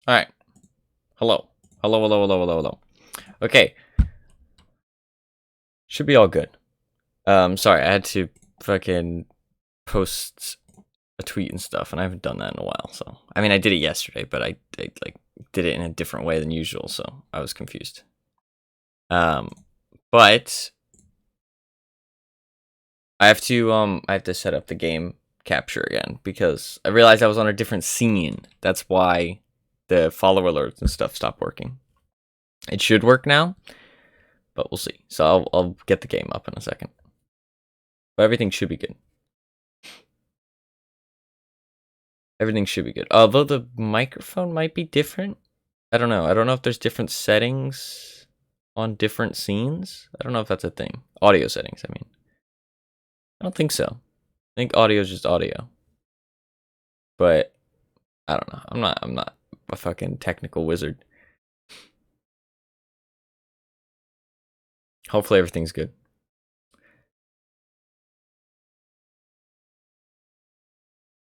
Alright. Hello. Hello. Okay. Should be all good. Sorry, I had to fucking post a tweet and stuff, and I haven't done that in a while, so. I mean, I did it yesterday, but I like, did it in a different way than usual, so I was confused. But I have to set up the game capture again, because I realized I was on a different scene. That's why the follow alerts and stuff stopped working. It should work now, but we'll see. So I'll get the game up in a second. But everything should be good. Everything should be good. Although the microphone might be different. I don't know. I don't know if there's different settings on different scenes. I don't know if that's a thing. Audio settings, I mean. I don't think so. I think audio is just audio. But I don't know. I'm not a fucking technical wizard. Hopefully everything's good.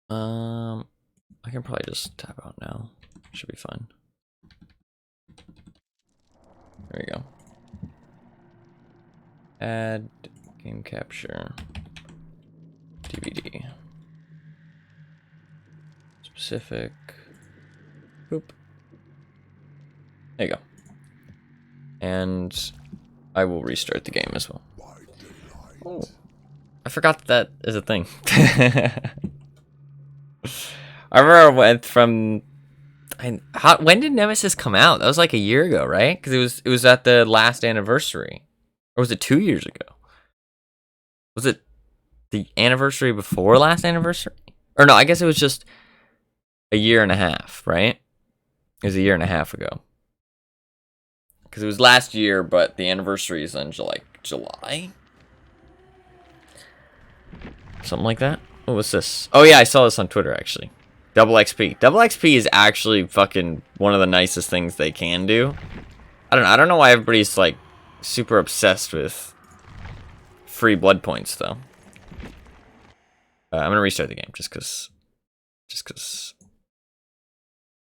I can probably just tap out now. Should be fine. There we go. Add game capture DVD. Specific. Boop. There you go. And I will restart the game as well. Oh, I forgot that is a thing. I remember I went from. When did Nemesis come out? That was like a year ago, right? Because it was at the last anniversary, or was it 2 years ago? Was it the anniversary before last anniversary? Or no, I guess it was just a year and a half, right? It was a year and a half ago. Because it was last year, but the anniversary is in July? Something like that? What was this? Oh yeah, I saw this on Twitter actually. Double XP. Double XP is actually fucking one of the nicest things they can do. I don't know why everybody's like super obsessed with free blood points though. I'm gonna restart the game just cause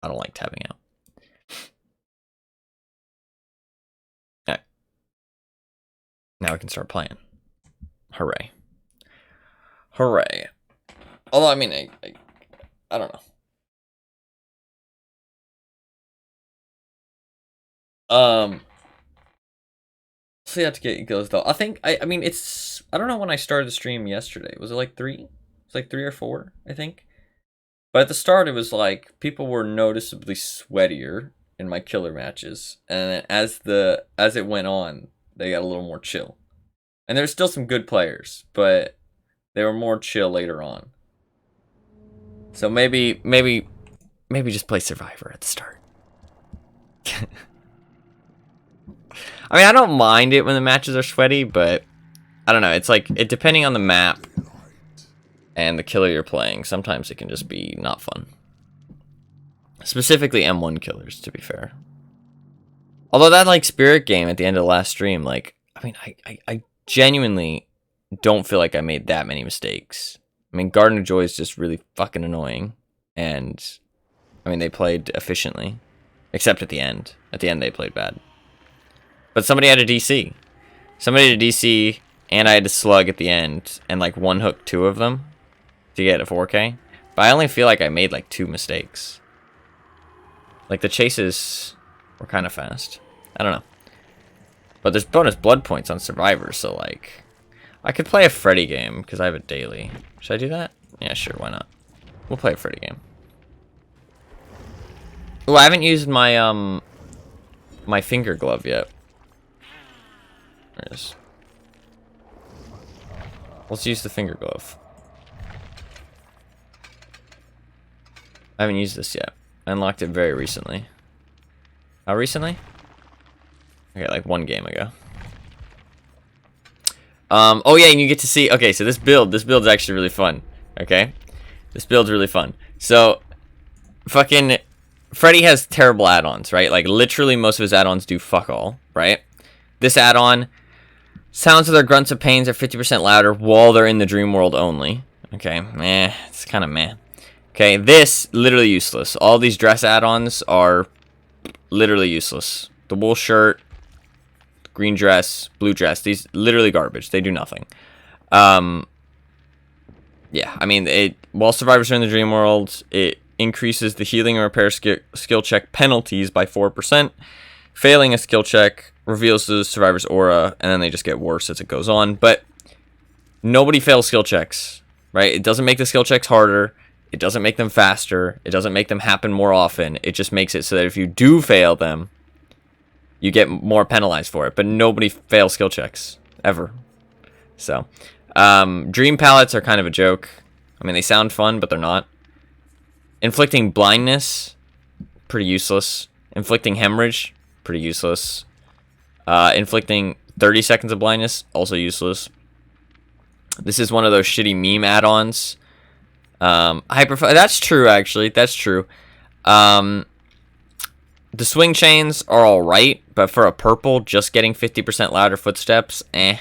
I don't like tabbing out. Alright. Now we can start playing. Hooray. Hooray. Although I mean I don't know. See how it goes though. I mean it's I don't know when I started the stream yesterday. Was it like 3? It's like 3 or 4, I think. But at the start it was like people were noticeably sweatier in my killer matches. And then as it went on, they got a little more chill. And there's still some good players, but they were more chill later on. So maybe just play Survivor at the start. I mean, I don't mind it when the matches are sweaty, but I don't know. It's like depending on the map and the killer you're playing, sometimes it can just be not fun. Specifically M1 killers, to be fair. Although that like Spirit game at the end of the last stream, like I mean, I genuinely don't feel like I made that many mistakes. I mean, Garden of Joy is just really fucking annoying, and I mean they played efficiently, except at the end. At the end they played bad. But somebody had a DC. Somebody had a DC, and I had to slug at the end, and like one hook 2 of them to get a 4K. But I only feel like I made like 2 mistakes. Like the chases were kind of fast. I don't know. But there's bonus blood points on Survivor, so like I could play a Freddy game because I have a daily. Should I do that? Yeah, sure, why not? We'll play a Freddy game. Oh, I haven't used my my finger glove yet. There it is. Let's use the finger glove. I haven't used this yet. I unlocked it very recently. How recently? Okay, like 1 game ago. Oh yeah, and you get to see, okay, so this build's actually really fun, okay? This build's really fun. So, fucking, Freddy has terrible add-ons, right? Like, literally most of his add-ons do fuck all, right? This add-on, sounds of their grunts of pains are 50% louder while they're in the dream world only. Okay, meh, it's kind of meh. Okay, this, literally useless. All these dress add-ons are literally useless. The wool shirt, green dress, blue dress, these literally garbage. They do nothing. Yeah, I mean, while survivors are in the dream world, it increases the healing and repair skill check penalties by 4%. Failing a skill check reveals the survivor's aura, and then they just get worse as it goes on. But nobody fails skill checks, right? It doesn't make the skill checks harder. It doesn't make them faster. It doesn't make them happen more often. It just makes it so that if you do fail them, you get more penalized for it. But nobody fails skill checks, ever. So, dream palettes are kind of a joke. I mean, they sound fun, but they're not. Inflicting blindness, pretty useless. Inflicting hemorrhage, pretty useless. Inflicting 30 seconds of blindness, also useless. This is one of those shitty meme add-ons. That's true, actually. That's true. The swing chains are alright, but for a purple, just getting 50% louder footsteps, I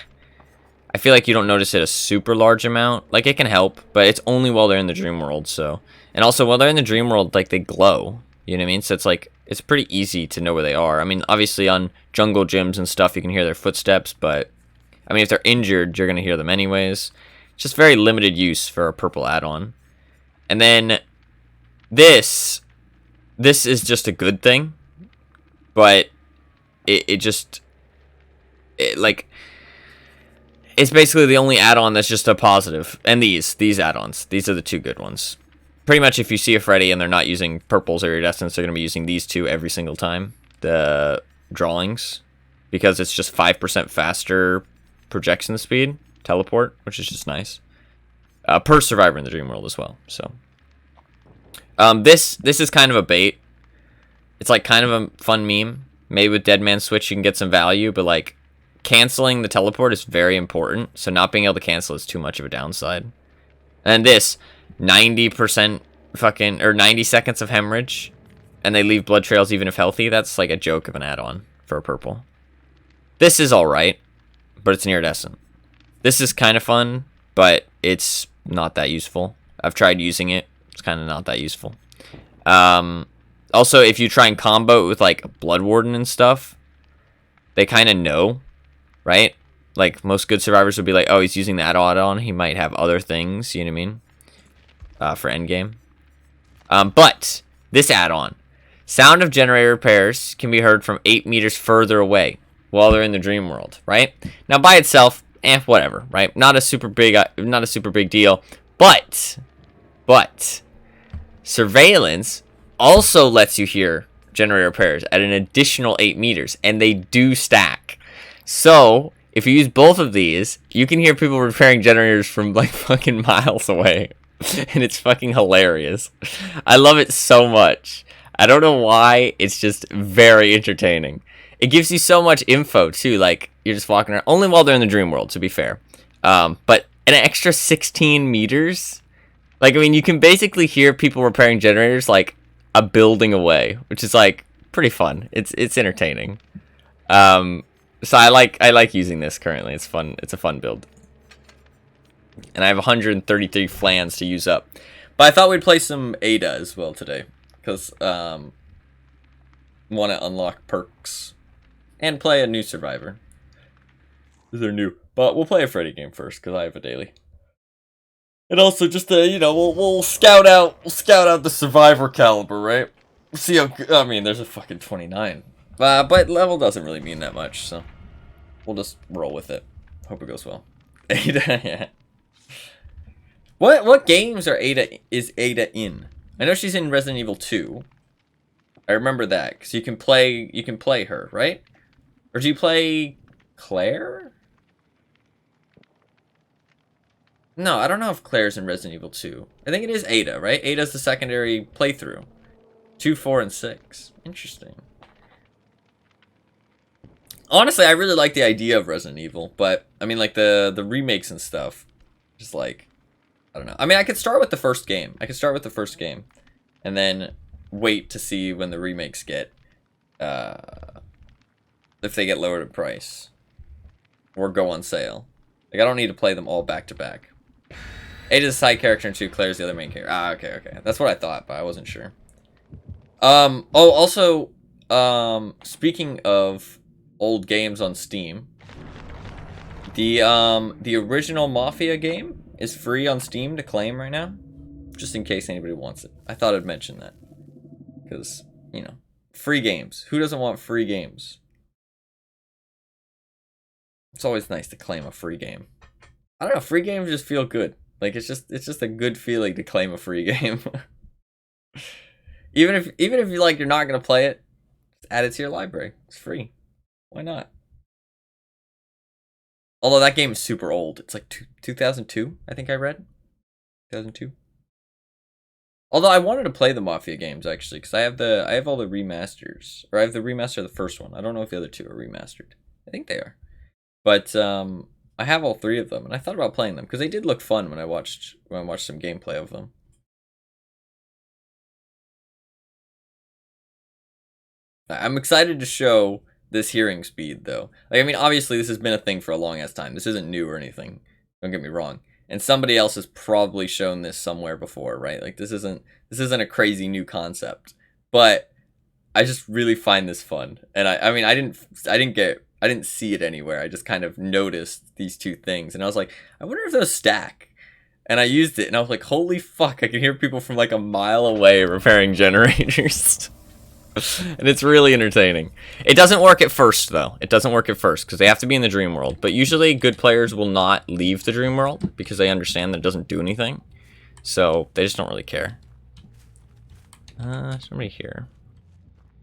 feel like you don't notice it a super large amount. Like, it can help, but it's only while they're in the dream world, so. And also, while they're in the dream world, like, they glow. You know what I mean? So it's like, it's pretty easy to know where they are. I mean, obviously on jungle gyms and stuff, you can hear their footsteps, but, I mean, if they're injured, you're going to hear them anyways. It's just very limited use for a purple add-on. And then, this is just a good thing, but it's basically the only add-on that's just a positive. And these add-ons, these are the two good ones. Pretty much if you see a Freddy and they're not using purples or iridescence, they're going to be using these two every single time. The drawings. Because it's just 5% faster projection speed. Teleport, which is just nice. Per survivor in the dream world as well. So, this is kind of a bait. It's like kind of a fun meme. Maybe with Dead Man Switch you can get some value, but like canceling the teleport is very important. So not being able to cancel is too much of a downside. And this 90% fucking or 90 seconds of hemorrhage, and they leave blood trails even if healthy. That's like a joke of an add-on for a purple. This is all right, but it's an iridescent. This is kind of fun, but it's not that useful. I've tried using it. It's kind of not that useful. Also, if you try and combo it with like Blood Warden and stuff, they kind of know, right? Like most good survivors would be like, oh, he's using that add-on. He might have other things. You know what I mean? For endgame. But this add-on, sound of generator repairs can be heard from 8 meters further away while they're in the dream world, right? Now by itself, whatever, right? Not a super big deal. But surveillance also lets you hear generator repairs at an additional 8 meters, and they do stack. So if you use both of these, you can hear people repairing generators from like fucking miles away. And it's fucking hilarious. I love it so much. I don't know why, it's just very entertaining. It gives you so much info too, like you're just walking around, only while they're in the dream world, to be fair. But an extra 16 meters? Like, I mean, you can basically hear people repairing generators like a building away, which is like pretty fun. It's entertaining. So I like using this currently. It's fun. It's a fun build. And I have 133 flans to use up. But I thought we'd play some Ada as well today. Because, want to unlock perks. And play a new survivor. They're new. But we'll play a Freddy game first, because I have a daily. And also, just to, we'll scout out the survivor caliber, right? See how, I mean, there's a fucking 29. But level doesn't really mean that much, so we'll just roll with it. Hope it goes well. Ada, yeah. What games is Ada in? I know she's in Resident Evil 2. I remember that because you can play her, right? Or do you play Claire? No, I don't know if Claire's in Resident Evil 2. I think it is Ada, right? Ada's the secondary playthrough. 2, 4, and 6. Interesting. Honestly, I really like the idea of Resident Evil, but I mean, like the remakes and stuff, just like, I don't know. I mean, I could start with the first game. And then wait to see when the remakes get, if they get lowered in price or go on sale. Like, I don't need to play them all back to back. Ada is a side character and 2, Claire's the other main character. Ah, okay, okay. That's what I thought, but I wasn't sure. Oh, also, speaking of old games on Steam, the original Mafia game is free on Steam to claim right now, just in case anybody wants it. I thought I'd mention that, because, you know, free games. Who doesn't want free games? It's always nice to claim a free game. I don't know, free games just feel good. Like, it's just a good feeling to claim a free game. Even if you like you're not gonna play it, just add it to your library. It's free. Why not? Although that game is super old. It's like 2002, I think I read. 2002. Although I wanted to play the Mafia games actually, because I have all the remasters, or I have the remaster of the first one. I don't know if the other 2 are remastered. I think they are, but I have all 3 of them, and I thought about playing them because they did look fun when I watched some gameplay of them. I'm excited to show this hearing speed though. Like, I mean, obviously this has been a thing for a long ass time. This isn't new or anything. Don't get me wrong. And somebody else has probably shown this somewhere before, right? Like this isn't a crazy new concept. But I just really find this fun. And I mean I didn't see it anywhere. I just kind of noticed these 2 things and I was like, I wonder if those stack. And I used it and I was like, holy fuck, I can hear people from like a mile away repairing generators. And it's really entertaining. It doesn't work at first, though. It doesn't work at first, because they have to be in the dream world. But usually, good players will not leave the dream world, because they understand that it doesn't do anything. So, they just don't really care. Somebody here.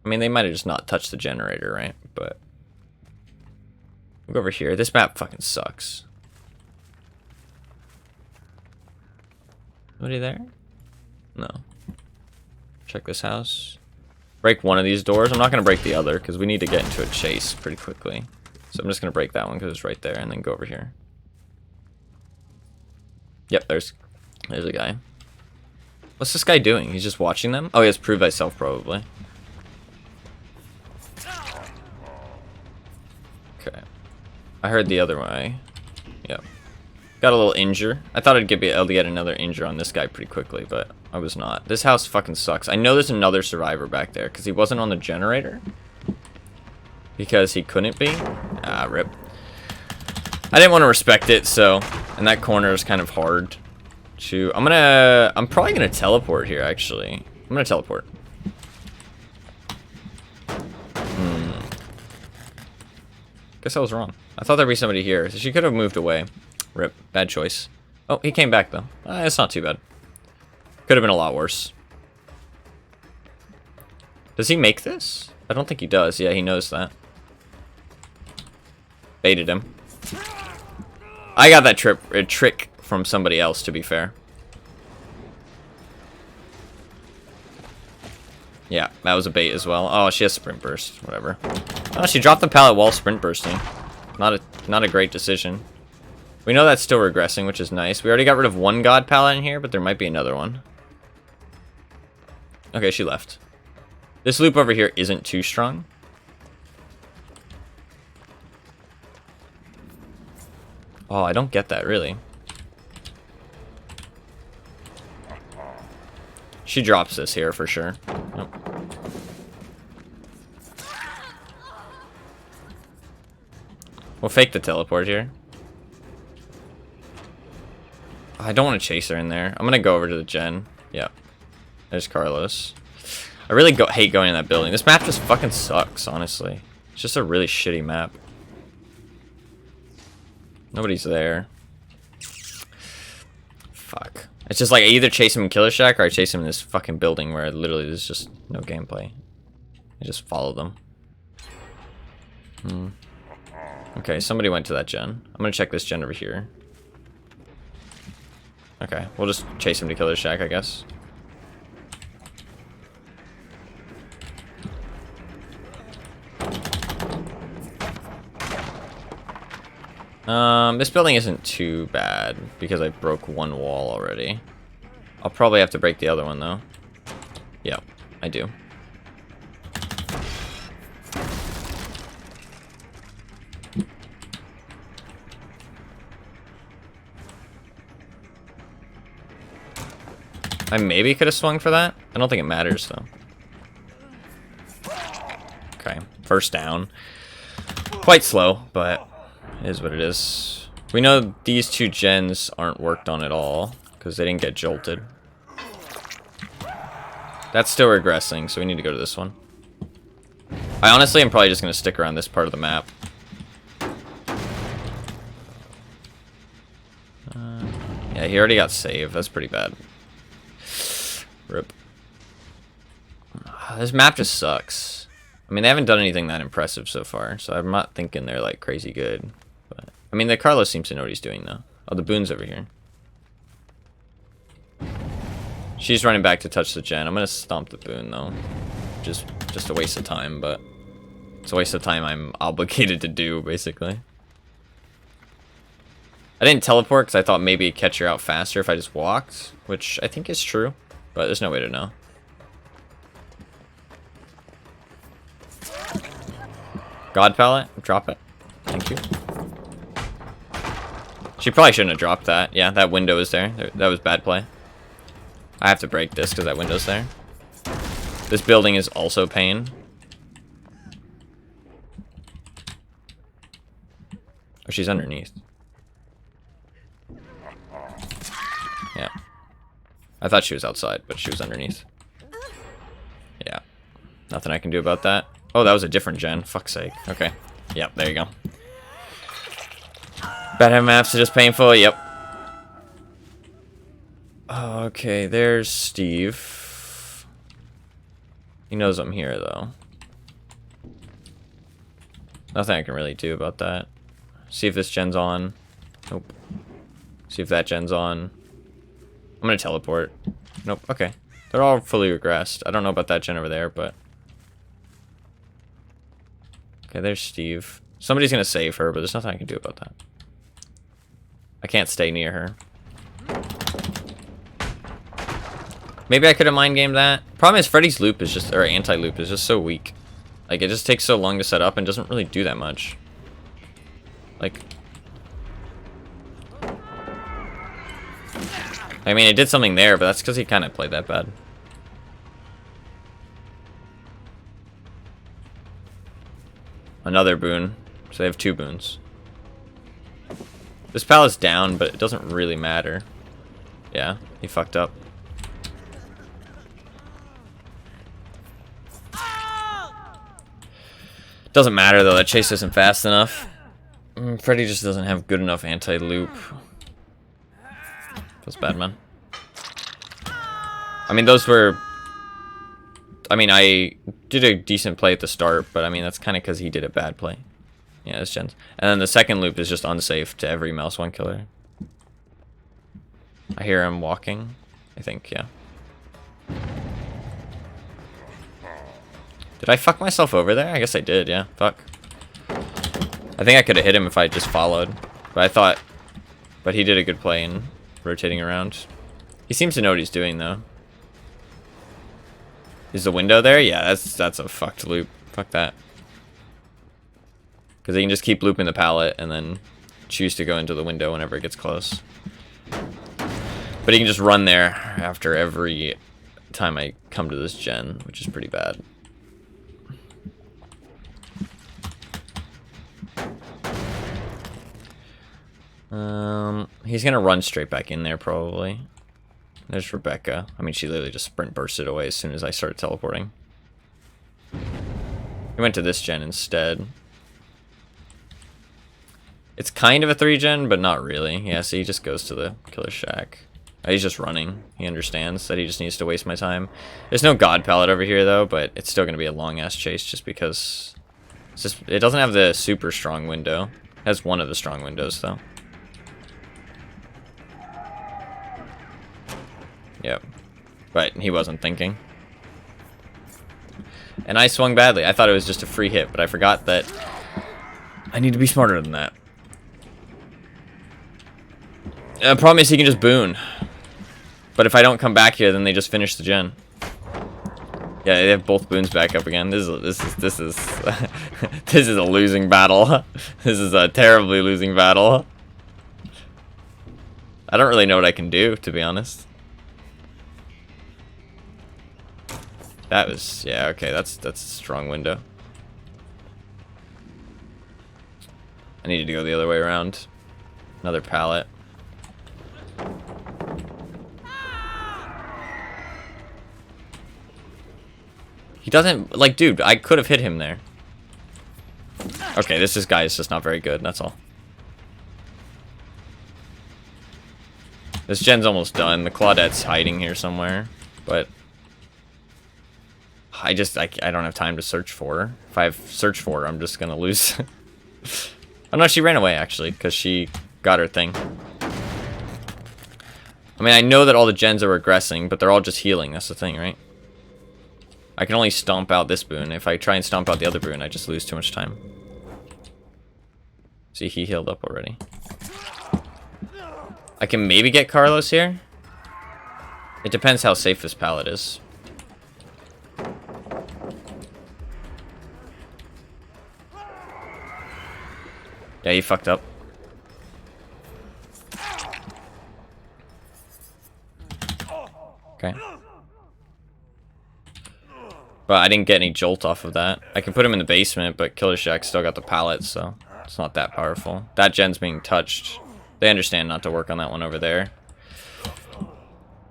I mean, they might have just not touched the generator, right? But we'll go over here. This map fucking sucks. Somebody there? No. Check this house. Break one of these doors. I'm not going to break the other because we need to get into a chase pretty quickly. So I'm just going to break that one because it's right there and then go over here. Yep, there's a guy. What's this guy doing? He's just watching them? Oh, he has prove thyself probably. Okay. I heard the other way. Yep. Got a little injure. I thought I'd be able to get another injure on this guy pretty quickly, but I was not. This house fucking sucks. I know there's another survivor back there because he wasn't on the generator. Because he couldn't be. Ah, rip. I didn't want to respect it, so... And that corner is kind of hard to... I'm probably gonna teleport here, actually. I'm gonna teleport. Guess I was wrong. I thought there'd be somebody here. So she could have moved away. Rip. Bad choice. Oh, he came back, though. It's not too bad. Could have been a lot worse. Does he make this? I don't think he does. Yeah, he knows that. Baited him. I got that trick from somebody else, to be fair. Yeah, that was a bait as well. Oh, she has sprint burst. Whatever. Oh, she dropped the pallet while sprint bursting. Not a great decision. We know that's still regressing, which is nice. We already got rid of one god pallet in here, but there might be another one. Okay, she left. This loop over here isn't too strong. Oh, I don't get that, really. She drops this here for sure. Nope. We'll fake the teleport here. I don't want to chase her in there. I'm going to go over to the gen. Yep. There's Carlos. I really hate going in that building. This map just fucking sucks, honestly. It's just a really shitty map. Nobody's there. Fuck. It's just like I either chase him in Killer Shack or I chase him in this fucking building where literally there's just no gameplay. I just follow them. Okay, somebody went to that gen. I'm gonna check this gen over here. Okay, we'll just chase him to Killer Shack, I guess. This building isn't too bad because I broke one wall already. I'll probably have to break the other one though. Yep, I do. I maybe could have swung for that. I don't think it matters, though. Okay, first down. Quite slow, but it is what it is. We know these two gens aren't worked on at all, because they didn't get jolted. That's still regressing, so we need to go to this one. I honestly am probably just going to stick around this part of the map. Yeah, he already got saved. That's pretty bad. Rip. This map just sucks. I mean, they haven't done anything that impressive so far, so I'm not thinking they're, like, crazy good. But I mean, the Carlos seems to know what he's doing, though. Oh, the Boone's over here. She's running back to touch the gen. I'm gonna stomp the Boone, though. Just a waste of time, but it's a waste of time I'm obligated to do, basically. I didn't teleport because I thought maybe it'd catch her out faster if I just walked, which I think is true, but there's no way to know. God pallet, drop it. Thank you. She probably shouldn't have dropped that. Yeah, that window is there. That was bad play. I have to break this because that window's there. This building is also pain. Oh, she's underneath. Yeah. I thought she was outside, but she was underneath. Yeah. Nothing I can do about that. Oh, that was a different gen. Fuck's sake. Okay. Yep, there you go. Bad maps are just painful. Yep. Okay, there's Steve. He knows I'm here, though. Nothing I can really do about that. See if this gen's on. Nope. See if that gen's on. I'm gonna teleport. Nope. Okay. They're all fully regressed. I don't know about that gen over there, but... Okay, there's Steve. Somebody's gonna save her, but there's nothing I can do about that. I can't stay near her. Maybe I could have mind gamed that. Problem is Freddy's loop is just, or anti-loop is just so weak. Like, it just takes so long to set up and doesn't really do that much. Like... I mean, it did something there, but that's because he kind of played that bad. Another boon. So they have two boons. This pallet's down, but it doesn't really matter. Yeah, he fucked up. Doesn't matter, though. That chase isn't fast enough. Freddy just doesn't have good enough anti-loop. Feels bad, man. I mean, those were... I mean, I did a decent play at the start, but I mean, that's kind of because he did a bad play. Yeah, this gen's. And then the second loop is just unsafe to every mouse one killer. I hear him walking. I think, yeah. Did I fuck myself over there? I guess I did, yeah. Fuck. I think I could have hit him if I just followed. But I thought... But he did a good play in rotating around. He seems to know what he's doing, though. Is the window there? Yeah, that's a fucked loop. Fuck that. Because he can just keep looping the pallet and then choose to go into the window whenever it gets close. But he can just run there after every time I come to this gen, which is pretty bad. He's gonna run straight back in there, probably. There's Rebecca. I mean, she literally just sprint bursted away as soon as I started teleporting. He went to this gen instead. It's kind of a 3-gen, but not really. Yeah, so he just goes to the killer shack. He's just running. He understands that he just needs to waste my time. There's no god pallet over here, though, but it's still going to be a long-ass chase just because... it doesn't have the super strong window. It has one of the strong windows, though. Yep. But he wasn't thinking. And I swung badly. I thought it was just a free hit, but I forgot that I need to be smarter than that. The problem is he can just boon. But if I don't come back here, then they just finish the gen. Yeah, they have both boons back up again. This is this is a losing battle. This is a terribly losing battle. I don't really know what I can do, to be honest. That was, yeah, okay, that's a strong window. I needed to go the other way around. Another pallet. He doesn't, like, dude, I could have hit him there. Okay, this guy is just not very good, that's all. This gen's almost done. The Claudette's hiding here somewhere, but I don't have time to search for her. If I search for her, I'm just gonna lose. Oh no, she ran away actually, because she got her thing. I mean, I know that all the gens are regressing, but they're all just healing. That's the thing, right? I can only stomp out this boon. If I try and stomp out the other boon, I just lose too much time. See, he healed up already. I can maybe get Carlos here. It depends how safe this pallet is. Yeah, he fucked up. Okay. But I didn't get any jolt off of that. I can put him in the basement, but Killer Shack still got the pallet, so it's not that powerful. That gen's being touched. They understand not to work on that one over there.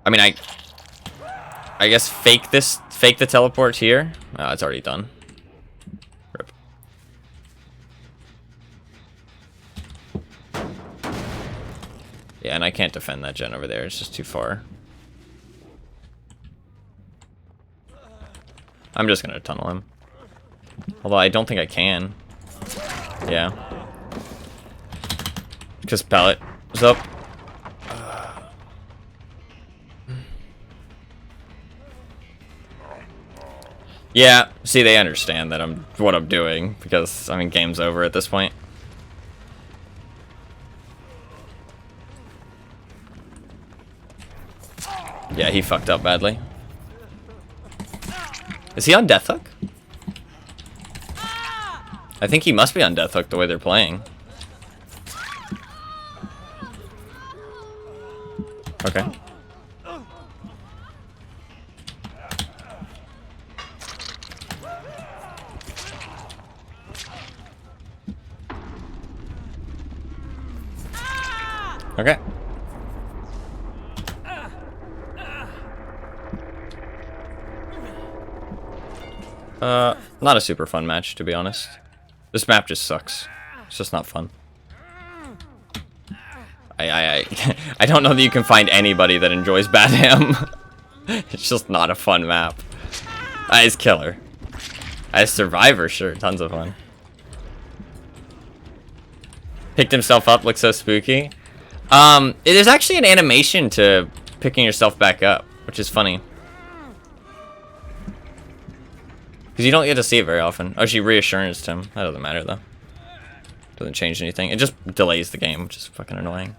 I mean, I guess fake the teleport here. Oh, it's already done. Rip. Yeah, and I can't defend that gen over there. It's just too far. I'm just gonna tunnel him. Although I don't think I can. Yeah. Because pallet is up. Yeah, see, they understand that what I'm doing, because, I mean, game's over at this point. Yeah, he fucked up badly. Is he on Death Hook? I think he must be on Death Hook the way they're playing. Okay. Okay. Not a super fun match, to be honest. This map just sucks. It's just not fun. I don't know that you can find anybody that enjoys Badham. It's just not a fun map. As Killer. As Survivor, sure, tons of fun. Picked himself up, looks so spooky. It is actually an animation to picking yourself back up, which is funny. Because you don't get to see it very often. Oh, she reassures him. That doesn't matter, though. Doesn't change anything. It just delays the game, which is fucking annoying.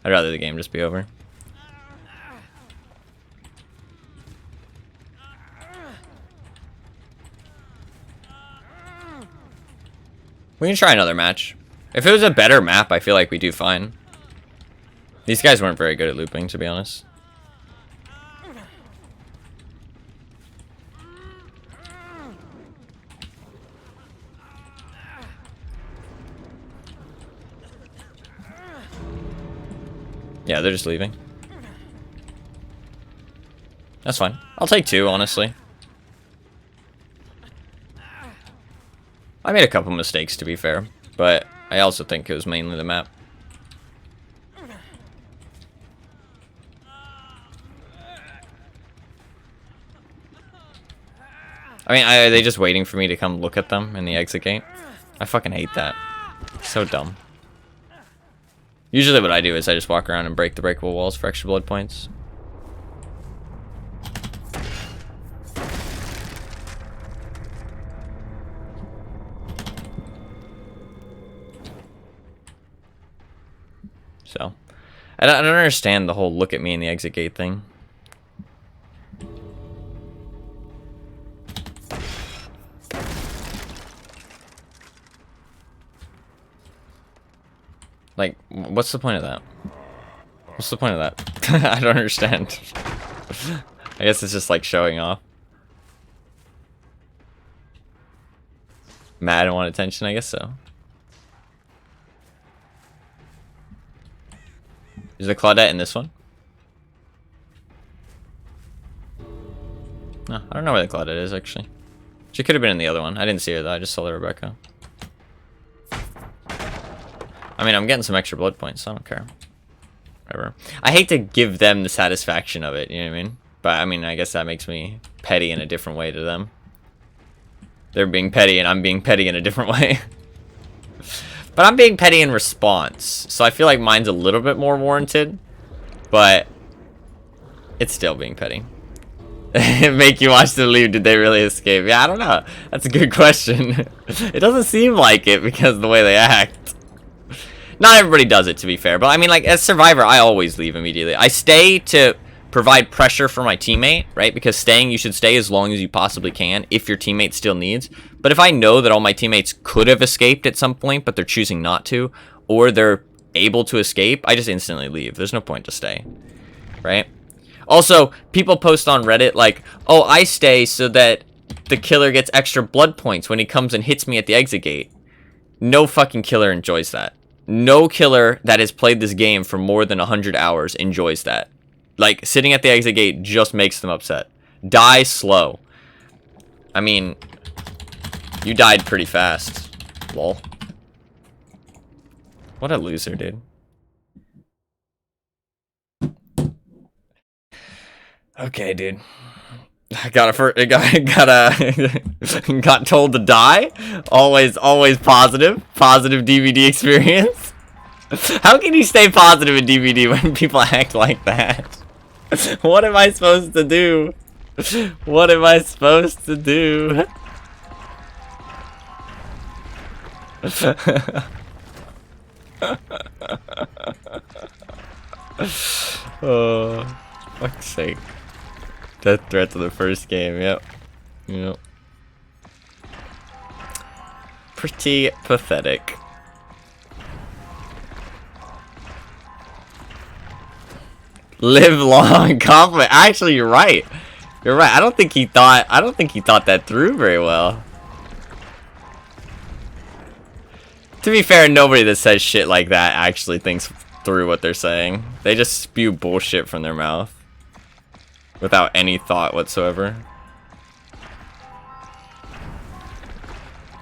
I'd rather the game just be over. We can try another match. If it was a better map, I feel like we do fine. These guys weren't very good at looping, to be honest. Yeah, they're just leaving. That's fine. I'll take two, honestly. I made a couple mistakes, to be fair, but I also think it was mainly the map. I mean, are they just waiting for me to come look at them in the exit gate? I fucking hate that. It's so dumb. Usually what I do is I just walk around and break the breakable walls for extra blood points. So, I don't understand the whole look at me in the exit gate thing. Like, what's the point of that? What's the point of that? I don't understand. I guess it's just like showing off. Mad and want attention, I guess so. Is the Claudette in this one? No, I don't know where the Claudette is, actually. She could have been in the other one. I didn't see her, though. I just saw the Rebecca. I mean, I'm getting some extra blood points, so I don't care. Whatever. I hate to give them the satisfaction of it, you know what I mean? But, I mean, I guess that makes me petty in a different way to them. They're being petty, and I'm being petty in a different way. But I'm being petty in response, so I feel like mine's a little bit more warranted. But it's still being petty. Make you watch them leave. Did they really escape? Yeah, I don't know. That's a good question. It doesn't seem like it because of the way they act. Not everybody does it, to be fair. But I mean, like, as Survivor, I always leave immediately. I stay to provide pressure for my teammate, right? Because staying, you should stay as long as you possibly can if your teammate still needs. But if I know that all my teammates could have escaped at some point, but they're choosing not to, or they're able to escape, I just instantly leave. There's no point to stay, right? Also, people post on Reddit like, oh, I stay so that the killer gets extra blood points when he comes and hits me at the exit gate. No fucking killer enjoys that. No killer that has played this game for more than 100 hours enjoys that. Like, sitting at the exit gate just makes them upset. Die slow. I mean, you died pretty fast. Lol. What a loser, dude. Okay, dude. I got told to die. Always positive. Positive DVD experience. How can you stay positive in DVD when people act like that? What am I supposed to do? What am I supposed to do? Oh, fuck's sake. Death threat to the first game, yep. Yep. Pretty pathetic. Live long, compliment. Actually, you're right. You're right. I don't think he thought that through very well. To be fair, nobody that says shit like that actually thinks through what they're saying. They just spew bullshit from their mouth without any thought whatsoever.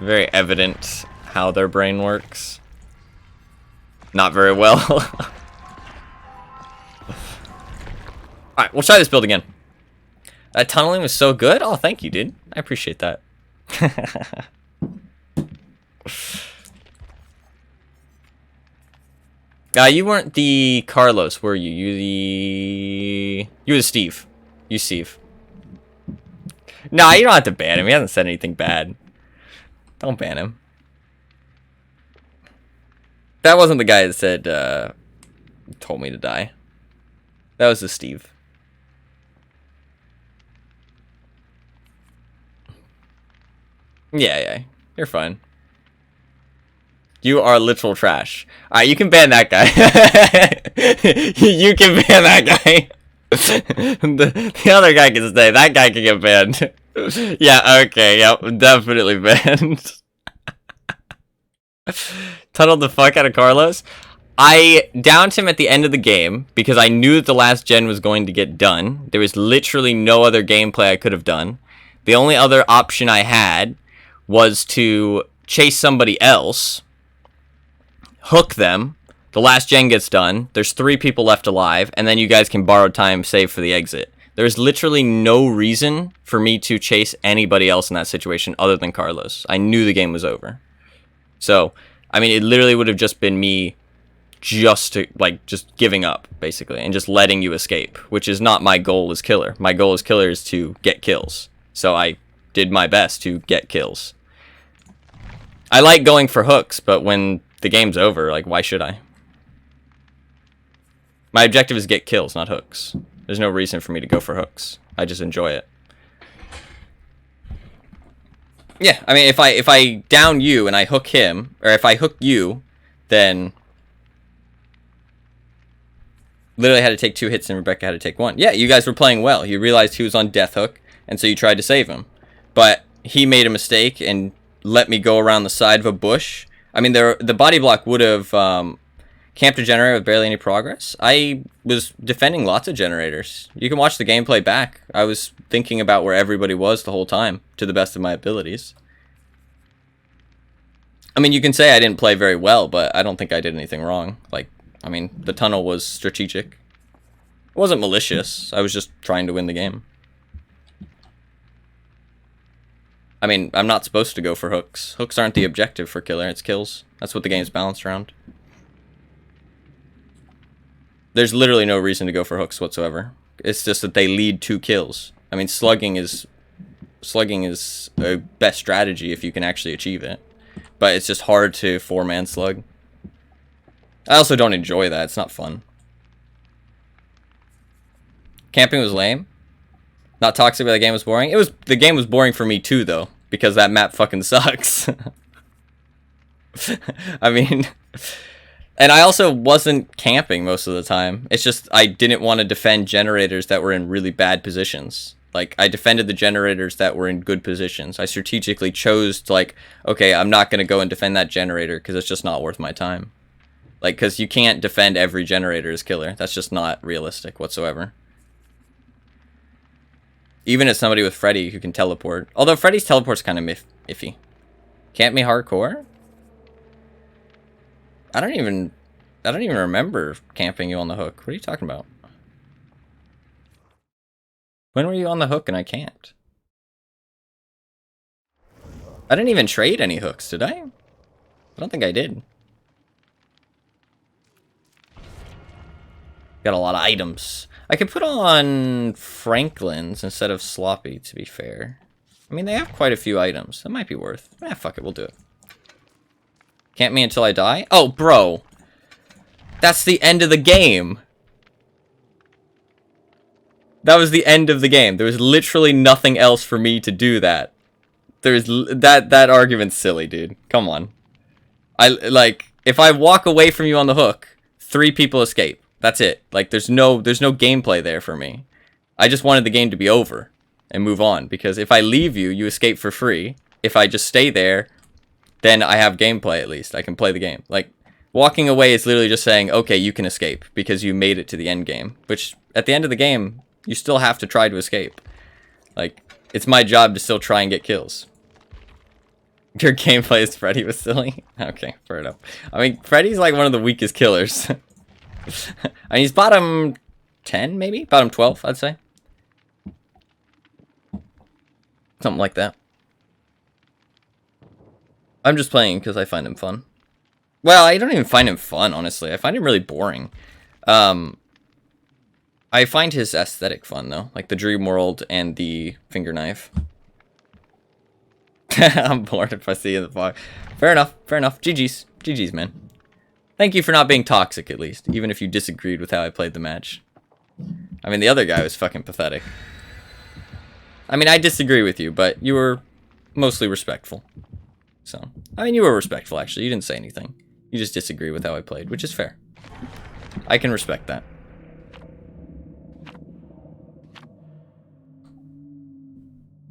Very evident how their brain works. Not very well. Alright, we'll try this build again. That tunneling was so good. Oh, thank you, dude. I appreciate that. You weren't the Carlos, were you? You were the Steve. You Steve. Nah, you don't have to ban him. He hasn't said anything bad. Don't ban him. That wasn't the guy that said, told me to die. That was the Steve. Yeah, you're fine. You are literal trash. Alright, you can ban that guy. You can ban that guy. The other guy can stay. That guy can get banned. Yeah, okay, yep, definitely banned. Tunneled the fuck out of Carlos. I downed him at the end of the game because I knew that the last gen was going to get done. There was literally no other gameplay I could have done. The only other option I had was to chase somebody else, hook them, the last gen gets done, there's 3 people left alive, and then you guys can borrow time, save for the exit. There's literally no reason for me to chase anybody else in that situation other than Carlos. I knew the game was over. So, I mean, it literally would have just been me just giving up, basically, and just letting you escape, which is not my goal as killer. My goal as killer is to get kills. So I did my best to get kills. I like going for hooks, but when the game's over, like, why should I? My objective is get kills, not hooks. There's no reason for me to go for hooks. I just enjoy it. Yeah, I mean, if I down you and I hook him, or if I hook you, then literally had to take 2 hits and Rebecca had to take 1. Yeah, you guys were playing well. You realized he was on death hook, and so you tried to save him. But he made a mistake, and let me go around the side of a bush. I mean, the body block would have camped a generator with barely any progress. I was defending lots of generators. You can watch the gameplay back. I was thinking about where everybody was the whole time, to the best of my abilities. I mean, you can say I didn't play very well, but I don't think I did anything wrong. Like, I mean, the tunnel was strategic. It wasn't malicious. I was just trying to win the game. I mean, I'm not supposed to go for hooks. Hooks aren't the objective for killer, it's kills. That's what the game's balanced around. There's literally no reason to go for hooks whatsoever. It's just that they lead to kills. I mean, slugging is a best strategy if you can actually achieve it. But it's just hard to 4-man slug. I also don't enjoy that. It's not fun. Camping was lame. Not toxic, but the game was boring. The game was boring for me too, though, because that map fucking sucks. I mean, and I also wasn't camping most of the time. It's just I didn't want to defend generators that were in really bad positions. Like, I defended the generators that were in good positions. I strategically chose to, like, okay, I'm not going to go and defend that generator because it's just not worth my time. Like, because you can't defend every generator as killer. That's just not realistic whatsoever. Even as somebody with Freddy who can teleport. Although Freddy's teleport's kind of iffy. Camp me hardcore? I don't even remember camping you on the hook. What are you talking about? When were you on the hook and I camped? I didn't even trade any hooks, did I? I don't think I did. Got a lot of items. I could put on Franklin's instead of Sloppy, to be fair. I mean, they have quite a few items. That might be worth. Fuck it, we'll do it. Camp me until I die? Oh, bro. That's the end of the game. That was the end of the game. There was literally nothing else for me to do that. That argument's silly, dude. Come on. If I walk away from you on the hook, 3 people escape. That's it. Like, there's no gameplay there for me. I just wanted the game to be over and move on, because if I leave you, you escape for free. If I just stay there, then I have gameplay at least. I can play the game. Like, walking away is literally just saying, okay, you can escape because you made it to the end game, which at the end of the game, you still have to try to escape. Like, it's my job to still try and get kills. Your gameplay as Freddy was silly? Okay, fair enough. I mean, Freddy's like one of the weakest killers. I mean, he's bottom 10, maybe? Bottom 12, I'd say. Something like that. I'm just playing because I find him fun. Well, I don't even find him fun, honestly. I find him really boring. I find his aesthetic fun, though. Like the dream world and the finger knife. I'm bored if I see you in the fog. Fair enough. Fair enough. GG's. GG's, man. Thank you for not being toxic, at least. Even if you disagreed with how I played the match. I mean, the other guy was fucking pathetic. I mean, I disagree with you, but you were mostly respectful. So, I mean, you were respectful, actually. You didn't say anything. You just disagree with how I played, which is fair. I can respect that.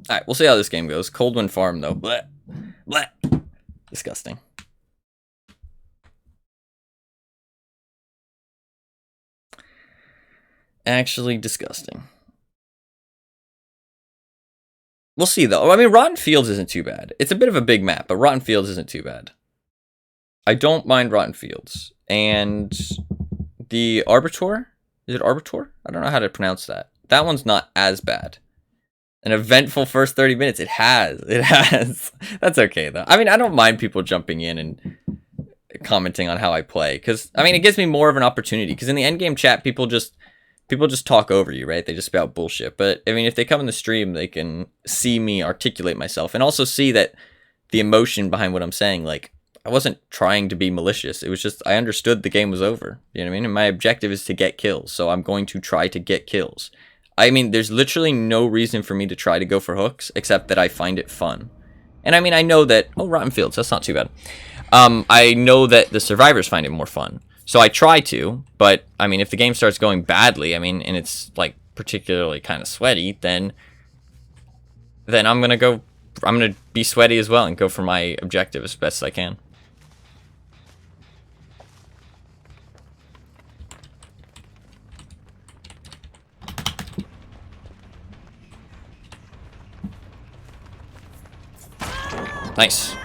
Alright, we'll see how this game goes. Coldwind Farm, though. Blech. Blech. Disgusting. Actually disgusting. We'll see, though. I mean, Rotten Fields isn't too bad. It's a bit of a big map, but Rotten Fields isn't too bad. I don't mind Rotten Fields. And the Arbiter? Is it Arbiter? I don't know how to pronounce that. That one's not as bad. An eventful first 30 minutes. It has. It has. That's okay, though. I mean, I don't mind people jumping in and commenting on how I play. Because, I mean, it gives me more of an opportunity. Because in the endgame chat, people just talk over you, right? They just spout bullshit. But, I mean, if they come in the stream, they can see me articulate myself. And also see that the emotion behind what I'm saying, like, I wasn't trying to be malicious. It was just, I understood the game was over. You know what I mean? And my objective is to get kills. So I'm going to try to get kills. I mean, there's literally no reason for me to try to go for hooks, except that I find it fun. And I mean, I know that... Oh, Rotten Fields, that's not too bad. I know that the survivors find it more fun. So I try to, but, I mean, if the game starts going badly, I mean, and it's, like, particularly kind of sweaty, then I'm gonna go I'm gonna be sweaty as well and go for my objective as best as I can. Nice.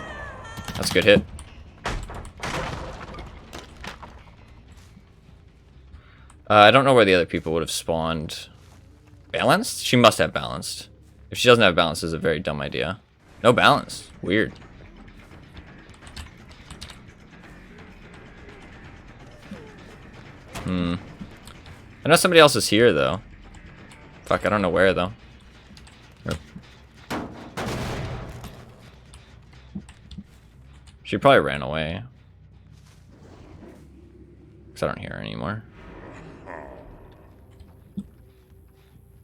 That's a good hit. I don't know where the other people would have spawned. Balanced? She must have balanced. If she doesn't have balance, it's a very dumb idea. No balance. Weird. I know somebody else is here, though. Fuck, I don't know where, though. She probably ran away. Because I don't hear her anymore.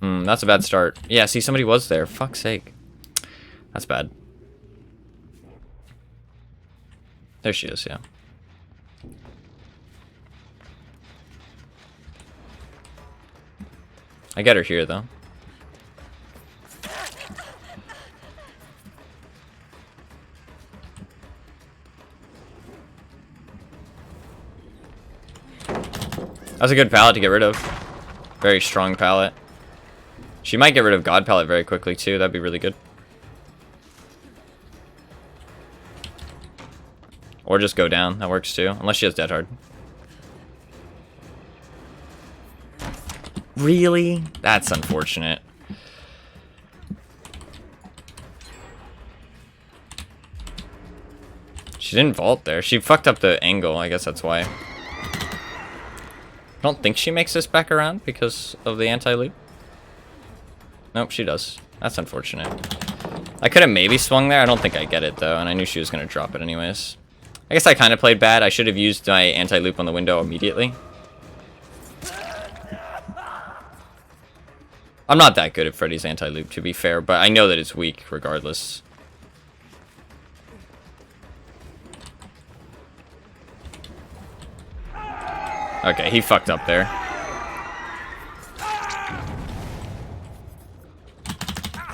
That's a bad start. Yeah, see, somebody was there. Fuck's sake. That's bad. There she is, yeah. I get her here, though. That's a good pallet to get rid of. Very strong pallet. She might get rid of God Pallet very quickly, too. That'd be really good. Or just go down. That works, too. Unless she has Dead Hard. Really? That's unfortunate. She didn't vault there. She fucked up the angle. I guess that's why. I don't think she makes this back around because of the anti-loop. Nope, she does. That's unfortunate. I could have maybe swung there. I don't think I get it, though, and I knew she was going to drop it anyways. I guess I kind of played bad. I should have used my anti-loop on the window immediately. I'm not that good at Freddy's anti-loop, to be fair, but I know that it's weak regardless. Okay, he fucked up there.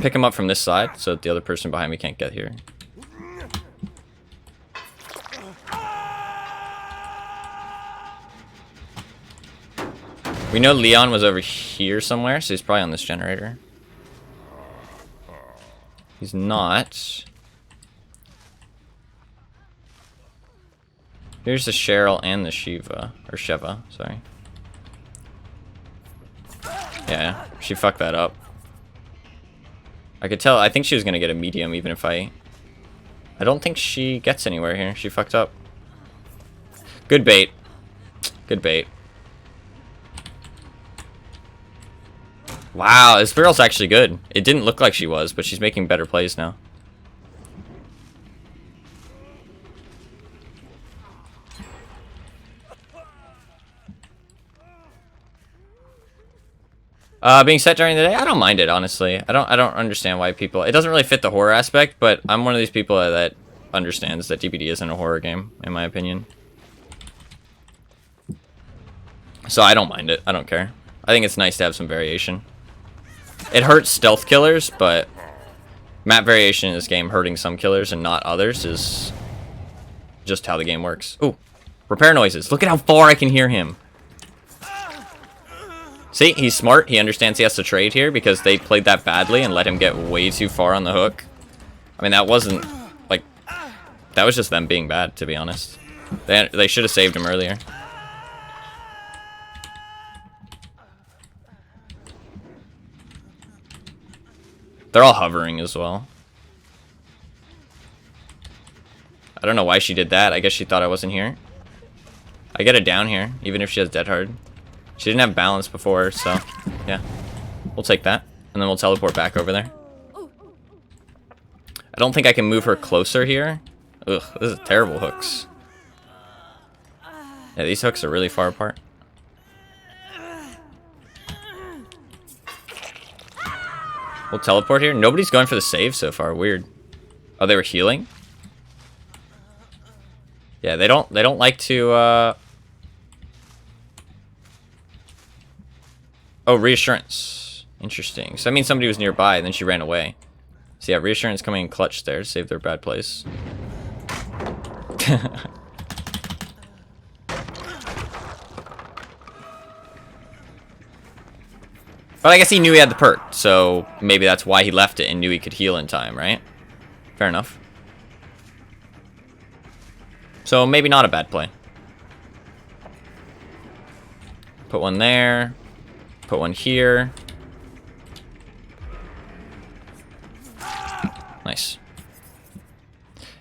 Pick him up from this side so that the other person behind me can't get here. We know Leon was over here somewhere, so he's probably on this generator. He's not. Here's the Cheryl and the Shiva. Or Sheva, sorry. Yeah, she fucked that up. I could tell, I think she was going to get a medium even if I don't think she gets anywhere here. She fucked up. Good bait. Good bait. Wow, this girl's actually good. It didn't look like she was, but she's making better plays now. Being set during the day, I don't mind it, honestly. I don't understand why people... It doesn't really fit the horror aspect, but I'm one of these people that understands that DBD isn't a horror game, in my opinion. So I don't mind it. I don't care. I think it's nice to have some variation. It hurts stealth killers, but map variation in this game hurting some killers and not others is just how the game works. Ooh, repair noises. Look at how far I can hear him. See, he's smart. He understands he has to trade here because they played that badly and let him get way too far on the hook. I mean, that wasn't, like, that was just them being bad, to be honest. They should have saved him earlier. They're all hovering as well. I don't know why she did that. I guess she thought I wasn't here. I get it down here, even if she has Dead Hard. She didn't have balance before, so yeah. We'll take that, and then we'll teleport back over there. I don't think I can move her closer here. Ugh, this is terrible hooks. Yeah, these hooks are really far apart. We'll teleport here. Nobody's going for the save so far. Weird. Oh, they were healing? Yeah, they don't like to Oh, reassurance. Interesting. So that means somebody was nearby and then she ran away. So yeah, reassurance coming in clutch there to save their bad plays. But I guess he knew he had the perk, so maybe that's why he left it and knew he could heal in time, right? Fair enough. So maybe not a bad play. Put one there. Put one here. Nice.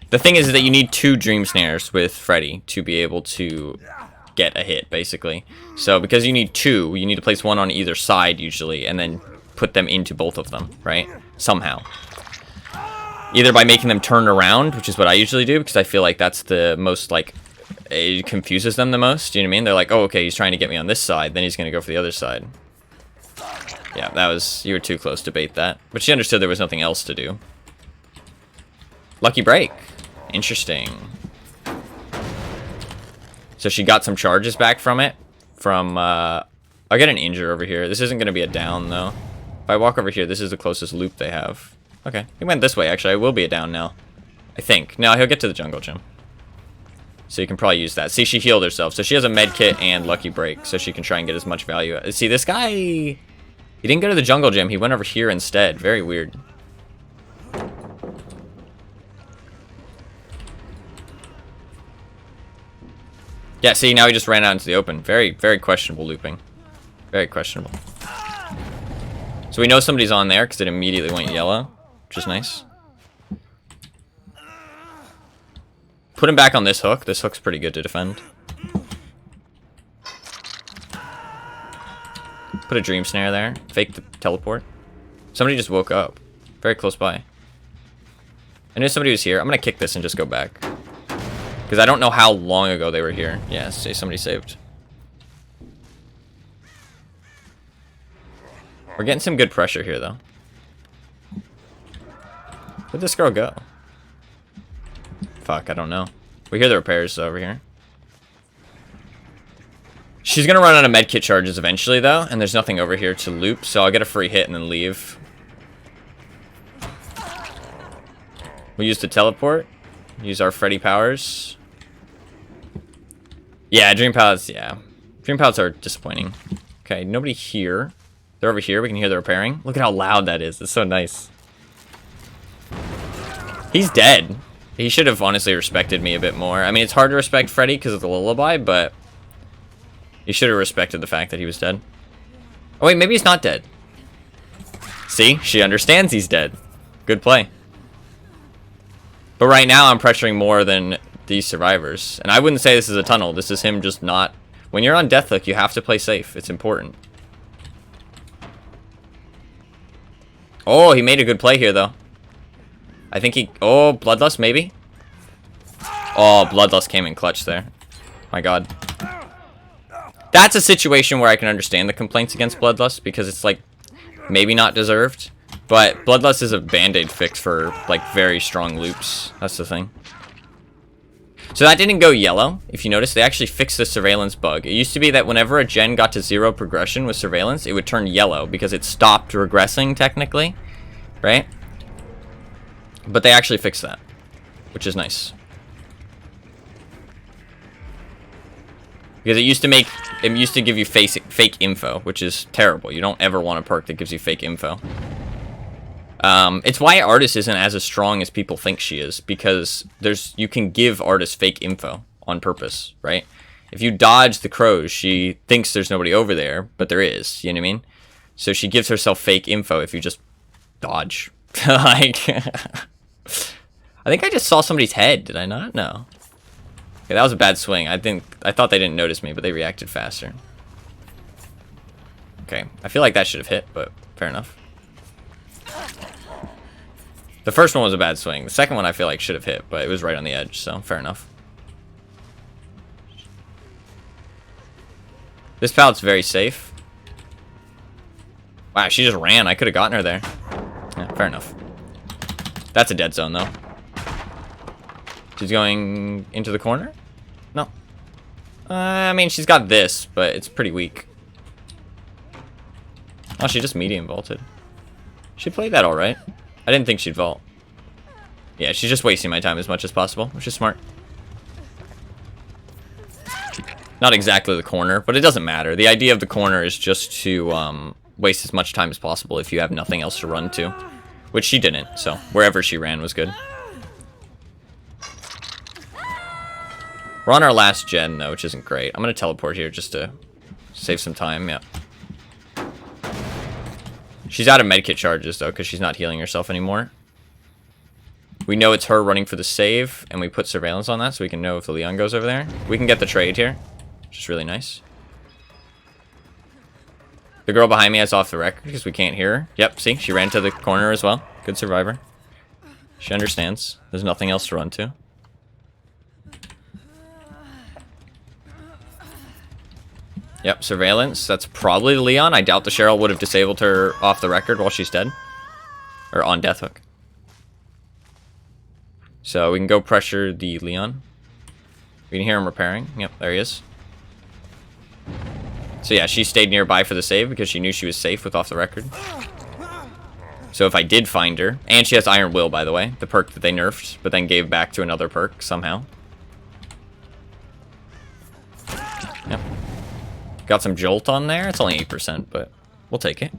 The thing is that you need 2 Dream Snares with Freddy to be able to get a hit, basically. So because you need 2, you need to place one on either side, usually, and then put them into both of them, right? Somehow. Either by making them turn around, which is what I usually do, because I feel like that's the most, like, it confuses them the most, you know what I mean? They're like, oh, okay, he's trying to get me on this side, then he's going to go for the other side. Yeah, that was, you were too close to bait that. But she understood there was nothing else to do. Lucky break. Interesting. So she got some charges back from it. I'll get an injure over here. This isn't going to be a down, though. If I walk over here, this is the closest loop they have. Okay, he went this way, actually. I will be a down now. I think. No, he'll get to the jungle gym. So you can probably use that. See, she healed herself. So she has a med kit and lucky break. So she can try and get as much value. See, this guy... He didn't go to the jungle gym. He went over here instead. Very weird. Yeah, see, now he just ran out into the open. Very, very questionable looping. Very questionable. So we know somebody's on there because it immediately went yellow, which is nice. Put him back on this hook. This hook's pretty good to defend. Put a dream snare there. Fake the teleport. Somebody just woke up. Very close by. I knew somebody was here. I'm going to kick this and just go back. Because I don't know how long ago they were here. Yeah, say somebody saved. We're getting some good pressure here, though. Where'd this girl go? Fuck, I don't know. We hear the repairs over here. She's going to run out of medkit charges eventually, though. And there's nothing over here to loop. So I'll get a free hit and then leave. We'll use the teleport. Use our Freddy powers. Yeah, Dream Pallets, yeah. Dream Pallets are disappointing. Okay, nobody here. They're over here. We can hear the repairing. Look at how loud that is. It's so nice. He's dead. He should have honestly respected me a bit more. I mean, it's hard to respect Freddy because of the lullaby, but he should have respected the fact that he was dead. Oh, wait, maybe he's not dead. See? She understands he's dead. Good play. But right now, I'm pressuring more than these survivors. And I wouldn't say this is a tunnel. This is him just not... When you're on Deathhook, you have to play safe. It's important. Oh, he made a good play here, though. I think he... Oh, Bloodlust, maybe? Oh, Bloodlust came in clutch there. My god. That's a situation where I can understand the complaints against Bloodlust, because it's, like, maybe not deserved. But Bloodlust is a band-aid fix for, like, very strong loops. That's the thing. So that didn't go yellow. If you notice, they actually fixed the surveillance bug. It used to be that whenever a gen got to 0 progression with surveillance, it would turn yellow because it stopped regressing, technically. Right? But they actually fixed that, which is nice. Because it used to give you fake info, which is terrible. You don't ever want a perk that gives you fake info. It's why Artis isn't as strong as people think she is, because you can give Artis fake info on purpose, right? If you dodge the crows, she thinks there's nobody over there, but there is, you know what I mean? So she gives herself fake info if you just dodge. Like, I think I just saw somebody's head, did I not? No. Okay, that was a bad swing. I thought they didn't notice me, but they reacted faster. Okay, I feel like that should have hit, but fair enough. The first one was a bad swing. The second one I feel like should have hit, but it was right on the edge, so fair enough. This pallet's very safe. Wow, she just ran. I could have gotten her there. Yeah, fair enough. That's a dead zone, though. She's going into the corner? No. I mean, she's got this, but it's pretty weak. Oh, she just medium vaulted. She played that all right. I didn't think she'd vault. Yeah, she's just wasting my time as much as possible, which is smart. Not exactly the corner, but it doesn't matter. The idea of the corner is just to waste as much time as possible if you have nothing else to run to. Which she didn't, so wherever she ran was good. We're on our last gen, though, which isn't great. I'm going to teleport here just to save some time, yeah. She's out of medkit charges, though, because she's not healing herself anymore. We know it's her running for the save, and we put surveillance on that so we can know if the Leon goes over there. We can get the trade here, which is really nice. The girl behind me has off the record because we can't hear her. Yep, see? She ran to the corner as well. Good survivor. She understands. There's nothing else to run to. Yep, surveillance. That's probably Leon. I doubt the Cheryl would have disabled her off the record while she's dead. Or on death hook. So we can go pressure the Leon. We can hear him repairing. Yep, there he is. So yeah, she stayed nearby for the save because she knew she was safe with off the record. So if I did find her, and she has Iron Will, by the way, the perk that they nerfed, but then gave back to another perk somehow. Yep. Got some Jolt on there. It's only 8%, but we'll take it.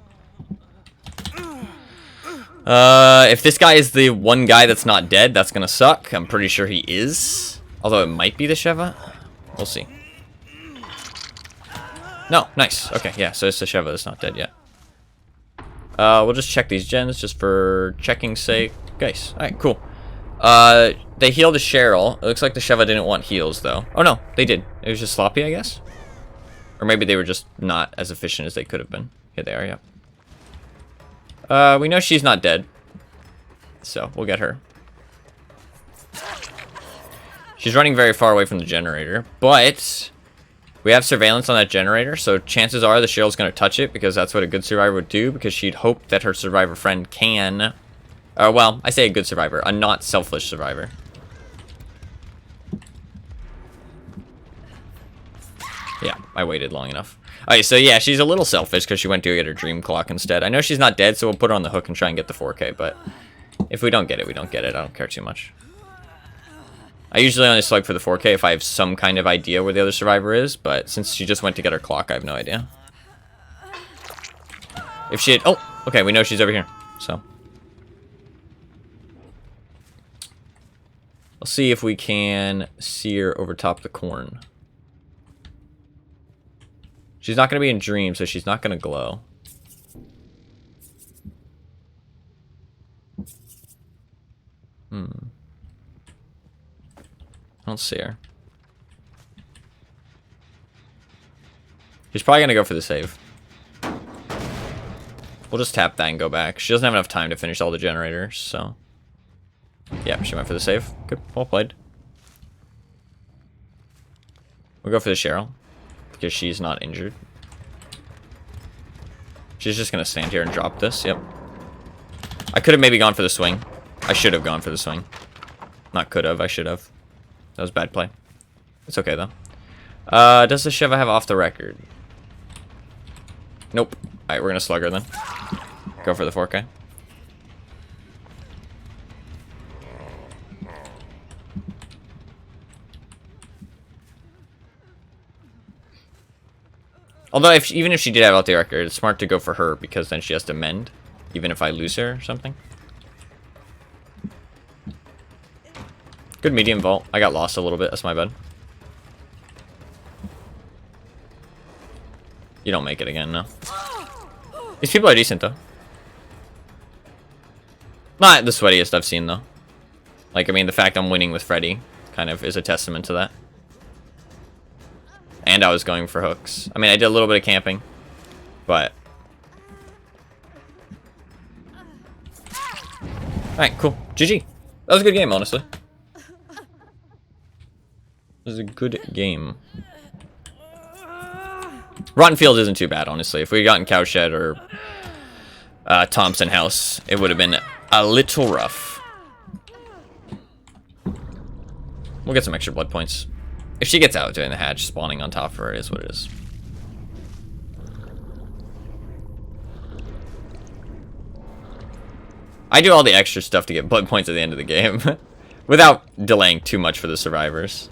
If this guy is the one guy that's not dead, that's gonna suck. I'm pretty sure he is. Although it might be the Sheva. We'll see. No, nice. Okay, yeah, so it's the Sheva that's not dead yet. We'll just check these gens just for checking's sake. Guys, alright, cool. They healed the Cheryl. It looks like the Sheva didn't want heals, though. Oh, no, they did. It was just sloppy, I guess. Or maybe they were just not as efficient as they could have been. Here they are, yeah. We know she's not dead. So, we'll get her. She's running very far away from the generator. But we have surveillance on that generator. So, chances are the Cheryl's going to touch it. Because that's what a good survivor would do. Because she'd hope that her survivor friend can... well, I say a good survivor. A not selfish survivor. Yeah, I waited long enough. Alright, so yeah, she's a little selfish because she went to get her dream clock instead. I know she's not dead, so we'll put her on the hook and try and get the 4K, but if we don't get it, we don't get it. I don't care too much. I usually only slug for the 4K if I have some kind of idea where the other survivor is, but since she just went to get her clock, I have no idea. If she had... Oh, okay, we know she's over here, so. Let's see if we can see her over top the corn. She's not going to be in dream, so she's not going to glow. I don't see her. She's probably going to go for the save. We'll just tap that and go back. She doesn't have enough time to finish all the generators, so... Yeah, she went for the save. Good, well played. We'll go for the Cheryl. Because she's not injured. She's just going to stand here and drop this. Yep. I could have maybe gone for the swing. I should have gone for the swing. Not could have. I should have. That was bad play. It's okay, though. Does the Sheva have off the record? Nope. Alright, we're going to slug her then. Go for the 4K. Although, even if she did have out the record, it's smart to go for her because then she has to mend, even if I lose her or something. Good medium vault. I got lost a little bit. That's my bad. You don't make it again, no. These people are decent, though. Not the sweatiest I've seen, though. Like, I mean, the fact I'm winning with Freddy kind of is a testament to that. And I was going for hooks. I mean, I did a little bit of camping, but... Alright, cool. GG. That was a good game, honestly. It was a good game. Rotten Field isn't too bad, honestly. If we had gotten Cowshed or Thompson House, it would have been a little rough. We'll get some extra blood points. If she gets out doing the hatch, spawning on top of her is what it is. I do all the extra stuff to get blood points at the end of the game. Without delaying too much for the survivors.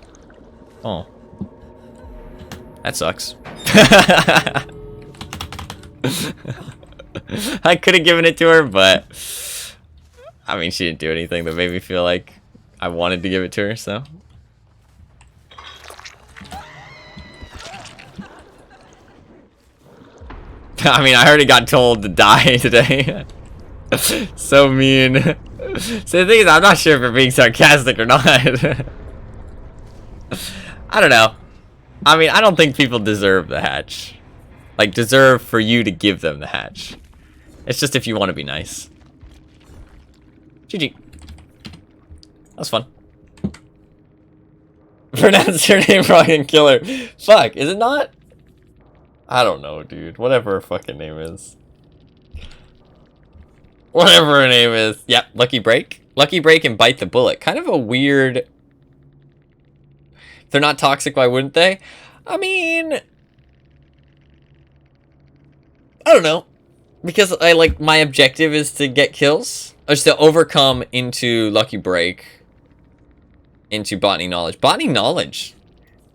Oh. That sucks. I could have given it to her, but... I mean, she didn't do anything that made me feel like I wanted to give it to her, so... I mean, I already got told to die today. So mean. So the thing is, I'm not sure if you're being sarcastic or not. I don't know. I mean, I don't think people deserve the hatch. Like, deserve for you to give them the hatch. It's just if you want to be nice. GG. That was fun. Pronounce her name wrong and kill her. Fuck, is it not? I don't know, dude. Whatever her fucking name is. Whatever her name is. Yep, Lucky Break. Lucky Break and Bite the Bullet. Kind of a weird... If they're not toxic, why wouldn't they? I mean... I don't know. Because I like my objective is to get kills. Or just to overcome into Lucky Break. Into Botany Knowledge. Botany Knowledge.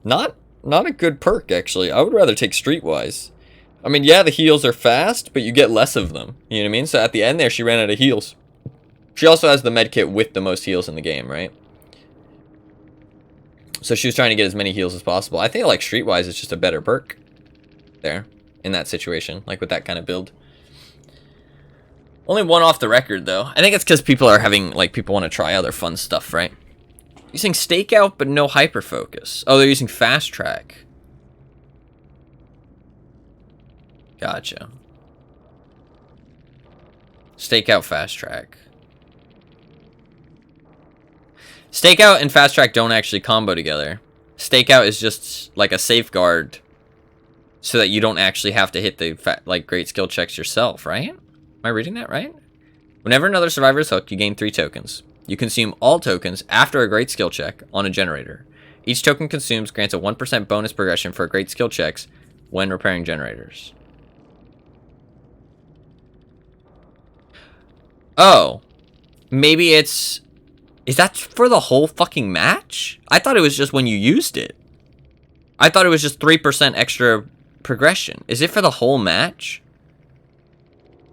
Not a good perk, actually. I would rather take Streetwise. I mean, yeah, the heals are fast, but you get less of them. You know what I mean? So at the end there, she ran out of heals. She also has the medkit with the most heals in the game, right? So she was trying to get as many heals as possible. I think like Streetwise is just a better perk there in that situation, like with that kind of build. Only one off the record, though. I think it's because people are having, like, people want to try other fun stuff, right? Using Stakeout, but no hyperfocus. Oh, they're using Fast Track. Gotcha. Stakeout, Fast Track. Stakeout and Fast Track don't actually combo together. Stakeout is just like a safeguard so that you don't actually have to hit the great skill checks yourself, right? Am I reading that right? Whenever another survivor is hooked, you gain 3 tokens. You consume all tokens after a great skill check on a generator. Each token consumed grants a 1% bonus progression for great skill checks when repairing generators. Oh. Maybe it's... Is that for the whole fucking match? I thought it was just when you used it. I thought it was just 3% extra progression. Is it for the whole match?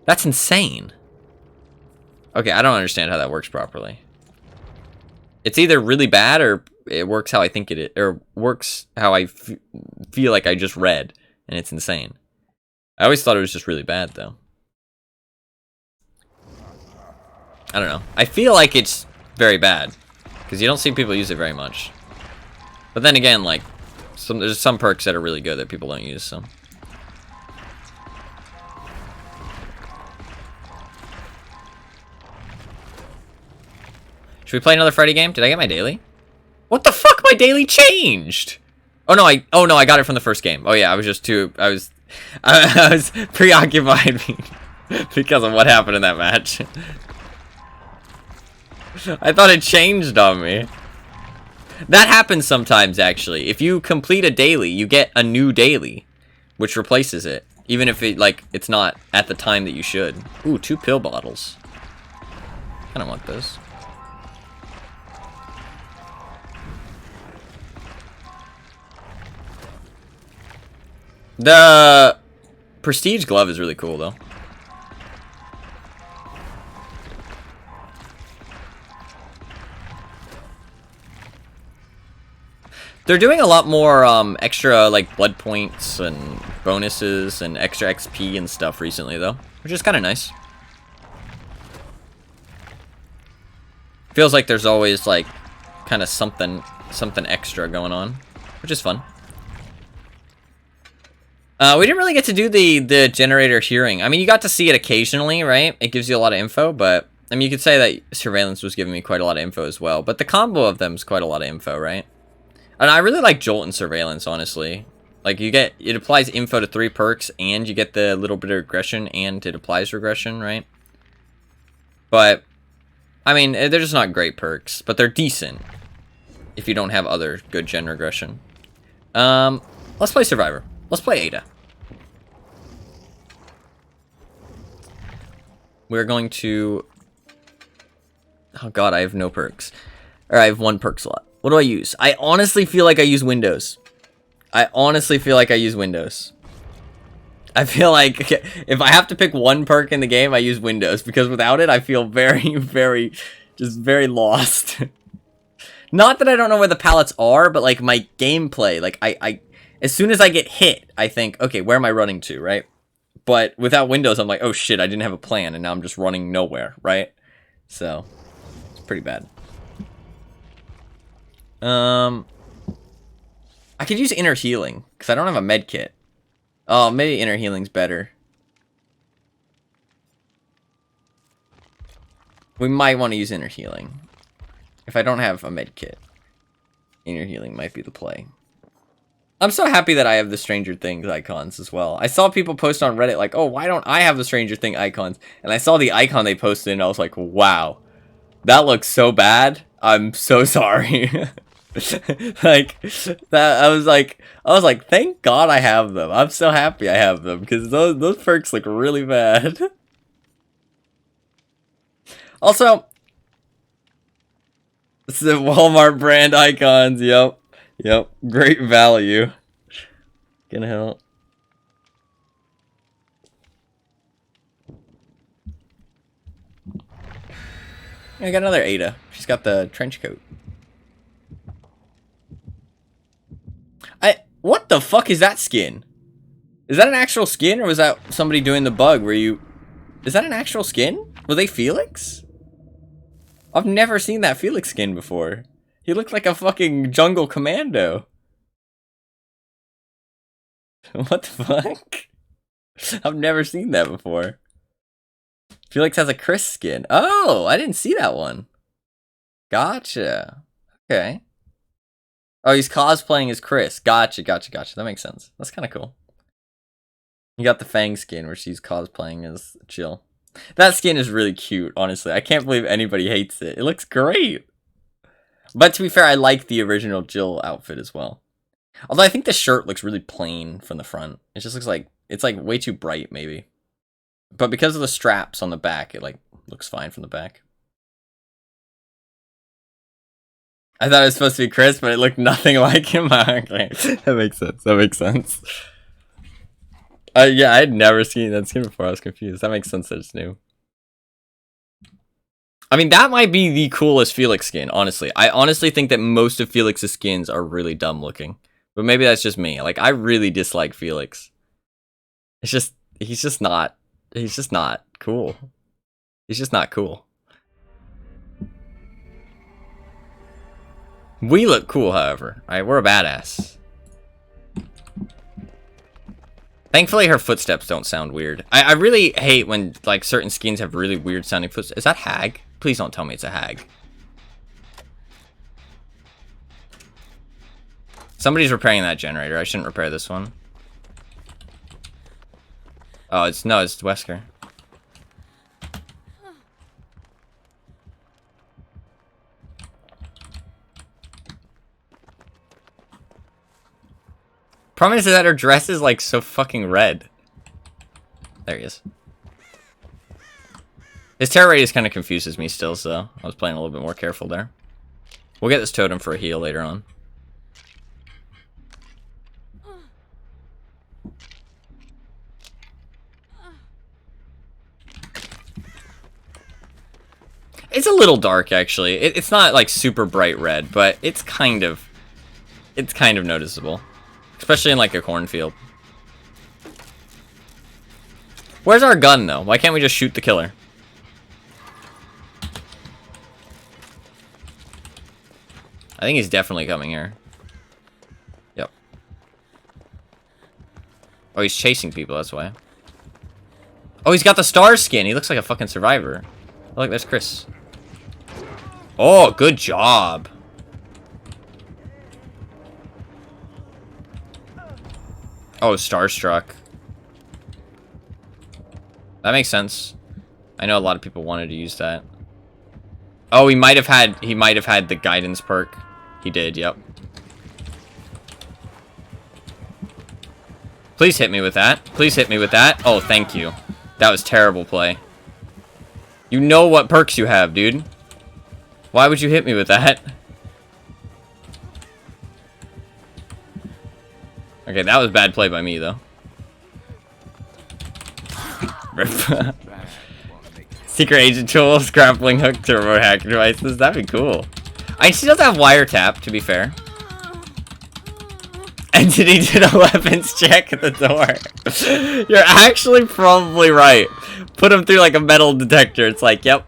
That's insane. Okay, I don't understand how that works properly. It's either really bad or it works how I think it is, or works how I feel like I just read, and it's insane. I always thought it was just really bad, though. I don't know. I feel like it's very bad, because you don't see people use it very much. But then again, like, there's some perks that are really good that people don't use, so... Should we play another Freddy game? Did I get my daily? What the fuck? My daily changed! Oh no, I got it from the first game. Oh yeah, I was just too... I was preoccupied because of what happened in that match. I thought it changed on me. That happens sometimes, actually. If you complete a daily, you get a new daily, which replaces it. Even if it, like, it's not at the time that you should. Ooh, 2 pill bottles. I don't want those. The Prestige glove is really cool, though. They're doing a lot more extra, like, blood points and bonuses and extra XP and stuff recently, though, which is kind of nice. Feels like there's always, like, kind of something extra going on, which is fun. We didn't really get to do the generator hearing. I mean, you got to see it occasionally, right? It gives you a lot of info, but... I mean, you could say that Surveillance was giving me quite a lot of info as well. But the combo of them is quite a lot of info, right? And I really like Jolt and Surveillance, honestly. Like, you get... It applies info to 3 perks, and you get the little bit of regression, and it applies regression, right? But... I mean, they're just not great perks, but they're decent. If you don't have other good gen regression. Let's play Survivor. Let's play Ada. We're going to Oh god, I have no perks. Or I have 1 perk slot. What do I use? I honestly feel like I use Windows. I feel like if I have to pick 1 perk in the game, I use Windows. Because without it, I feel very, very, just very lost. Not that I don't know where the pallets are, but like my gameplay, like as soon as I get hit, I think, okay, where am I running to, right? But without Windows, I'm like, oh shit, I didn't have a plan, and now I'm just running nowhere, right? So, it's pretty bad. I could use inner healing, because I don't have a med kit. Oh, maybe inner healing's better. We might want to use inner healing. If I don't have a med kit, inner healing might be the play. I'm so happy that I have the Stranger Things icons as well. I saw people post on Reddit like, oh, why don't I have the Stranger Thing icons? And I saw the icon they posted and I was like, wow, that looks so bad. I'm so sorry. Like that, I was like, thank God I have them. I'm so happy I have them because those perks look really bad. Also, it's the Walmart brand icons. Yep. Great value. Gonna help. I got another Ada. She's got the trench coat. What the fuck is that skin? Is that an actual skin, or was that somebody doing the bug where you... Is that an actual skin? Were they Felix? I've never seen that Felix skin before. He looked like a fucking jungle commando. What the fuck? I've never seen that before. Felix has a Chris skin. Oh, I didn't see that one. Gotcha. Okay. Oh, he's cosplaying as Chris. Gotcha. That makes sense. That's kind of cool. You got the Fang skin where she's cosplaying as Jill. That skin is really cute, honestly. I can't believe anybody hates it. It looks great. But to be fair, I like the original Jill outfit as well. Although I think the shirt looks really plain from the front. It just looks like, it's like way too bright, maybe. But because of the straps on the back, it like looks fine from the back. I thought it was supposed to be Chris, but it looked nothing like him. Okay. That makes sense. Yeah, I had never seen that skin before. I was confused. That makes sense that it's new. I mean, that might be the coolest Felix skin, honestly. I honestly think that most of Felix's skins are really dumb looking. But maybe that's just me. Like, I really dislike Felix. It's just, he's just not cool. He's just not cool. We look cool, however. Alright, we're a badass. Thankfully, her footsteps don't sound weird. I really hate when, like, certain skins have really weird sounding footsteps. Is that Hag? Please don't tell me it's a Hag. Somebody's repairing that generator. I shouldn't repair this one. Oh, it's Wesker. Problem is that her dress is like so fucking red. There he is. His terror radius kind of confuses me still, so I was playing a little bit more careful there. We'll get this totem for a heal later on. It's a little dark, actually. It's not like super bright red, but it's kind of noticeable. Especially in like a cornfield. Where's our gun though? Why can't we just shoot the killer? I think he's definitely coming here. Yep. Oh, he's chasing people, that's why. Oh, he's got the star skin. He looks like a fucking survivor. Oh, look, there's Chris. Oh, good job. Oh, Starstruck. That makes sense. I know a lot of people wanted to use that. Oh, he might have had the guidance perk. He did, yep. Please hit me with that. Please hit me with that. Oh, thank you. That was terrible play. You know what perks you have, dude. Why would you hit me with that? Okay, that was bad play by me, though. Secret agent tools, grappling hook, turbo hack devices. That'd be cool. She does have wiretap, to be fair. Entity did a weapons check at the door. You're actually probably right. Put him through like a metal detector. It's like, yep.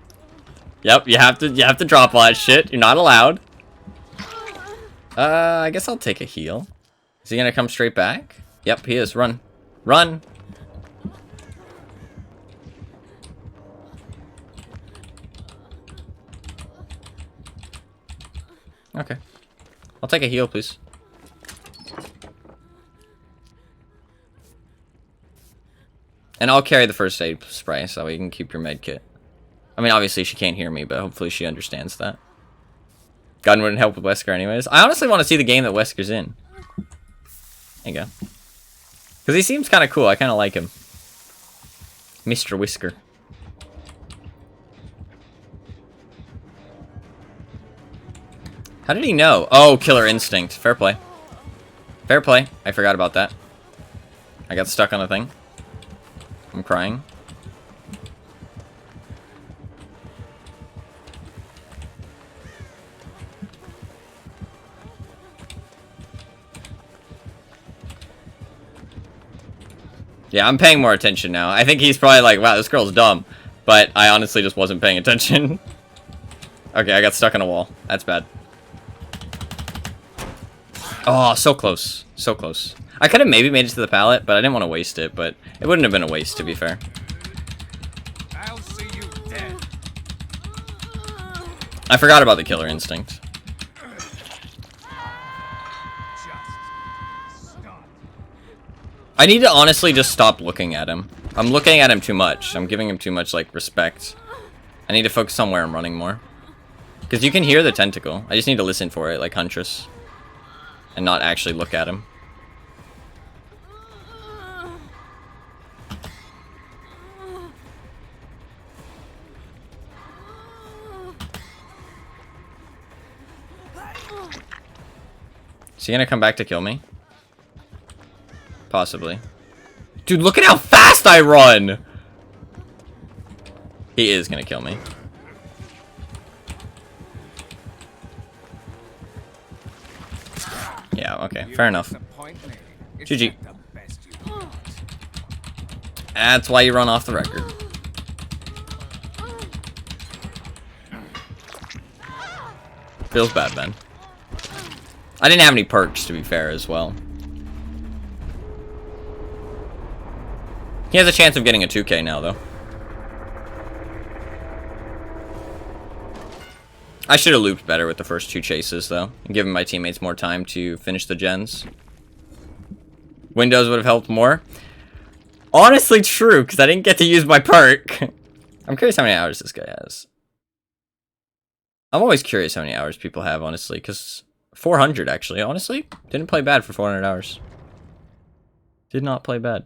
Yep, you have to drop all that shit. You're not allowed. I guess I'll take a heal. Is he gonna come straight back? Yep, he is. Run. Run! Okay. I'll take a heal, please. And I'll carry the first aid spray so you can keep your med kit. I mean, obviously she can't hear me, but hopefully she understands that. Gun wouldn't help with Wesker anyways. I honestly want to see the game that Wesker's in. There you go. Because he seems kind of cool. I kind of like him. Mr. Whisker. How did he know? Oh, Killer Instinct. Fair play. Fair play. I forgot about that. I got stuck on the thing. I'm crying. Yeah, I'm paying more attention now. I think he's probably like, wow, this girl's dumb. But I honestly just wasn't paying attention. Okay, I got stuck on a wall. That's bad. Oh, so close. So close. I could have maybe made it to the pallet, but I didn't want to waste it. But it wouldn't have been a waste, to be fair. I'll see you dead. I forgot about the Killer Instinct. I need to honestly just stop looking at him. I'm looking at him too much. I'm giving him too much, like, respect. I need to focus on where I'm running more. Because you can hear the tentacle. I just need to listen for it, like Huntress. And not actually look at him. Is he gonna come back to kill me? Possibly. Dude, look at how fast I run! He is gonna kill me. Yeah, okay, fair enough. GG. That's why you run off the record. Feels bad, man. I didn't have any perks, to be fair, as well. He has a chance of getting a 2K now, though. I should have looped better with the first 2 chases, though, and given my teammates more time to finish the gens. Windows would have helped more. Honestly, true, because I didn't get to use my perk. I'm curious how many hours this guy has. I'm always curious how many hours people have, honestly, because 400, actually. Honestly, didn't play bad for 400 hours. Did not play bad.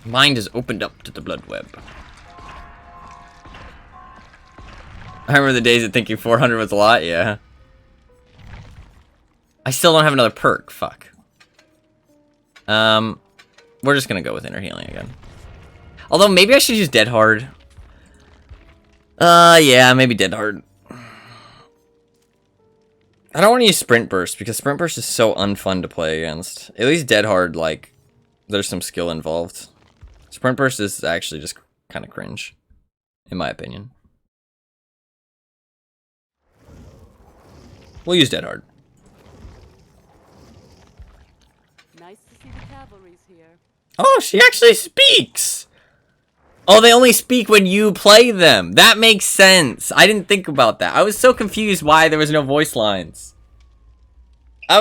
Mind is opened up to the blood web. I remember the days of thinking 400 was a lot, yeah. I still don't have another perk, fuck. We're just gonna go with inner healing again. Although, maybe I should use Dead Hard. Yeah, maybe Dead Hard. I don't want to use Sprint Burst, because Sprint Burst is so unfun to play against. At least Dead Hard, like, there's some skill involved. Sprint Burst is actually just kind of cringe, in my opinion. We'll use Dead Hard. Nice to see the cavalry's here. Oh, she actually speaks! Oh, they only speak when you play them. That makes sense. I didn't think about that. I was so confused why there was no voice lines. I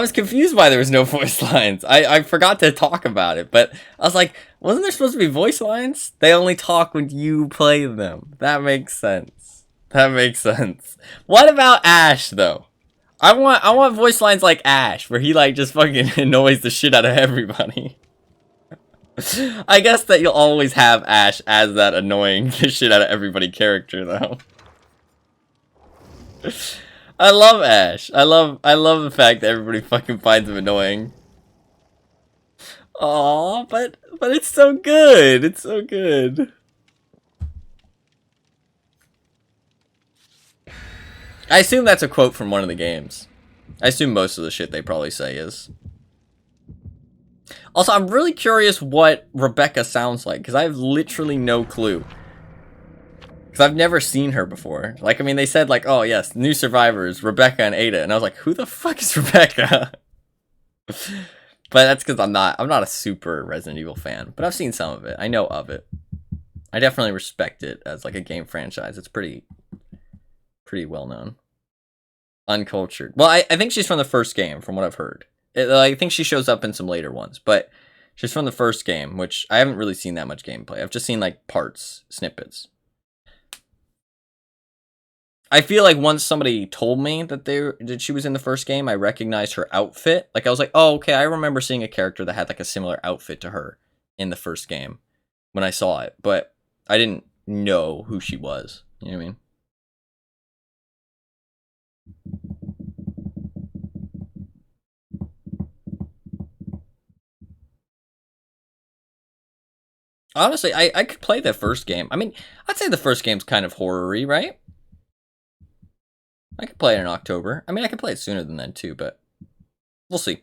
forgot to talk about it, but I was like, wasn't there supposed to be voice lines? They only talk when you play them. That makes sense. That makes sense. What about Ash, though? I want voice lines like Ash, where he like just fucking annoys the shit out of everybody. I guess that you'll always have Ash as that annoying the shit out of everybody character though. I love Ash. I love the fact that everybody fucking finds him annoying. Aw, but it's so good. It's so good. I assume that's a quote from one of the games. I assume most of the shit they probably say is. Also, I'm really curious what Rebecca sounds like, because I have literally no clue. Because I've never seen her before. Like, I mean, they said, like, oh, yes, new survivors, Rebecca and Ada. And I was like, who the fuck is Rebecca? But that's because I'm not a super Resident Evil fan. But I've seen some of it. I know of it. I definitely respect it as, like, a game franchise. It's pretty well known. Uncultured. Well, I think she's from the first game, from what I've heard. I think she shows up in some later ones, but she's from the first game, which I haven't really seen that much gameplay. I've just seen like parts, snippets. I feel like once somebody told me that she was in the first game, I recognized her outfit. Like I was like, oh, okay, I remember seeing a character that had like a similar outfit to her in the first game when I saw it, but I didn't know who she was. You know what I mean? Honestly, I could play the first game. I mean, I'd say the first game's kind of horror-y, right? I could play it in October. I mean, I could play it sooner than then, too, but we'll see.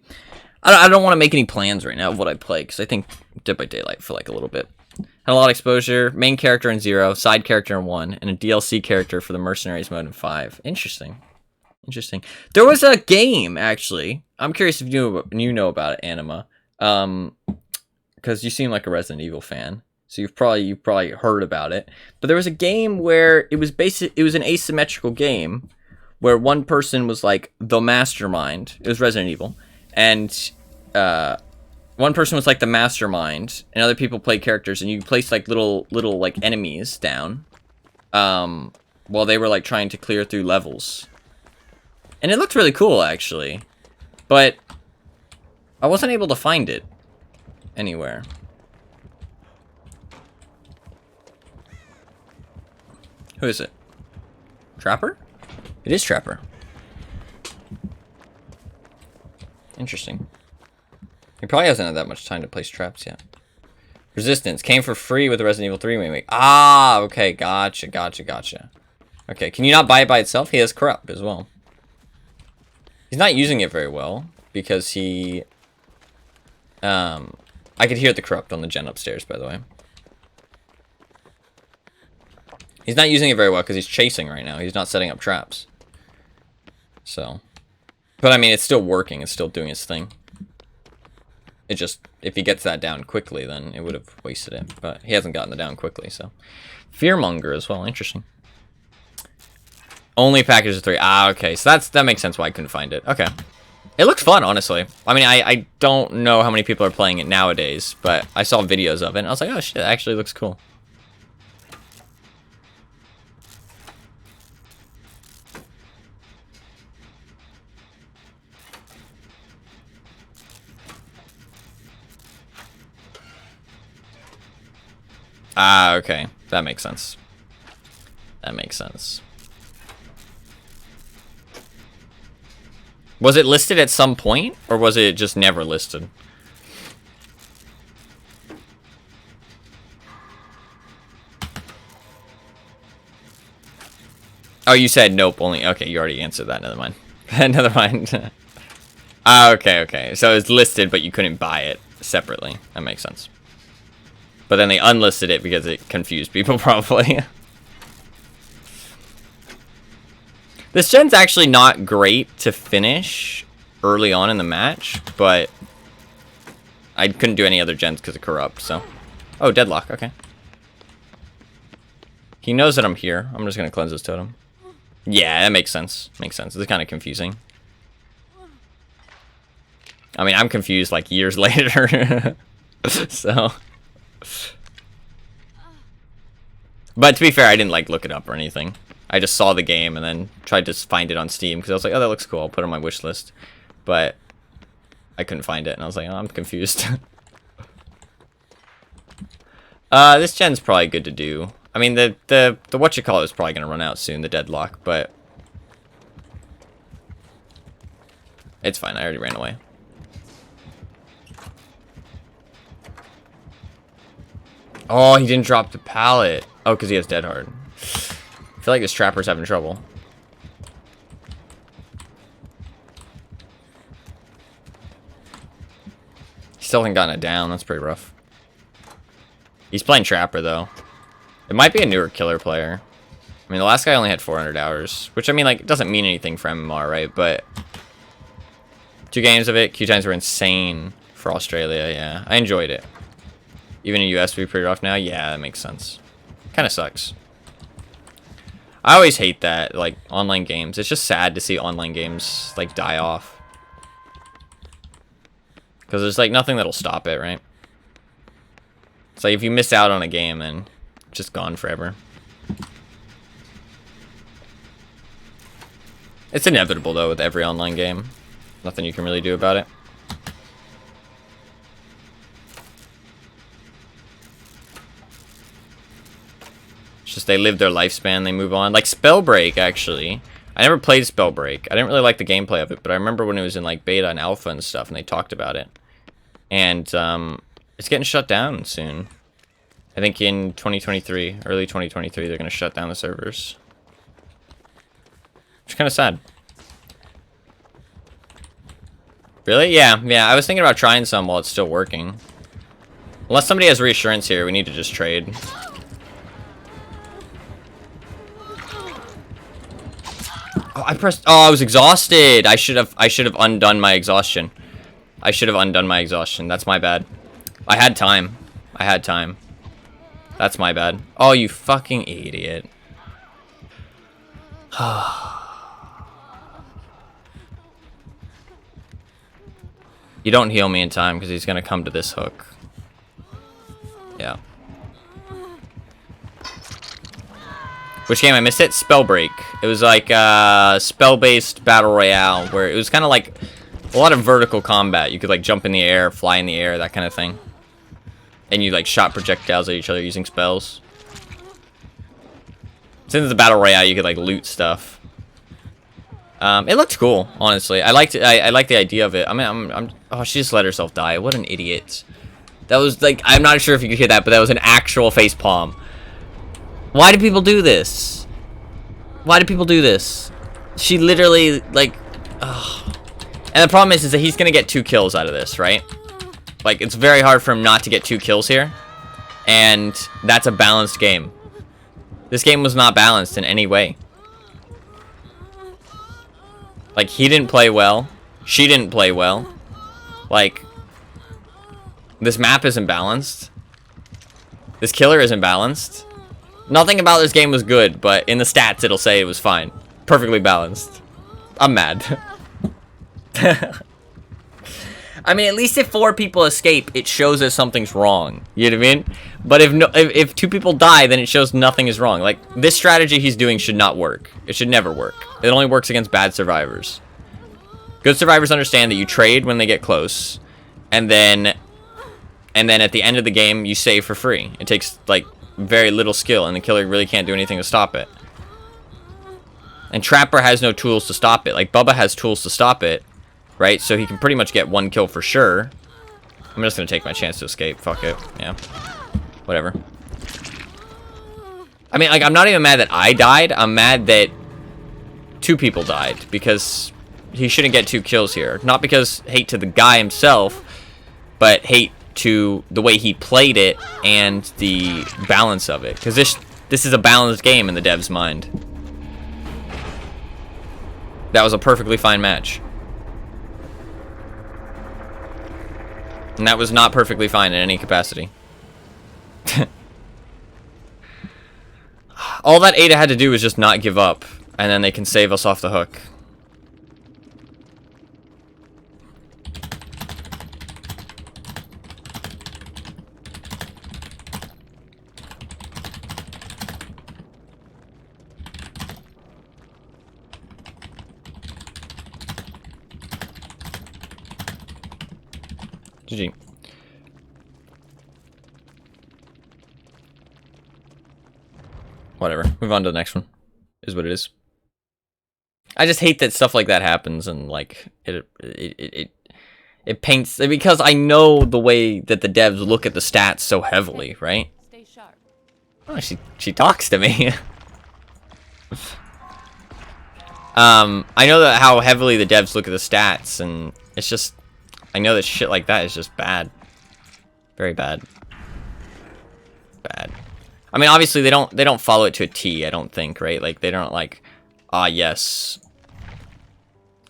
I don't want to make any plans right now of what I'd play, because I think Dead by Daylight for like a little bit. Had a lot of exposure. Main character in 0, side character in 1, and a DLC character for the Mercenaries mode in 5. Interesting. Interesting. There was a game, actually. I'm curious if you know about it, Anima. Because you seem like a Resident Evil fan, so you've probably heard about it. But there was a game where it was an asymmetrical game where one person was like the mastermind. It was Resident Evil, and one person was like the mastermind, and other people played characters, and you placed like little like enemies down, while they were like trying to clear through levels, and it looked really cool actually, but I wasn't able to find it anywhere. Who is it? Trapper? It is Trapper. Interesting. He probably hasn't had that much time to place traps yet. Resistance came for free with the Resident Evil 3 remake. Ah, okay, gotcha. Okay, can you not buy it by itself? He has corrupt as well. He's not using it very well because he I could hear the corrupt on the gen upstairs, by the way. He's not using it very well because he's chasing right now. He's not setting up traps. So. But I mean, it's still working. It's still doing its thing. It just, if he gets that down quickly, then it would have wasted it. But he hasn't gotten it down quickly, so. Fearmonger as well. Interesting. Only package of 3. Ah, okay. So that makes sense why I couldn't find it. Okay. It looks fun, honestly. I mean, I don't know how many people are playing it nowadays, but I saw videos of it, and I was like, oh shit, it actually looks cool. Ah, okay. That makes sense. That makes sense. Was it listed at some point, or was it just never listed? Oh, you said nope, only... Okay, you already answered that. Never mind. Never mind. Ah, okay. So it's listed, but you couldn't buy it separately. That makes sense. But then they unlisted it because it confused people, probably. This gen's actually not great to finish early on in the match, but I couldn't do any other gens because of corrupt, so. Oh, deadlock, okay. He knows that I'm here. I'm just going to cleanse his totem. Yeah, that makes sense. Makes sense. It's kind of confusing. I mean, I'm confused like years later. So. But to be fair, I didn't like look it up or anything. I just saw the game and then tried to find it on Steam because I was like, oh, that looks cool. I'll put it on my wish list. But I couldn't find it, and I was like, oh, I'm confused. This gen's probably good to do. I mean, the whatchamacallit is probably gonna run out soon, the deadlock, but it's fine. I already ran away. Oh, he didn't drop the pallet. Oh, because he has dead hard. I feel like this trapper's having trouble. He still hasn't gotten it down. That's pretty rough. He's playing trapper, though. It might be a newer killer player. I mean, the last guy only had 400 hours, which, I mean, like, doesn't mean anything for MMR, right? But 2 games of it. Queue times were insane for Australia, yeah. I enjoyed it. Even in US, would be pretty rough now. Yeah, that makes sense. Kind of sucks. I always hate that, like, online games. It's just sad to see online games, like, die off. Because there's, like, nothing that'll stop it, right? It's like, if you miss out on a game, then it's just gone forever. It's inevitable, though, with every online game. Nothing you can really do about it. It's just they live their lifespan, they move on. Like Spellbreak, actually. I never played Spellbreak. I didn't really like the gameplay of it, but I remember when it was in like beta and alpha and stuff, and they talked about it. And it's getting shut down soon. I think in 2023, early 2023, they're going to shut down the servers. Which is kind of sad. Really? Yeah, I was thinking about trying some while it's still working. Unless somebody has reassurance here, we need to just trade. Oh, I was exhausted. I should have undone my exhaustion. That's my bad. I had time. That's my bad. Oh, you fucking idiot. You don't heal me in time because he's gonna come to this hook. Yeah. Which game? I missed it? Spellbreak. It was like spell-based battle royale where it was kind of like a lot of vertical combat. You could like jump in the air, fly in the air, that kind of thing. And you like shot projectiles at each other using spells. Since it's a battle royale, you could like loot stuff. It looked cool, honestly. I liked it. I like the idea of it. I mean, oh, she just let herself die. What an idiot. That was like, I'm not sure if you could hear that, but that was an actual face palm. Why do people do this? She literally, like, ugh. And the problem is that he's gonna get 2 kills out of this, right? Like, it's very hard for him not to get 2 kills here. And that's a balanced game. This game was not balanced in any way. Like, he didn't play well. She didn't play well. Like, this map isn't balanced. This killer isn't balanced. Nothing about this game was good, but in the stats it'll say it was fine. Perfectly balanced. I'm mad. I mean, at least if 4 people escape, it shows that something's wrong. You know what I mean? But if 2 people die, then it shows nothing is wrong. Like, this strategy he's doing should not work. It should never work. It only works against bad survivors. Good survivors understand that you trade when they get close, and then at the end of the game, you save for free. It takes, like, very little skill, and the killer really can't do anything to stop it. And Trapper has no tools to stop it. Like, Bubba has tools to stop it, right? So he can pretty much get 1 kill for sure. I'm just gonna take my chance to escape. Fuck it. Yeah. Whatever. I mean, like, I'm not even mad that I died. I'm mad that 2 people died, because he shouldn't get 2 kills here. Not because hate to the guy himself, but hate to the way he played it and the balance of it. Because this is a balanced game in the dev's mind. That was a perfectly fine match. And that was not perfectly fine in any capacity. All that Ada had to do was just not give up, and then they can save us off the hook. GG. Whatever. Move on to the next one. Is what it is. I just hate that stuff like that happens, and like it paints, because I know the way that the devs look at the stats so heavily, right? Stay sharp. Oh, she talks to me. I know that how heavily the devs look at the stats, and it's just, I know that shit like that is just bad. Very bad. Bad. I mean, obviously they don't follow it to a T, I don't think, right? Like they don't like, ah, yes.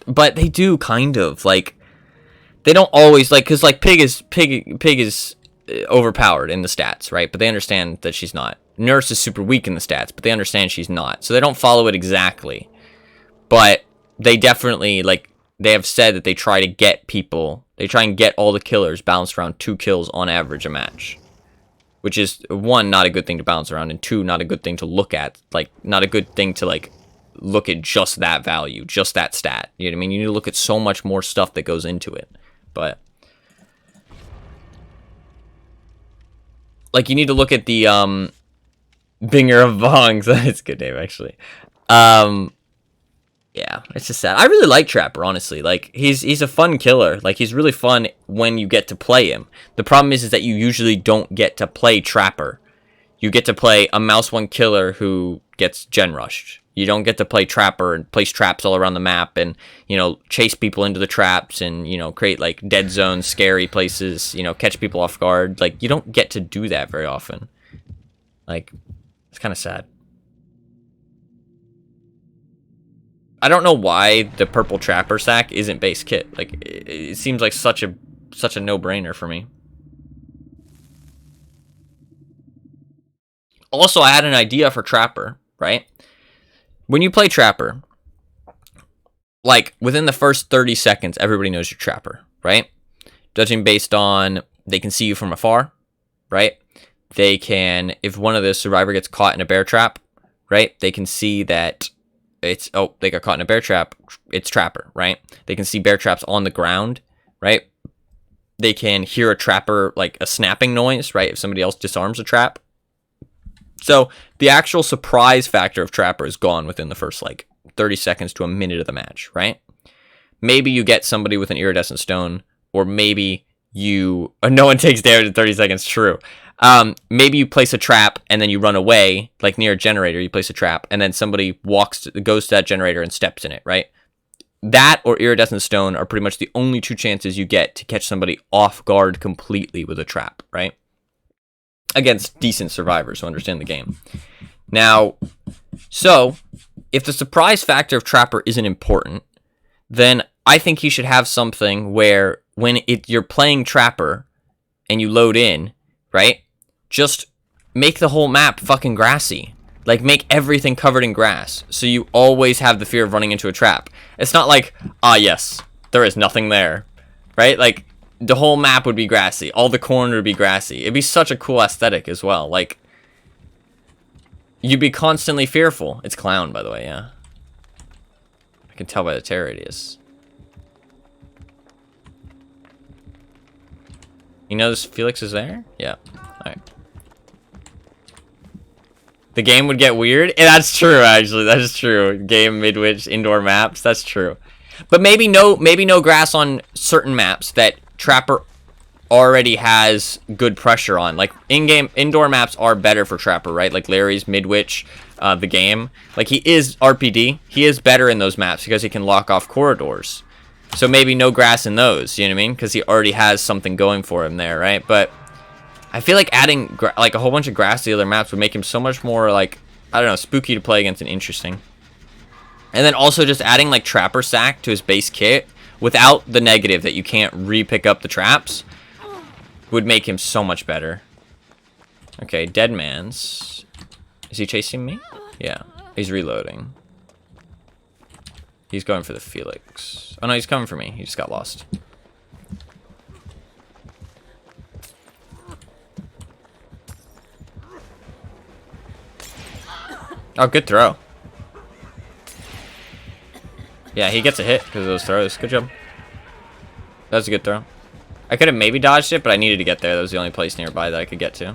But they do kind of, like, they don't always, like, cuz like Pig is overpowered in the stats, right? But they understand that she's not. Nurse is super weak in the stats, but they understand she's not. So they don't follow it exactly. But they definitely, like, they have said that they try to get people, they try and get all the killers balanced around 2 kills on average a match. Which is, 1, not a good thing to bounce around, and 2, not a good thing to look at. Like, not a good thing to, like, look at just that value, just that stat. You know what I mean? You need to look at so much more stuff that goes into it. But, like, you need to look at the, Binger of Bongs. That's a good name, actually. Yeah, it's just sad. I really like Trapper, honestly. Like, he's a fun killer. Like, he's really fun when you get to play him. The problem is that you usually don't get to play Trapper. You get to play a Mouse 1 killer who gets gen rushed. You don't get to play Trapper and place traps all around the map and, you know, chase people into the traps and, you know, create, like, dead zones, scary places, you know, catch people off guard. Like, you don't get to do that very often. Like, it's kind of sad. I don't know why the purple Trapper sack isn't base kit. Like, it seems like such a no-brainer for me. Also, I had an idea for Trapper, right? When you play Trapper, like, within the first 30 seconds, everybody knows you're Trapper, right? Judging based on, they can see you from afar, right? They can, if one of the survivor gets caught in a bear trap, right? They can see that it's, oh, they got caught in a bear trap, it's Trapper, right? They can see bear traps on the ground, right? They can hear a Trapper, like, a snapping noise, right? If somebody else disarms a trap. So, the actual surprise factor of Trapper is gone within the first, like, 30 seconds to a minute of the match, right? Maybe you get somebody with an iridescent stone, or maybe you... no one takes damage in 30 seconds, true. Maybe you place a trap, and then you run away, like near a generator, you place a trap, and then somebody goes to that generator and steps in it, right? That or iridescent stone are pretty much the only 2 chances you get to catch somebody off guard completely with a trap, right? Against decent survivors who understand the game. Now, so, if the surprise factor of Trapper isn't important, then I think he should have something where when you're playing Trapper and you load in, right? Just make the whole map fucking grassy. Like, make everything covered in grass, so you always have the fear of running into a trap. It's not like, ah, yes, there is nothing there, right? Like, the whole map would be grassy. All the corner would be grassy. It'd be such a cool aesthetic as well. Like, you'd be constantly fearful. It's Clown, by the way, yeah. I can tell by the terror radius. You know this Felix is there? Yeah. Alright. The game would get weird? Yeah, that's true, actually. That is true. Game, midwich, indoor maps. That's true. But maybe no grass on certain maps that Trapper already has good pressure on. Like, in-game, indoor maps are better for Trapper, right? Like Larry's, Midwich, the game. Like, he is RPD. He is better in those maps because he can lock off corridors. So maybe no grass in those, you know what I mean? Because he already has something going for him there, right? But I feel like adding, like, a whole bunch of grass to the other maps would make him so much more, like, I don't know, spooky to play against and interesting. And then also just adding, like, Trapper Sack to his base kit without the negative that you can't re-pick up the traps would make him so much better. Okay, Deadman's. Is he chasing me? Yeah, he's reloading. He's going for the Felix. Oh no, he's coming for me. He just got lost. Oh, good throw. Yeah, he gets a hit because of those throws. Good job. That was a good throw. I could have maybe dodged it, but I needed to get there. That was the only place nearby that I could get to.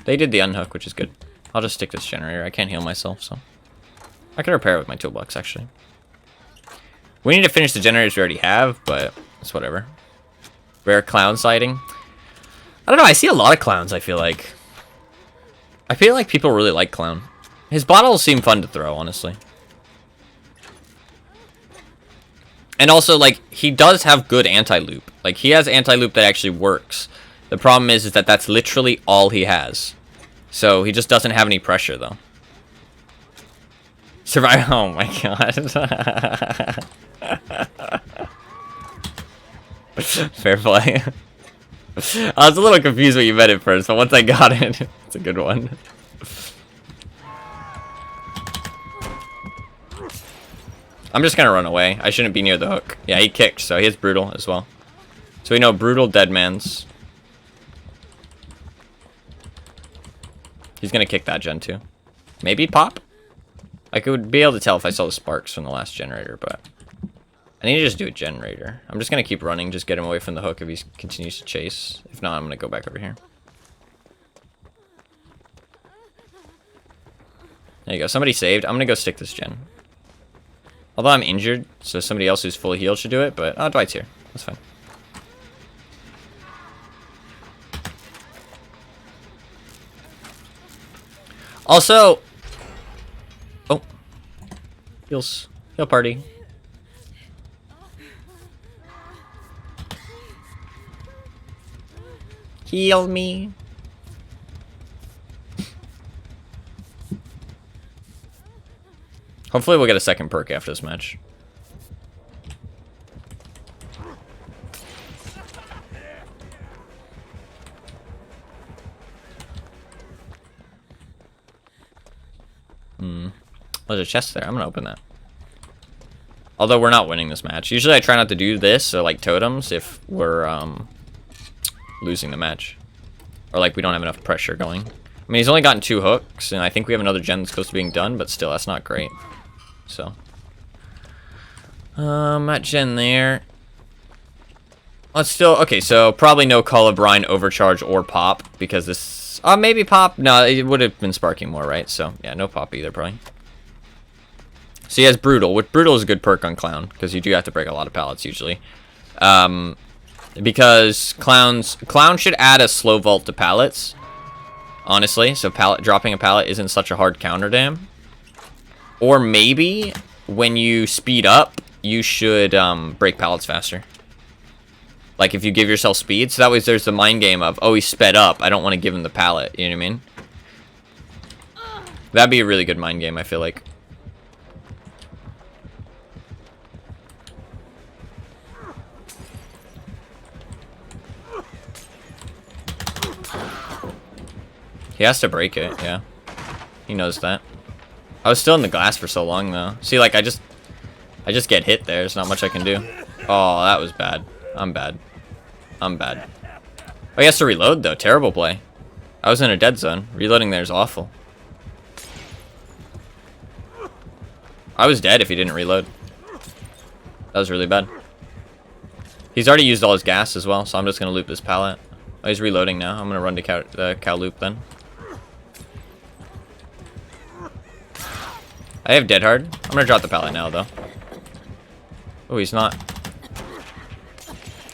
They did the unhook, which is good. I'll just stick this generator. I can't heal myself, so... I can repair it with my toolbox, actually. We need to finish the generators we already have, but it's whatever. Rare clown sighting. I don't know, I see a lot of clowns, I feel like. I feel like people really like clown. His bottles seem fun to throw, honestly. And also, like, he does have good anti-loop. Like, he has anti-loop that actually works. The problem is that that's literally all he has. So, he just doesn't have any pressure, though. Survive. Oh my god. Fair play. I was a little confused what you meant at first, but once I got it, it's a good one. I'm just gonna run away. I shouldn't be near the hook. Yeah, he kicked, so he has brutal as well. So we know brutal, dead man's. He's gonna kick that gen too. Maybe pop? I could be able to tell if I saw the sparks from the last generator, but I need to just do a generator. I'm just gonna keep running, just get him away from the hook if he continues to chase. If not, I'm gonna go back over here. There you go. Somebody saved. I'm gonna go stick this gen. Although I'm injured, so somebody else who's fully healed should do it, but oh, Dwight's here. That's fine. Also, oh, heals, heal party. Heal me. Hopefully we'll get a second perk after this match. There's a chest there. I'm gonna open that. Although we're not winning this match. Usually I try not to do this, or like totems, if we're losing the match. Or like we don't have enough pressure going. I mean, he's only gotten 2 hooks, and I think we have another gen that's close to being done, but still, that's not great. So. That gen there. Let's still, okay, so probably no Call of Brine, Overcharge, or Pop, because this, maybe Pop, no, it would have been sparking more, right? So, yeah, no Pop either, probably. So he has Brutal, which Brutal is a good perk on Clown, because you do have to break a lot of pallets, usually. Because Clown should add a slow vault to pallets, honestly, so dropping a pallet isn't such a hard counter to him. Or maybe, when you speed up, you should break pallets faster. Like, if you give yourself speed, so that way there's the mind game of, oh, he sped up, I don't want to give him the pallet, you know what I mean? That'd be a really good mind game, I feel like. He has to break it, yeah. He knows that. I was still in the glass for so long, though. See, like, I just get hit there. There's not much I can do. Oh, that was bad. I'm bad. I'm bad. Oh, he has to reload, though. Terrible play. I was in a dead zone. Reloading there is awful. I was dead if he didn't reload. That was really bad. He's already used all his gas as well, so I'm just going to loop this pallet. Oh, he's reloading now. I'm going to run to cow loop then. I have Dead Hard. I'm going to drop the pallet now, though. Oh, he's not.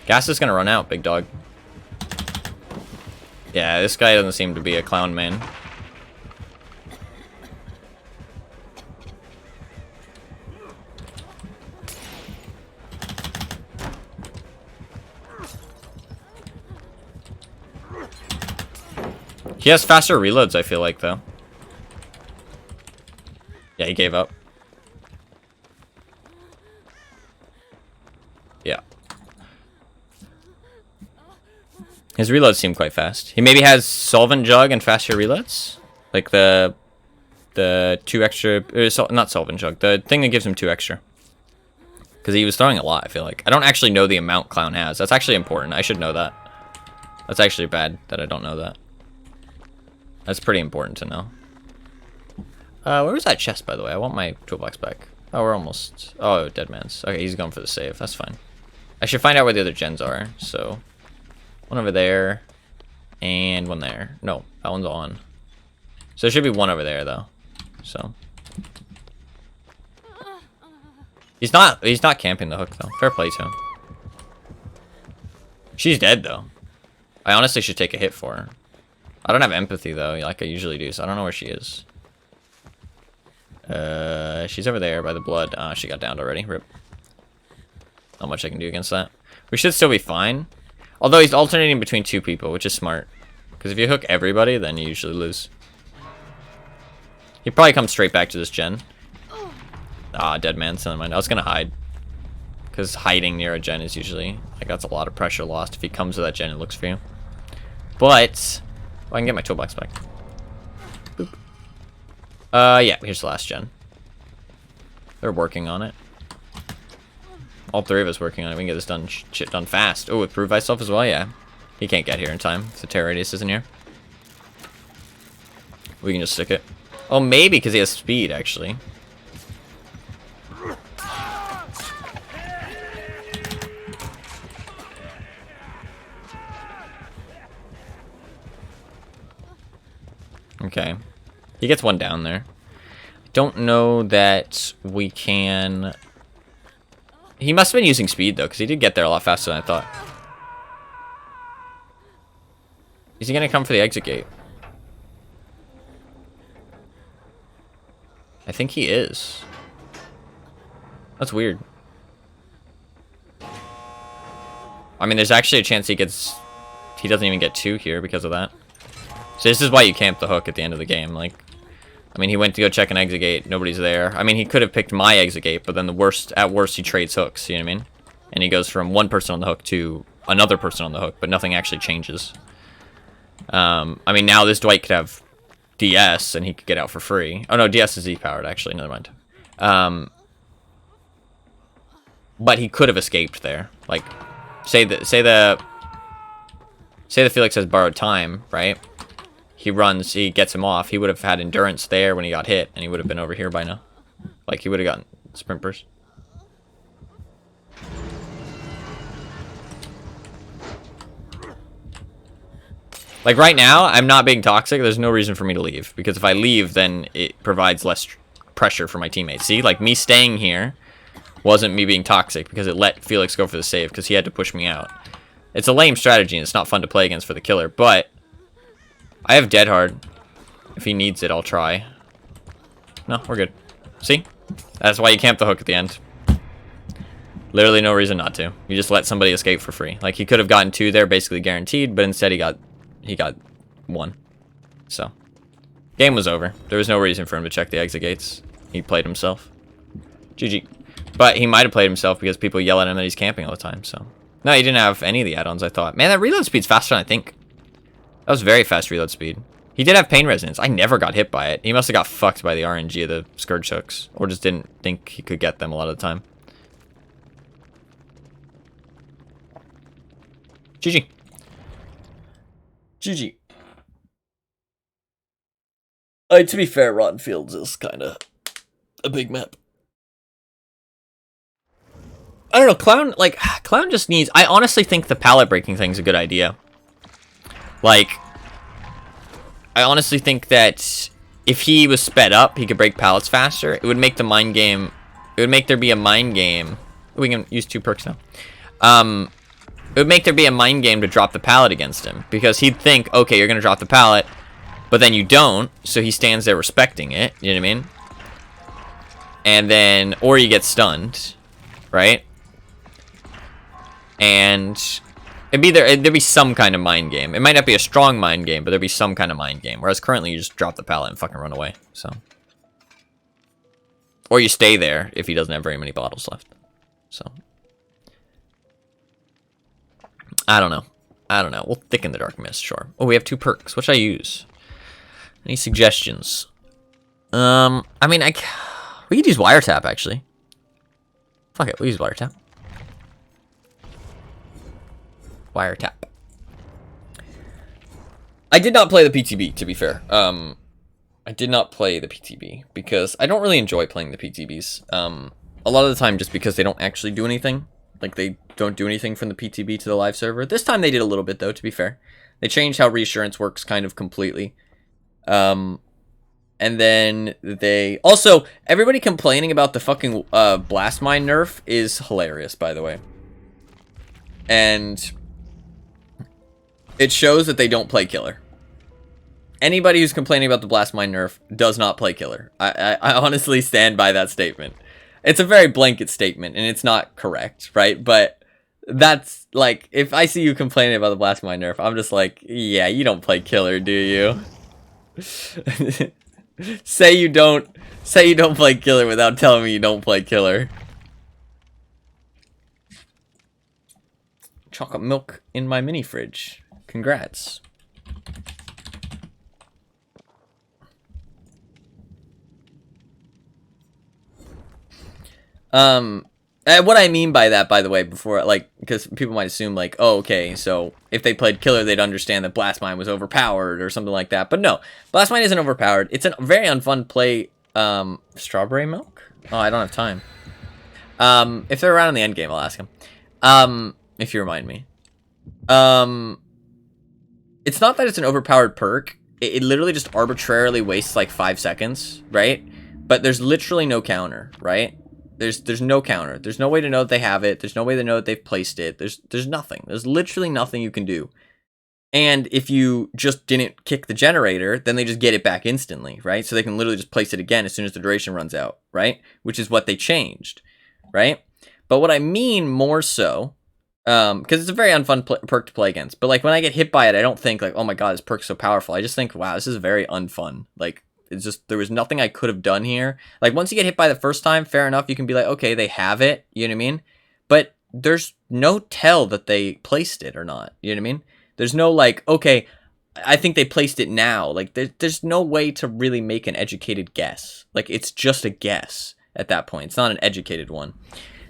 Gas is going to run out, big dog. Yeah, this guy doesn't seem to be a clown man. He has faster reloads, I feel like, though. Yeah, he gave up. Yeah. His reloads seem quite fast. He maybe has Solvent Jug and faster reloads? Like the 2 extra... not Solvent Jug. The thing that gives him 2 extra. Because he was throwing a lot, I feel like. I don't actually know the amount Clown has. That's actually important. I should know that. That's actually bad that I don't know that. That's pretty important to know. Where was that chest, by the way? I want my toolbox back. Oh, we're almost... Oh, dead man's. Okay, he's going for the save. That's fine. I should find out where the other gens are. So, one over there. And one there. No, that one's on. So there should be one over there, though. So. He's not camping the hook, though. Fair play to him. She's dead, though. I honestly should take a hit for her. I don't have empathy, though, like I usually do, so I don't know where she is. She's over there by the blood. She got downed already. Rip. Not much I can do against that. We should still be fine. Although he's alternating between two people, which is smart. Because if you hook everybody, then you usually lose. He probably comes straight back to this gen. Ah, dead man, so never mind. I was gonna hide. Because hiding near a gen is usually, like, that's a lot of pressure lost if he comes to that gen and looks for you. But, well, I can get my toolbox back. Boop. Yeah, here's the last gen. They're working on it. All three of us working on it. We can get this done, shit done fast. Oh, with prove thyself as well, yeah. He can't get here in time. The terror radius isn't here. We can just stick it. Oh, maybe because he has speed, actually. Okay. He gets one down there. I don't know that we can... He must have been using speed, though, because he did get there a lot faster than I thought. Is he going to come for the exit gate? I think he is. That's weird. I mean, there's actually a chance he gets... He doesn't even get two here because of that. So this is why you camp the hook at the end of the game. Like, I mean, he went to go check an exit gate. Nobody's there. I mean, he could have picked my exit gate, but then at worst, he trades hooks. You know what I mean? And he goes from one person on the hook to another person on the hook, but nothing actually changes. I mean, now this Dwight could have DS, and he could get out for free. Oh, no, DS is Z-powered, actually. Never mind. But he could have escaped there. Like, say the Felix has borrowed time, right? He runs, he gets him off. He would have had endurance there when he got hit, and he would have been over here by now. Like, he would have gotten sprint burst. Like, right now, I'm not being toxic. There's no reason for me to leave. Because if I leave, then it provides less pressure for my teammates. See? Like, me staying here wasn't me being toxic because it let Felix go for the save because he had to push me out. It's a lame strategy, and it's not fun to play against for the killer, but... I have Dead Hard. If he needs it, I'll try. No, we're good. See? That's why you camp the hook at the end. Literally no reason not to. You just let somebody escape for free. Like, he could have gotten two there, basically guaranteed, but instead he got one. So, game was over. There was no reason for him to check the exit gates. He played himself. GG. But he might have played himself because people yell at him that he's camping all the time, so. No, he didn't have any of the add-ons, I thought. Man, that reload speed's faster than I think. That was very fast reload speed. He did have pain resonance. I never got hit by it. He must have got fucked by the RNG of the Scourge hooks. Or just didn't think he could get them a lot of the time. GG. GG. To be fair, Rotten Fields is kind of a big map. I don't know, Clown just needs... I honestly think the pallet breaking thing's a good idea. Like, I honestly think that if he was sped up, he could break pallets faster. It would make the mind game... It would make there be a mind game... We can use 2 perks now. It would make there be a mind game to drop the pallet against him. Because he'd think, okay, you're going to drop the pallet, but then you don't, so he stands there respecting it. You know what I mean? And then... Or you get stunned. Right? And... There'd be some kind of mind game. It might not be a strong mind game, but there'd be some kind of mind game. Whereas currently, you just drop the pallet and fucking run away. So, or you stay there if he doesn't have very many bottles left. So, I don't know. We'll thicken the dark mist, sure. Oh, we have 2 perks. What should I use? Any suggestions? I mean, we could use wiretap actually. Fuck it, we'll use wiretap. Wiretap. I did not play the PTB, to be fair. I did not play the PTB because I don't really enjoy playing the PTBs. A lot of the time just because they don't actually do anything. Like, they don't do anything from the PTB to the live server. This time they did a little bit, though, to be fair. They changed how reassurance works kind of completely. And then they... Also, everybody complaining about the fucking blast mine nerf is hilarious, by the way. And it shows that they don't play killer. Anybody who's complaining about the blast mine nerf does not play killer. I honestly stand by that statement. It's a very blanket statement, and it's not correct, right? But that's, like, if I see you complaining about the blast mine nerf, I'm just like, yeah, you don't play killer, do you? Say you don't play killer without telling me you don't play killer. Chocolate milk in my mini fridge. Congrats. What I mean by that, by the way, before, like, because people might assume, like, oh, okay, so if they played killer, they'd understand that Blast Mine was overpowered or something like that. But no, Blast Mine isn't overpowered. It's a very unfun play. Strawberry milk? Oh, I don't have time. If they're around in the end game, I'll ask them. If you remind me. It's not that it's an overpowered perk. It literally just arbitrarily wastes like 5 seconds, right? But there's literally no counter, right? There's no counter. There's no way to know that they have it. There's no way to know that they've placed it. There's nothing. There's literally nothing you can do. And if you just didn't kick the generator, then they just get it back instantly, right? So they can literally just place it again as soon as the duration runs out, right? Which is what they changed, right? But what I mean more so, because it's a very unfun perk to play against. But like when I get hit by it, I don't think like, oh my god, this perk's so powerful. I just think, wow, this is very unfun. Like, it's just, there was nothing I could have done here. Like, once you get hit by the first time, fair enough, you can be like, okay, they have it, you know what I mean? But there's no tell that they placed it or not, you know what I mean? There's no, like, okay, I think they placed it now. Like, there's no way to really make an educated guess. Like, it's just a guess at that point. It's not an educated one.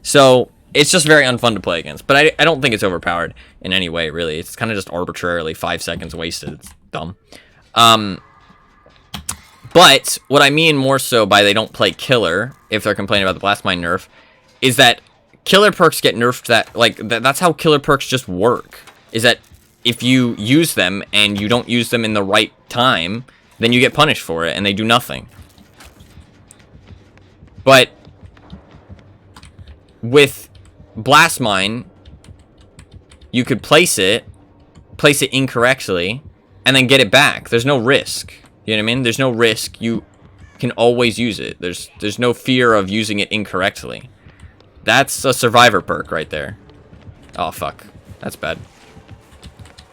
So, it's just very unfun to play against. But I don't think it's overpowered in any way, really. It's kind of just arbitrarily 5 seconds wasted. It's dumb. But what I mean more so by they don't play killer, if they're complaining about the blast mine nerf, is that killer perks get nerfed. That like that's how killer perks just work. Is that if you use them and you don't use them in the right time, then you get punished for it, and they do nothing. But with blast mine, you could place it incorrectly, and then get it back. There's no risk. You know what I mean? There's no risk. You can always use it. There's no fear of using it incorrectly. That's a survivor perk right there. Oh, fuck. That's bad.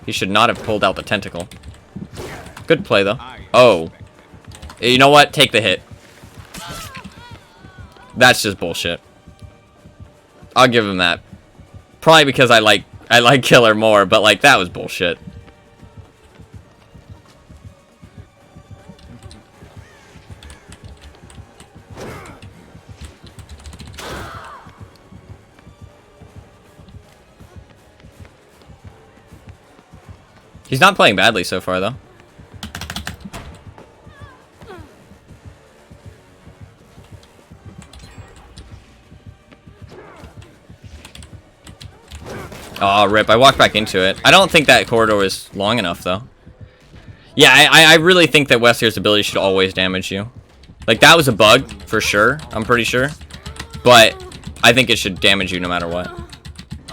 He should not have pulled out the tentacle. Good play, though. Oh. You know what? Take the hit. That's just bullshit. I'll give him that. Probably because I like killer more, but, like, that was bullshit. He's not playing badly so far, though. Oh, rip. I walked back into it. I don't think that corridor was long enough, though. Yeah, I really think that Wesker's ability should always damage you. Like, that was a bug, for sure. I'm pretty sure. But I think it should damage you no matter what.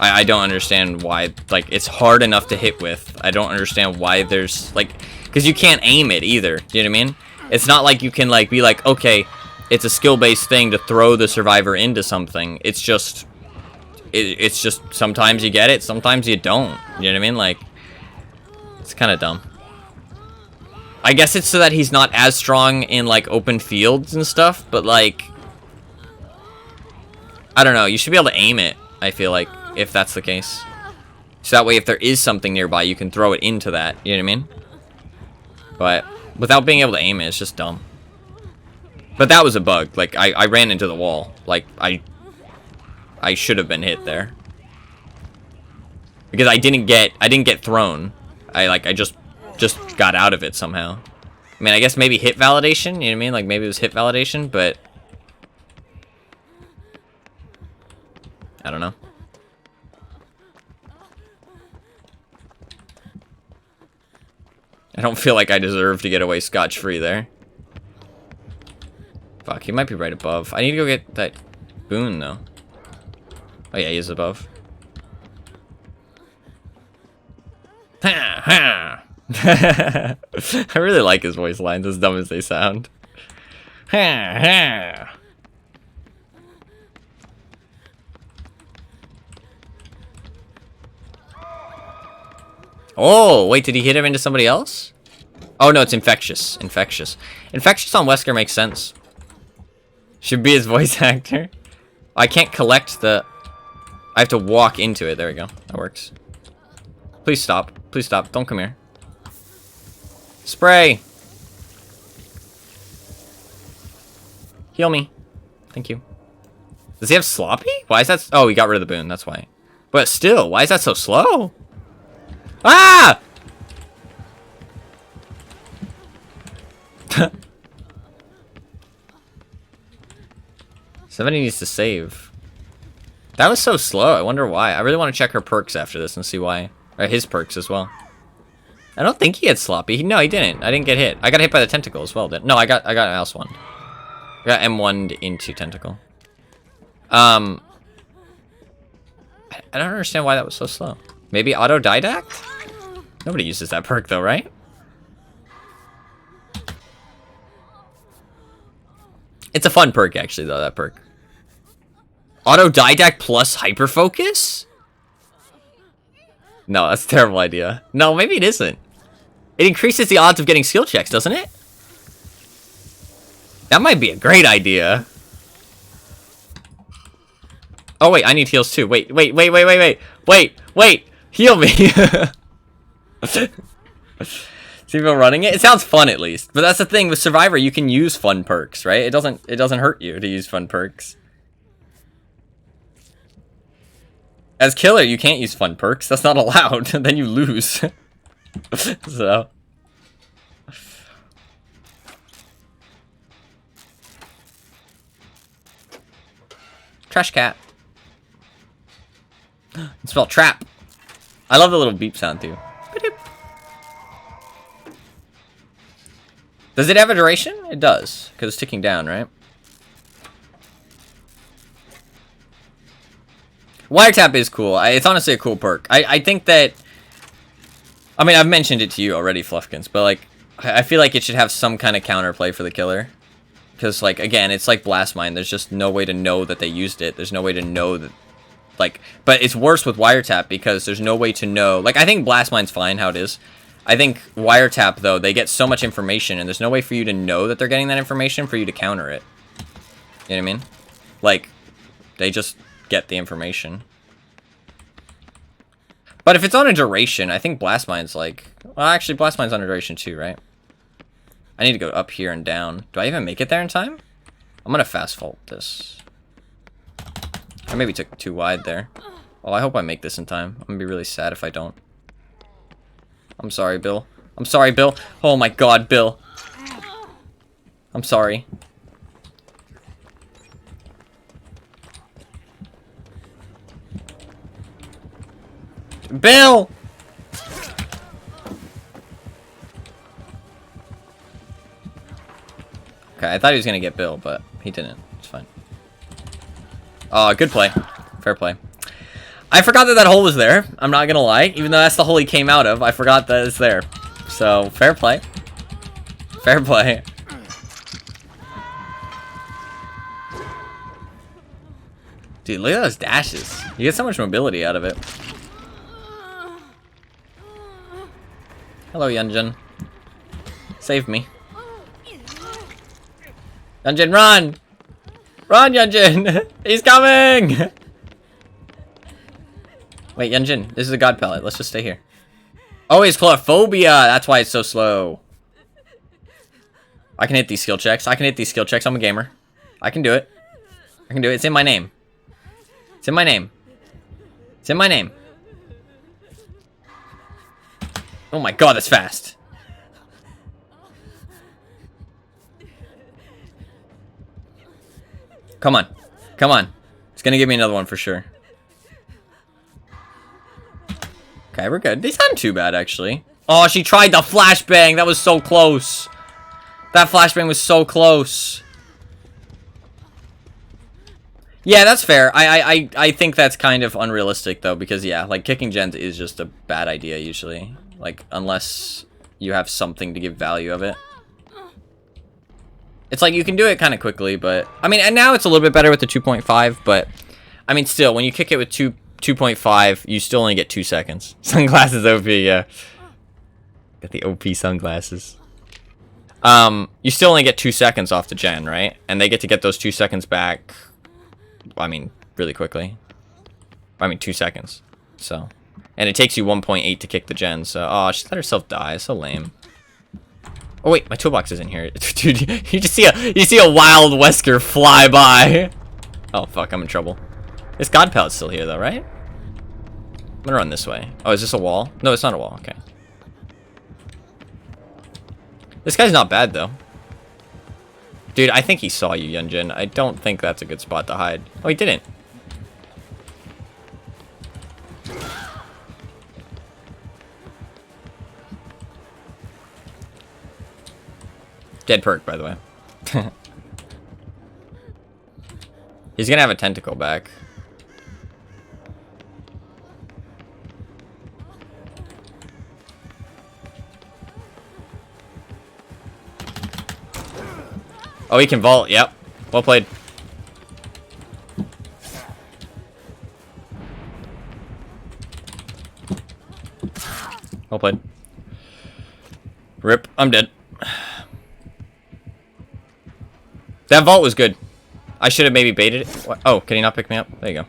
I don't understand why, like, it's hard enough to hit with. I don't understand why there's, like, because you can't aim it either, do you know what I mean? It's not like you can, like, be like, okay, it's a skill-based thing to throw the survivor into something. It's just, it's just, sometimes you get it, sometimes you don't, you know what I mean? Like, it's kind of dumb. I guess it's so that he's not as strong in, like, open fields and stuff, but, like, I don't know, you should be able to aim it, I feel like. If that's the case. So that way if there is something nearby, you can throw it into that. You know what I mean? But without being able to aim it, it's just dumb. But that was a bug. Like, I ran into the wall. Like, I should have been hit there. Because I didn't get thrown. I just got out of it somehow. I mean, I guess maybe hit validation, you know what I mean? Like, maybe it was hit validation, but... I don't know. I don't feel like I deserve to get away scotch-free there. Fuck, he might be right above. I need to go get that boon, though. Oh yeah, he is above. Ha ha! I really like his voice lines, as dumb as they sound. Ha ha! Oh, wait, did he hit him into somebody else? Oh no, it's infectious. Infectious. Infectious on Wesker makes sense. Should be his voice actor. I can't collect the... I have to walk into it. There we go. That works. Please stop. Please stop. Don't come here. Spray! Heal me. Thank you. Does he have sloppy? Why is that... Oh, he got rid of the boon. That's why. But still, why is that so slow? Ah! Somebody needs to save. That was so slow. I wonder why. I really want to check her perks after this and see why. Or his perks as well. I don't think he had sloppy. No, he didn't. I didn't get hit. I got hit by the tentacle as well. No, I got mouse one. I got M1'd into tentacle. I don't understand why that was so slow. Maybe autodidact? Nobody uses that perk though, right? It's a fun perk actually though, that perk. Autodidact plus hyperfocus? No, that's a terrible idea. No, maybe it isn't. It increases the odds of getting skill checks, doesn't it? That might be a great idea. Oh wait, I need heals too. Wait. Heal me. See people running it? It sounds fun at least. But that's the thing with Survivor, you can use fun perks, right? It doesn't hurt you to use fun perks. As killer, you can't use fun perks. That's not allowed. Then you lose. So. Trash cat. Spell trap. I love the little beep sound too. Does it have a duration? It does, because it's ticking down, right? Wiretap is cool. It's honestly a cool perk. I think that... I mean, I've mentioned it to you already, Fluffkins, but, like, I feel like it should have some kind of counterplay for the killer. Because, like, again, it's like Blast Mine. There's just no way to know that they used it. There's no way to know that... Like, but it's worse with Wiretap because there's no way to know... Like, I think Blast Mine's fine how it is. I think Wiretap, though, they get so much information, and there's no way for you to know that they're getting that information for you to counter it. You know what I mean? Like, they just get the information. But if it's on a duration, I think Blast Mine's like... Well, actually, Blast Mine's on a duration too, right? I need to go up here and down. Do I even make it there in time? I'm gonna fast fault this. I maybe took it too wide there. Oh, I hope I make this in time. I'm gonna be really sad if I don't. I'm sorry, Bill. I'm sorry, Bill. Oh my god, Bill. I'm sorry. Bill! Okay, I thought he was gonna get Bill, but he didn't. It's fine. Oh, good play. Fair play. I forgot that that hole was there. I'm not gonna lie. Even though that's the hole he came out of, I forgot that it's there. So, fair play. Fair play. Dude, look at those dashes. You get so much mobility out of it. Hello, Yunjin. Save me. Yunjin, run! Run, Yunjin! He's coming! Wait, Yunjin, this is a god pallet. Let's just stay here. Oh, it's claustrophobia! That's why it's so slow. I can hit these skill checks. I can hit these skill checks. I'm a gamer. I can do it. I can do it. It's in my name. It's in my name. It's in my name. Oh my god, that's fast. Come on. Come on. It's gonna give me another one for sure. Okay, we're good. These aren't too bad, actually. Oh, she tried the flashbang. That was so close. That flashbang was so close. Yeah, that's fair. I think that's kind of unrealistic, though, because, yeah, like, kicking gens is just a bad idea, usually. Like, unless you have something to give value of it. It's like, you can do it kind of quickly, but... I mean, and now it's a little bit better with the 2.5, but... I mean, still, when you kick it with 2.5, you still only get 2 seconds. Sunglasses OP, yeah. Got the OP sunglasses. You still only get 2 seconds off the gen, right? And they get to get those 2 seconds back... I mean, really quickly. I mean, 2 seconds. So, and it takes you 1.8 to kick the gen. So, oh, she let herself die. So lame. Oh wait, my toolbox is in here, dude. You just see a wild Wesker fly by. Oh fuck, I'm in trouble. This god pallet's still here though, right? I'm gonna run this way. Oh, is this a wall? No, it's not a wall. Okay. This guy's not bad though. Dude, I think he saw you, Yunjin. I don't think that's a good spot to hide. Oh, he didn't. Dead perk, by the way. He's gonna have a tentacle back. Oh, he can vault. Yep. Well played. Well played. Rip. I'm dead. That vault was good. I should have maybe baited it. What? Oh, can he not pick me up? There you go.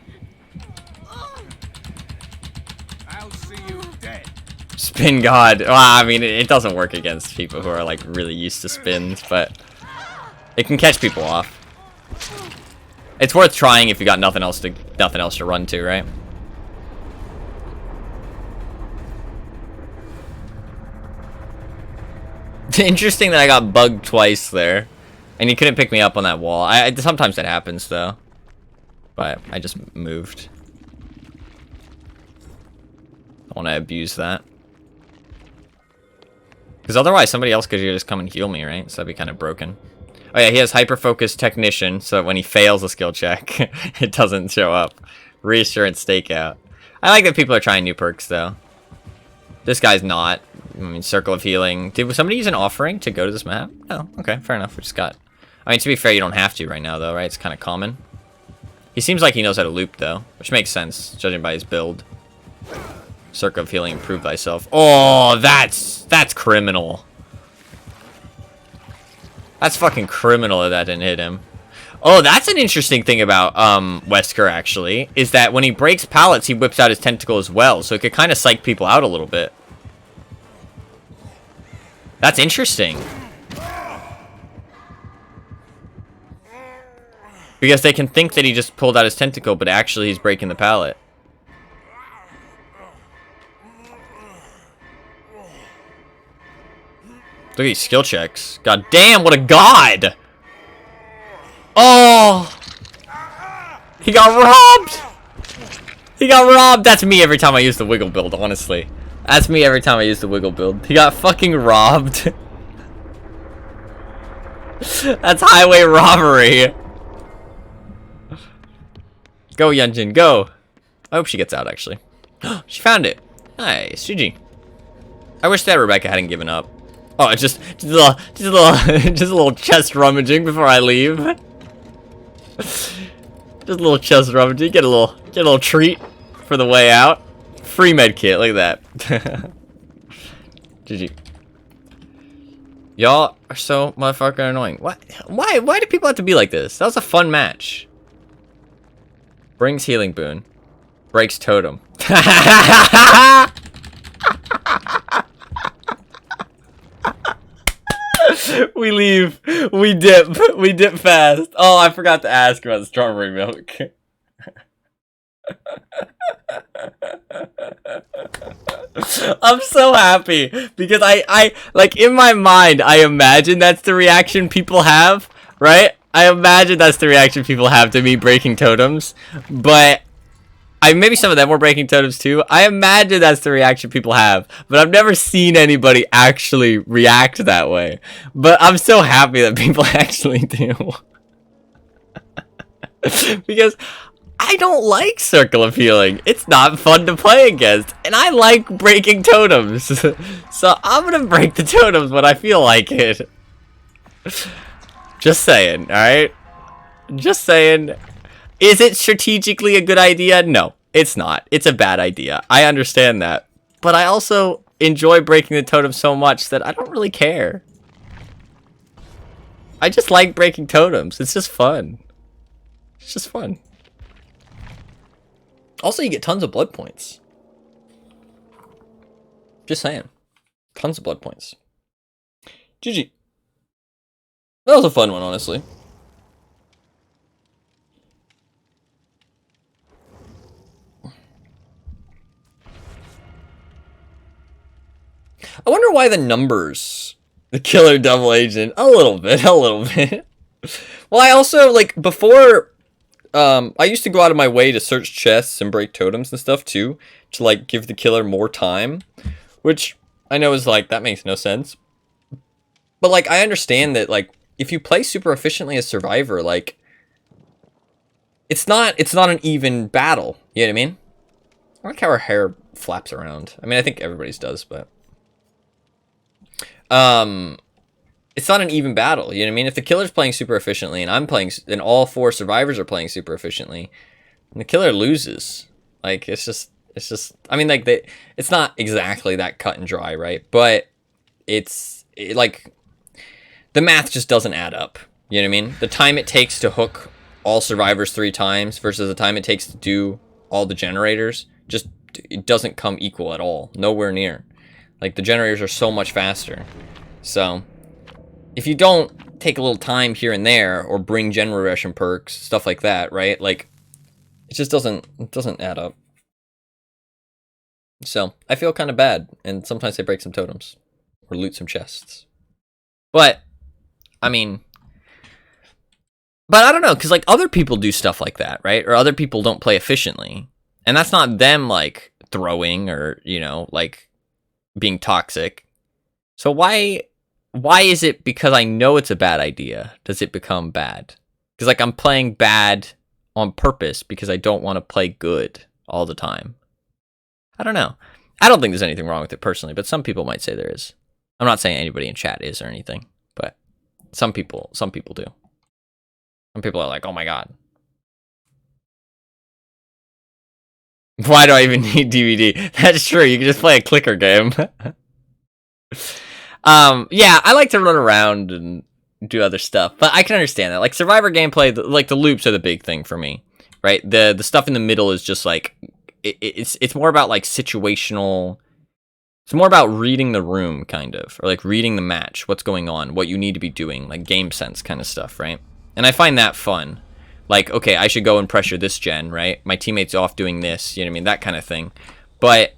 I'll see you dead. Spin god. Well, I mean, it doesn't work against people who are like really used to spins, but it can catch people off. It's worth trying if you got nothing else to run to, right? Interesting that I got bugged twice there. And he couldn't pick me up on that wall. Sometimes that happens, though. But I just moved. I want to abuse that. Because otherwise, somebody else could just come and heal me, right? So that'd be kind of broken. Oh, yeah, he has hyper-focus technician, so when he fails a skill check, it doesn't show up. Reassurance stakeout. I like that people are trying new perks, though. This guy's not. I mean, circle of healing. Did somebody use an offering to go to this map? Oh, okay, fair enough. We just got... I mean, to be fair, you don't have to right now, though, right? It's kind of common. He seems like he knows how to loop, though, which makes sense, judging by his build. Circle of healing, improve thyself. Oh, that's criminal. That's fucking criminal that didn't hit him. Oh, that's an interesting thing about Wesker, actually, is that when he breaks pallets, he whips out his tentacle as well, so it could kind of psych people out a little bit. That's interesting. Because they can think that he just pulled out his tentacle, but actually he's breaking the pallet. Look at these skill checks. God damn, what a god! Oh! He got robbed! He got robbed! That's me every time I use the wiggle build, honestly. That's me every time I use the wiggle build. He got fucking robbed. That's highway robbery. Go, Yunjin, go. I hope she gets out, actually. She found it. Nice, GG. I wish that Rebecca hadn't given up. Oh, just a little chest rummaging before I leave. Just a little chest rummaging. Get a little treat for the way out. Free med kit. Look at that. GG. Y'all are so motherfucking annoying. What? Why do people have to be like this? That was a fun match. Brings healing boon. Breaks totem. We leave. We dip. We dip fast. Oh, I forgot to ask about the strawberry milk. I'm so happy because I like in my mind I imagine that's the reaction people have, right? I imagine that's the reaction people have to me breaking totems, but maybe some of them were breaking totems too. I imagine that's the reaction people have, but I've never seen anybody actually react that way. But I'm so happy that people actually do. Because I don't like Circle of Healing. It's not fun to play against, and I like breaking totems. So I'm gonna break the totems when I feel like it. Just saying, alright? Just saying. Is it strategically a good idea? No, it's not. It's a bad idea. I understand that. But I also enjoy breaking the totem so much that I don't really care. I just like breaking totems. It's just fun. It's just fun. Also, you get tons of blood points. Just saying. Tons of blood points. GG. That was a fun one, honestly. I wonder why the numbers, the killer double agent, a little bit. Well, I also, like, before, I used to go out of my way to search chests and break totems and stuff, too, to, like, give the killer more time, which I know is, like, that makes no sense. But, like, I understand that, like, if you play super efficiently as Survivor, like, it's not an even battle, you know what I mean? I like how her hair flaps around. I mean, I think everybody's does, but... it's not an even battle, you know what I mean? If the killer's playing super efficiently and I'm playing, and all 4 survivors are playing super efficiently, and the killer loses. Like, it's just, I mean, like, it's not exactly that cut and dry, right? But like, the math just doesn't add up, you know what I mean? The time it takes to hook all survivors 3 times versus the time it takes to do all the generators, just, it doesn't come equal at all. Nowhere near. Like, the generators are so much faster. So, if you don't take a little time here and there, or bring gen regression perks, stuff like that, right? Like, it just doesn't add up. So, I feel kind of bad, and sometimes I break some totems, or loot some chests. But, I mean... But I don't know, because, like, other people do stuff like that, right? Or other people don't play efficiently. And that's not them, like, throwing, or, you know, like... being toxic. So why is it because I know it's a bad idea does it become bad? Because, like, I'm playing bad on purpose because I don't want to play good all the time. I don't know. I don't think there's anything wrong with it personally, but some people might say there is. I'm not saying anybody in chat is or anything, but some people do. Some people are like, oh my god, why do I even need DVD? That's true. You can just play a clicker game. Yeah, I like to run around and do other stuff, but I can understand that. Like, Survivor gameplay, like, the loops are the big thing for me, right? The stuff in the middle is just like, it's more about, like, situational. It's more about reading the room, kind of, or, like, reading the match, what's going on, what you need to be doing, like, game sense kind of stuff, right? And I find that fun. Like, okay, I should go and pressure this gen, right? My teammate's off doing this, you know what I mean? That kind of thing. But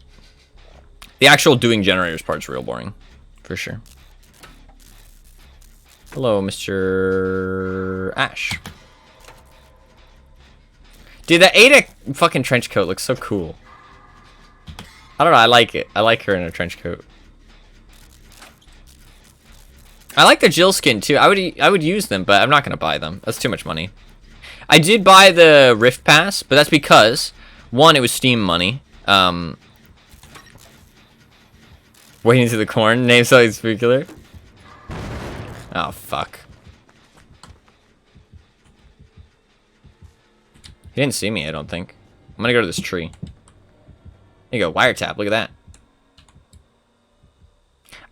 the actual doing generators part's real boring, for sure. Hello, Mr. Ash. Dude, that Ada fucking trench coat looks so cool. I don't know, I like it. I like her in a trench coat. I like the Jill skin, too. I would use them, but I'm not going to buy them. That's too much money. I did buy the Rift Pass, but that's because, one, it was Steam money. Waiting to the corn. Name something speakular. Oh, fuck. He didn't see me, I don't think. I'm gonna go to this tree. There you go, wiretap, look at that.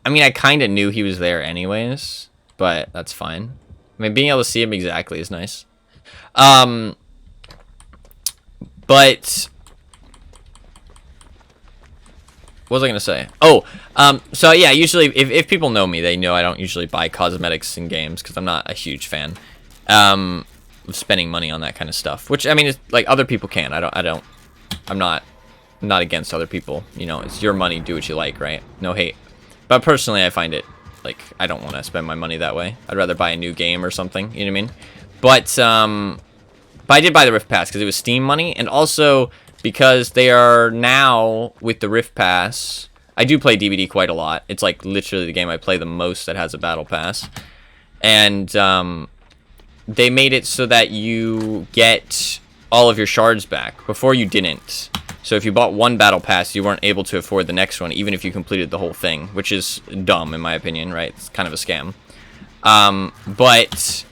I mean, I kind of knew he was there anyways, but that's fine. I mean, being able to see him exactly is nice. But what was I gonna say? Oh, so yeah, usually if people know me, they know I don't usually buy cosmetics in games because I'm not a huge fan of spending money on that kind of stuff. Which, I mean, it's like, other people can. I'm not against other people. You know, it's your money, do what you like, right? No hate. But personally, I find it, like, I don't want to spend my money that way. I'd rather buy a new game or something, you know what I mean? But I did buy the Rift Pass because it was Steam money, and also because they are now with the Rift Pass. I do play DVD quite a lot. It's like literally the game I play the most that has a battle pass. And they made it so that you get all of your shards back. Before you didn't. So if you bought one battle pass, you weren't able to afford the next one, even if you completed the whole thing, which is dumb in my opinion, right? It's kind of a scam. But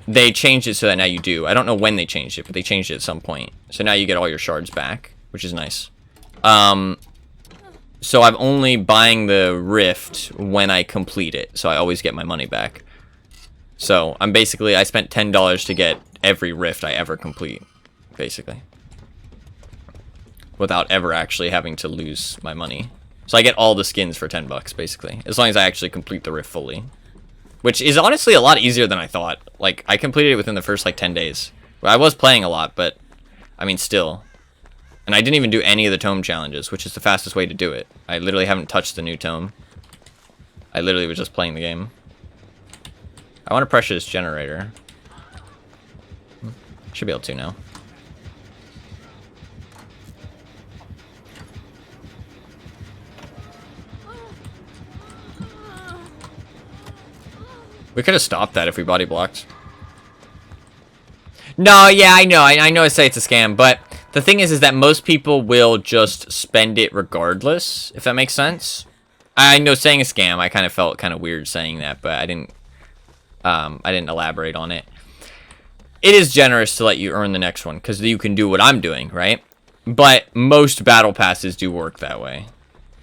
they changed it so that now you do. I don't know when they changed it, but they changed it at some point. So now you get all your shards back, which is nice. So I'm only buying the Rift when I complete it, so I always get my money back. So I spent $10 to get every Rift I ever complete, basically. Without ever actually having to lose my money. So I get all the skins for 10 bucks, basically. As long as I actually complete the Rift fully. Which is honestly a lot easier than I thought. Like, I completed it within the first, like, 10 days. I was playing a lot, but, I mean, still. And I didn't even do any of the tome challenges, which is the fastest way to do it. I literally haven't touched the new tome. I literally was just playing the game. I want to pressure this generator. Should be able to now. We could have stopped that if we body blocked. No, yeah, I know. I know I say it's a scam, but the thing is that most people will just spend it regardless, if that makes sense. I know saying a scam, I kind of felt kind of weird saying that, but I didn't elaborate on it. It is generous to let you earn the next one, because you can do what I'm doing, right? But most battle passes do work that way.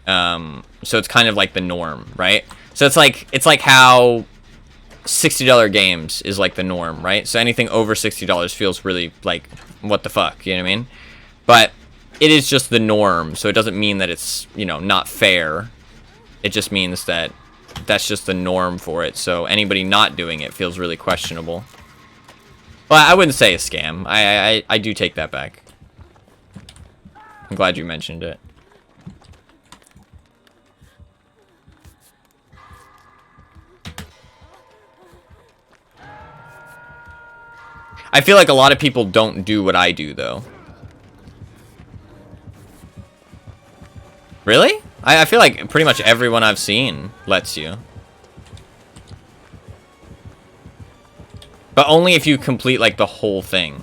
So it's kind of like the norm, right? So it's like how $60 games is like the norm, right? So anything over $60 feels really like, what the fuck, you know what I mean? But it is just the norm, so it doesn't mean that it's, you know, not fair. It just means that that's just the norm for it, so anybody not doing it feels really questionable. Well, I wouldn't say a scam. I do take that back. I'm glad you mentioned it. I feel like a lot of people don't do what I do, though. Really? I feel like pretty much everyone I've seen lets you. But only if you complete, like, the whole thing.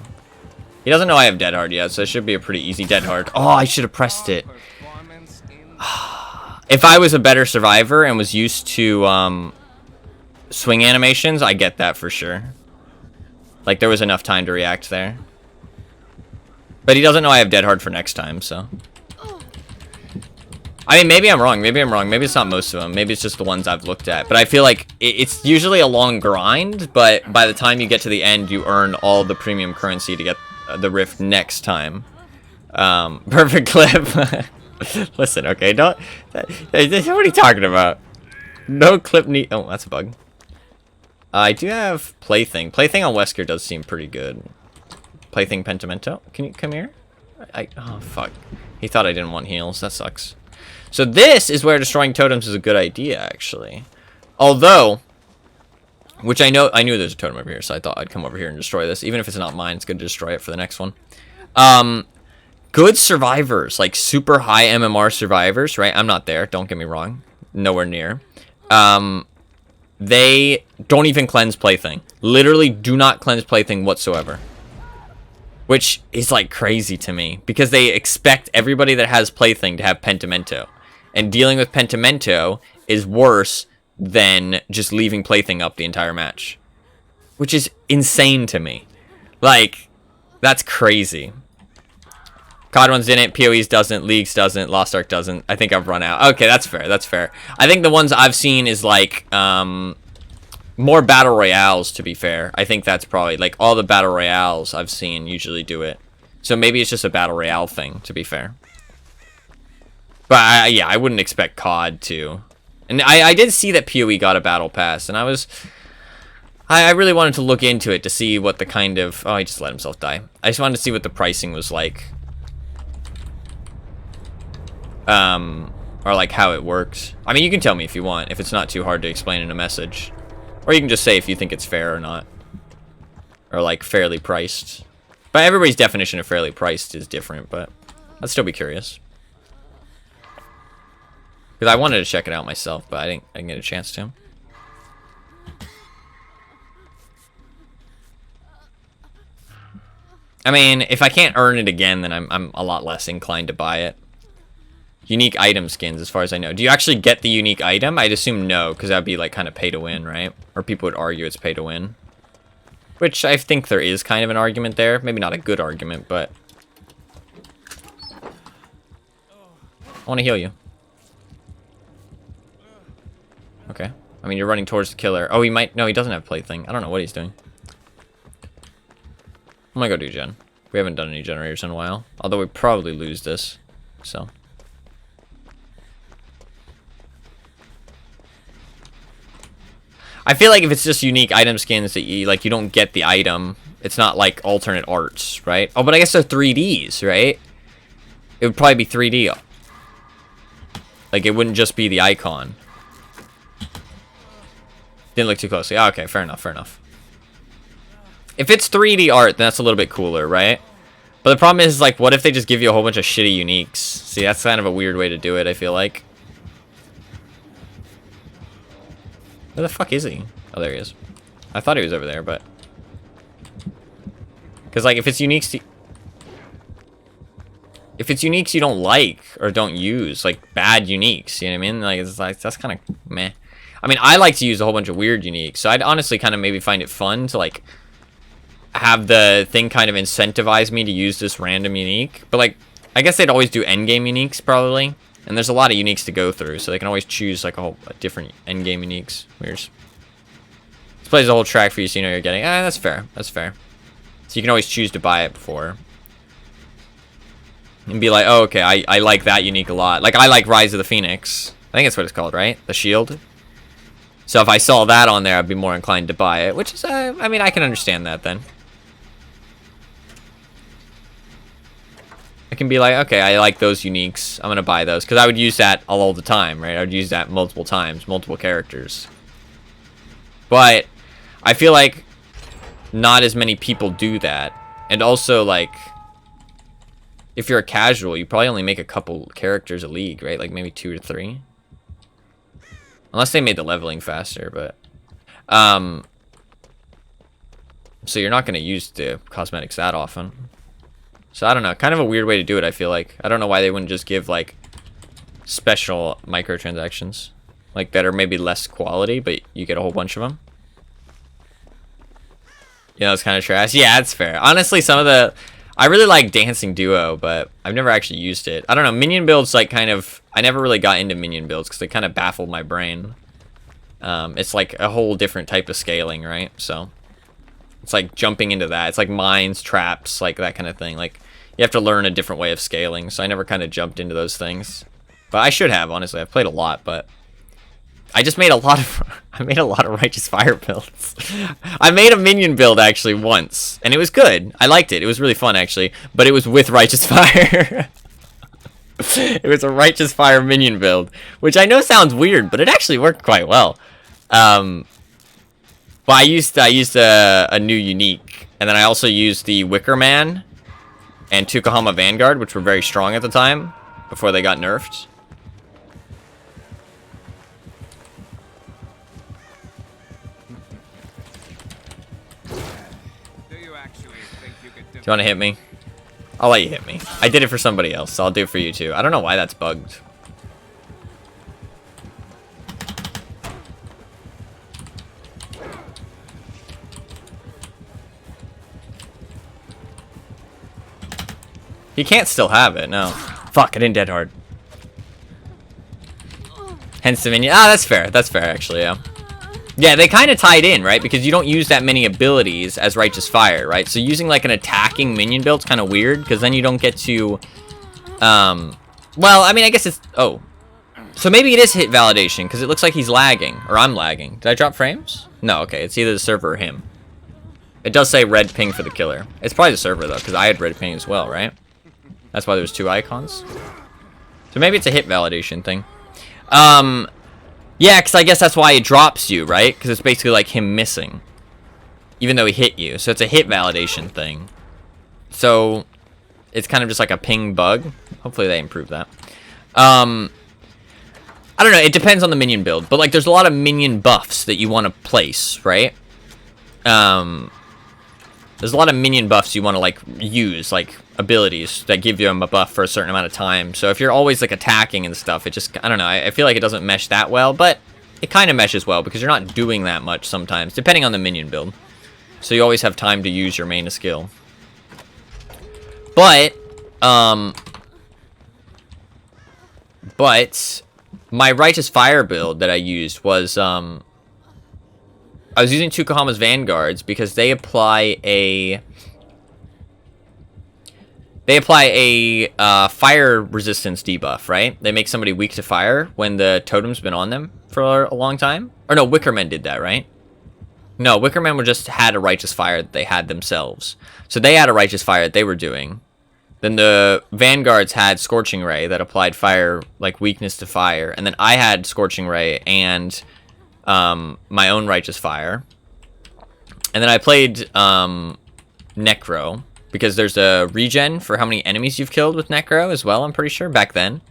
He doesn't know I have Dead Hard yet, so it should be a pretty easy Dead Hard. Oh, I should have pressed it. If I was a better survivor and was used to, swing animations, I get that for sure. Like, there was enough time to react there. But he doesn't know I have Dead Hard for next time, so. I mean, maybe I'm wrong. Maybe I'm wrong. Maybe it's not most of them. Maybe it's just the ones I've looked at. But I feel like it's usually a long grind, but by the time you get to the end, you earn all the premium currency to get the Rift next time. Perfect clip. Listen, okay, don't... What are you talking about? No clip need... Oh, that's a bug. I do have Plaything. Plaything on Wesker does seem pretty good. Plaything Pentimento. Can you come here? Oh, fuck. He thought I didn't want heals. That sucks. So this is where destroying totems is a good idea, actually. Although, which I knew there's a totem over here, so I thought I'd come over here and destroy this. Even if it's not mine, it's good to destroy it for the next one. Good survivors, like super high MMR survivors, right? I'm not there, don't get me wrong. Nowhere near. They don't even cleanse Plaything. Literally do not cleanse Plaything whatsoever. Which is like crazy to me. Because they expect everybody that has Plaything to have Pentimento. And dealing with Pentimento is worse than just leaving Plaything up the entire match. Which is insane to me. Like, that's crazy. COD ones didn't, PoEs doesn't, Leagues doesn't, Lost Ark doesn't. I think I've run out. Okay, that's fair, that's fair. I think the ones I've seen is like, more Battle Royales, to be fair. I think that's probably, like, all the Battle Royales I've seen usually do it. So maybe it's just a Battle Royale thing, to be fair. But, yeah, I wouldn't expect COD to. And I did see that PoE got a Battle Pass, and I really wanted to look into it to see what the kind of... Oh, he just let himself die. I just wanted to see what the pricing was like. Or, like, how it works. I mean, you can tell me if you want, if it's not too hard to explain in a message. Or you can just say if you think it's fair or not. Or like fairly priced. But everybody's definition of fairly priced is different, but I'd still be curious. Because I wanted to check it out myself, but I didn't get a chance to. I mean, if I can't earn it again, then I'm a lot less inclined to buy it. Unique item skins, as far as I know. Do you actually get the unique item? I'd assume no, because that'd be like kind of pay to win, right? Or people would argue it's pay to win. Which I think there is kind of an argument there. Maybe not a good argument, but... I want to heal you. Okay. I mean, you're running towards the killer. Oh, he might... No, he doesn't have plaything. I don't know what he's doing. I'm gonna go do gen. We haven't done any generators in a while. Although we probably lose this. So. I feel like if it's just unique item skins that you don't get the item, it's not like alternate arts, right? Oh, but I guess they're 3Ds, right? It would probably be 3D. Like, it wouldn't just be the icon. Didn't look too closely. Oh, okay, fair enough, fair enough. If it's 3D art, then that's a little bit cooler, right? But the problem is, like, what if they just give you a whole bunch of shitty uniques? See, that's kind of a weird way to do it, I feel like. Where the fuck is he? Oh, there he is. I thought he was over there, but... Because, like, if it's uniques... If it's uniques you don't like, or don't use, like, bad uniques, you know what I mean? Like, it's like, that's kind of meh. I mean, I like to use a whole bunch of weird uniques, so I'd honestly kind of maybe find it fun to, like... have the thing kind of incentivize me to use this random unique. But, like, I guess they'd always do endgame uniques, probably. And there's a lot of uniques to go through, so they can always choose, like, a different endgame uniques. Weird. This plays the whole track for you, so you know you're getting. That's fair. That's fair. So you can always choose to buy it before. And be like, oh, okay, I like that unique a lot. Like, I like Rise of the Phoenix. I think that's what it's called, right? The shield. So if I saw that on there, I'd be more inclined to buy it. Which is, I mean, I can understand that, then. I can be like, okay, I like those uniques. I'm going to buy those. Because I would use that all the time, right? I would use that multiple times, multiple characters. But I feel like not as many people do that. And also, like, if you're a casual, you probably only make a couple characters a league, right? Like, maybe 2 or 3. Unless they made the leveling faster, but... So you're not going to use the cosmetics that often. So, I don't know. Kind of a weird way to do it, I feel like. I don't know why they wouldn't just give, like, special microtransactions. Like, that are maybe less quality, but you get a whole bunch of them. Yeah, it's kind of trash. Yeah, that's fair. Honestly, some of the... I really like Dancing Duo, but I've never actually used it. I don't know. Minion builds, like, kind of... I never really got into minion builds, because they kind of baffled my brain. It's, like, a whole different type of scaling, right? So... It's like jumping into that. It's like mines, traps, like that kind of thing. Like, you have to learn a different way of scaling. So I never kind of jumped into those things. But I should have, honestly. I've played a lot, but... I just made a lot of... I made a lot of Righteous Fire builds. I made a minion build, actually, once. And it was good. I liked it. It was really fun, actually. But it was with Righteous Fire. It was a Righteous Fire minion build. Which I know sounds weird, but it actually worked quite well. Well, I used a new unique, and then I also used the Wicker Man and Tukahama Vanguard, which were very strong at the time, before they got nerfed. Do you actually think you could Do you want to hit me? I'll let you hit me. I did it for somebody else, so I'll do it for you too. I don't know why that's bugged. He can't still have it, no. Fuck, I didn't dead hard. Hence the minion. Ah, that's fair. That's fair, actually, yeah. Yeah, they kind of tied in, right? Because you don't use that many abilities as Righteous Fire, right? So using, like, an attacking minion build's kind of weird, because then you don't get to... Well, I mean, I guess it's... Oh. So maybe it is hit validation, because it looks like he's lagging. Or I'm lagging. Did I drop frames? No, okay. It's either the server or him. It does say red ping for the killer. It's probably the server, though, because I had red ping as well, right? That's why there's 2 icons. So maybe it's a hit validation thing. Yeah, because I guess that's why it drops you, right? Because it's basically like him missing. even though he hit you. So it's a hit validation thing. So it's kind of just like a ping bug. Hopefully they improve that. I don't know. It depends on the minion build, but like there's a lot of minion buffs that you want to place, right? There's a lot of minion buffs you want to like use, like abilities that give you a buff for a certain amount of time. So if you're always like attacking and stuff, it just, I don't know. I feel like it doesn't mesh that well, but it kind of meshes well because you're not doing that much sometimes, depending on the minion build. So you always have time to use your main skill. But my Righteous Fire build that I used was, I was using Tukahama's Vanguards because they apply a fire resistance debuff, right? They make somebody weak to fire when the totem's been on them for a long time. Or no, Wickermen did that, right? No, Wickermen were just had a Righteous Fire that they had themselves. So they had a Righteous Fire that they were doing. Then the Vanguards had Scorching Ray that applied fire, like weakness to fire. And then I had Scorching Ray and my own Righteous Fire. And then I played Necro, because there's a regen for how many enemies you've killed with Necro as well, I'm pretty sure, back then.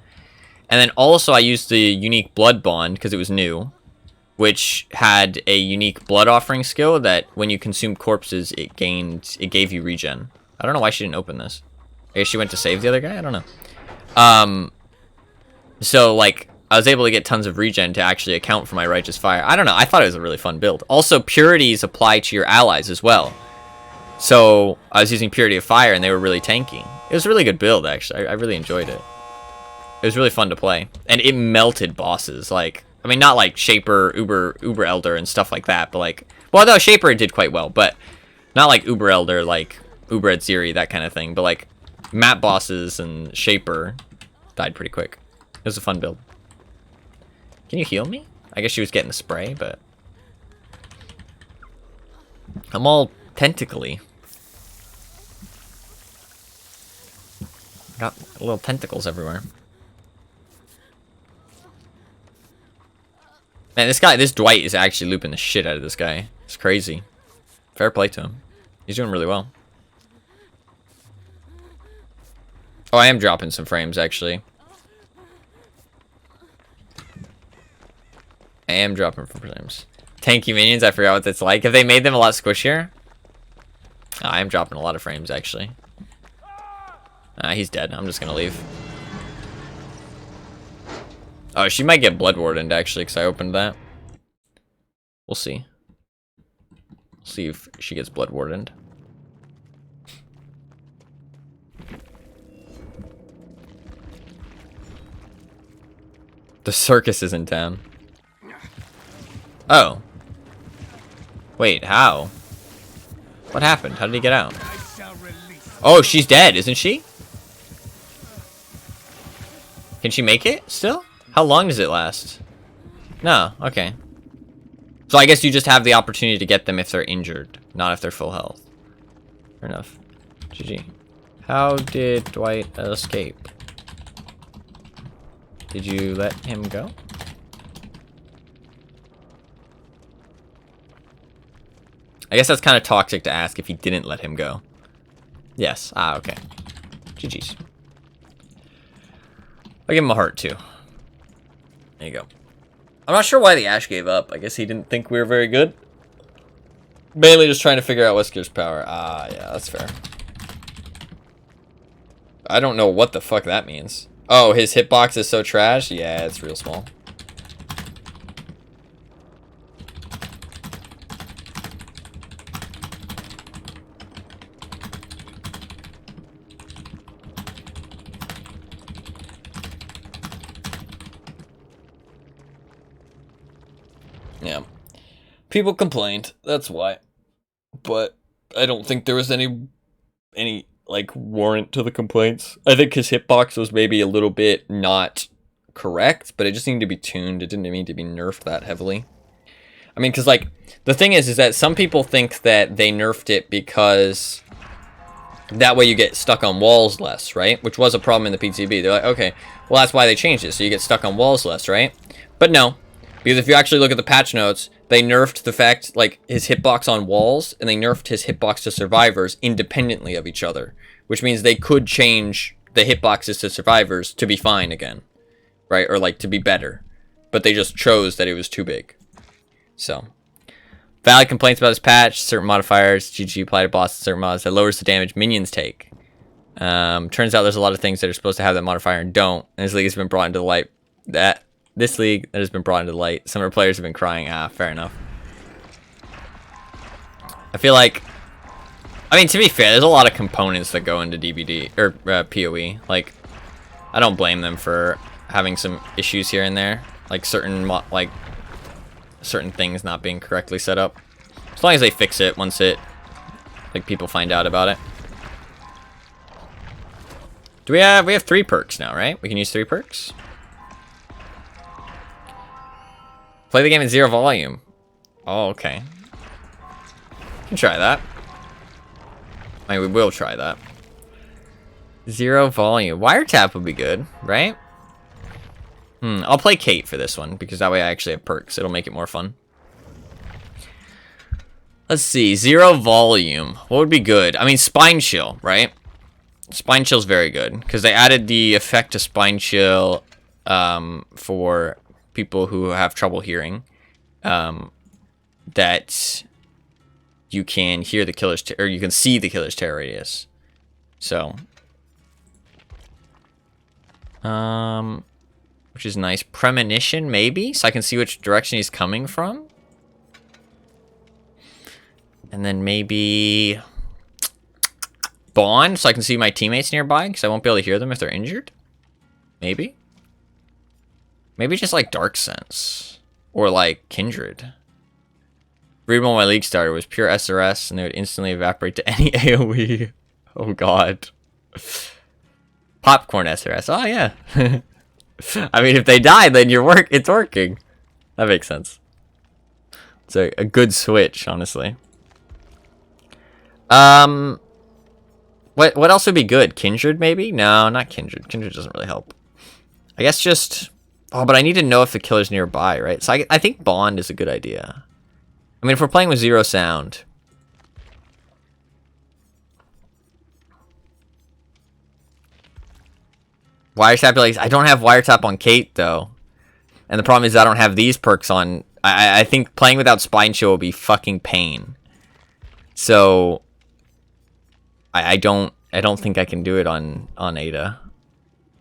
And then also I used the unique Blood Bond, because it was new, which had a unique Blood Offering skill that when you consumed corpses, it gave you regen. I don't know why she didn't open this. I guess she went to save the other guy? I don't know. So, like, I was able to get tons of regen to actually account for my Righteous Fire. I don't know. I thought it was a really fun build. Also, purities apply to your allies as well. So, I was using Purity of Fire, and they were really tanky. It was a really good build, actually. I really enjoyed it. It was really fun to play. And it melted bosses. Like, I mean, not like Shaper, Uber Elder, and stuff like that, but like... Well, no, Shaper did quite well, but not like Uber Elder, like Uber Edziri, that kind of thing. But like, map bosses and Shaper died pretty quick. It was a fun build. Can you heal me? I guess she was getting the spray, but... I'm all tentacly. Got little tentacles everywhere. Man, this Dwight is actually looping the shit out of this guy. It's crazy. Fair play to him. He's doing really well. Oh, I am dropping some frames, actually. I am dropping frames. Tanky minions, I forgot what that's like. Have they made them a lot squishier? Oh, I am dropping a lot of frames, actually. He's dead. I'm just gonna leave. Oh, she might get Blood Wardened, actually, because I opened that. We'll see. We'll see if she gets Blood Wardened. The circus is in town. Oh. Wait, how? What happened? How did he get out? Oh, she's dead, isn't she? Can she make it still? How long does it last? No, okay. So I guess you just have the opportunity to get them if they're injured, not if they're full health. Fair enough. GG. How did Dwight escape? Did you let him go? I guess that's kind of toxic to ask if he didn't let him go. Yes. Ah, okay. GG's. I'll give him a heart, too. There you go. I'm not sure why the Ash gave up. I guess he didn't think we were very good. Mainly just trying to figure out Wesker's power. Ah, yeah, that's fair. I don't know what the fuck that means. Oh, his hitbox is so trash? Yeah, it's real small. Yeah. People complained, that's why. But I don't think there was any like warrant to the complaints. I think his hitbox was maybe a little bit not correct, but it just needed to be tuned. It didn't need to be nerfed that heavily. I mean, because like the thing is that some people think that they nerfed it because that way you get stuck on walls less, right? Which was a problem in the PTB. They're like, okay, well that's why they changed it, so you get stuck on walls less, right? But no. Because if you actually look at the patch notes, they nerfed the fact, like, his hitbox on walls, and they nerfed his hitbox to survivors independently of each other, which means they could change the hitboxes to survivors to be fine again, right? Or, like, to be better. But they just chose that it was too big. So, valid complaints about this patch. Certain modifiers, GG applied to bosses, certain mods that lowers the damage minions take. Turns out there's a lot of things that are supposed to have that modifier and don't. And this league has been brought into the light. This league that has been brought into the light. Some of our players have been crying. Fair enough. I feel like, I mean, to be fair, there's a lot of components that go into DBD or PoE. Like, I don't blame them for having some issues here and there, like certain things not being correctly set up. As long as they fix it once like people find out about it. Do we have 3 perks now, right? We can use 3 perks. Play the game at 0 volume. Oh, okay. Can try that. I mean, we will try that. 0 volume. Wiretap would be good, right? I'll play Kate for this one, because that way I actually have perks. It'll make it more fun. Let's see. 0 volume. What would be good? I mean, Spine Chill, right? Spine Chill's very good, because they added the effect to Spine Chill for people who have trouble hearing. That you can hear the killer's or you can see the killer's terror radius. So, which is nice. Premonition, maybe, so I can see which direction he's coming from. And then maybe Bond, so I can see my teammates nearby, because I won't be able to hear them if they're injured. Maybe. Maybe just like Dark Sense. Or like Kindred. Read when my league started was pure SRS, and they would instantly evaporate to any AoE. Oh god. Popcorn SRS. Oh yeah. I mean, if they die, then it's working. That makes sense. It's a good switch, honestly. What else would be good? Kindred, maybe? No, not Kindred. Kindred doesn't really help. I guess just... Oh, but I need to know if the killer's nearby, right? So I think Bond is a good idea. I mean, if we're playing with 0 sound... Wiretap, like, I don't have Wiretap on Kate, though. And the problem is I don't have these perks on... I think playing without Spine Chill will be fucking pain. So... I don't think I can do it on Ada.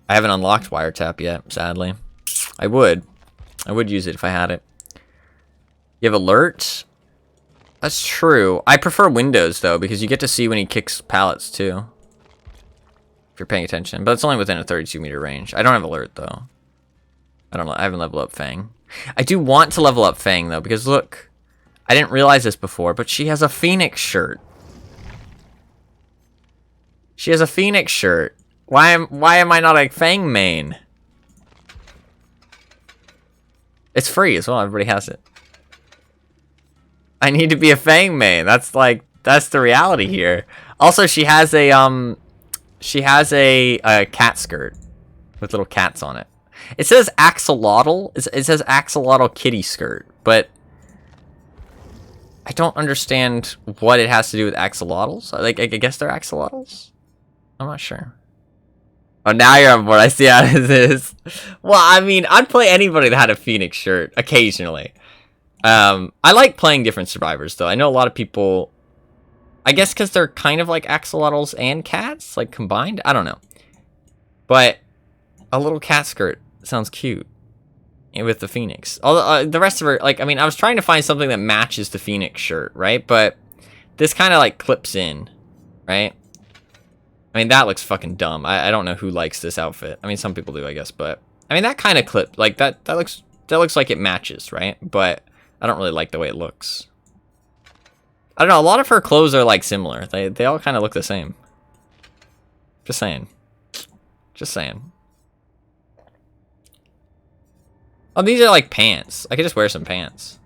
I haven't unlocked Wiretap yet, sadly. I would use it if I had it. You have alerts? That's true. I prefer Windows, though, because you get to see when he kicks pallets, too. If you're paying attention. But it's only within a 32-meter range. I don't have alert, though. I don't know. I haven't leveled up Fang. I do want to level up Fang, though, because look. I didn't realize this before, but she has a Phoenix shirt. She has a Phoenix shirt. Why am I not a Fang main? It's free as well. Everybody has it. I need to be a Fang main. That's the reality here. Also, she has a cat skirt with little cats on it. It says axolotl. It says axolotl kitty skirt, but I don't understand what it has to do with axolotls. Like, I guess they're axolotls. I'm not sure. Oh, now you're on board. I see how it is. Well, I mean, I'd play anybody that had a Phoenix shirt occasionally. I like playing different survivors, though. I know a lot of people... I guess because they're kind of like axolotls and cats, like combined. I don't know. But a little cat skirt sounds cute with the Phoenix. Although the rest of her, like, I mean, I was trying to find something that matches the Phoenix shirt, right? But this kind of like clips in, right? I mean, that looks fucking dumb. I don't know who likes this outfit. I mean, some people do, I guess, but I mean, that kind of clip, like that looks like it matches, right? But I don't really like the way it looks. I don't know. A lot of her clothes are like similar. They all kind of look the same. Just saying. Just saying. Oh, these are like pants. I could just wear some pants.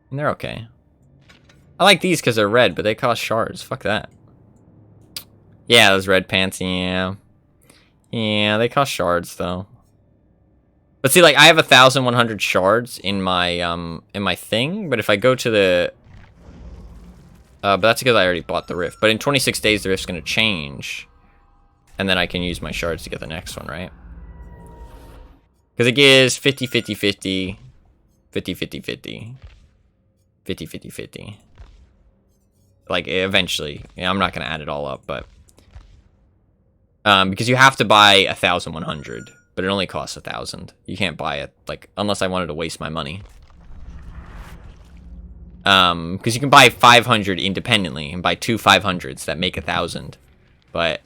And they're okay. I like these because they're red, but they cost shards. Fuck that. Yeah, those red pants, yeah. Yeah, they cost shards, though. But see, like, I have 1,100 shards in my thing, but if I go to the... but that's because I already bought the rift. But in 26 days, the rift's going to change. And then I can use my shards to get the next one, right? Because it gives 50, 50, 50, 50, 50, 50, 50, 50, 50. Like, eventually. You know, I'm not going to add it all up, but... because you have to buy 1,100. But it only costs 1,000. You can't buy it, like, unless I wanted to waste my money. Because you can buy 500 independently and buy 2 500s that make 1,000. But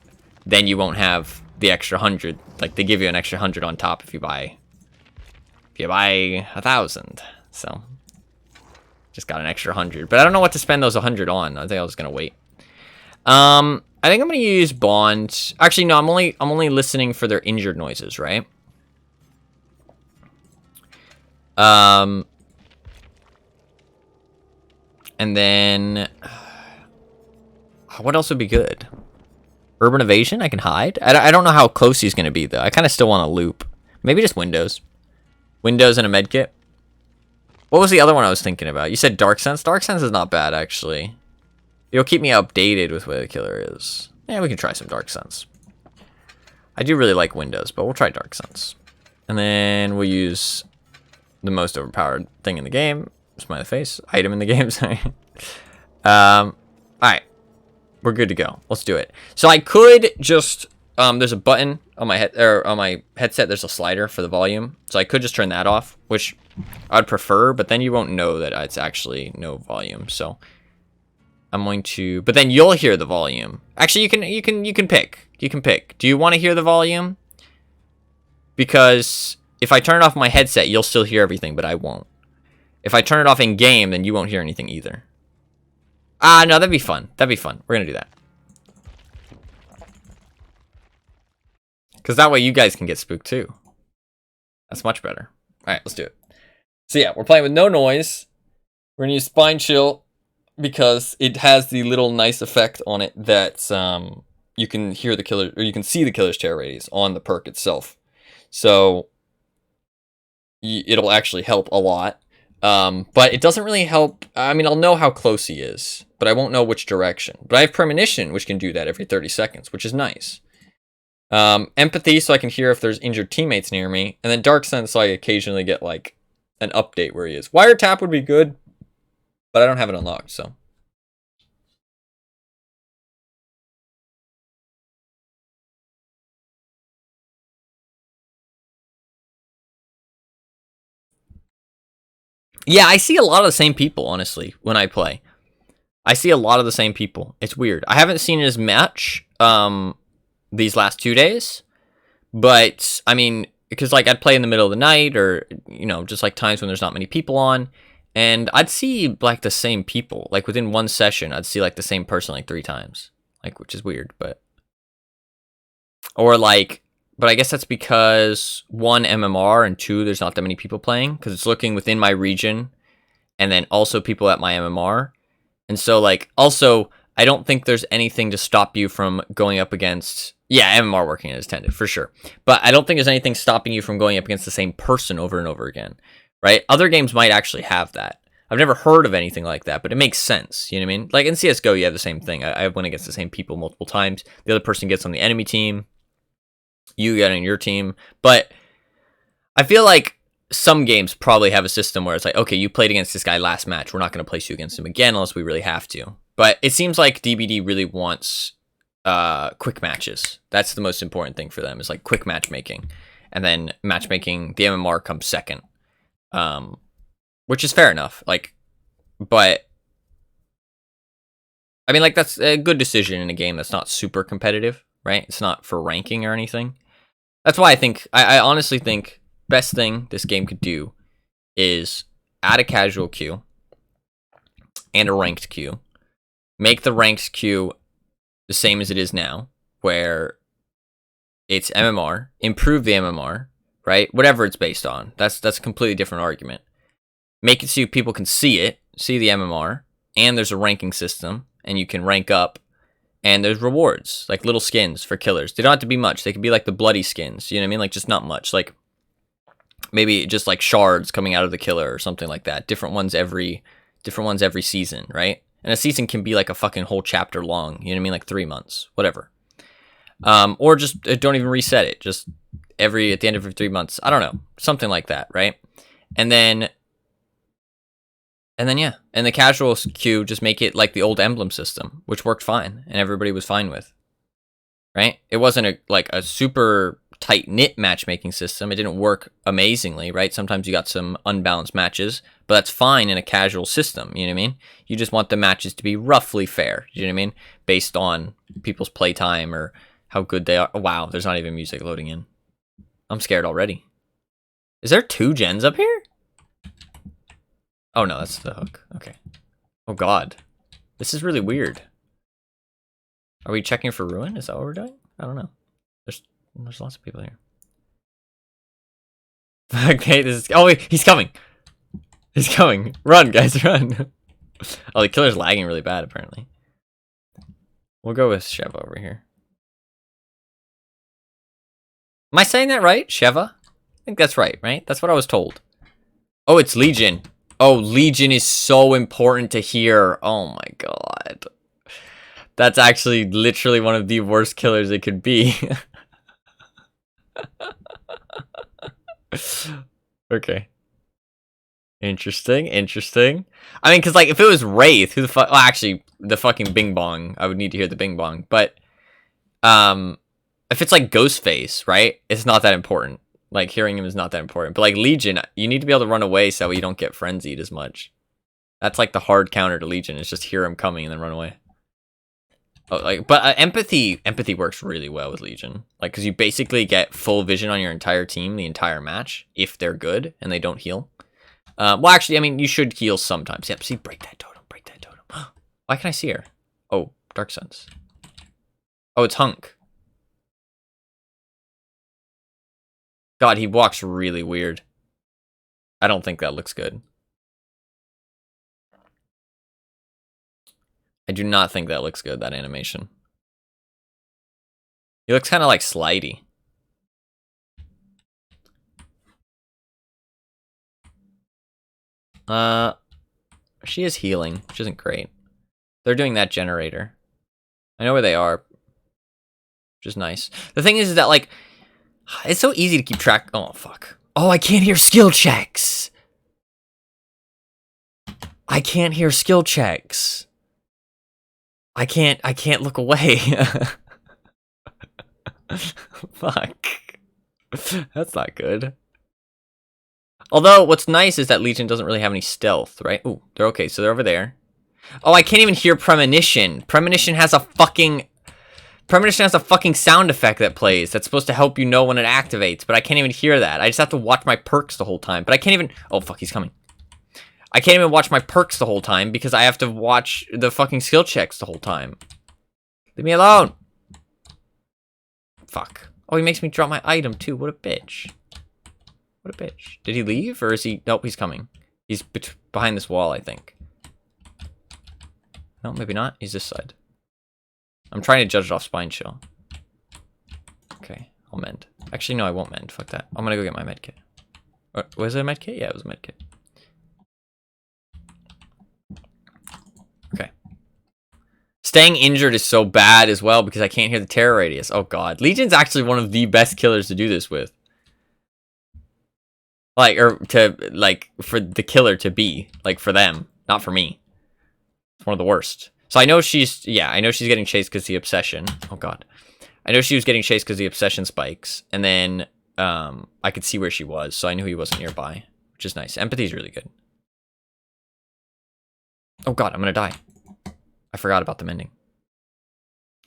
then you won't have the extra 100. Like, they give you an extra 100 on top if you buy 1,000. So, just got an extra 100. But I don't know what to spend those 100 on. I think I was gonna wait. I think I'm gonna use Bond. Actually, no. I'm only listening for their injured noises, right? And then what else would be good? Urban Evasion. I can hide. I don't know how close he's gonna be though. I kind of still want to loop. Maybe just Windows. Windows and a medkit. What was the other one I was thinking about? You said Dark Sense. Dark Sense is not bad actually. It'll keep me updated with where the killer is. Yeah, we can try some Dark Sense. I do really like Windows, but we'll try Dark Sense. And then we'll use the most overpowered thing in the game. Smiley face. Item in the game, sorry. Alright. We're good to go. Let's do it. So I could just... there's a button on my head or on my headset. There's a slider for the volume. So I could just turn that off, which I'd prefer, but then you won't know that it's actually no volume. So... I'm going to, but then you'll hear the volume. Actually, you can pick. You can pick. Do you want to hear the volume? Because if I turn it off my headset, you'll still hear everything, but I won't. If I turn it off in game, then you won't hear anything either. No, that'd be fun. That'd be fun. We're gonna do that. Because that way you guys can get spooked too. That's much better. All right, let's do it. So yeah, we're playing with no noise. We're gonna use Spine Chill. Because it has the little nice effect on it that you can hear the killer, or you can see the killer's terror radius on the perk itself. So it'll actually help a lot. But it doesn't really help. I mean, I'll know how close he is, but I won't know which direction. But I have Premonition, which can do that every 30 seconds, which is nice. Empathy, so I can hear if there's injured teammates near me. And then Dark Sense, so I occasionally get like an update where he is. Wiretap would be good. But I don't have it unlocked, so. Yeah, I see a lot of the same people, honestly, when I play. I see a lot of the same people. It's weird. I haven't seen it as much these last 2 days. But, I mean, because, like, I'd play in the middle of the night or, you know, just, like, times when there's not many people on. And I'd see, like, the same people. Like, within one session, I'd see, like, the same person, like, 3 times. Like, which is weird, but... Or, like... But I guess that's because, 1, MMR, and 2, there's not that many people playing. Because it's looking within my region. And then also people at my MMR. And so, like, also, I don't think there's anything to stop you from going up against... Yeah, MMR working as intended, for sure. But I don't think there's anything stopping you from going up against the same person over and over again. Right? Other games might actually have that. I've never heard of anything like that, but it makes sense. You know what I mean? Like in CSGO, you have the same thing. I went against the same people multiple times. The other person gets on the enemy team. You get on your team. But I feel like some games probably have a system where it's like, okay, you played against this guy last match. We're not going to place you against him again unless we really have to. But it seems like DBD really wants quick matches. That's the most important thing for them is like quick matchmaking. And then matchmaking, the MMR comes second. Which is fair enough, like, but I mean, like, that's a good decision in a game that's not super competitive, right? It's not for ranking or anything. That's why I think, I honestly think best thing this game could do is add a casual queue and a ranked queue. Make the ranked queue the same as it is now, where it's MMR, improve the MMR, right? Whatever it's based on. That's a completely different argument. Make it so people can see it, see the MMR, and there's a ranking system, and you can rank up, and there's rewards, like little skins for killers. They don't have to be much. They can be like the bloody skins, you know what I mean? Like, just not much. Like, maybe just like shards coming out of the killer or something like that. Different ones every season, right? And a season can be like a fucking whole chapter long. You know what I mean? Like 3 months, whatever. Or just don't even reset it. Just at the end of every 3 months. I don't know, something like that, right? And then yeah, and the casual queue, just make it like the old emblem system, which worked fine and everybody was fine with, right? It wasn't a super tight knit matchmaking system. It didn't work amazingly, right? Sometimes you got some unbalanced matches, but that's fine in a casual system. You know what I mean? You just want the matches to be roughly fair. You know what I mean? Based on people's playtime or how good they are. Oh, wow, there's not even music loading in. I'm scared already. Is there 2 gens up here? Oh no, that's the hook. Okay. Oh god. This is really weird. Are we checking for ruin? Is that what we're doing? I don't know. There's lots of people here. Okay, oh wait, he's coming. He's coming. Run, guys, run. Oh, the killer's lagging really bad, apparently. We'll go with Sheva over here. Am I saying that right? Sheva? I think that's right? That's what I was told. Oh, it's Legion. Oh, Legion is so important to hear. Oh my god. That's actually literally one of the worst killers it could be. Okay. Interesting. I mean, because, like, if it was Wraith, who the fuck... Well, actually, the fucking Bing Bong. I would need to hear the Bing Bong. But, if it's, like, Ghostface, right? It's not that important. Like, hearing him is not that important. But, like, Legion, you need to be able to run away so you don't get frenzied as much. That's, like, the hard counter to Legion. It's just hear him coming and then run away. Oh, like, but empathy works really well with Legion. Like, because you basically get full vision on your entire team the entire match if they're good and they don't heal. Well, actually, I mean, you should heal sometimes. Yep, see, break that totem. Why can I see her? Oh, Dark Sense. Oh, it's Hunk. God, he walks really weird. I don't think that looks good. I do not think that looks good, that animation. He looks kind of like Slidey. She is healing, which isn't great. They're doing that generator. I know where they are, which is nice. The thing is that, like, it's so easy to keep track. Oh, fuck. Oh, I can't hear skill checks. I can't hear skill checks. I can't look away. Fuck. That's not good. Although, what's nice is that Legion doesn't really have any stealth, right? Ooh, they're okay, so they're over there. Oh, I can't even hear Premonition. Premonition has a fucking sound effect that plays that's supposed to help you know when it activates, but I can't even hear that. I just have to watch my perks the whole time. But I can't even... Oh, fuck, he's coming. I can't even watch my perks the whole time because I have to watch the fucking skill checks the whole time. Leave me alone. Fuck. Oh, he makes me drop my item too. What a bitch. What a bitch. Did he leave or is he... Nope, he's coming. He's behind this wall, I think. No, maybe not. He's this side. I'm trying to judge it off spine chill. Okay, I'll mend. Actually, no, I won't mend. Fuck that. I'm gonna go get my med kit. Was it a med kit? Yeah, it was a med kit. Okay. Staying injured is so bad as well because I can't hear the terror radius. Oh god. Legion's actually one of the best killers to do this with. Like, or to, like, for the killer to be. Like, for them. Not for me. It's one of the worst. So I know she's, yeah, I know she's getting chased because the obsession. Oh god. I know she was getting chased because the obsession spikes. And then, I could see where she was, so I knew he wasn't nearby. Which is nice. Empathy's really good. Oh god, I'm gonna die. I forgot about the mending.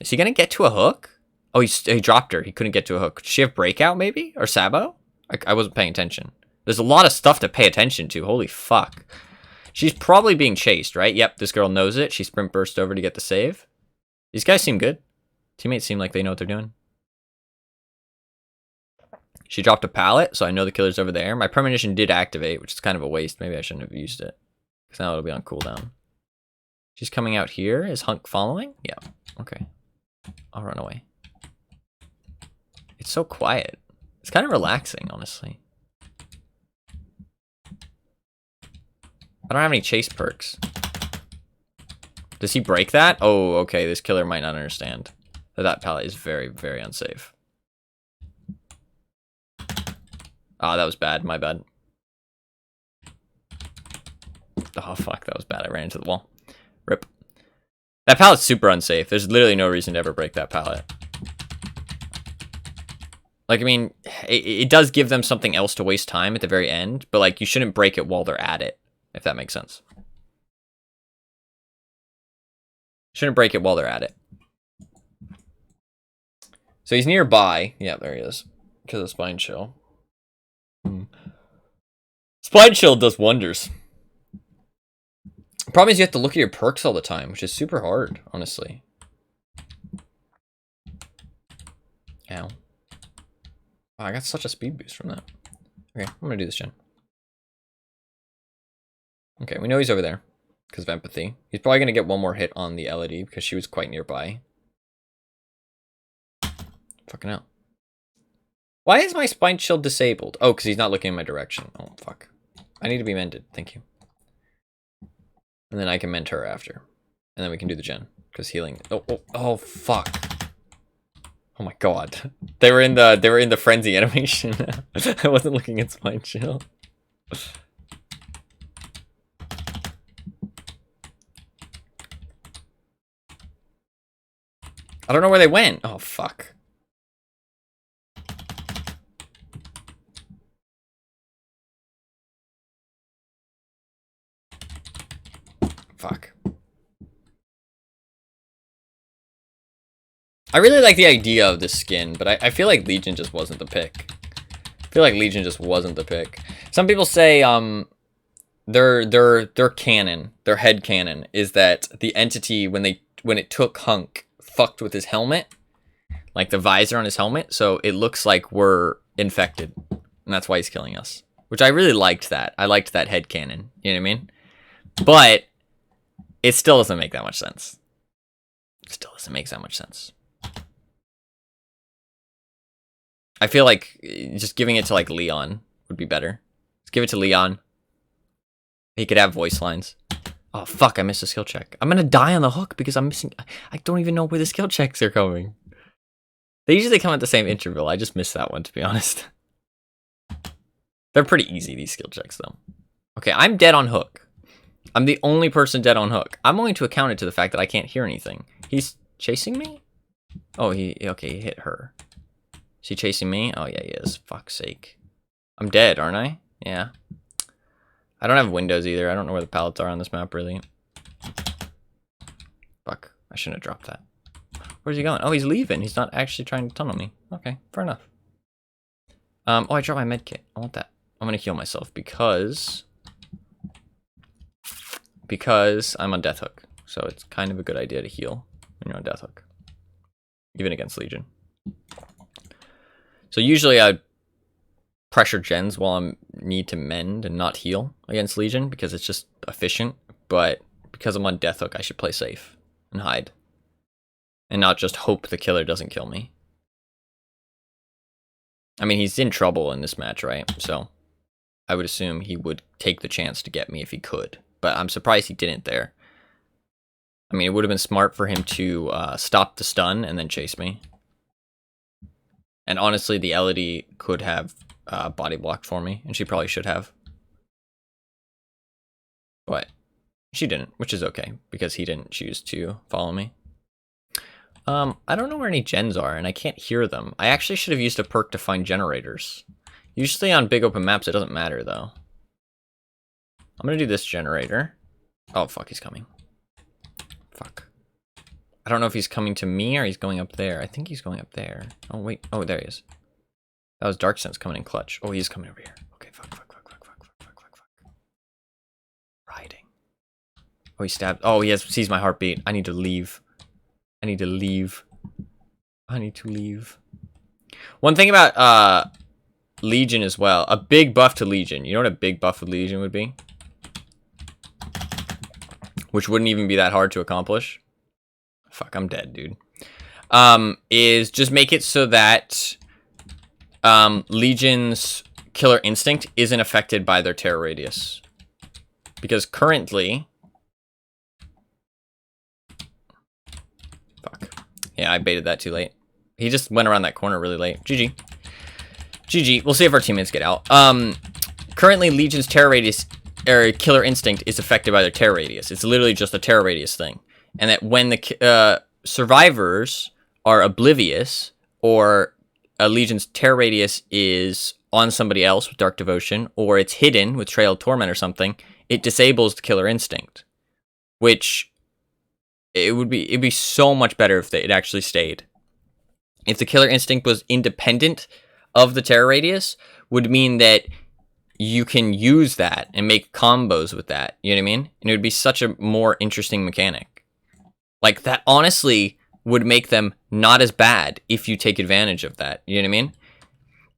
Is he gonna get to a hook? Oh, he dropped her. He couldn't get to a hook. Does she have breakout, maybe? Or Sabo? I wasn't paying attention. There's a lot of stuff to pay attention to. Holy fuck. She's probably being chased, right? Yep, this girl knows it. She sprint burst over to get the save. These guys seem good. Teammates seem like they know what they're doing. She dropped a pallet, so I know the killer's over there. My premonition did activate, which is kind of a waste. Maybe I shouldn't have used it. Because now it'll be on cooldown. She's coming out here. Is Hunk following? Yeah. Okay. I'll run away. It's so quiet. It's kind of relaxing, honestly. I don't have any chase perks. Does he break that? Oh, okay. This killer might not understand that pallet is very, very unsafe. Ah, that was bad. My bad. Oh, fuck. That was bad. I ran into the wall. Rip. That pallet's super unsafe. There's literally no reason to ever break that pallet. Like, I mean, it does give them something else to waste time at the very end, but, like, you shouldn't break it while they're at it, if that makes sense. Shouldn't break it while they're at it. So he's nearby. Yeah, there he is. Because of Spine Chill. Spine Chill does wonders. The problem is you have to look at your perks all the time, which is super hard, honestly. Ow. Wow, I got such a speed boost from that. Okay, I'm gonna do this gen. Okay, we know he's over there because of empathy. He's probably gonna get one more hit on the LED because she was quite nearby. Fucking hell. Why is my Spine Shield disabled? Oh, because he's not looking in my direction. Oh, fuck. I need to be mended. Thank you. And then I can mend her after. And then we can do the gen. Because healing. Oh, fuck. Oh my god. They were in the frenzy animation. I wasn't looking at Spine Shield. I don't know where they went. Oh, fuck. Fuck. I really like the idea of this skin, but I feel like Legion just wasn't the pick. I feel like Legion just wasn't the pick. Some people say their canon, their head canon is that the entity when it took Hunk fucked with his helmet, like the visor on his helmet, so it looks like we're infected, and that's why he's killing us. Which I really liked that. I liked that head canon. You know what I mean? But it still doesn't make that much sense. It still doesn't make that much sense. I feel like just giving it to like Leon would be better. Let's give it to Leon. He could have voice lines. Oh fuck, I missed a skill check. I'm gonna die on the hook because I'm missing. I don't even know where the skill checks are coming. They usually come at the same interval. I just missed that one, to be honest. They're pretty easy, these skill checks though. Okay, I'm dead on hook. I'm the only person dead on hook. I'm going to account it to the fact that I can't hear anything. He's chasing me? Oh, okay, he hit her. Is he chasing me? Oh, yeah, he is. Fuck's sake. I'm dead, aren't I? Yeah. I don't have windows either. I don't know where the pallets are on this map, really. Fuck. I shouldn't have dropped that. Where's he going? Oh, he's leaving. He's not actually trying to tunnel me. Okay, fair enough. Oh, I dropped my med kit. I want that. I'm going to heal myself because I'm on Death Hook. So it's kind of a good idea to heal when you're on Death Hook. Even against Legion. So usually I'd pressure gens while I need to mend and not heal against Legion because it's just efficient. But because I'm on Death Hook, I should play safe and hide. And not just hope the killer doesn't kill me. I mean, he's in trouble in this match, right? So I would assume he would take the chance to get me if he could. But I'm surprised he didn't there. I mean, it would have been smart for him to stop the stun and then chase me. And honestly, the Elodie could have body blocked for me, and she probably should have. But she didn't, which is okay, because he didn't choose to follow me. I don't know where any gens are, and I can't hear them. I actually should have used a perk to find generators. Usually on big open maps, it doesn't matter, though. I'm gonna do this generator. Oh, fuck, he's coming. Fuck. I don't know if he's coming to me or he's going up there. I think he's going up there. Oh, wait. Oh, there he is. That was Dark Sense coming in clutch. Oh, he's coming over here. Okay, fuck. Riding. Oh, he stabbed. Oh, he sees my heartbeat. I need to leave. I need to leave. One thing about Legion as well. A big buff to Legion. You know what a big buff with Legion would be? Which wouldn't even be that hard to accomplish. Fuck, I'm dead, dude. Is just make it so that Legion's killer instinct isn't affected by their terror radius. Because currently... Fuck. Yeah, I baited that too late. He just went around that corner really late. GG. GG. We'll see if our teammates get out. Currently, Legion's terror radius, or killer instinct, is affected by their terror radius. It's literally just a terror radius thing. And that when the survivors are oblivious, or a Legion's terror radius is on somebody else with Dark Devotion, or it's hidden with Trail of Torment or something, it disables the killer instinct. Which, it'd be so much better if it actually stayed. If the killer instinct was independent of the terror radius, would mean that you can use that and make combos with that. You know what I mean? And it would be such a more interesting mechanic. Like, that honestly would make them not as bad if you take advantage of that. You know what I mean?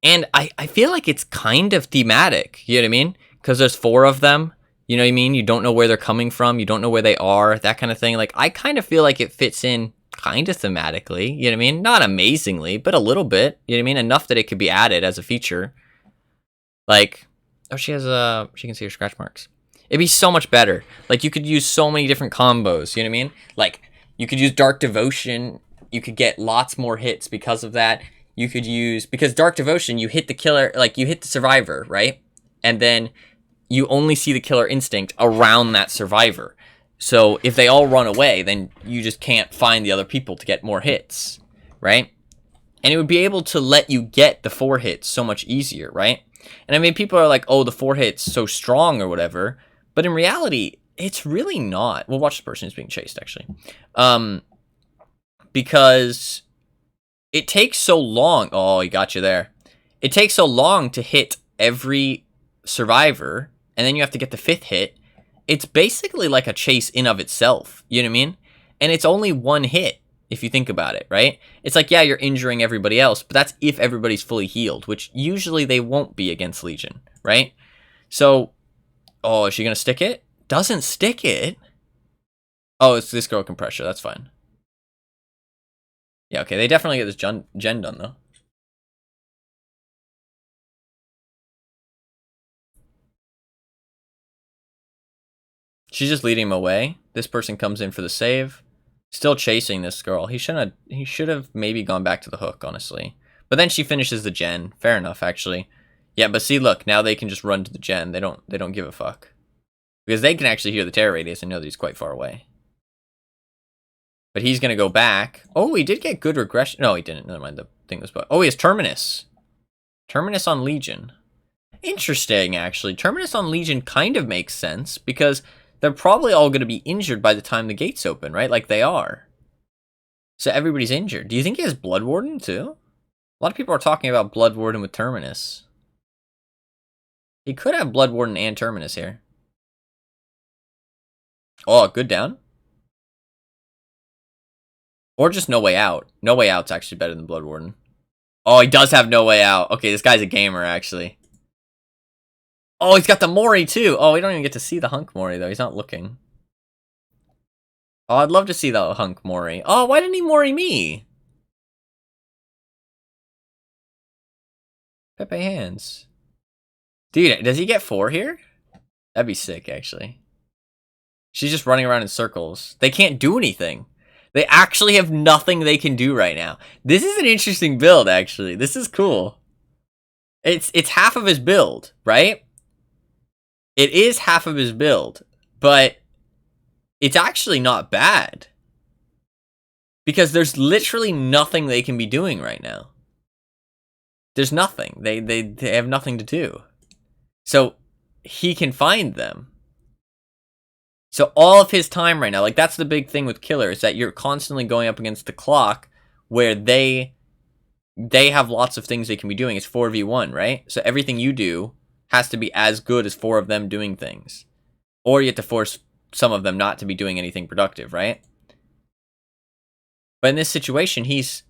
And I feel like it's kind of thematic. You know what I mean? Because there's 4 of them. You know what I mean? You don't know where they're coming from. You don't know where they are. That kind of thing. Like, I kind of feel like it fits in kind of thematically, you know what I mean? Not amazingly, but a little bit, you know what I mean? Enough that it could be added as a feature. Like, oh, she can see her scratch marks. It'd be so much better. Like, you could use so many different combos, you know what I mean? Like, you could use Dark Devotion, you could get lots more hits because of that. You could use, because Dark Devotion, you hit the killer, like, you hit the survivor, right? And then you only see the killer instinct around that survivor. So if they all run away, then you just can't find the other people to get more hits, right? And it would be able to let you get the 4 hits so much easier, right? And I mean, people are like, oh, the 4 hits so strong or whatever. But in reality, it's really not. We'll watch the person who's being chased, actually. Because it takes so long. Oh, he got you there. It takes so long to hit every survivor. And then you have to get the 5th hit. It's basically like a chase in of itself, you know what I mean? And it's only 1 hit, if you think about it, right? It's like, yeah, you're injuring everybody else, but that's if everybody's fully healed, which usually they won't be against Legion, right? So, oh, is she going to stick it? Doesn't stick it. Oh, it's this girl compressor, that's fine. Yeah, okay, they definitely get this gen done, though. She's just leading him away. This person comes in for the save. Still chasing this girl. He should have maybe gone back to the hook, honestly. But then she finishes the gen. Fair enough, actually. Yeah, but see, look, now they can just run to the gen. They don't give a fuck. Because they can actually hear the terror radius and know that he's quite far away. But he's gonna go back. Oh, he did get good regression. No, he didn't. Never mind, the thing was but oh, he has Terminus. Terminus on Legion. Interesting, actually. Terminus on Legion kind of makes sense because they're probably all going to be injured by the time the gates open, right? Like they are. So everybody's injured. Do you think he has Blood Warden too? A lot of people are talking about Blood Warden with Terminus. He could have Blood Warden and Terminus here. Oh, good down. Or just No Way Out. No Way Out's actually better than Blood Warden. Oh, he does have No Way Out. Okay, this guy's a gamer, actually. Oh, he's got the Mori, too. Oh, we don't even get to see the Hunk Mori, though. He's not looking. Oh, I'd love to see the Hunk Mori. Oh, why didn't he Mori me? Pepe hands. Dude, does he get 4 here? That'd be sick, actually. She's just running around in circles. They can't do anything. They actually have nothing they can do right now. This is an interesting build, actually. This is cool. It's half of his build, right? It is half of his build, but it's actually not bad. Because there's literally nothing they can be doing right now. There's nothing. They have nothing to do. So he can find them. So all of his time right now, like that's the big thing with Killer, is that you're constantly going up against the clock where they have lots of things they can be doing. It's 4v1, right? So everything you do has to be as good as 4 of them doing things. Or you have to force some of them not to be doing anything productive, right? But in this situation, he's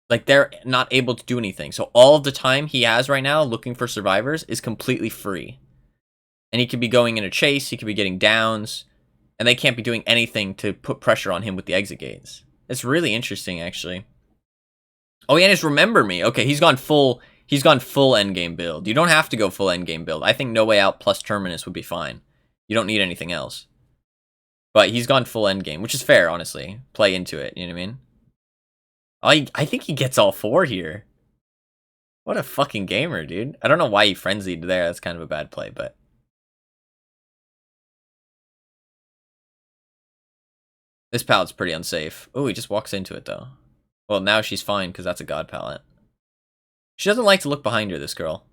like, they're not able to do anything. So all of the time he has right now looking for survivors is completely free. And he could be going in a chase, he could be getting downs, and they can't be doing anything to put pressure on him with the exit gates. It's really interesting, actually. Oh, yeah, and it's Remember Me. Okay, he's gone full He's gone full endgame build. You don't have to go full endgame build. I think No Way Out plus Terminus would be fine. You don't need anything else. But he's gone full endgame, which is fair, honestly. Play into it, you know what I mean? I think he gets all 4 here. What a fucking gamer, dude. I don't know why he frenzied there. That's kind of a bad play, but... This pallet's pretty unsafe. Oh, he just walks into it, though. Well, now she's fine, because that's a god pallet. She doesn't like to look behind her, this girl.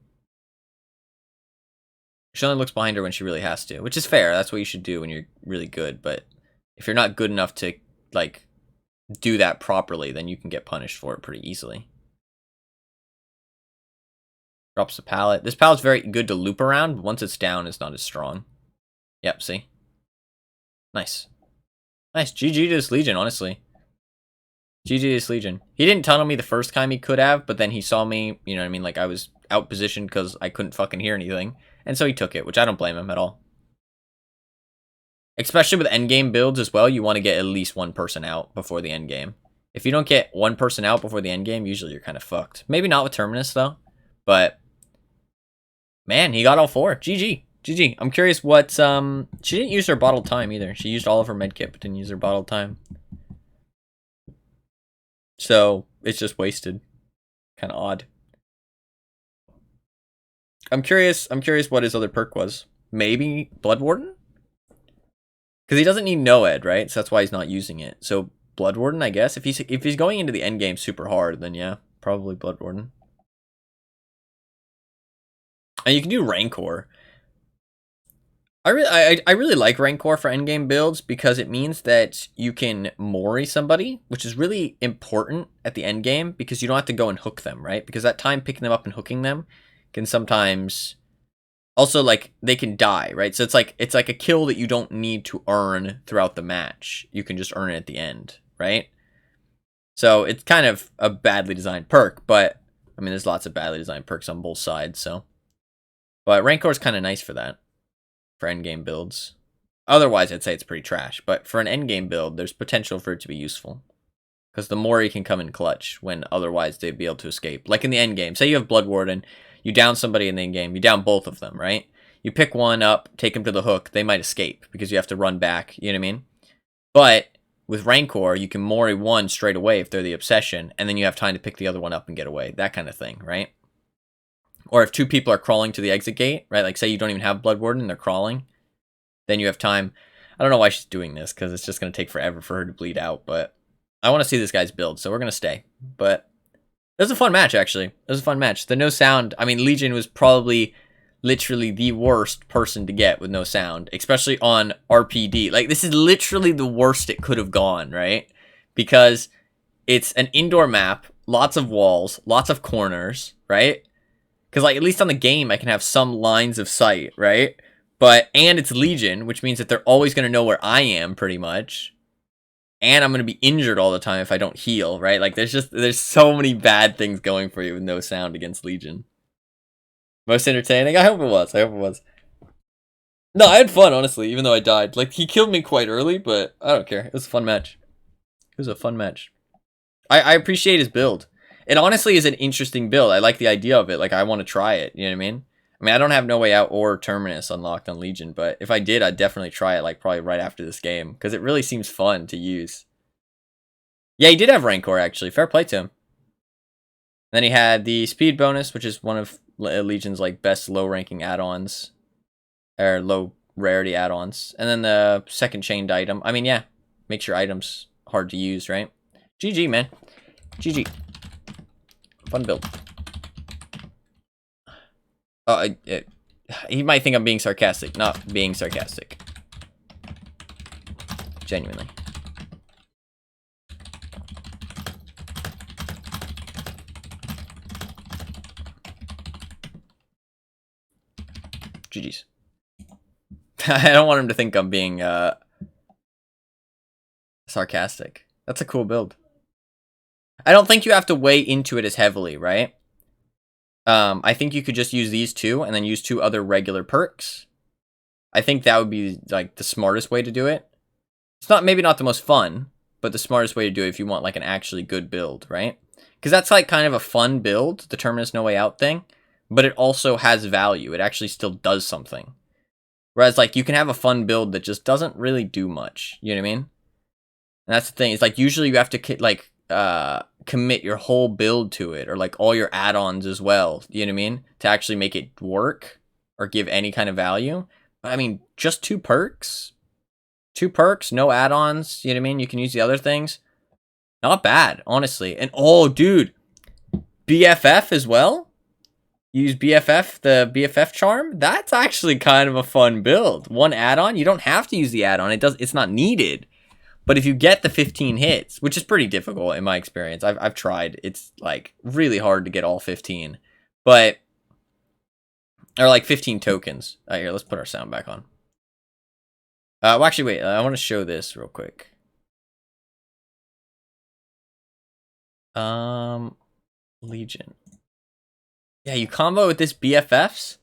She only looks behind her when she really has to, which is fair. That's what you should do when you're really good, but if you're not good enough to, like, do that properly, then you can get punished for it pretty easily. Drops the pallet. This pallet's very good to loop around, but once it's down, it's not as strong. Yep, see? Nice. Nice. GG to this Legion, honestly. GG to this Legion. He didn't tunnel me the first time he could have, but then he saw me, you know what I mean? Like, I was out positioned because I couldn't fucking hear anything. And so he took it, which I don't blame him at all. Especially with endgame builds as well, you want to get at least one person out before the endgame. If you don't get one person out before the endgame, usually you're kind of fucked. Maybe not with Terminus, though. But, man, he got all 4. GG. GG. I'm curious what, she didn't use her bottled time either. She used all of her medkit, but didn't use her bottled time. So, it's just wasted. Kind of odd. I'm curious what his other perk was. Maybe Blood Warden? Because he doesn't need Noed, right? So that's why he's not using it. So Blood Warden, I guess. If he's going into the end game super hard, then yeah, probably Blood Warden. And you can do Rancor. I really like Rancor for endgame builds because it means that you can Mori somebody, which is really important at the end game because you don't have to go and hook them, right? Because that time picking them up and hooking them can sometimes also, like, they can die, right? So it's like a kill that you don't need to earn throughout the match. You can just earn it at the end, right? So it's kind of a badly designed perk, but I mean, there's lots of badly designed perks on both sides, so. But Rancor is kind of nice for that, for endgame builds. Otherwise, I'd say it's pretty trash, but for an endgame build, there's potential for it to be useful. Because the Mori can come in clutch when otherwise they'd be able to escape. Like in the endgame, say you have Blood Warden, you down somebody in the endgame, you down both of them, right? You pick one up, take them to the hook, they might escape because you have to run back, you know what I mean? But with Rancor, you can Mori one straight away if they're the Obsession, and then you have time to pick the other one up and get away, that kind of thing, right? Or if 2 people are crawling to the exit gate, right? Like say you don't even have Blood Warden and they're crawling, then you have time. I don't know why she's doing this because it's just going to take forever for her to bleed out, but I want to see this guy's build, so we're going to stay. But it was a fun match, actually. It was a fun match. The no sound, I mean, Legion was probably literally the worst person to get with no sound, especially on RPD. Like, this is literally the worst it could have gone, right? Because it's an indoor map, lots of walls, lots of corners, right? Because, like, at least on the game, I can have some lines of sight, right? And it's Legion, which means that they're always going to know where I am, pretty much. And I'm going to be injured all the time if I don't heal, right? Like, there's so many bad things going for you with no sound against Legion. Most entertaining? I hope it was. No, I had fun, honestly, even though I died. Like, he killed me quite early, but I don't care. It was a fun match. It was a fun match. I appreciate his build. It honestly is an interesting build. I like the idea of it. Like, I want to try it. You know what I mean? I mean, I don't have No Way Out or Terminus unlocked on Legion, but if I did, I'd definitely try it, like, probably right after this game, because it really seems fun to use. Yeah, he did have Rancor, actually. Fair play to him. Then he had the speed bonus, which is one of Legion's, like, best low-ranking add-ons, or low-rarity add-ons. And then the second chained item. I mean, yeah, makes your items hard to use, right? GG, man. GG. Fun build. He might think I'm being sarcastic. Not being sarcastic. Genuinely. GG's. I don't want him to think I'm being sarcastic. That's a cool build. I don't think you have to weigh into it as heavily, right? I think you could just use these 2 and then use 2 other regular perks. I think that would be like the smartest way to do it. It's maybe not the most fun, but the smartest way to do it if you want like an actually good build, right? Because that's like kind of a fun build, the Terminus No Way Out thing, but it also has value. It actually still does something. Whereas like you can have a fun build that just doesn't really do much. You know what I mean? And that's the thing. It's like usually you have to like commit your whole build to it, or like all your add-ons as well. You know what I mean? To actually make it work or give any kind of value. But I mean, just 2 perks. 2 perks, no add-ons. You know what I mean? You can use the other things. Not bad, honestly. And oh, dude, BFF as well. Use BFF, the BFF charm. That's actually kind of a fun build. 1 add-on. You don't have to use the add-on. It's not needed. But if you get the 15 hits, which is pretty difficult in my experience, I've tried. It's like really hard to get all 15. But or like 15 tokens. Here, let's put our sound back on. Well, actually, wait. I want to show this real quick. Legion. Yeah, you combo with this BFFs.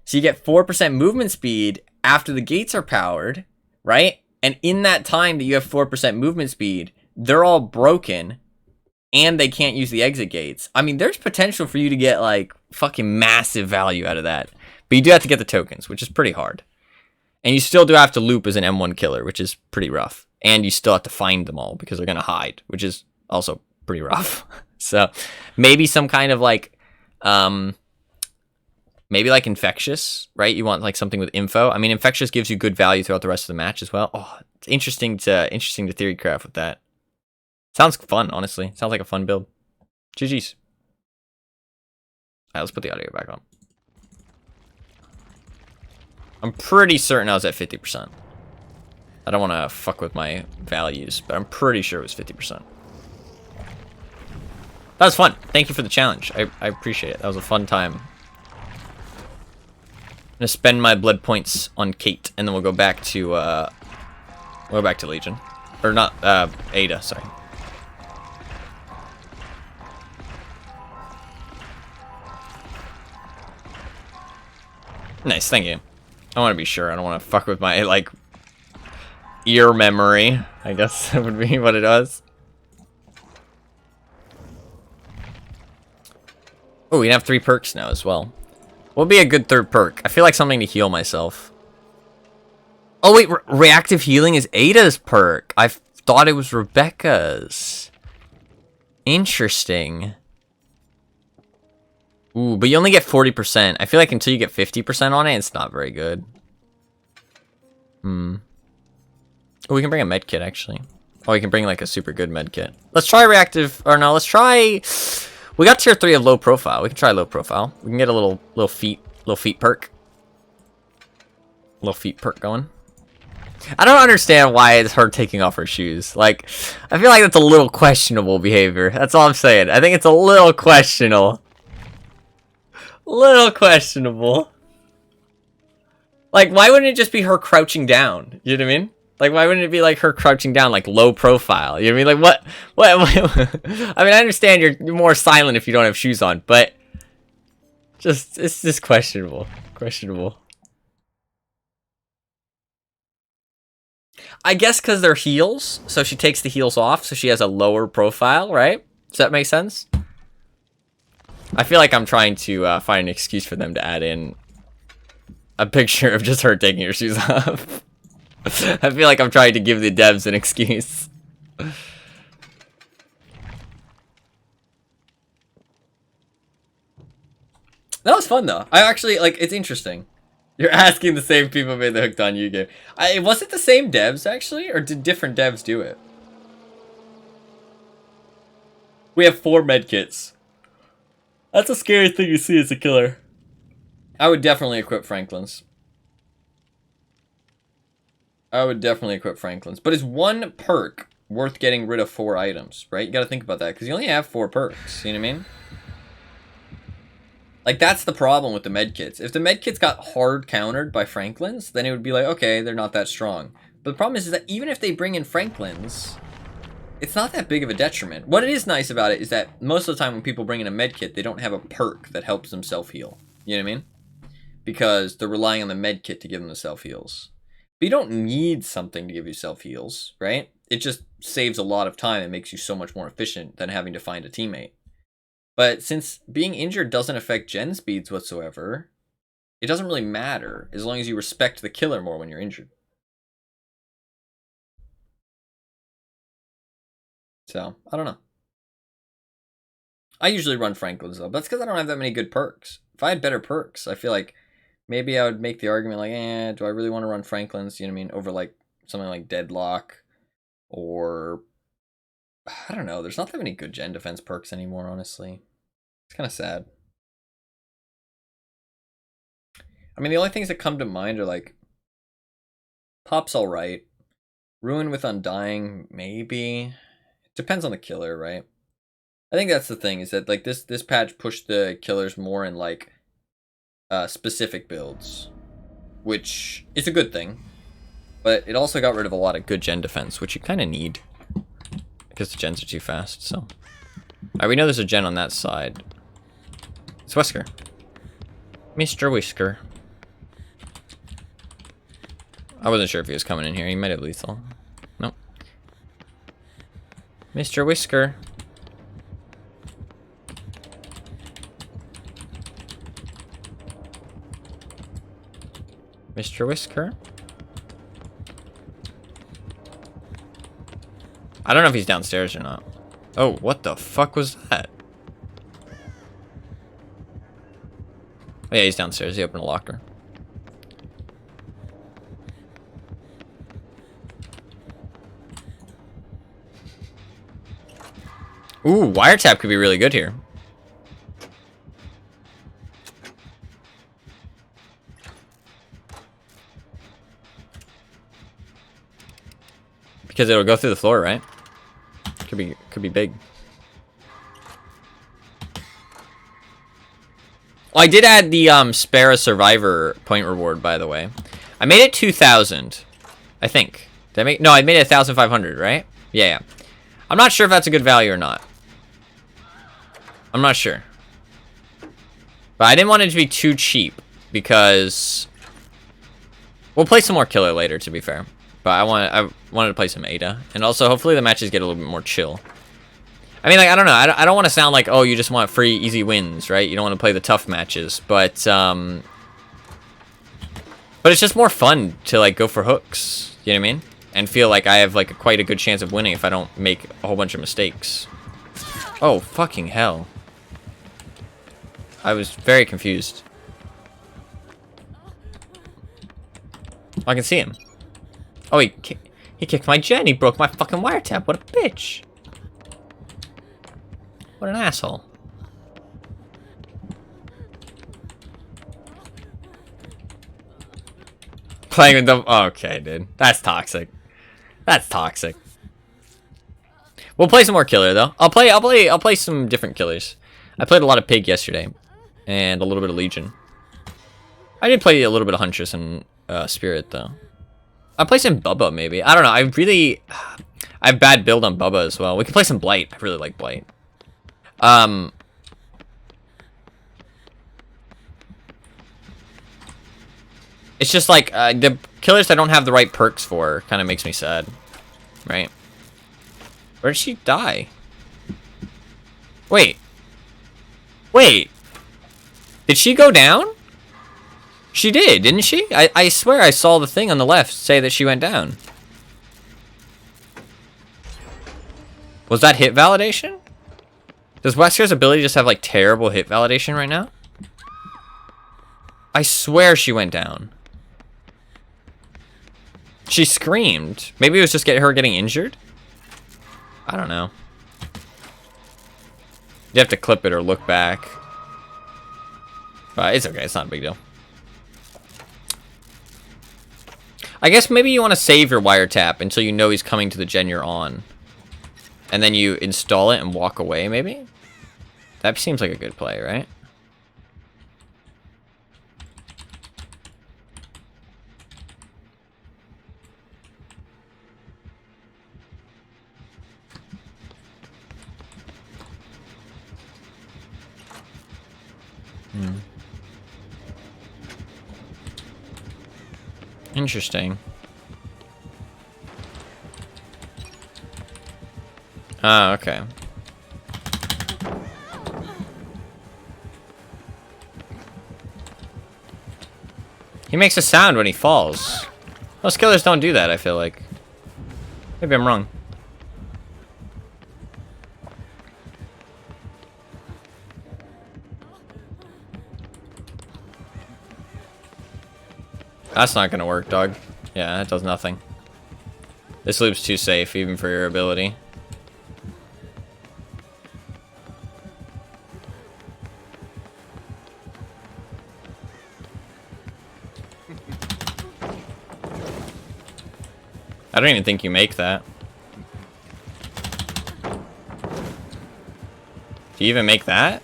So you get 4% movement speed after the gates are powered, right? And in that time that you have 4% movement speed, they're all broken and they can't use the exit gates. I mean, there's potential for you to get like fucking massive value out of that. But you do have to get the tokens, which is pretty hard. And you still do have to loop as an M1 killer, which is pretty rough. And you still have to find them all because they're going to hide, which is also pretty rough. So maybe some kind of like, maybe like infectious, right? You want like something with info. I mean, infectious gives you good value throughout the rest of the match as well. Oh, it's interesting to theory craft with that. Sounds fun, honestly. Sounds like a fun build. GG's. All right, let's put the audio back on. I'm pretty certain I was at 50%. I don't want to fuck with my values, but I'm pretty sure it was 50%. That was fun. Thank you for the challenge. I appreciate it. That was a fun time. I'm gonna spend my blood points on Kate, and then we'll go back to Legion, or not Ada. Sorry. Nice, thank you. I want to be sure. I don't want to fuck with my like ear memory. I guess that would be what it was. Oh, we have 3 perks now as well. What would be a good 3rd perk? I feel like something to heal myself. Oh wait, reactive healing is Ada's perk. I thought it was Rebecca's. Interesting. Ooh, but you only get 40%. I feel like until you get 50% on it, it's not very good. Oh, we can bring a med kit actually. Oh, we can bring like a super good med kit. Let's try reactive, or no, let's try. We got tier 3 of low profile. We can try low profile. We can get a little feet perk. Little feet perk going. I don't understand why it's her taking off her shoes. Like, I feel like that's a little questionable behavior. That's all I'm saying. I think it's a little questionable. Little questionable. Like, why wouldn't it just be her crouching down? You know what I mean? Like, why wouldn't it be like her crouching down, like low profile? You know what I mean? Like, what? I mean, I understand you're more silent if you don't have shoes on, but it's just questionable. Questionable. I guess because they're heels, so she takes the heels off, so she has a lower profile, right? Does that make sense? I feel like I'm trying to find an excuse for them to add in a picture of just her taking her shoes off. I feel like I'm trying to give the devs an excuse. That was fun though. I actually like. It's interesting. You're asking the same people who made the Hooked on You game. Was it the same devs actually, or did different devs do it? We have 4 medkits. That's a scary thing to see as a killer. I would definitely equip Franklin's. But is 1 perk worth getting rid of 4 items, right? You gotta think about that, because you only have 4 perks, you know what I mean? Like, that's the problem with the medkits. If the medkits got hard countered by Franklin's, then it would be like, okay, they're not that strong. But the problem is that even if they bring in Franklin's, it's not that big of a detriment. What it is nice about it is that most of the time when people bring in a medkit, they don't have a perk that helps them self-heal. You know what I mean? Because they're relying on the medkit to give them the self-heals. But you don't need something to give you self-heals, right? it just saves a lot of time and makes you so much more efficient than having to find a teammate. But since being injured doesn't affect gen speeds whatsoever, it doesn't really matter as long as you respect the killer more when you're injured. So, I don't know. I usually run Franklin's though, but that's because I don't have that many good perks. If I had better perks, I feel like maybe I would make the argument like, do I really want to run Franklin's, you know what I mean, over like something like Deadlock or I don't know. There's not that many good gen defense perks anymore, honestly. It's kind of sad. I mean, the only things that come to mind are like Pop's alright. Ruin with Undying, maybe. It depends on the killer, right? I think that's the thing, is that like this patch pushed the killers more in like specific builds, which is a good thing. But it also got rid of a lot of good gen defense, which you kind of need because the gens are too fast. So, all right, we know there's a gen on that side. It's Whisker, Mr. Whisker. I wasn't sure if he was coming in here. He might have lethal. Nope. Mr. Whisker. Mr. Whisker. I don't know if he's downstairs or not. Oh, what the fuck was that? Oh, yeah, he's downstairs. He opened a locker. Ooh, wiretap could be really good here. Because it'll go through the floor, right? Could be big. Oh, I did add the spare a survivor point reward, by the way. I made it 2,000, I think. Did I make? No, I made it 1,500, right? Yeah. I'm not sure if that's a good value or not. I'm not sure. But I didn't want it to be too cheap because we'll play some more killer later, to be fair. But I wanted to play some Ada, and also hopefully the matches get a little bit more chill. I mean, like, I don't know. I don't want to sound like, oh, you just want free, easy wins, right? You don't want to play the tough matches, but it's just more fun to like go for hooks. You know what I mean? And feel like I have like quite a good chance of winning if I don't make a whole bunch of mistakes. Oh, fucking hell! I was very confused. I can see him. Oh, he kicked my gen. He broke my fucking wiretap. What a bitch. What an asshole. Playing with them. Okay, dude. That's toxic. That's toxic. We'll play some more killer though. I'll play some different killers. I played a lot of Pig yesterday, and a little bit of Legion. I did play a little bit of Huntress and Spirit though. I'll play some Bubba maybe. I don't know. I have bad build on Bubba as well. We can play some Blight. I really like Blight. It's just like the killers I don't have the right perks for kind of makes me sad, right? Where did she die? Wait. Did she go down? She did, didn't she? I swear I saw the thing on the left say that she went down. Was that hit wvalidation? Does Wesker's ability just have like terrible hit validation right now? I swear she went down. She screamed. Maybe it was just her getting injured? I don't know. You have to clip it or look back. But it's okay, it's not a big deal. I guess maybe you want to save your wiretap until you know he's coming to the gen you're on. And then you install it and walk away, maybe? That seems like a good play, right? Interesting. Ah, okay. He makes a sound when he falls. Most killers don't do that, I feel like. Maybe I'm wrong. That's not gonna work, dog. Yeah, that does nothing. This loop's too safe, even for your ability. I don't even think you make that. Do you even make that?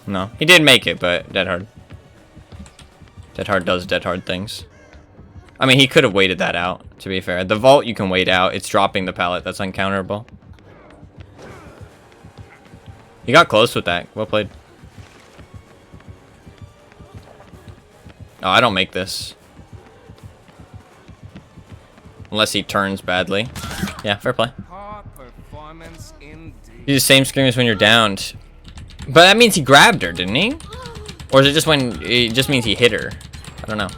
No. He did make it, but dead hard. Dead hard does dead hard things. I mean, he could have waited that out, to be fair. The vault you can wait out. It's dropping the pallet. That's uncounterable. You got close with that. Well played. Oh, I don't make this. Unless he turns badly. Yeah, fair play. You do the same screams when you're downed. But that means he grabbed her, didn't he? Or is it just when it just means he hit her? I don't know.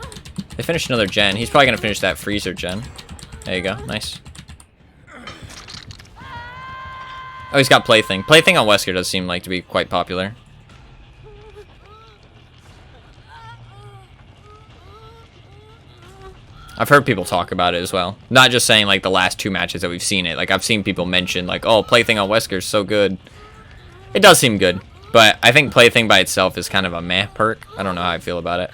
They finished another gen. He's probably gonna finish that freezer gen. There you go. Nice. Oh, he's got Plaything. Plaything on Wesker does seem like to be quite popular. I've heard people talk about it as well. Not just saying like the last 2 matches that we've seen it. Like I've seen people mention like, oh, Plaything on Wesker is so good. It does seem good. But I think Plaything by itself is kind of a meh perk. I don't know how I feel about it.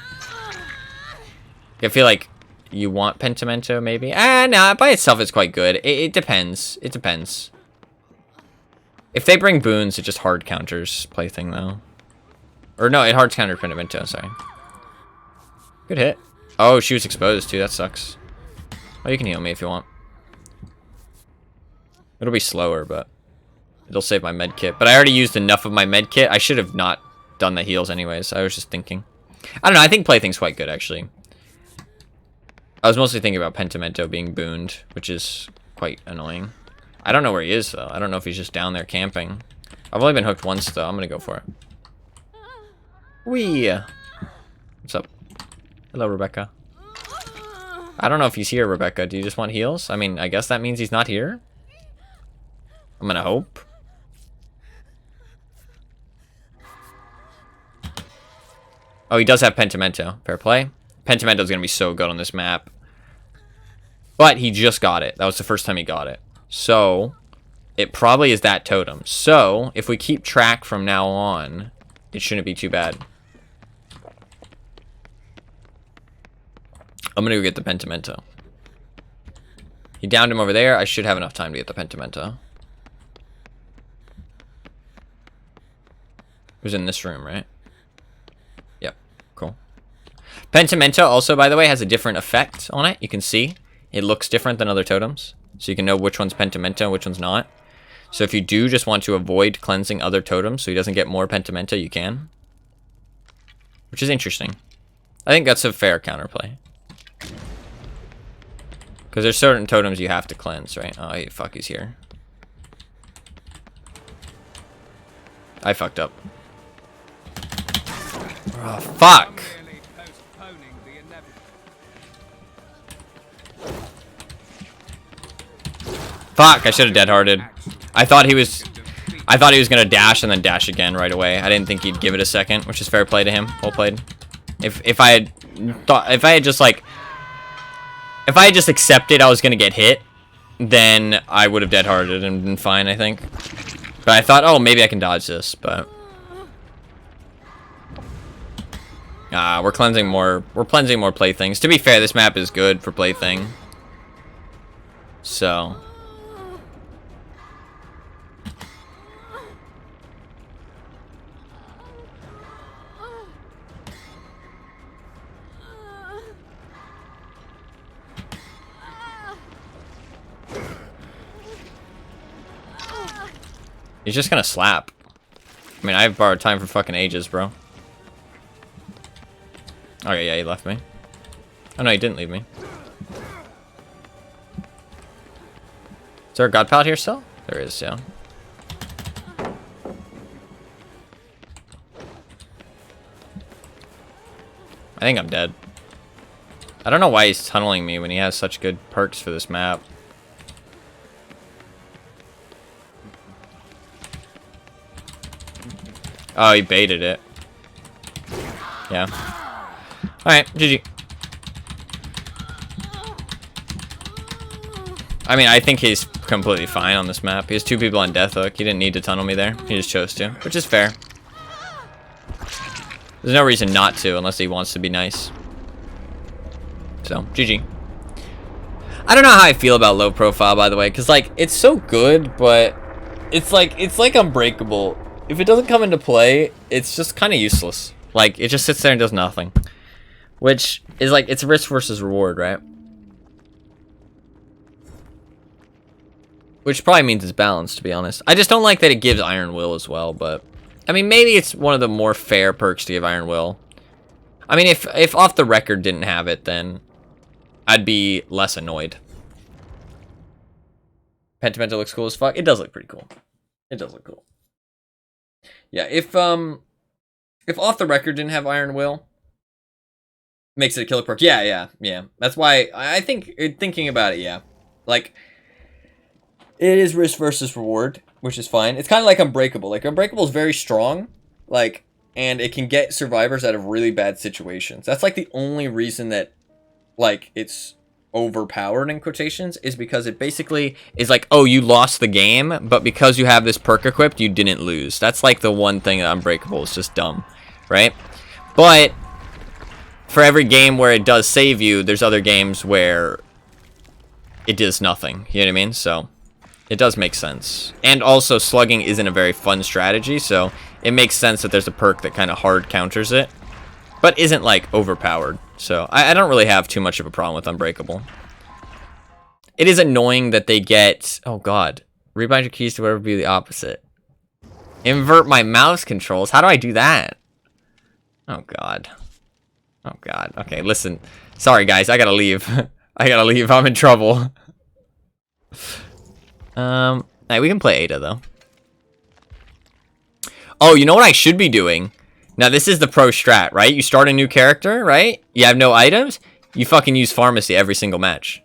I feel like you want Pentimento maybe. No, by itself it's quite good. It depends. It depends. If they bring boons, it just hard counters Plaything though. Or no, it hard counters Pentimento, sorry. Good hit. Oh, she was exposed too. That sucks. Oh, you can heal me if you want. It'll be slower, but it'll save my med kit. But I already used enough of my med kit. I should have not done the heals anyways. I was just thinking. I don't know. I think Plaything's quite good, actually. I was mostly thinking about Pentimento being booned, which is quite annoying. I don't know where he is, though. I don't know if he's just down there camping. I've only been hooked once, though. I'm going to go for it. Whee! What's up? Hello, Rebecca. I don't know if he's here, Rebecca. Do you just want heals? I mean, I guess that means he's not here. I'm gonna hope. Oh, he does have Pentimento. Fair play. Pentimento's gonna be so good on this map. But he just got it. That was the first time he got it. So, it probably is that totem. So, if we keep track from now on, it shouldn't be too bad. I'm gonna go get the Pentimento. He downed him over there. I should have enough time to get the Pentimento. It was in this room, right? Yep, cool. Pentimento also, by the way, has a different effect on it. You can see it looks different than other totems. So you can know which one's Pentimento and which one's not. So if you do just want to avoid cleansing other totems so he doesn't get more Pentimento, you can. Which is interesting. I think that's a fair counterplay. Because there's certain totems you have to cleanse, right? Oh, fuck, he's here. I fucked up. Oh, fuck! Fuck, I should have dead-hearted. I thought he was gonna dash and then dash again right away. I didn't think he'd give it a second, which is fair play to him. Well played. If I had just accepted I was gonna get hit, then I would have dead-hearted and been fine, I think. But I thought, oh, maybe I can dodge this, but we're cleansing more. We're cleansing more playthings. To be fair, this map is good for plaything. So he's just gonna slap. I mean, I've borrowed time for fucking ages, bro. Okay, yeah, he left me. Oh no, he didn't leave me. Is there a god pallet here still? There is, yeah. I think I'm dead. I don't know why he's tunneling me when he has such good perks for this map. Oh, he baited it. Yeah. Alright, GG. I mean, I think he's completely fine on this map. He has 2 people on death hook. He didn't need to tunnel me there. He just chose to, which is fair. There's no reason not to, unless he wants to be nice. So, GG. I don't know how I feel about low profile, by the way, because, like, it's so good, but it's like Unbreakable. If it doesn't come into play, it's just kind of useless. Like, it just sits there and does nothing. Which is, like, it's risk versus reward, right? Which probably means it's balanced, to be honest. I just don't like that it gives Iron Will as well, but... I mean, maybe it's one of the more fair perks to give Iron Will. I mean, if Off the Record didn't have it, then I'd be less annoyed. Pentimento looks cool as fuck. It does look pretty cool. It does look cool. Yeah, if Off the Record didn't have Iron Will, makes it a killer perk. Yeah. That's why I think, thinking about it, yeah. Like, it is risk versus reward, which is fine. It's kind of like Unbreakable. Like, Unbreakable is very strong, like, and it can get survivors out of really bad situations. That's, like, the only reason that, like, it's overpowered, in quotations, is because it basically is like, oh, you lost the game, but because you have this perk equipped, you didn't lose. That's, like, the one thing that Unbreakable is just dumb, right? But for every game where it does save you, there's other games where it does nothing. You know what I mean? So it does make sense. And also, slugging isn't a very fun strategy, so it makes sense that there's a perk that kind of hard counters it, but isn't, like, overpowered. So I don't really have too much of a problem with Unbreakable. It is annoying that they get... Oh, God. Rebind your keys to whatever be the opposite. Invert my mouse controls. How do I do that? Oh, God. Oh, God. Okay, listen. Sorry, guys. I gotta leave. I gotta leave. I'm in trouble. Hey, we can play Ada, though. Oh, you know what I should be doing? Now, this is the pro strat, right? You start a new character, right? You have no items. You fucking use Pharmacy every single match.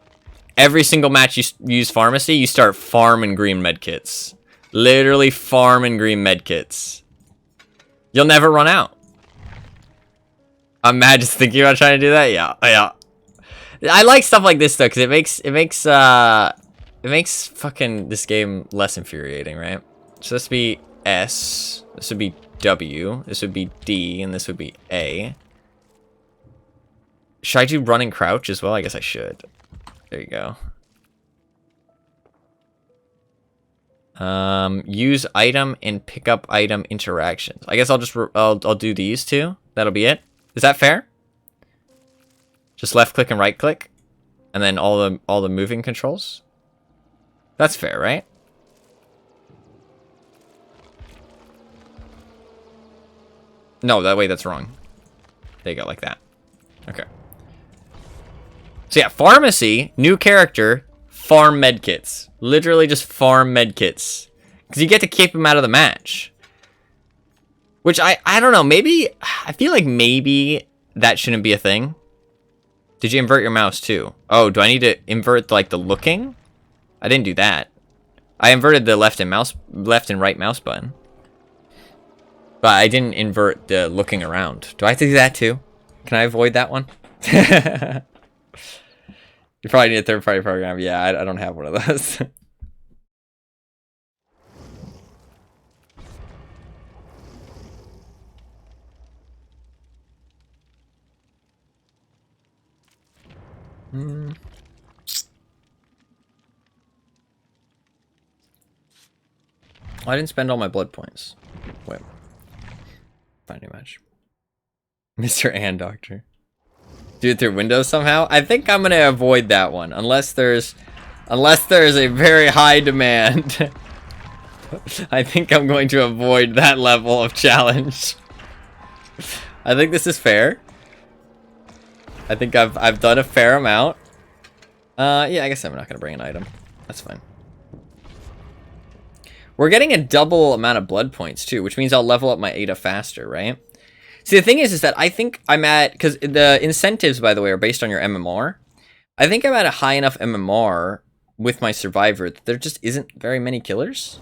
Every single match you use Pharmacy, you start farming green medkits. Literally farming green medkits. You'll never run out. I'm mad just thinking about trying to do that. Yeah. I like stuff like this, though, because it makes fucking this game less infuriating, right? So this would be S. This would be W, this would be D, and this would be A. Should I do run and crouch as well? I guess I should. There you go. Use item and pick up item interactions. I guess I'll just I'll do these two. That'll be it. Is that fair? Just left click and right click, and then all the moving controls. That's fair, right? No, that way that's wrong. There you go, like that. Okay. So yeah, Pharmacy, new character, farm medkits. Literally just farm medkits. Because you get to keep them out of the match. Which I don't know, maybe, I feel like maybe that shouldn't be a thing. Did you invert your mouse too? Oh, do I need to invert like the looking? I didn't do that. I inverted the left and right mouse button. But I didn't invert the looking around. Do I have to do that too? Can I avoid that one? You probably need a third-party program. Yeah, I don't have one of those. I didn't spend all my blood points. Wait. Find a match. Mr. and Doctor. Do it through Windows somehow? I think I'm gonna avoid that one. Unless there's a very high demand. I think I'm going to avoid that level of challenge. I think this is fair. I think I've done a fair amount. Yeah, I guess I'm not gonna bring an item. That's fine. We're getting a double amount of blood points too, which means I'll level up my Ada faster, right? See, the thing is that I think I'm at, because the incentives, by the way, are based on your MMR. I think I'm at a high enough MMR with my survivor that there just isn't very many killers.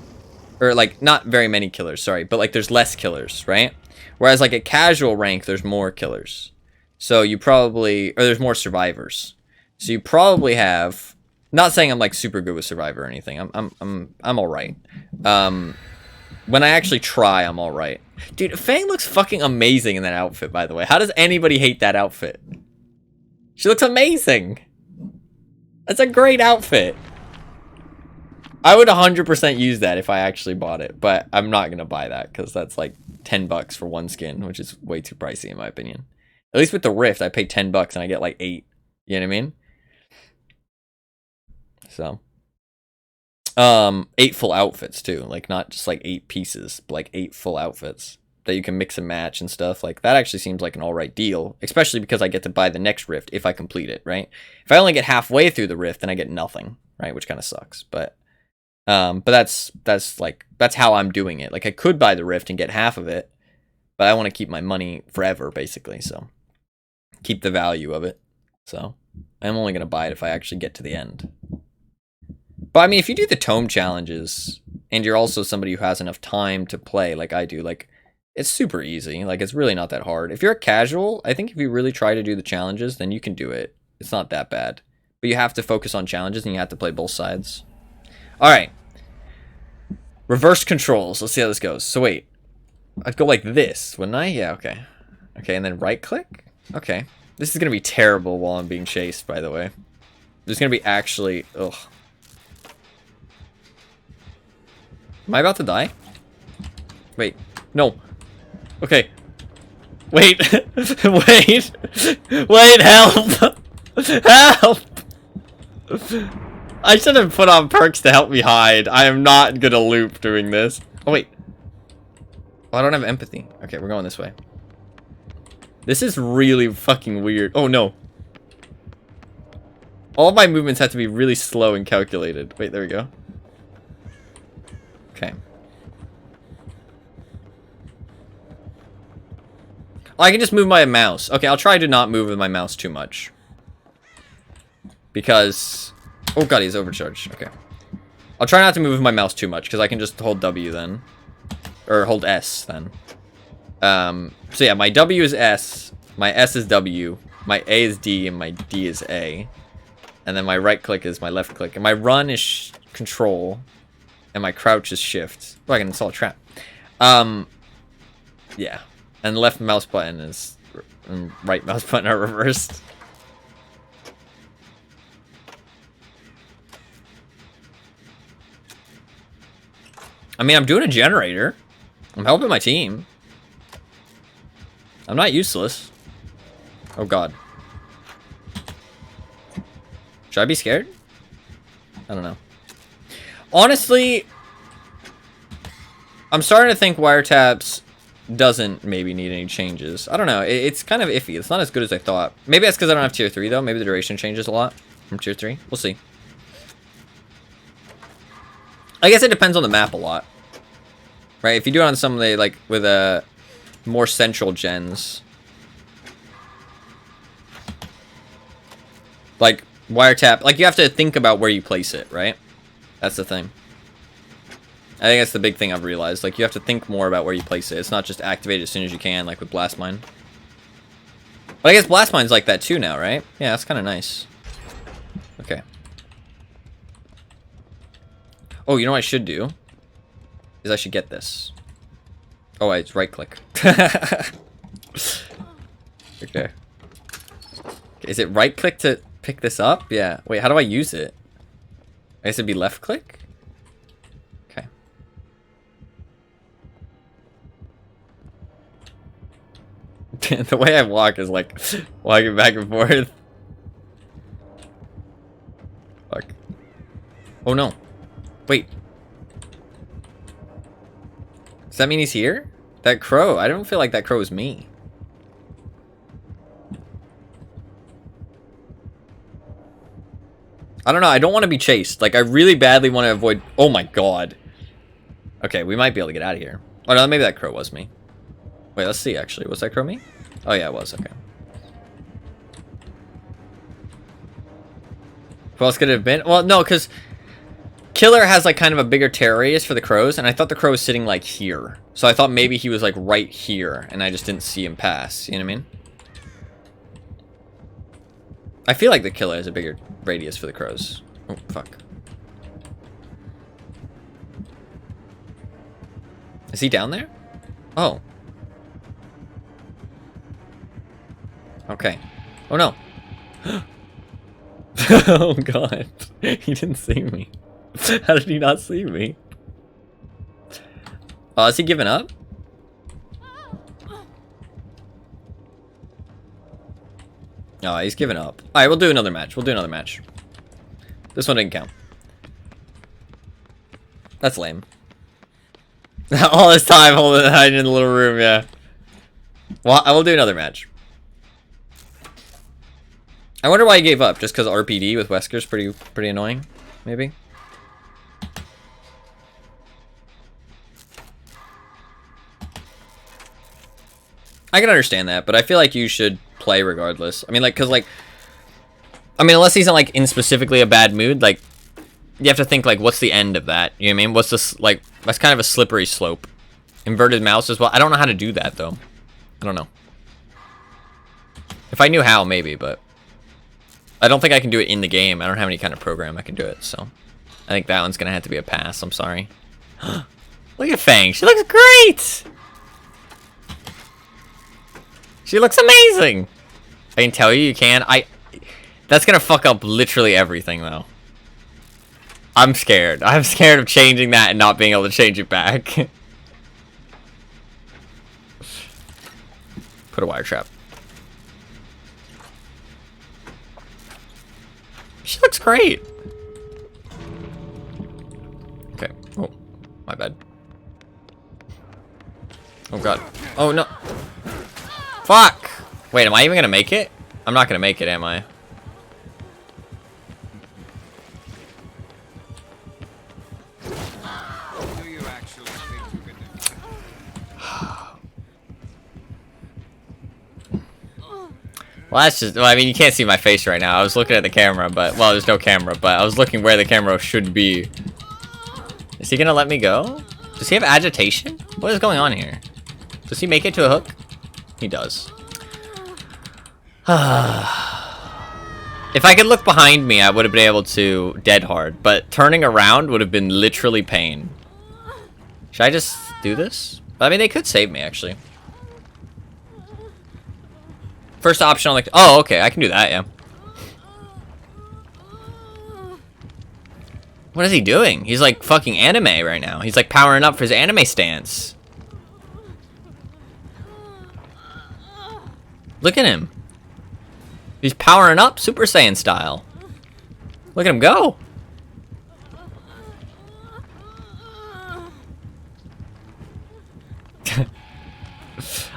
Or, like, not very many killers, sorry, but, like, there's less killers, right? Whereas, like, at casual rank, there's more killers. So you probably, or there's more survivors. So you probably have, not saying I'm, like, super good with survivor or anything. I'm all right. When I actually try, I'm all right. Dude, Fang looks fucking amazing in that outfit, by the way. How does anybody hate that outfit? She looks amazing. That's a great outfit. I would 100% use that if I actually bought it, but I'm not going to buy that because that's like $10 for one skin, which is way too pricey in my opinion. At least with the Rift, I pay $10 and I get like 8. You know what I mean? So, 8 full outfits too, like not just like 8 pieces, but like 8 full outfits that you can mix and match and stuff. Like that actually seems like an alright deal, especially because I get to buy the next Rift if I complete it, right? If I only get halfway through the Rift, then I get nothing, right? Which kind of sucks, but that's how I'm doing it. Like I could buy the Rift and get half of it, but I want to keep my money forever, basically. So keep the value of it. So I'm only gonna buy it if I actually get to the end. But I mean, if you do the tome challenges and you're also somebody who has enough time to play, like I do, like it's super easy. Like it's really not that hard. If you're a casual, I think if you really try to do the challenges, then you can do it. It's not that bad. But you have to focus on challenges and you have to play both sides. All right. Reverse controls. Let's see how this goes. So wait, I'd go like this, wouldn't I? Yeah, okay. Okay, and then right click? Okay. This is going to be terrible while I'm being chased, by the way. There's going to be actually... Ugh. Am I about to die? Wait. No. Okay. Wait. Wait. Wait, help! Help! I should have put on perks to help me hide. I am not gonna loop doing this. Oh, wait. Oh, I don't have empathy. Okay, we're going this way. This is really fucking weird. Oh, no. All my movements have to be really slow and calculated. Wait, there we go. Okay. Oh, I can just move my mouse. Okay, I'll try to not move with my mouse too much. Because... Oh god, he's overcharged. Okay. I'll try not to move with my mouse too much, because I can just hold W then. Or hold S then. So yeah, my W is S, my S is W, my A is D, and my D is A. And then my right click is my left click. And my run is control. And my crouch is shift. Oh, I can install a trap. Yeah. And left mouse button is... and right mouse button are reversed. I mean, I'm doing a generator. I'm helping my team. I'm not useless. Oh, God. Should I be scared? I don't know. Honestly, I'm starting to think wiretaps doesn't maybe need any changes. I don't know. It's kind of iffy. It's not as good as I thought. Maybe that's because I don't have tier 3, though. Maybe the duration changes a lot from tier 3. We'll see. I guess it depends on the map a lot. Right? If you do it on some of the, like, with a more central gens. Like, wiretap. Like, you have to think about where you place it, right? That's the thing. I think that's the big thing I've realized. Like, you have to think more about where you place it. It's not just activate it as soon as you can, like with Blast Mine. But I guess Blast Mine's like that too now, right? Yeah, that's kind of nice. Okay. Oh, you know what I should do? Is I should get this. Oh, it's right click. Okay. Is it right click to pick this up? Yeah. Wait, how do I use it? I guess it'd be left click? Okay. The way I walk is like walking back and forth. Fuck. Oh no. Wait. Does that mean he's here? That crow. I don't feel like that crow is me. I don't know. I don't want to be chased. Like, I really badly want to avoid... Oh my god. Okay, we might be able to get out of here. Oh no, maybe that crow was me. Wait, let's see actually. Was that crow me? Oh yeah, it was. Okay. Who else could it have been? Well, no, because Killer has like kind of a bigger terror radius for the crows, and I thought the crow was sitting like here. So I thought maybe he was like right here, and I just didn't see him pass. You know what I mean? I feel like the Killer has a bigger radius for the crows. Oh, fuck. Is he down there? Oh. Okay. Oh no. Oh god. He didn't see me. How did he not see me? Oh, is he giving up? Oh, he's giving up. Alright, we'll do another match. We'll do another match. This one didn't count. That's lame. All this time hiding in the little room, yeah. Well, I will do another match. I wonder why he gave up. Just because RPD with Wesker's pretty annoying, maybe. I can understand that, but I feel like you should play regardless. I mean, like, because, like, I mean, unless he's in, like, in specifically a bad mood, like, you have to think, like, what's the end of that? You know what I mean? What's this, like, that's kind of a slippery slope. Inverted mouse as well. I don't know how to do that, though. I don't know. If I knew how, maybe, but I don't think I can do it in the game. I don't have any kind of program I can do it, so I think that one's gonna have to be a pass. I'm sorry. Look at Fang. She looks great! She looks amazing! I can tell you, you can. That's gonna fuck up literally everything, though. I'm scared. I'm scared of changing that and not being able to change it back. Put a wire trap. She looks great. Okay. Oh, my bad. Oh god. Oh no. Fuck! Wait, am I even gonna make it? I'm not gonna make it, am I? Do you actually think you can Well, that's just... Well, I mean, you can't see my face right now. I was looking at the camera, but... Well, there's no camera, but I was looking where the camera should be. Is he gonna let me go? Does he have agitation? What is going on here? Does he make it to a hook? He does. If I could look behind me, I would have been able to dead hard, but turning around would have been literally pain. Should I just do this? I mean, they could save me, actually. First option on the... Oh, okay, I can do that, yeah. What is he doing? He's like fucking anime right now. He's like powering up for his anime stance. Look at him. He's powering up Super Saiyan style. Look at him go.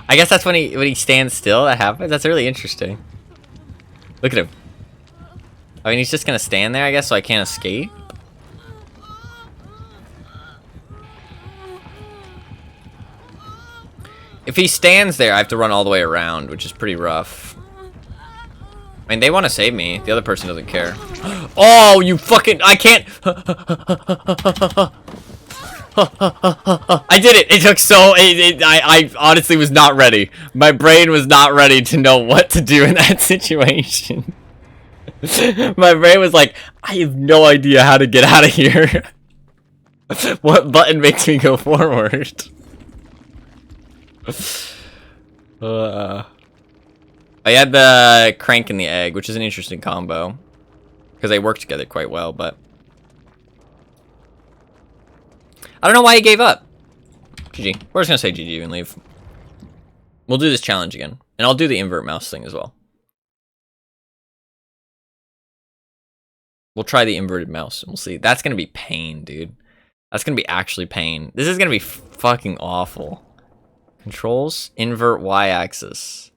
I guess that's when he stands still that happens. That's really interesting. Look at him. I mean, he's just gonna stand there, I guess, so I can't escape. If he stands there, I have to run all the way around, which is pretty rough. I mean, they want to save me. The other person doesn't care. Oh, you fucking... I can't... I did it! It took so... I honestly was not ready. My brain was not ready to know what to do in that situation. My brain was like, I have no idea how to get out of here. What button makes me go forward? I had the crank and the egg, which is an interesting combo. Because they work together quite well, but... I don't know why he gave up. GG. We're just gonna say GG and leave. We'll do this challenge again. And I'll do the invert mouse thing as well. We'll try the inverted mouse and we'll see. That's gonna be pain, dude. That's gonna be actually pain. This is gonna be fucking awful. Controls, invert y-axis.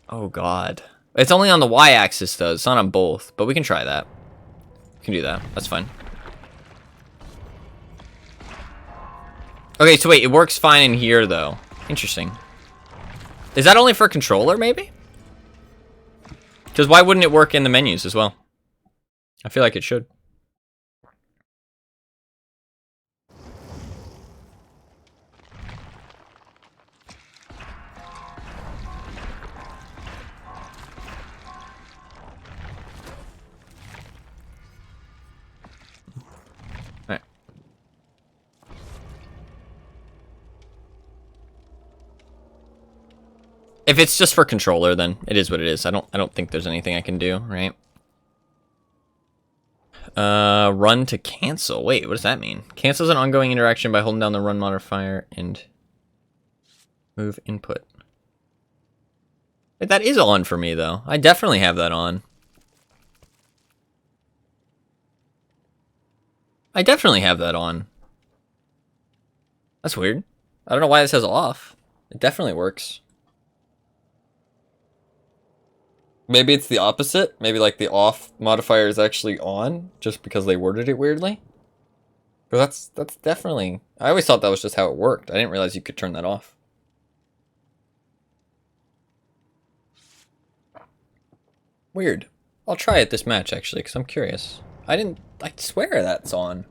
Oh god. It's only on the y-axis though, it's not on both, but we can try that. We can do that, that's fine. Okay, so wait, it works fine in here, though. Interesting. Is that only for controller, maybe? Because why wouldn't it work in the menus as well? I feel like it should. Alright. If it's just for controller, then it is what it is. I don't think there's anything I can do, right? Run to cancel. Wait, what does that mean? Cancels an ongoing interaction by holding down the run modifier and move input. Wait, that is on for me, though. I definitely have that on. I definitely have that on. That's weird. I don't know why it says off. It definitely works. Maybe it's the opposite. Maybe like the off modifier is actually on just because they worded it weirdly. Because that's definitely... I always thought that was just how it worked. I didn't realize you could turn that off. Weird. I'll try it this match actually because I'm curious. I swear that's on.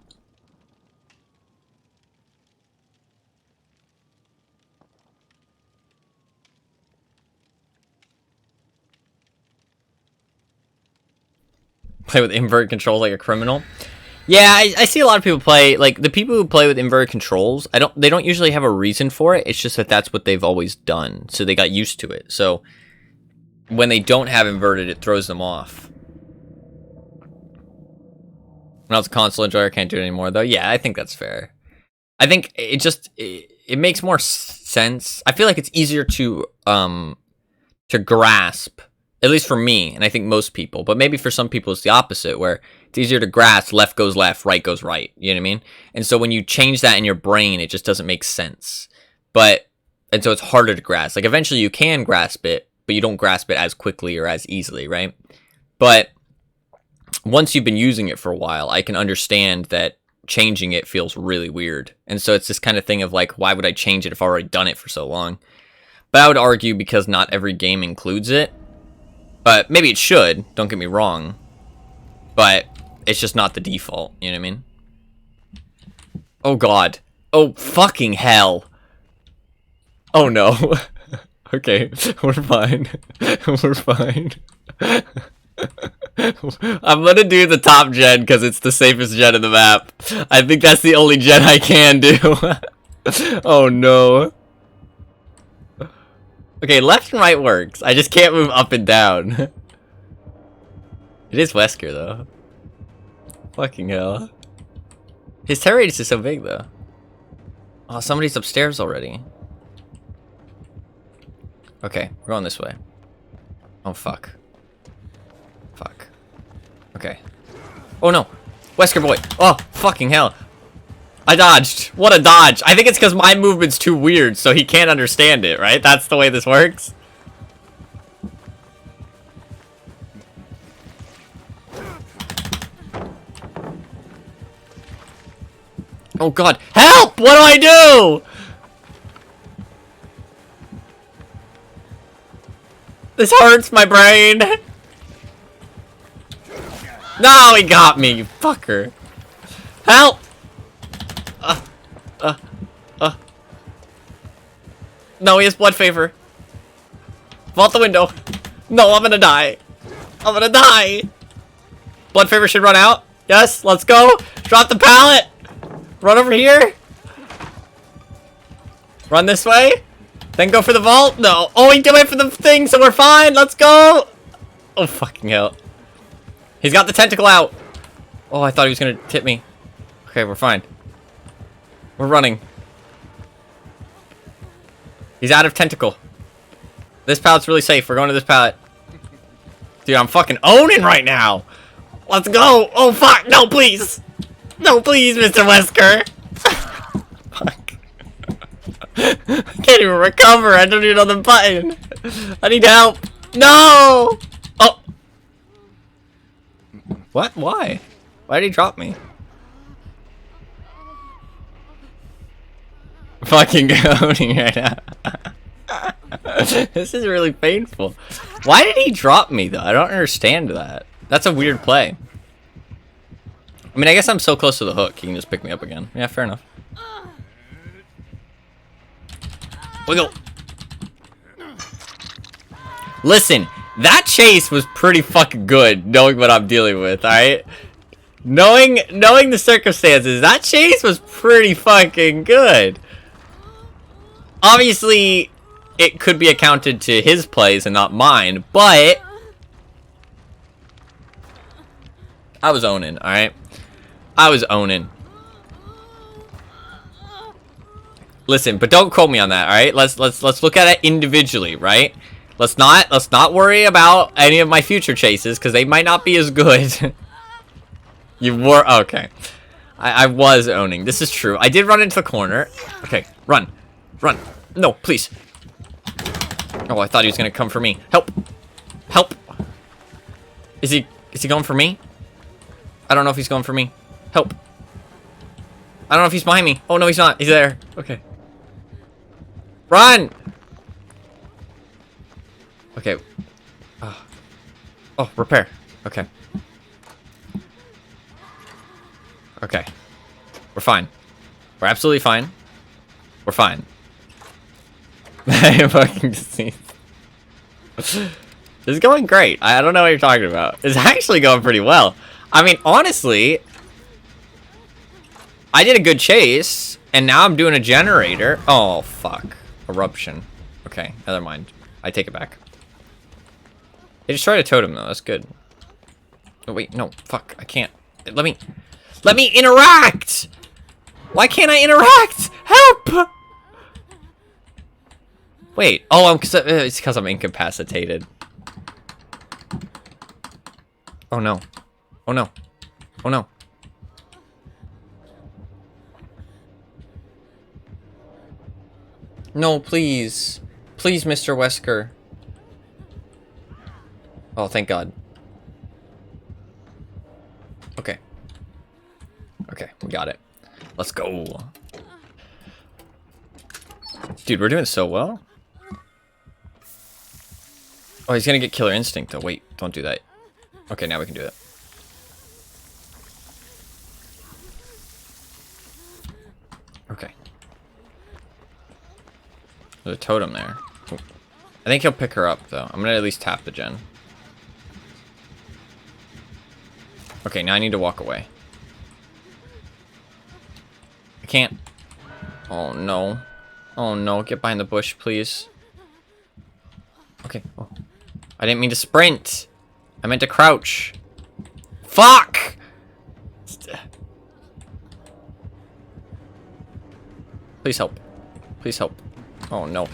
Play with invert controls like a criminal. Yeah, I see a lot of people play, like, the people who play with inverted controls, they don't usually have a reason for it, it's just that that's what they've always done, so they got used to it, so when they don't have inverted, it throws them off. When I was a console enjoyer, I can't do it anymore, though. Yeah, I think that's fair. I think it makes more sense. I feel like it's easier to grasp, at least for me, and I think most people, but maybe for some people it's the opposite, where it's easier to grasp, left goes left, right goes right, you know what I mean? And so when you change that in your brain, it just doesn't make sense. And so it's harder to grasp. Like, eventually you can grasp it, but you don't grasp it as quickly or as easily, right? But once you've been using it for a while, I can understand that changing it feels really weird. And so it's this kind of thing of like, why would I change it if I've already done it for so long? But I would argue because not every game includes it. But maybe it should, don't get me wrong. But it's just not the default, you know what I mean? Oh god. Oh fucking hell. Oh no. Okay, we're fine. We're fine. I'm gonna do the top gen because it's the safest gen in the map. I think that's the only gen I can do. Oh no. Okay, left and right works. I just can't move up and down. It is Wesker, though. Fucking hell. His terror radius is so big, though. Oh, somebody's upstairs already. Okay, we're going this way. Oh, fuck. Fuck. Okay. Oh, no. Wesker boy. Oh, fucking hell. I dodged. What a dodge. I think it's because my movement's too weird, so he can't understand it, right? That's the way this works. Oh god. Help! What do I do? This hurts my brain. No, he got me, you fucker. Help! No, he has blood favor. Vault the window. No, I'm gonna die. I'm gonna die. Blood favor should run out. Yes, let's go. Drop the pallet. Run over here. Run this way. Then go for the vault. No. Oh, he went for the thing, so we're fine. Let's go. Oh, fucking hell. He's got the tentacle out. Oh, I thought he was gonna tip me. Okay, we're fine. We're running. He's out of tentacle. This pallet's really safe. We're going to this pallet. Dude, I'm fucking owning right now. Let's go. Oh, fuck. No, please. No, please, Mr. Wesker. Fuck. I can't even recover. I don't even know the button. I need help. No. Oh. What? Why? Why did he drop me? fucking owning right now. This is really painful. Why did he drop me though? I don't understand that. That's a weird play. I mean, I guess I'm so close to the hook, he can just pick me up again. Yeah, fair enough. Wiggle. Listen, that chase was pretty fucking good, knowing what I'm dealing with, alright? Knowing the circumstances, that chase was pretty fucking good. Obviously, it could be accounted to his plays and not mine, but I was owning, alright? I was owning. Listen, but don't quote me on that, alright? Let's look at it individually, right? Let's not worry about any of my future chases, because they might not be as good. You were okay. I was owning. This is true. I did run into the corner. Okay, run. Run. No, please. Oh, I thought he was gonna come for me. Help! Help! Is he going for me? I don't know if he's going for me. Help! I don't know if he's behind me. Oh no, he's not. He's there. Okay. Run! Okay. Oh, repair. Okay. Okay. We're fine. We're absolutely fine. We're fine. I fucking deceased. This is going great. I don't know what you're talking about. It's actually going pretty well. I mean, honestly, I did a good chase, and now I'm doing a generator. Oh, fuck. Eruption. Okay, never mind. I take it back. They destroyed a totem, though. That's good. Oh, wait. No. Fuck. I can't. Let me interact! Why can't I interact? Help! Wait. Oh, it's because I'm incapacitated. Oh, no. Oh, no. Oh, no. No, please. Please, Mr. Wesker. Oh, thank God. Okay. Okay, we got it. Let's go. Dude, we're doing so well. Oh, he's gonna get Killer Instinct though. Wait, don't do that. Okay, now we can do it. Okay. There's a totem there. I think he'll pick her up though. I'm gonna at least tap the gen. Okay, now I need to walk away. I can't. Oh no. Oh no, get behind the bush, please. Okay. Oh. I didn't mean to sprint. I meant to crouch. Fuck! Please help. Please help. Oh no.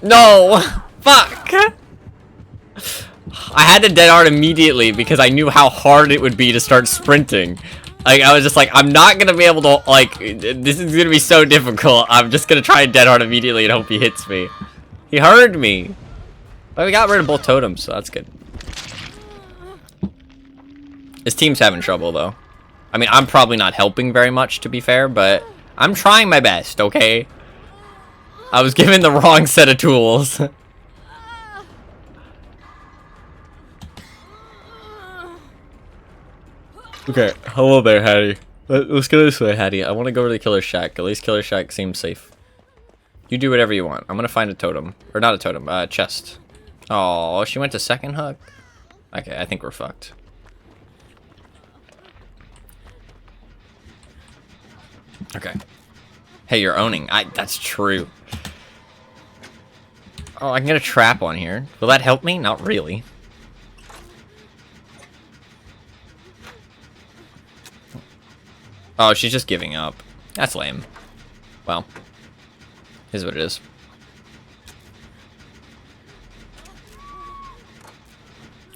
No! Fuck! I had to dead hard immediately because I knew how hard it would be to start sprinting. Like, I was just like, I'm not gonna be able to, like, this is gonna be so difficult. I'm just gonna try and dead hard immediately and hope he hits me. He heard me. But we got rid of both totems, so that's good. His team's having trouble, though. I mean, I'm probably not helping very much, to be fair, but I'm trying my best, okay? I was given the wrong set of tools. Okay, hello there, Hattie. Let's go this way, Hattie. I want to go to the Killer Shack. At least Killer Shack seems safe. You do whatever you want. I'm gonna find a totem. Or not a totem, chest. Oh, she went to second hook? Okay, I think we're fucked. Okay. Hey, you're owning. That's true. Oh, I can get a trap on here. Will that help me? Not really. Oh, she's just giving up. That's lame. Well, here's what it is.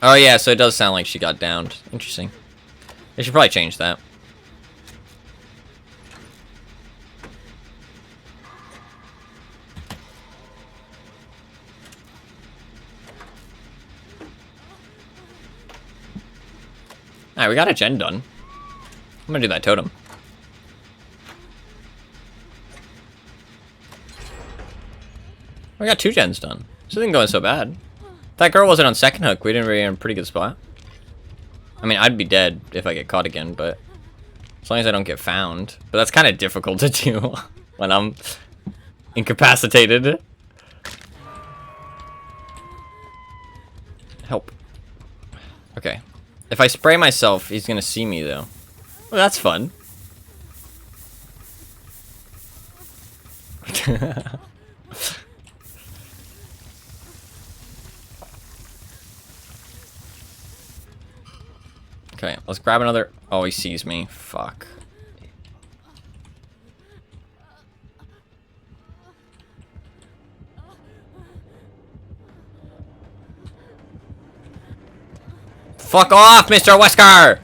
Oh yeah, so it does sound like she got downed. Interesting. They should probably change that. Alright, we got a gen done. I'm gonna do that totem. We got 2 gens done. This isn't going so bad. If that girl wasn't on second hook, we'd be in a pretty good spot. I mean, I'd be dead if I get caught again, but as long as I don't get found. But that's kind of difficult to do when I'm incapacitated. Help. Okay. If I spray myself, he's gonna see me though. Well, that's fun. Okay, let's grab another. Oh, he sees me. Fuck. Fuck off, Mr. Wesker!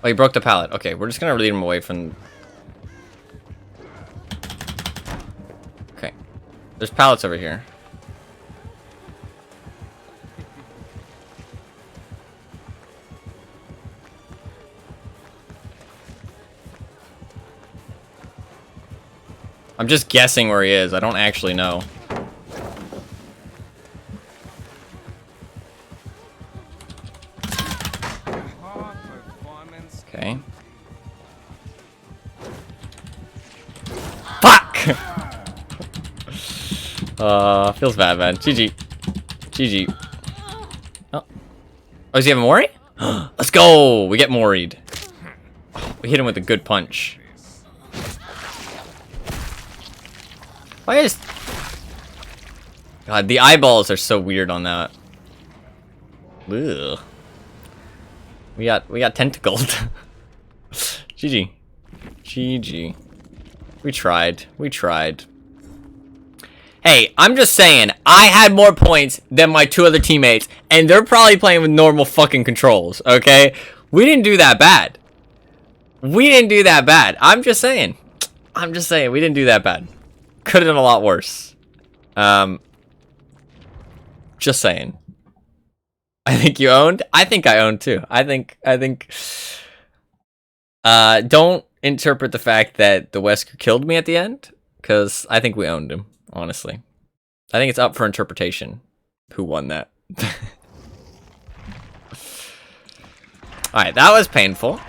Oh, he broke the pallet. Okay, we're just gonna lead him away from... Okay. There's pallets over here. I'm just guessing where he is. I don't actually know. Okay. Fuck! Feels bad, man. GG. GG. Oh, does he have a Mori? Let's go! We get Mori'd. We hit him with a good punch. Why is... God, the eyeballs are so weird on that. Ugh. We got tentacled. GG. GG. We tried. We tried. Hey, I'm just saying, I had more points than my 2 other teammates, and they're probably playing with normal fucking controls, okay? We didn't do that bad. We didn't do that bad. I'm just saying. I'm just saying, we didn't do that bad. Could have done a lot worse. Just saying. I think you owned. I think I owned too. I think. Don't interpret the fact that the Wesker killed me at the end, because I think we owned him. Honestly, I think it's up for interpretation. Who won that? All right, that was painful.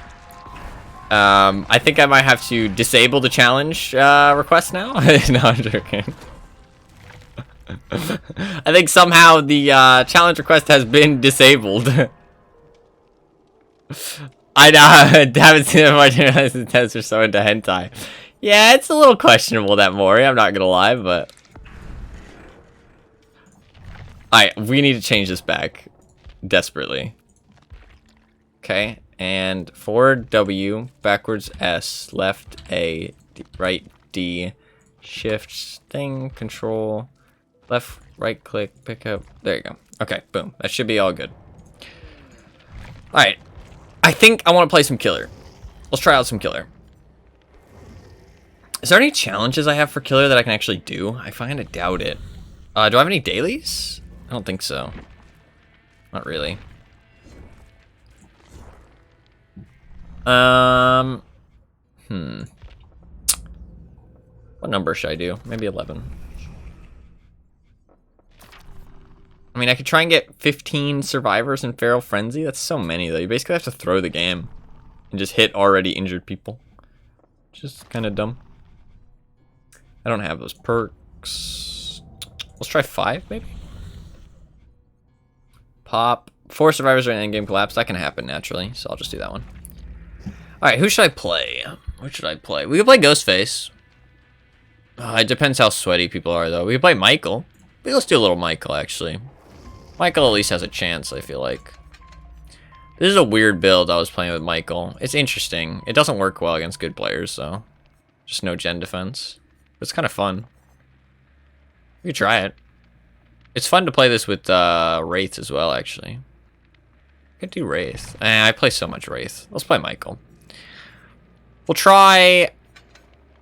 I think I might have to disable the challenge request now. No, I'm joking. I think somehow the challenge request has been disabled. I haven't seen it much. The tests are so into hentai. Yeah, it's a little questionable, that Mori. I'm not gonna lie, but... Alright, we need to change this back. Desperately. Okay, and forward W, backwards S, left A, right D, shift thing, control, left, right click, pick up. There you go. Okay, boom. That should be all good. Alright. I think I want to play some killer. Let's try out some killer. Is there any challenges I have for killer that I can actually do? I kind of doubt it. Do I have any dailies? I don't think so. Not really. What number should I do? Maybe 11. I mean, I could try and get 15 survivors in Feral Frenzy. That's so many, though. You basically have to throw the game and just hit already injured people. Just kind of dumb. I don't have those perks. Let's try 5, maybe? Pop. 4 survivors are in endgame collapse. That can happen naturally, so I'll just do that one. Alright, who should I play? What should I play? We could play Ghostface. It depends how sweaty people are, though. We could play Michael. Let's do a little Michael, actually. Michael at least has a chance, I feel like. This is a weird build I was playing with Michael. It's interesting. It doesn't work well against good players, so... Just no gen defense. It's kind of fun. We could try it. It's fun to play this with Wraith as well, actually. I could do Wraith. I play so much Wraith. Let's play Michael. We'll try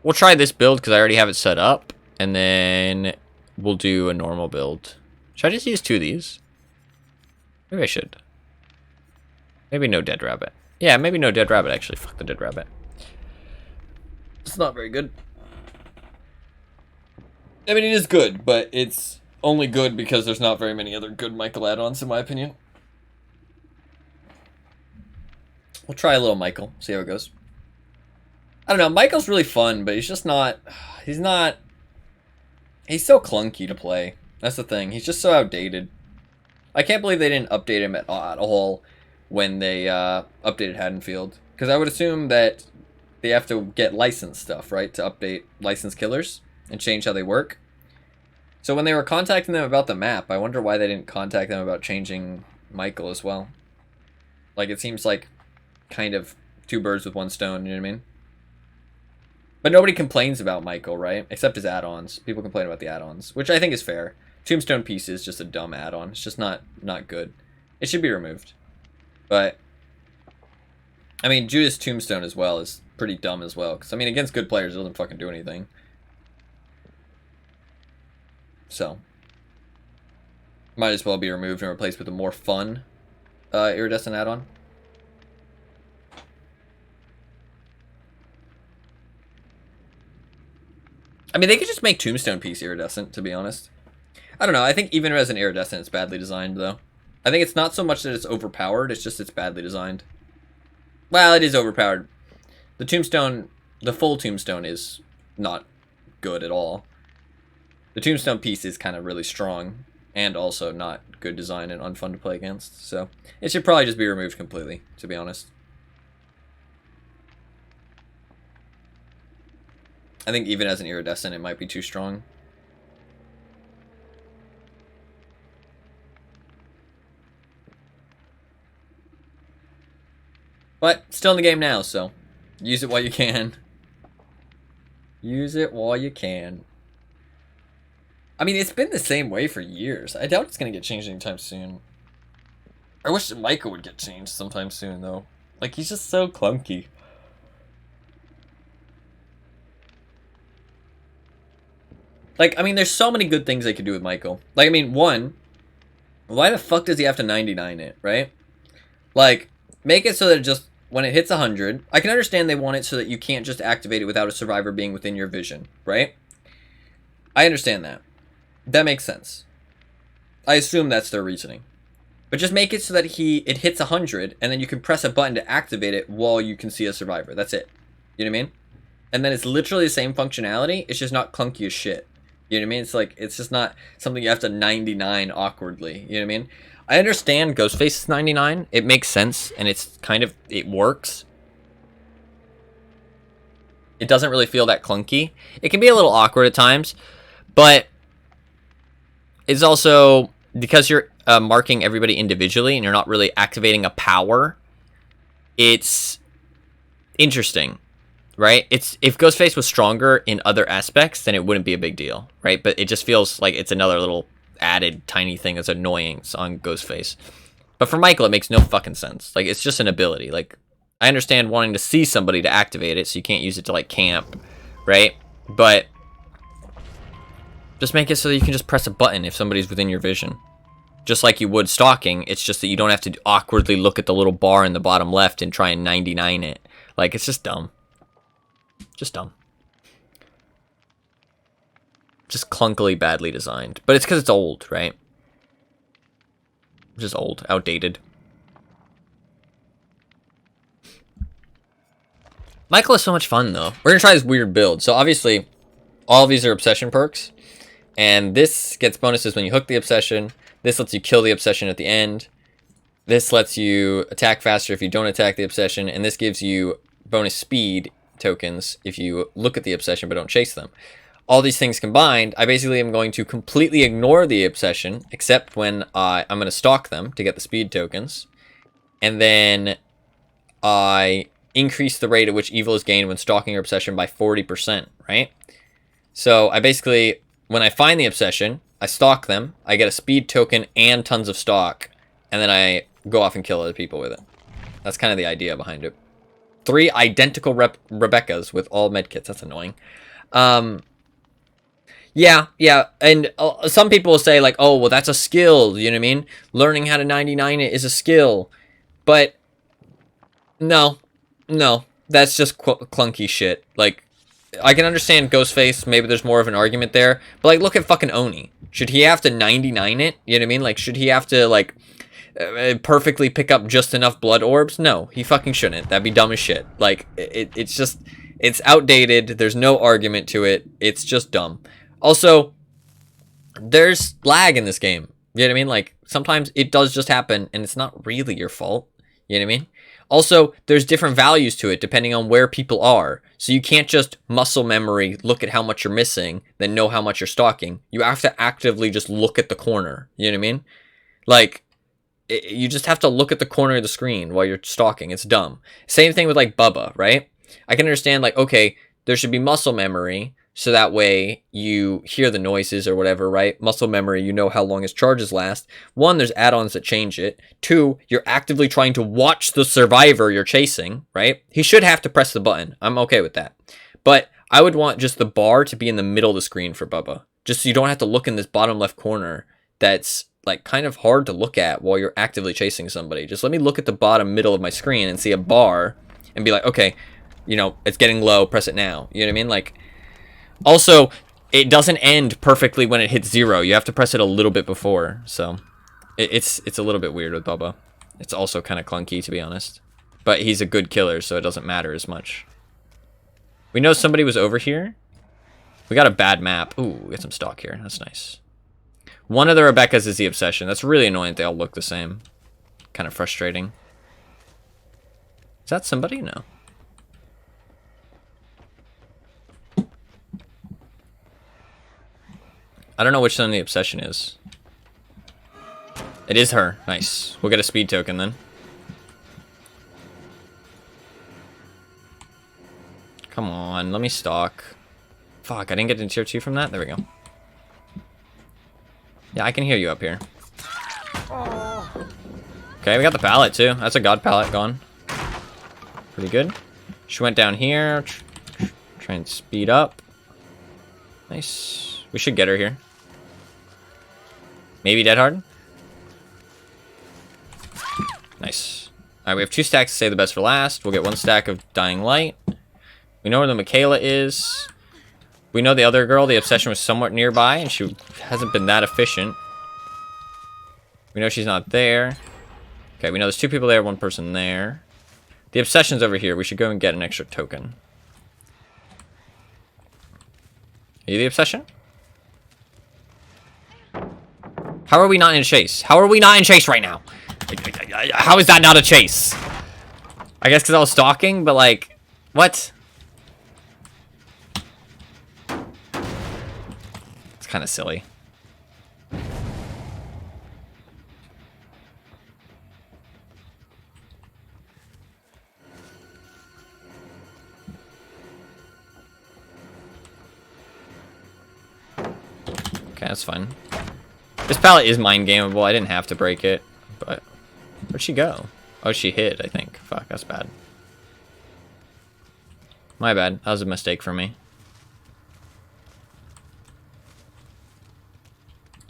this build because I already have it set up, and then we'll do a normal build. Should I just use 2 of these? Maybe I should. Maybe no dead rabbit. Yeah, maybe no dead rabbit, actually. Fuck the dead rabbit. It's not very good. I mean, it is good, but it's only good because there's not very many other good Michael add-ons, in my opinion. We'll try a little Michael, see how it goes. I don't know, Michael's really fun, but he's just not... He's so clunky to play. That's the thing. He's just so outdated. I can't believe they didn't update him at all when they updated Haddonfield. Because I would assume that they have to get licensed stuff, right? To update licensed killers and change how they work. So when they were contacting them about the map, I wonder why they didn't contact them about changing Michael as well. Like, it seems like kind of two birds with one stone, you know what I mean? But nobody complains about Michael, right? Except his add-ons. People complain about the add-ons, which I think is fair. Tombstone Piece is just a dumb add-on. It's just not good. It should be removed. But, I mean, Judas Tombstone as well is pretty dumb as well. Because, I mean, against good players, it doesn't fucking do anything. So, might as well be removed and replaced with a more fun Iridescent add-on. I mean, they could just make Tombstone Piece iridescent, to be honest. I don't know. I think even as an iridescent, it's badly designed, though. I think it's not so much that it's overpowered, it's just it's badly designed. Well, it is overpowered. The Tombstone, the full Tombstone is not good at all. The Tombstone Piece is kind of really strong, and also not good design and unfun to play against. So, it should probably just be removed completely, to be honest. I think even as an iridescent, it might be too strong. But, still in the game now, so use it while you can. Use it while you can. I mean, it's been the same way for years. I doubt it's going to get changed anytime soon. I wish that Micah would get changed sometime soon, though. Like, he's just so clunky. Like, I mean, there's so many good things they could do with Michael. Like, I mean, one, why the fuck does he have to 99 it, right? Like, make it so that it just, when it hits 100, I can understand they want it so that you can't just activate it without a survivor being within your vision, right? I understand that. That makes sense. I assume that's their reasoning. But just make it so that it hits 100, and then you can press a button to activate it while you can see a survivor. That's it. You know what I mean? And then it's literally the same functionality, it's just not clunky as shit. You know what I mean? It's like, it's just not something you have to 99 awkwardly. You know what I mean? I understand Ghostface is 99. It makes sense, and it's kind of, it works. It doesn't really feel that clunky. It can be a little awkward at times, but it's also, because you're marking everybody individually, and you're not really activating a power, it's interesting. Right? If Ghostface was stronger in other aspects, then it wouldn't be a big deal, right? But it just feels like it's another little added tiny thing that's annoying on Ghostface. But for Michael, it makes no fucking sense. Like, it's just an ability. Like, I understand wanting to see somebody to activate it, so you can't use it to, like, camp, right? But just make it so that you can just press a button if somebody's within your vision. Just like you would stalking, it's just that you don't have to awkwardly look at the little bar in the bottom left and try and 99 it. Like, it's just dumb. Just dumb. Just clunkily badly designed. But it's because it's old, right? Just old. Outdated. Michael is so much fun, though. We're going to try this weird build. So, obviously, all of these are obsession perks. And this gets bonuses when you hook the obsession. This lets you kill the obsession at the end. This lets you attack faster if you don't attack the obsession. And this gives you bonus speed tokens if you look at the obsession but don't chase them. All these things combined, I basically am going to completely ignore the obsession, except when I'm going to stalk them to get the speed tokens. And then I increase the rate at which evil is gained when stalking your obsession by 40%, right? So I basically, when I find the obsession, I stalk them, I get a speed token and tons of stalk, and then I go off and kill other people with it. That's kind of the idea behind it. 3 identical Rebeccas with all medkits. That's annoying. Yeah. And some people will say, like, oh, well, that's a skill. You know what I mean? Learning how to 99 it is a skill. But, no. That's just clunky shit. Like, I can understand Ghostface, maybe there's more of an argument there, but like, look at fucking Oni. Should he have to 99 it? You know what I mean? Like, should he have to, like, perfectly pick up just enough blood orbs? No, he fucking shouldn't. That'd be dumb as shit. Like, it's just, it's outdated. There's no argument to it. It's just dumb. Also, there's lag in this game. You know what I mean? Like, sometimes it does just happen, and it's not really your fault. You know what I mean? Also, there's different values to it depending on where people are. So you can't just muscle memory, look at how much you're missing, then know how much you're stalking. You have to actively just look at the corner. You know what I mean? Like, you just have to look at the corner of the screen while you're stalking. It's dumb. Same thing with, like, Bubba, right? I can understand, like, okay, there should be muscle memory, so that way you hear the noises or whatever, right? Muscle memory, you know how long his charges last. One, there's add-ons that change it. Two, you're actively trying to watch the survivor you're chasing, right? He should have to press the button. I'm okay with that. But I would want just the bar to be in the middle of the screen for Bubba. Just so you don't have to look in this bottom left corner that's like kind of hard to look at while you're actively chasing somebody. Just let me look at the bottom middle of my screen and see a bar and be like, okay, you know, it's getting low, press it now. You know what I mean? Like, also, it doesn't end perfectly when it hits 0. You have to press it a little bit before. So, it's a little bit weird with Bubba. It's also kind of clunky, to be honest. But he's a good killer, so it doesn't matter as much. We know somebody was over here. We got a bad map. Ooh, we got some stock here. That's nice. One of the Rebeccas is the Obsession. That's really annoying that they all look the same. Kind of frustrating. Is that somebody? No. I don't know which one the Obsession is. It is her. Nice. We'll get a speed token then. Come on, let me stalk. Fuck, I didn't get into tier 2 from that? There we go. Yeah, I can hear you up here. Okay, we got the pallet too. That's a god pallet gone. Pretty good. She went down here. Try and speed up. Nice. We should get her here. Maybe dead hard. Nice. Alright, we have 2 stacks to save the best for last. We'll get 1 stack of Dying Light. We know where the Michaela is. We know the other girl, the Obsession, was somewhat nearby, and she hasn't been that efficient. We know she's not there. Okay, we know there's 2 people there, 1 person there. The Obsession's over here. We should go and get an extra token. Are you the Obsession? How are we not in chase? How are we not in chase right now? How is that not a chase? I guess because I was stalking, but like, what? It's kind of silly. Okay, that's fine. This pallet is mind gameable. I didn't have to break it, but where'd she go? Oh, she hid, I think. Fuck, that's bad. My bad. That was a mistake for me.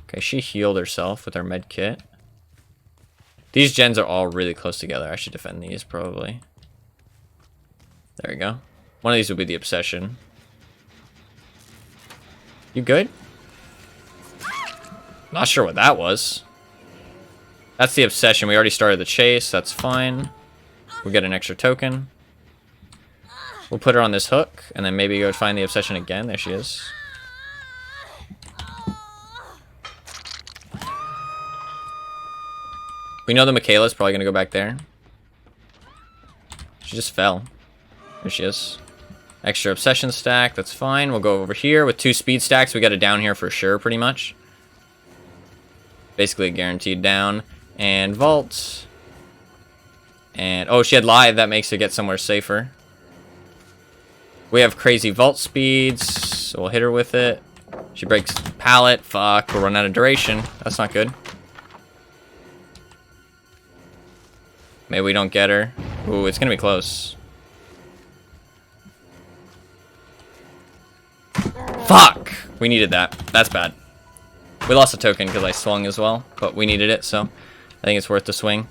Okay, she healed herself with her med kit. These gens are all really close together. I should defend these, probably. There we go. One of these will be the Obsession. You good? Not sure what that was. That's the Obsession. We already started the chase. That's fine. We'll get an extra token. We'll put her on this hook, and then maybe go find the Obsession again. There she is. We know the Michaela's probably going to go back there. She just fell. There she is. Extra Obsession stack. That's fine. We'll go over here with 2 speed stacks. We got it down here for sure, pretty much. Basically a guaranteed down. And vault. And, oh, she had live. That makes her get somewhere safer. We have crazy vault speeds. So we'll hit her with it. She breaks the pallet. Fuck, we'll run out of duration. That's not good. Maybe we don't get her. Ooh, it's gonna be close. Fuck! We needed that. That's bad. We lost a token because I swung as well, but we needed it, so I think it's worth the swing.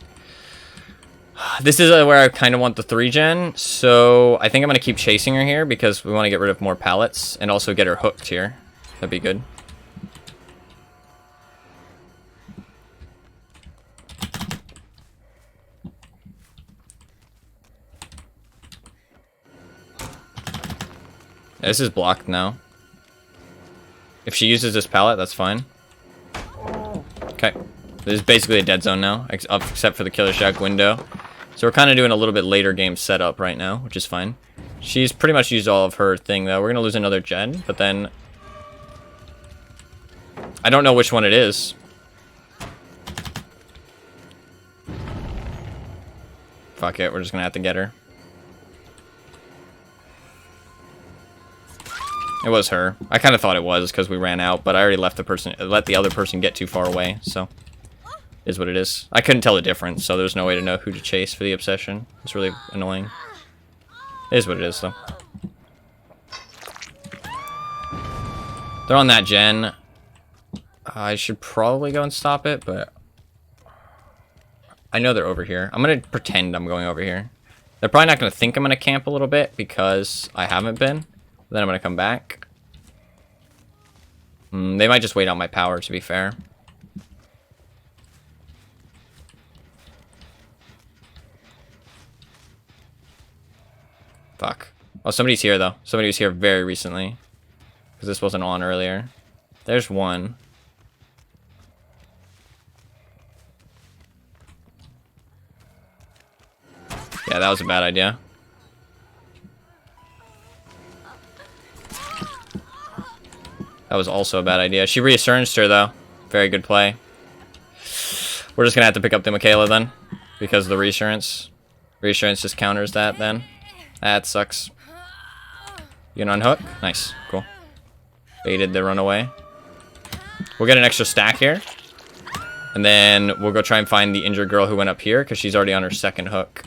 This is where I kind of want the 3-gen, so I think I'm going to keep chasing her here because we want to get rid of more pallets and also get her hooked here. That'd be good. This is blocked now. If she uses this pallet, that's fine. Okay. This is basically a dead zone now, except for the Killer Shack window. So we're kind of doing a little bit later game setup right now, which is fine. She's pretty much used all of her thing, though. We're going to lose another gen, but then... I don't know which one it is. Fuck it, we're just going to have to get her. It was her. I kind of thought it was because we ran out, but I already let the other person get too far away, so... Is what it is. I couldn't tell the difference, so there's no way to know who to chase for the obsession. It's really annoying. It is what it is, though. They're on that gen. I should probably go and stop it, but... I know they're over here. I'm going to pretend I'm going over here. They're probably not going to think I'm going to camp a little bit because I haven't been. Then I'm going to come back. They might just wait out my power, to be fair. Fuck. Oh, somebody's here, though. Somebody was here very recently. Because this wasn't on earlier. There's one. Yeah, that was a bad idea. That was also a bad idea. She reassurance her, though. Very good play. We're just going to have to pick up the Michaela, then. Because of the reassurance. Reassurance just counters that, then. That sucks. You gonna unhook? Nice. Cool. Baited the runaway. We'll get an extra stack here. And then we'll go try and find the injured girl who went up here, because she's already on her second hook.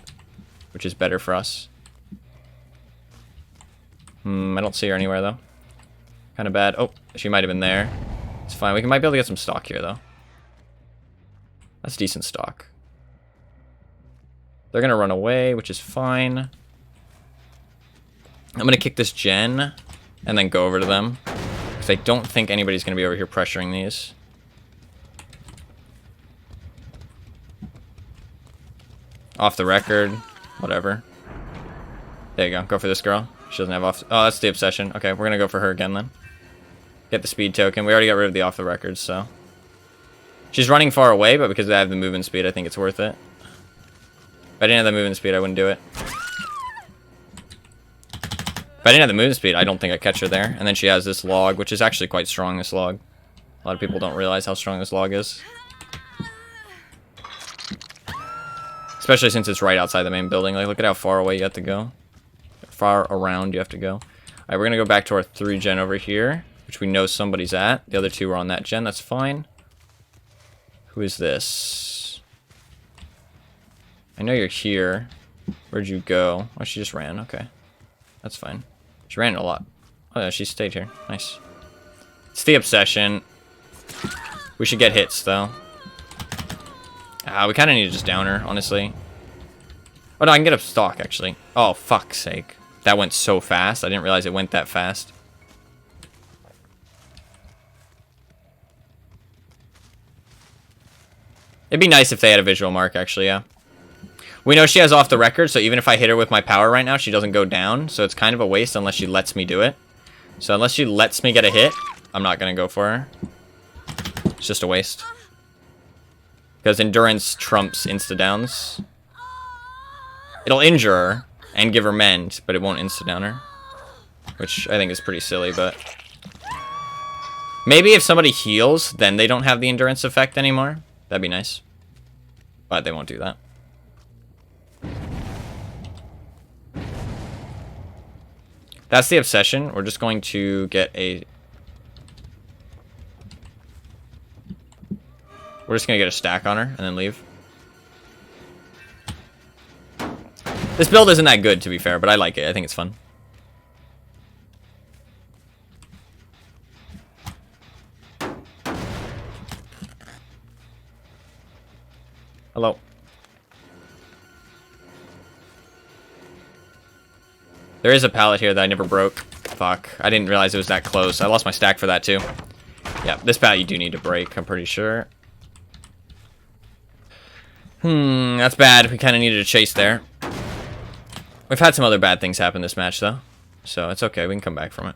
Which is better for us. I don't see her anywhere, though. Kind of bad. Oh, she might have been there. It's fine. We might be able to get some stock here, though. That's decent stock. They're gonna run away, which is fine. I'm gonna kick this gen and then go over to them. Because I don't think anybody's gonna be over here pressuring these. Off the record. Whatever. There you go. Go for this girl. She doesn't have off... Oh, that's the obsession. Okay, we're gonna go for her again then. Get the speed token. We already got rid of the off the record, so... She's running far away, but because I have the movement speed, I think it's worth it. If I didn't have the movement speed, I wouldn't do it. If I didn't have the movement speed, I don't think I'd catch her there. And then she has this log, which is actually quite strong, this log. A lot of people don't realize how strong this log is. Especially since it's right outside the main building. Like, look at how far away you have to go. Far around you have to go. Alright, we're going to go back to our 3-gen over here, which we know somebody's at. The other two are on that gen, that's fine. Who is this? I know you're here. Where'd you go? Oh, she just ran. Okay. That's fine. She ran a lot. Oh, yeah, she stayed here. Nice. It's the obsession. We should get hits, though. We kind of need to just down her, honestly. Oh, no, I can get up stock, actually. Oh, fuck's sake. That went so fast. I didn't realize it went that fast. It'd be nice if they had a visual mark, actually, yeah. We know she has off the record, so even if I hit her with my power right now, she doesn't go down. So it's kind of a waste unless she lets me do it. So unless she lets me get a hit, I'm not going to go for her. It's just a waste. Because endurance trumps insta-downs. It'll injure her and give her mend, but it won't insta-down her. Which I think is pretty silly, but... Maybe if somebody heals, then they don't have the endurance effect anymore. That'd be nice. But they won't do that. That's the obsession. We're just going to get a... We're just going to get a stack on her and then leave. This build isn't that good, to be fair, but I like it. I think it's fun. Hello. There is a pallet here that I never broke. Fuck. I didn't realize it was that close. I lost my stack for that too. Yeah, this pallet you do need to break, I'm pretty sure. That's bad. We kind of needed a chase there. We've had some other bad things happen this match, though. So it's okay. We can come back from it.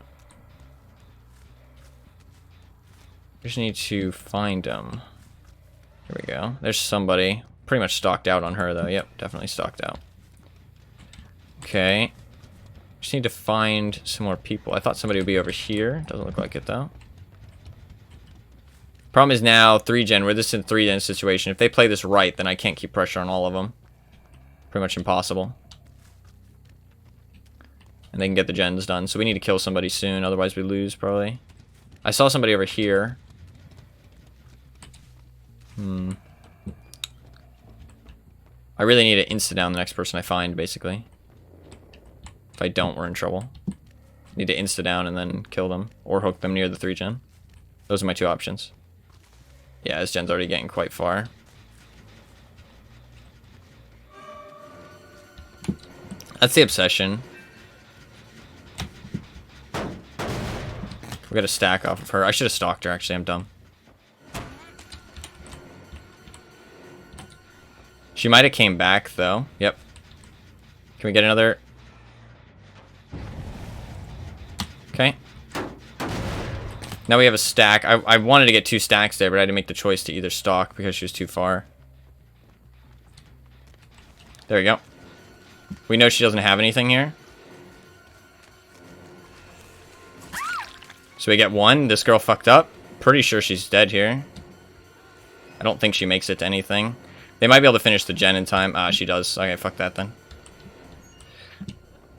We just need to find them. Here we go. There's somebody. Pretty much stocked out on her, though. Yep, definitely stocked out. Okay. Just need to find some more people. I thought somebody would be over here. Doesn't look like it, though. Problem is now 3-gen. We're this in 3-gen situation. If they play this right, then I can't keep pressure on all of them. Pretty much impossible. And they can get the gens done. So we need to kill somebody soon. Otherwise we lose, probably. I saw somebody over here. I really need to insta-down the next person I find, basically. If I don't, we're in trouble. Need to insta-down and then kill them. Or hook them near the 3-gen. Those are my two options. Yeah, this gen's already getting quite far. That's the obsession. We got a stack off of her. I should have stalked her, actually. I'm dumb. She might have came back, though. Yep. Can we get another? Okay. Now we have a stack. I wanted to get 2 stacks there, but I had to make the choice to either stalk because she was too far. There we go. We know she doesn't have anything here. So we get 1. This girl fucked up. Pretty sure she's dead here. I don't think she makes it to anything. They might be able to finish the gen in time. Ah, she does. Okay, fuck that then.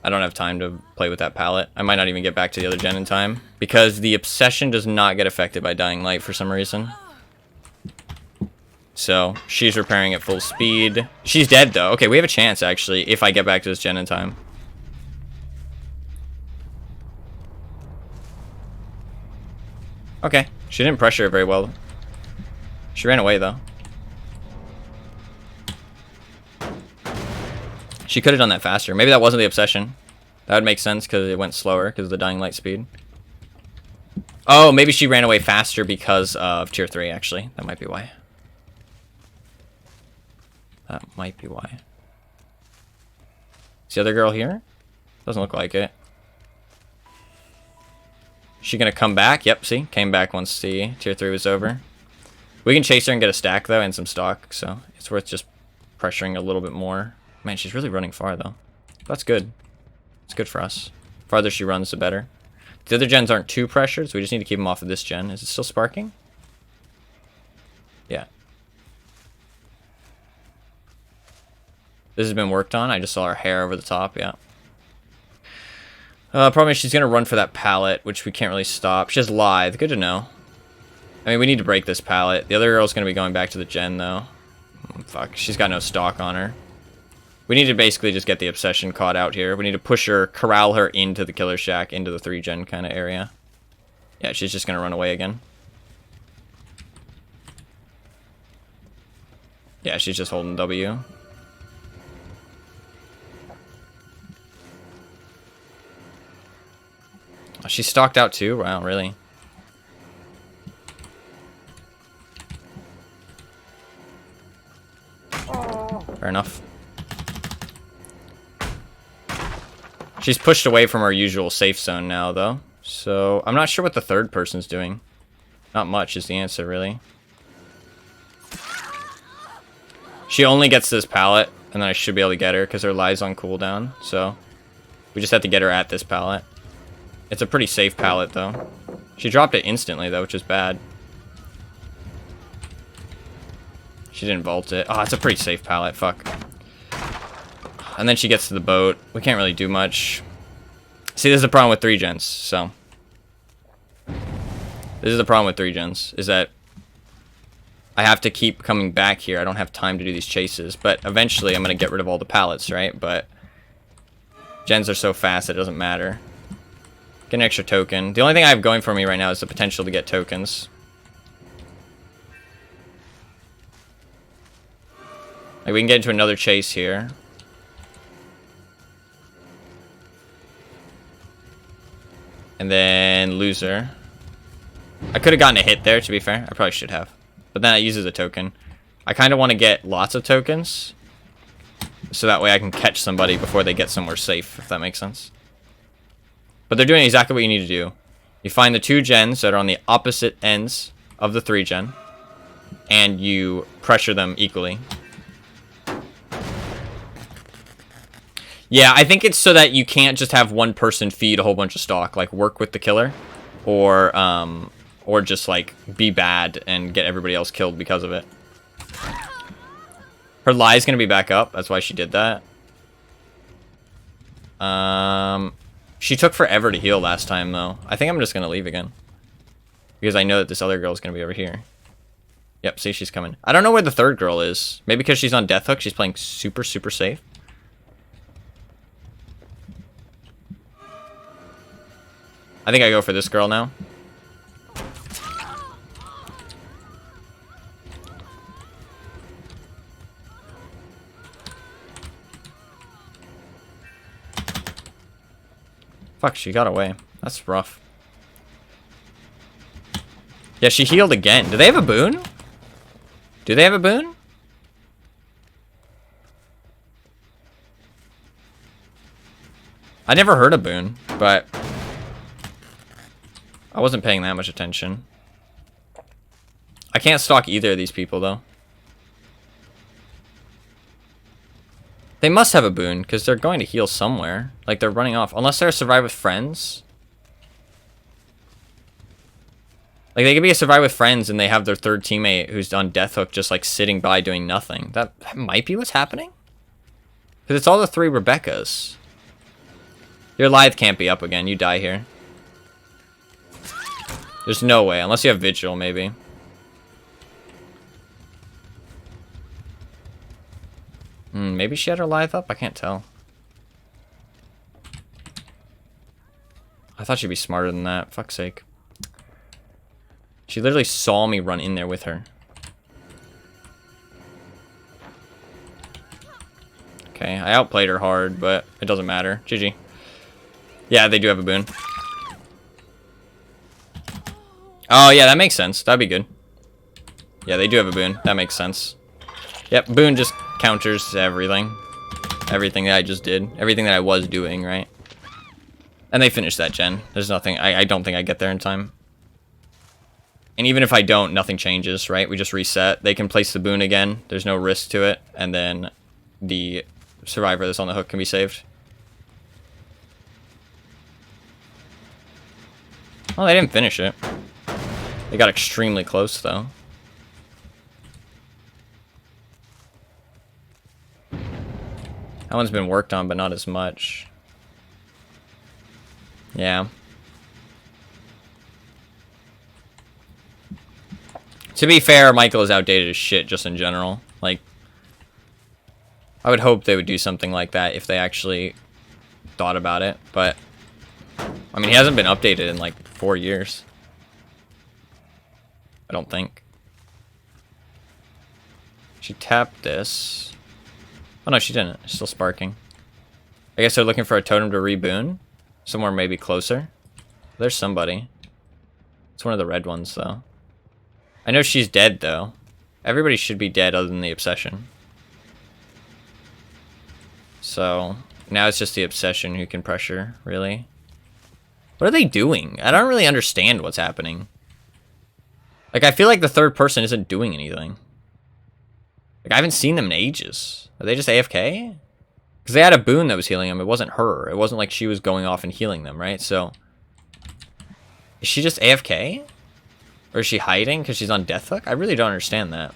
I don't have time to play with that pallet. I might not even get back to the other gen in time. Because the obsession does not get affected by dying light for some reason. So, she's repairing at full speed. She's dead, though. Okay, we have a chance, actually, if I get back to this gen in time. Okay. She didn't pressure it very well. She ran away, though. She could have done that faster. Maybe that wasn't the obsession. That would make sense because it went slower because of the dying light speed. Oh, maybe she ran away faster because of tier 3, actually. That might be why. That might be why. Is the other girl here? Doesn't look like it. Is she going to come back? Yep, see? Came back once the tier 3 was over. We can chase her and get a stack, though, and some stock. So it's worth just pressuring a little bit more. Man, she's really running far, though. That's good. It's good for us. The farther she runs, the better. The other gens aren't too pressured, so we just need to keep them off of this gen. Is it still sparking? Yeah. This has been worked on. I just saw her hair over the top, yeah. Problem is she's going to run for that pallet, which we can't really stop. She has lithe. Good to know. I mean, we need to break this pallet. The other girl's going to be going back to the gen, though. Fuck, she's got no stock on her. We need to basically just get the obsession caught out here. We need to push her, corral her into the killer shack, into the 3-gen kind of area. Yeah, she's just going to run away again. Yeah, she's just holding W. Oh, she's stalked out too? Wow, really? Fair enough. She's pushed away from our usual safe zone now, though. So, I'm not sure what the third person's doing. Not much is the answer, really. She only gets this pallet, and then I should be able to get her, because her lie's on cooldown. So, we just have to get her at this pallet. It's a pretty safe pallet, though. She dropped it instantly, though, which is bad. She didn't vault it. Oh, it's a pretty safe pallet. Fuck. And then she gets to the boat. We can't really do much. See, this is the problem with 3-gens, so. This is the problem with 3-gens, is that I have to keep coming back here. I don't have time to do these chases, but eventually I'm going to get rid of all the pallets, right? But gens are so fast it doesn't matter. Get an extra token. The only thing I have going for me right now is the potential to get tokens. Like, we can get into another chase here. And then loser. I could have gotten a hit there, to be fair. I probably should have. But then it uses a token. I kind of want to get lots of tokens. So that way I can catch somebody before they get somewhere safe, if that makes sense. But they're doing exactly what you need to do. You find the 2 gens that are on the opposite ends of the 3 gen. And you pressure them equally. Yeah, I think it's so that you can't just have one person feed a whole bunch of stock. Like, work with the killer. Or just, like, be bad and get everybody else killed because of it. Her lie's gonna be back up. That's why she did that. She took forever to heal last time, though. I think I'm just gonna leave again. Because I know that this other girl's gonna be over here. Yep, see, she's coming. I don't know where the third girl is. Maybe because she's on Death Hook, she's playing super, super safe. I think I go for this girl now. Fuck, she got away. That's rough. Yeah, she healed again. Do they have a boon? Do they have a boon? I never heard a boon, but I wasn't paying that much attention. I can't stalk either of these people, though. They must have a boon, because they're going to heal somewhere. Like, they're running off. Unless they're a survive with friends. Like, they could be a survive with friends, and they have their third teammate who's on Death Hook just, like, sitting by doing nothing. That might be what's happening? Because it's all the 3 Rebeccas. Your Lithe can't be up again. You die here. There's no way. Unless you have Vigil, maybe. Maybe she had her Lithe up? I can't tell. I thought she'd be smarter than that. Fuck's sake. She literally saw me run in there with her. Okay, I outplayed her hard, but it doesn't matter. GG. Yeah, they do have a boon. Oh, yeah, that makes sense. That'd be good. Yeah, they do have a boon. That makes sense. Yep, boon just counters everything. Everything that I just did. Everything that I was doing, right? And they finished that gen. There's nothing... I don't think I get there in time. And even if I don't, nothing changes, right? We just reset. They can place the boon again. There's no risk to it. And then the survivor that's on the hook can be saved. Well, they didn't finish it. They got extremely close, though. That one's been worked on, but not as much. Yeah. To be fair, Michael is outdated as shit just in general. Like, I would hope they would do something like that if they actually thought about it, but I mean, he hasn't been updated in like 4 years. I don't think. She tapped this. Oh no, she didn't. It's still sparking. I guess they're looking for a totem to reboon. Somewhere maybe closer. There's somebody. It's one of the red ones, though. I know she's dead, though. Everybody should be dead other than the Obsession. So, now it's just the Obsession who can pressure, really. What are they doing? I don't really understand what's happening. Like, I feel like the third person isn't doing anything. Like, I haven't seen them in ages. Are they just AFK? Because they had a boon that was healing them. It wasn't her. It wasn't like she was going off and healing them, right? So, is she just AFK? Or is she hiding because she's on Death Hook? I really don't understand that.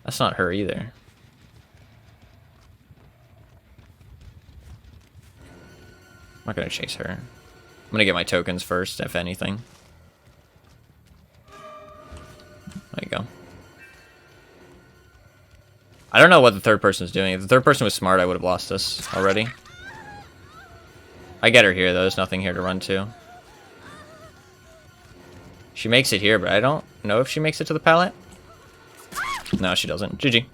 That's not her either. I'm not going to chase her. I'm going to get my tokens first, if anything. There you go. I don't know what the third person is doing. If the third person was smart, I would have lost this already. I get her here, though. There's nothing here to run to. She makes it here, but I don't know if she makes it to the pallet. No, she doesn't. GG.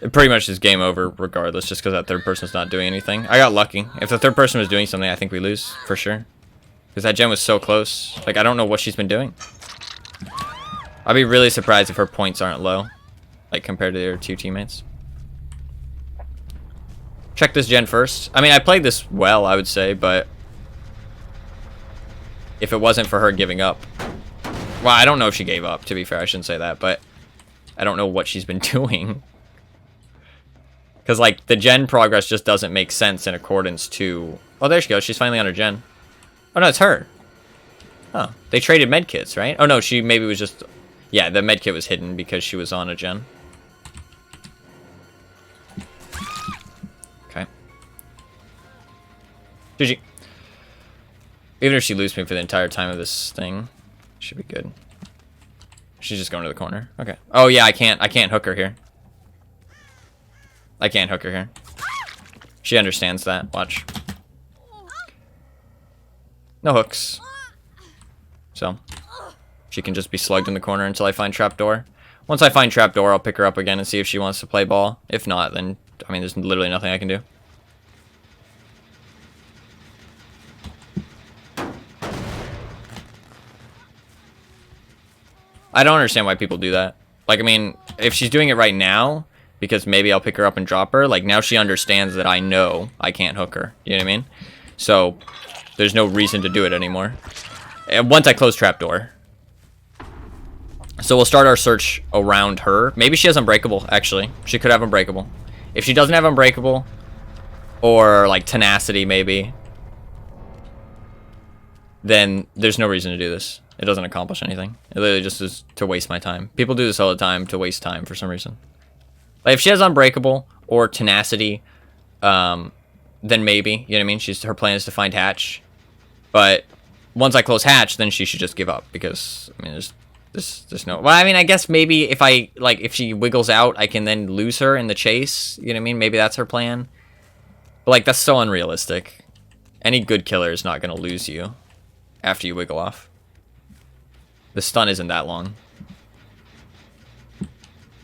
it pretty much is game over regardless, just because that third person's not doing anything. I got lucky. If the third person was doing something, I think we lose, for sure. Because that gen was so close. Like, I don't know what she's been doing. I'd be really surprised if her points aren't low, like, compared to their two teammates. Check this gen first. I mean, I played this well, I would say, but if it wasn't for her giving up... Well, I don't know if she gave up, to be fair. I shouldn't say that, but I don't know what she's been doing. Because, like, the gen progress just doesn't make sense in accordance to... Oh, there she goes. She's finally on her gen. Oh, no, it's her. Oh, they traded medkits, right? Oh, no, she maybe was just... Yeah, the medkit was hidden because she was on a gen. Okay. GG. Even if she loses me for the entire time of this thing, should be good. She's just going to the corner. Okay. Oh, yeah, I can't hook her here. I can't hook her here. She understands that. Watch. No hooks. So, she can just be slugged in the corner until I find trapdoor. Once I find trapdoor, I'll pick her up again and see if she wants to play ball. If not, then, I mean, there's literally nothing I can do. I don't understand why people do that. Like, I mean, if she's doing it right now, because maybe I'll pick her up and drop her, like, now she understands that I know I can't hook her. You know what I mean? So, there's no reason to do it anymore. And once I close trapdoor. So we'll start our search around her. Maybe she has Unbreakable, actually. She could have Unbreakable. If she doesn't have Unbreakable, or, like, Tenacity, maybe, then there's no reason to do this. It doesn't accomplish anything. It literally just is to waste my time. People do this all the time to waste time for some reason. Like, if she has Unbreakable or Tenacity, then maybe, you know what I mean? Her plan is to find Hatch. But once I close Hatch, then she should just give up because, I mean, there's no... Well, I mean, I guess maybe if she wiggles out, I can then lose her in the chase. You know what I mean? Maybe that's her plan. But, like, that's so unrealistic. Any good killer is not going to lose you after you wiggle off. The stun isn't that long.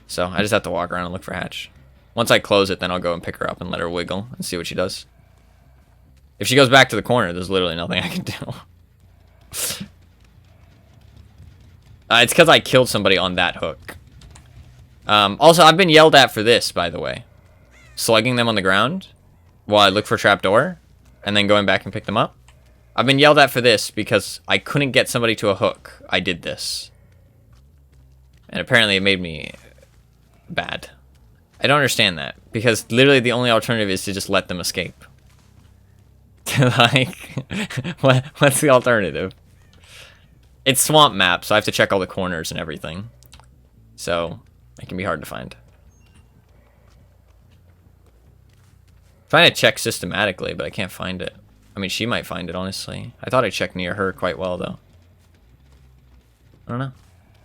So I just have to walk around and look for Hatch. Once I close it, then I'll go and pick her up and let her wiggle and see what she does. If she goes back to the corner, there's literally nothing I can do. It's because I killed somebody on that hook. Also, I've been yelled at for this, by the way. Slugging them on the ground while I look for trapdoor and then going back and pick them up. I've been yelled at for this because I couldn't get somebody to a hook. I did this. And apparently it made me bad. I don't understand that. Because literally the only alternative is to just let them escape. Like, what's the alternative? It's swamp map, so I have to check all the corners and everything. So, it can be hard to find. Trying to check systematically, but I can't find it. I mean, she might find it, honestly. I thought I checked near her quite well, though. I don't know.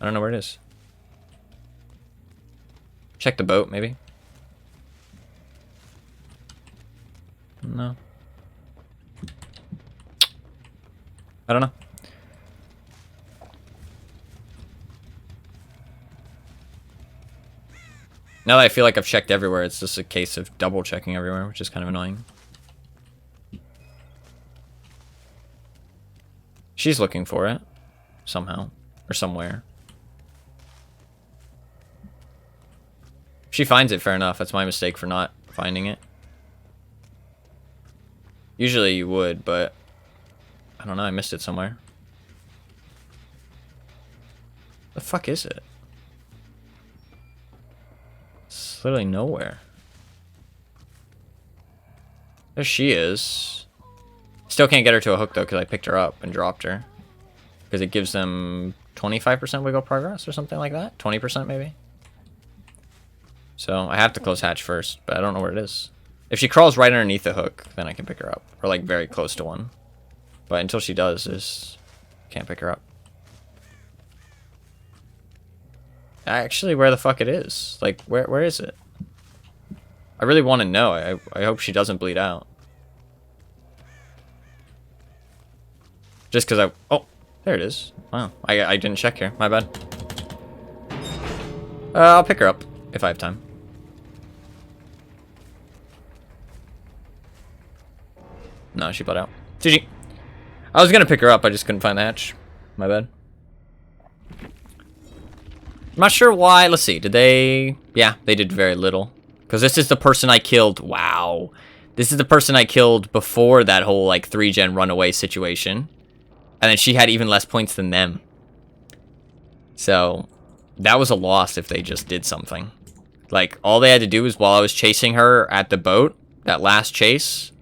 I don't know where it is. Check the boat, maybe? No. I don't know. Now that I feel like I've checked everywhere, it's just a case of double checking everywhere, which is kind of annoying. She's looking for it. Somehow. Or somewhere. If she finds it, fair enough. That's my mistake for not finding it. Usually you would, but... I don't know, I missed it somewhere. The fuck is it? It's literally nowhere. There she is. Still can't get her to a hook, though, because I picked her up and dropped her. Because it gives them 25% wiggle progress or something like that? 20% maybe? So I have to close hatch first, but I don't know where it is. If she crawls right underneath the hook, then I can pick her up. Or, like, very close to one. But until she does, can't pick her up. Actually, where the fuck it is? Like, where is it? I really want to know. I hope she doesn't bleed out. Just because oh, there it is. Wow, I didn't check here. My bad. I'll pick her up if I have time. No, she bought out. GG. I was gonna pick her up, I just couldn't find the hatch. My bad. I'm not sure why. Let's see. Did they... Yeah, they did very little. Because this is the person I killed. Wow. This is the person I killed before that whole, like, 3-gen runaway situation. And then she had even less points than them. So, that was a loss if they just did something. Like, all they had to do was while I was chasing her at the boat, that last chase...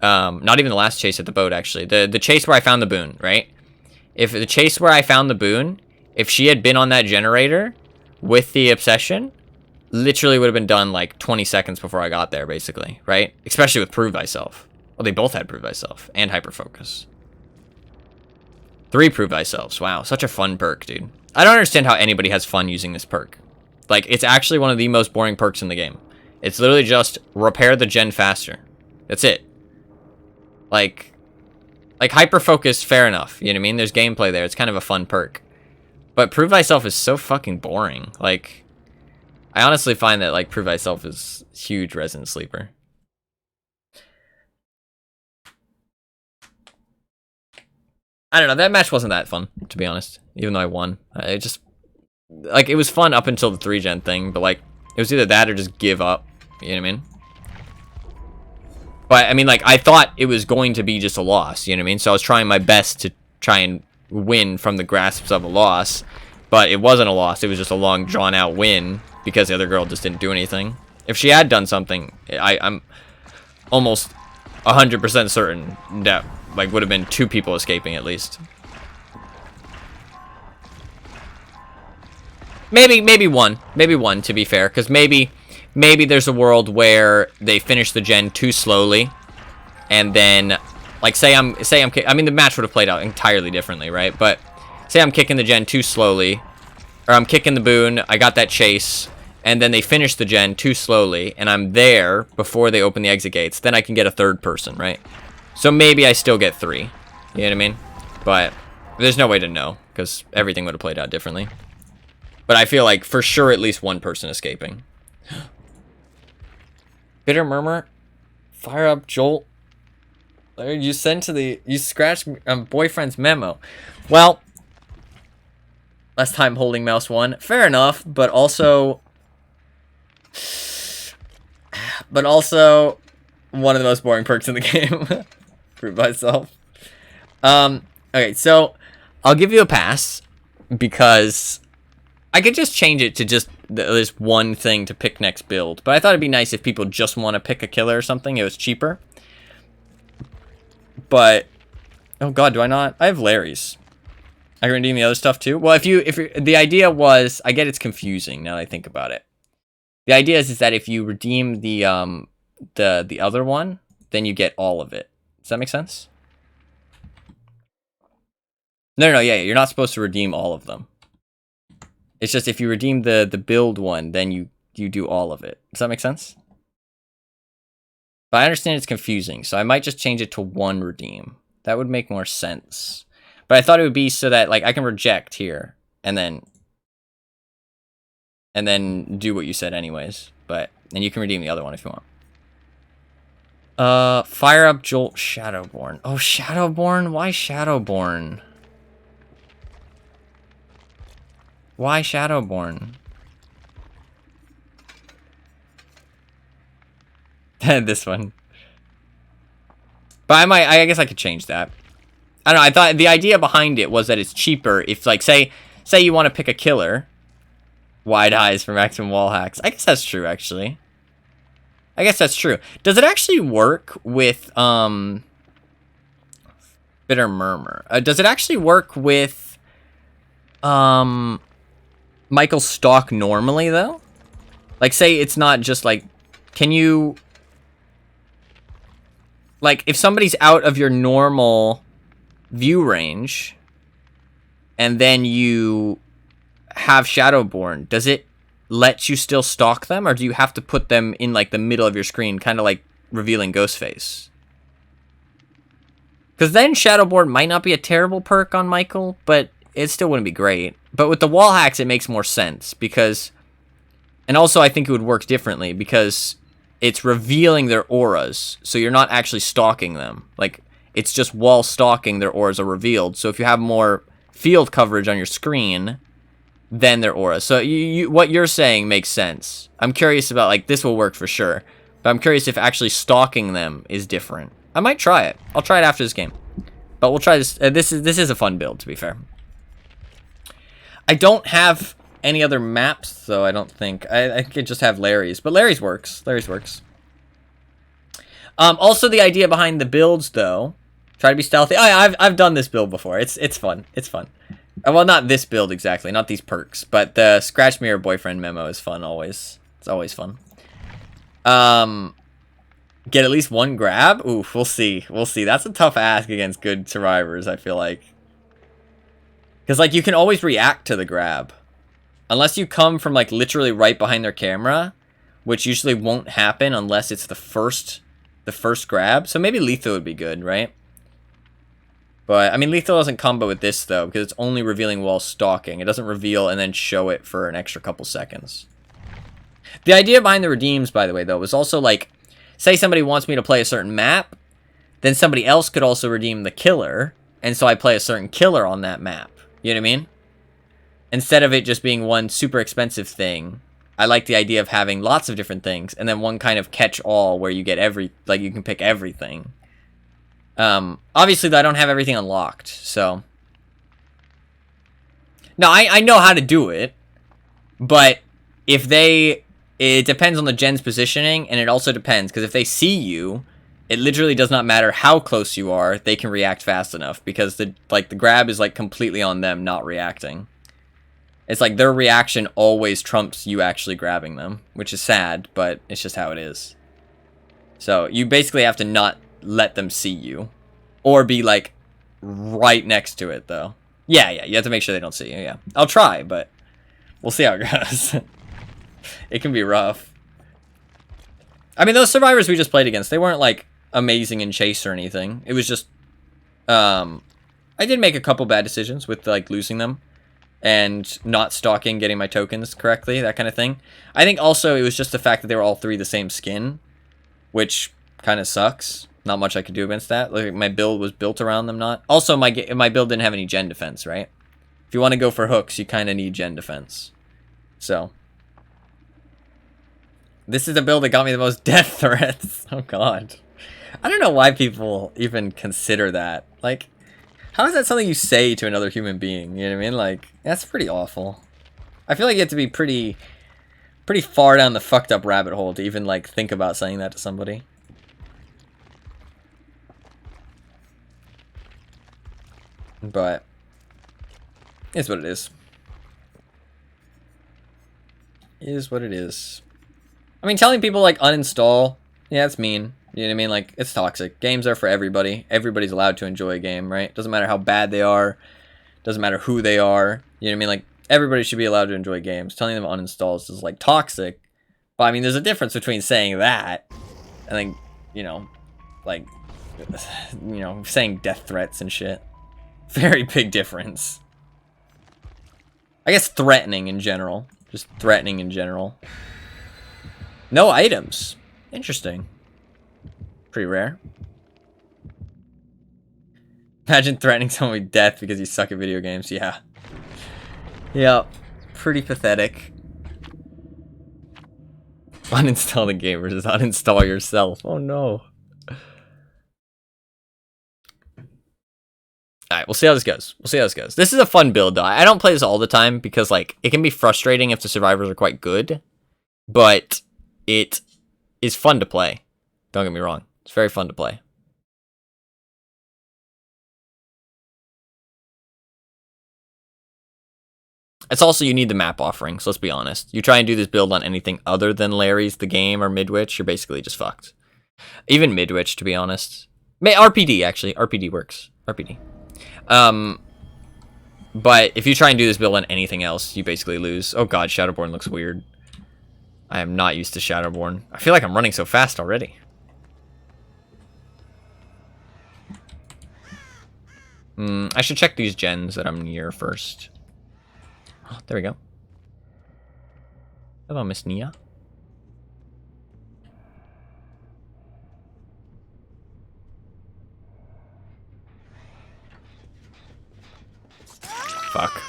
not even the last chase at the boat, actually. The chase where I found the boon, right? If the chase where I found the boon... If she had been on that generator with the obsession, literally would have been done like 20 seconds before I got there, basically, right? Especially with Prove Thyself. Well, they both had Prove Thyself and Hyperfocus. 3 Prove Thyselfs. Wow, such a fun perk, dude. I don't understand how anybody has fun using this perk. Like, it's actually one of the most boring perks in the game. It's literally just repair the gen faster. That's it. Like Hyperfocus, fair enough. You know what I mean? There's gameplay there. It's kind of a fun perk. But Prove Thyself is so fucking boring. Like, I honestly find that, like, Prove Thyself is a huge Resident Sleeper. I don't know, that match wasn't that fun, to be honest. Even though I won. It just... Like, it was fun up until the 3-gen thing, but, like, it was either that or just give up. You know what I mean? But, I mean, like, I thought it was going to be just a loss, you know what I mean? So I was trying my best to try and win from the grasps of a loss, but it wasn't a loss. It was just a long, drawn-out win because the other girl just didn't do anything. If she had done something, I'm almost 100% certain that like would have been 2 people escaping at least. Maybe one to be fair, because maybe there's a world where they finish the gen too slowly, and then. Like, I mean, the match would have played out entirely differently, right? But say I'm kicking the gen too slowly, or I'm kicking the boon, I got that chase, and then they finish the gen too slowly, and I'm there before they open the exit gates, then I can get a 3rd person, right? So maybe I still get 3. You know what I mean? But there's no way to know, because everything would have played out differently. But I feel like, for sure, at least 1 person escaping. Bitter Murmur? Fire up Jolt? You scratched boyfriend's memo. Well, last time holding mouse 1. Fair enough, but also one of the most boring perks in the game. Prove myself. Okay, so I'll give you a pass because I could just change it to just this one thing to pick next build. But I thought it'd be nice if people just want to pick a killer or something. It was cheaper. But oh god, do I not? I have Larry's. I can redeem the other stuff too. Well, if the idea was, I get it's confusing now that I think about it. The idea is that if you redeem the other one, then you get all of it. Does that make sense? No, yeah, you're not supposed to redeem all of them. It's just if you redeem the build one, then you do all of it. Does that make sense? But I understand it's confusing, so I might just change it to 1 redeem. That would make more sense. But I thought it would be so that like I can reject here and then do what you said anyways. But then you can redeem the other one if you want. Fire up Jolt Shadowborn. Oh, Shadowborn? Why Shadowborn? Why Shadowborn? This one. But I guess I could change that. I don't know, I thought the idea behind it was that it's cheaper if, like, say you want to pick a killer. Wide eyes for maximum wall hacks. I guess that's true, actually. I guess that's true. Does it actually work with, Bitter Murmur? Does it actually work with, Michael's stock normally, though? Like, say it's not just, like, can you... Like, if somebody's out of your normal view range, and then you have Shadowborn, does it let you still stalk them, or do you have to put them in, like, the middle of your screen, kind of like revealing Ghostface? Because then Shadowborn might not be a terrible perk on Michael, but it still wouldn't be great. But with the wall hacks, it makes more sense, because... And also, I think it would work differently, because it's revealing their auras, so you're not actually stalking them. Like, it's just while stalking, their auras are revealed. So if you have more field coverage on your screen, then their auras. So what you're saying makes sense. I'm curious about, like, this will work for sure. But I'm curious if actually stalking them is different. I might try it. I'll try it after this game. But we'll try this. This is a fun build, to be fair. I don't have any other maps, though, I don't think. I could just have Larry's. But Larry's works. Larry's works. Also, the idea behind the builds, though. Try to be stealthy. I've done this build before. It's fun. It's fun. Well, not this build exactly. Not these perks. But the Scratch Mirror Boyfriend memo is fun always. It's always fun. Get at least one grab? Oof, we'll see. We'll see. That's a tough ask against good survivors, I feel like. Because, like, you can always react to the grab. Unless you come from, like, literally right behind their camera, which usually won't happen unless it's the first grab. So maybe lethal would be good, right? But, I mean, lethal doesn't combo with this, though, because it's only revealing while stalking. It doesn't reveal and then show it for an extra couple seconds. The idea behind the redeems, by the way, though, was also, like, say somebody wants me to play a certain map, then somebody else could also redeem the killer, and so I play a certain killer on that map. You know what I mean? Instead of it just being one super expensive thing, I like the idea of having lots of different things, and then one kind of catch-all where you get like, you can pick everything. Obviously, though, I don't have everything unlocked, so... No, I know how to do it, but if they... It depends on the gen's positioning, and it also depends, because if they see you, it literally does not matter how close you are, they can react fast enough, because the grab is, like, completely on them not reacting. It's like their reaction always trumps you actually grabbing them, which is sad, but it's just how it is. So, you basically have to not let them see you, or be, like, right next to it, though. Yeah, you have to make sure they don't see you, yeah. I'll try, but we'll see how it goes. It can be rough. I mean, those survivors we just played against, they weren't, like, amazing in chase or anything. It was just, I did make a couple bad decisions with, like, losing them. And not stalking, getting my tokens correctly, that kind of thing. I think also it was just the fact that they were all three the same skin, which kind of sucks. Not much I could do against that. Like, my build was built around them not. Also, my build didn't have any gen defense, right? If you want to go for hooks, you kind of need gen defense. So... This is the build that got me the most death threats. Oh, God. I don't know why people even consider that. Like, how is that something you say to another human being? You know what I mean? Like, that's pretty awful. I feel like you have to be pretty far down the fucked up rabbit hole to even, like, think about saying that to somebody. But, it's what it is. It is what it is. I mean, telling people, like, uninstall, yeah, it's mean. You know what I mean? Like, it's toxic. Games are for everybody. Everybody's allowed to enjoy a game, right? Doesn't matter how bad they are. Doesn't matter who they are. You know what I mean? Like, everybody should be allowed to enjoy games. Telling them uninstalls is, like, toxic. But, I mean, there's a difference between saying that and then, you know, like, you know, saying death threats and shit. Very big difference. I guess threatening in general. Just threatening in general. No items. Interesting. Pretty rare. Imagine threatening someone with death because you suck at video games. Yeah. Yep. Pretty pathetic. Uninstall the game versus uninstall yourself. Oh no. Alright, we'll see how this goes. We'll see how this goes. This is a fun build, though. I don't play this all the time because, like, it can be frustrating if the survivors are quite good. But it is fun to play. Don't get me wrong. It's very fun to play. It's also, you need the map offerings, let's be honest. You try and do this build on anything other than Larry's, the game, or Midwich, you're basically just fucked. Even Midwich, to be honest. RPD, actually. RPD works. RPD. But if you try and do this build on anything else, you basically lose. Oh god, Shadowborn looks weird. I am not used to Shadowborn. I feel like I'm running so fast already. I should check these gens that I'm near first. Oh, there we go. Hello, Miss Nia. Fuck.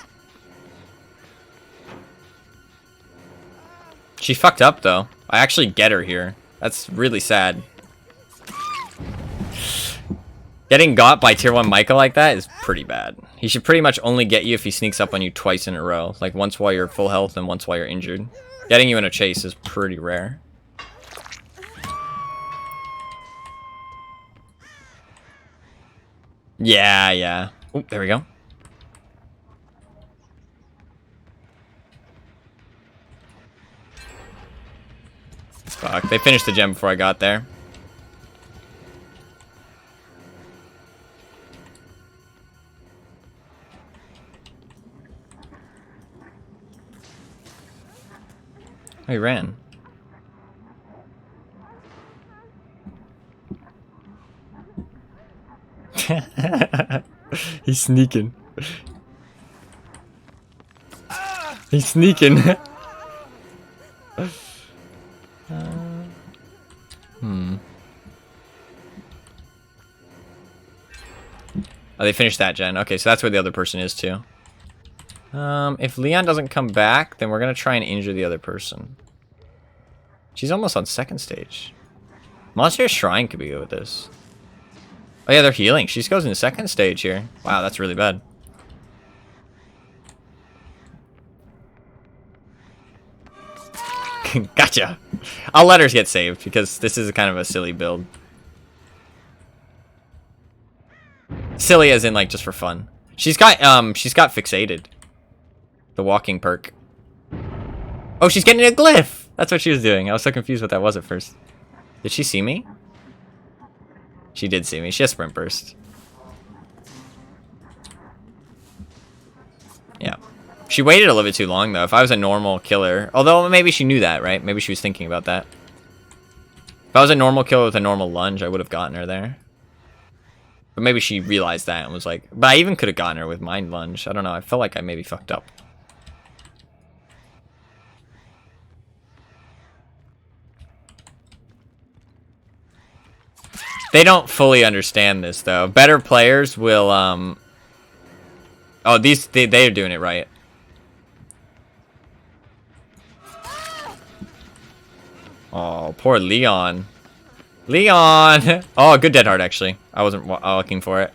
She fucked up, though. I actually get her here. That's really sad. Getting got by tier 1 Micah like that is pretty bad. He should pretty much only get you if he sneaks up on you twice in a row. Like once while you're full health and once while you're injured. Getting you in a chase is pretty rare. Yeah, yeah. Oh, there we go. Fuck, they finished the gem before I got there. Oh, he ran. He's sneaking. He's sneaking. Oh, they finished that gen. Okay, so that's where the other person is too. If Leon doesn't come back, then we're gonna try and injure the other person. She's almost on second stage. Monster Shrine could be good with this. Oh yeah, they're healing. She goes into second stage here. Wow, that's really bad. Gotcha. I'll let her get saved because this is kind of a silly build. Silly as in like just for fun. She's got fixated. The walking perk. Oh, she's getting a glyph. That's what she was doing. I was so confused what that was at first. Did she see me? She did see me. She has sprint burst. Yeah. She waited a little bit too long though. If I was a normal killer, although maybe she knew that, right? Maybe she was thinking about that. If I was a normal killer with a normal lunge, I would have gotten her there. But maybe she realized that and was like, but I even could have gotten her with mind lunge. I don't know. I felt like I maybe fucked up. They don't fully understand this though. Better players will oh, they're doing it right. Oh, poor Leon. Leon! Oh, good dead heart actually. I wasn't looking for it.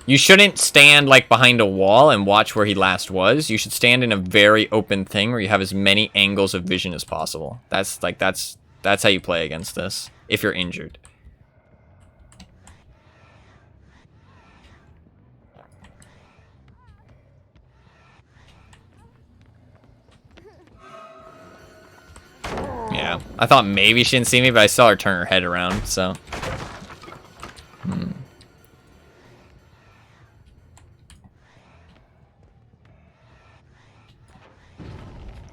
You shouldn't stand like behind a wall and watch where he last was. You should stand in a very open thing where you have as many angles of vision as possible. That's how you play against this if you're injured. Yeah, I thought maybe she didn't see me, but I saw her turn her head around, so.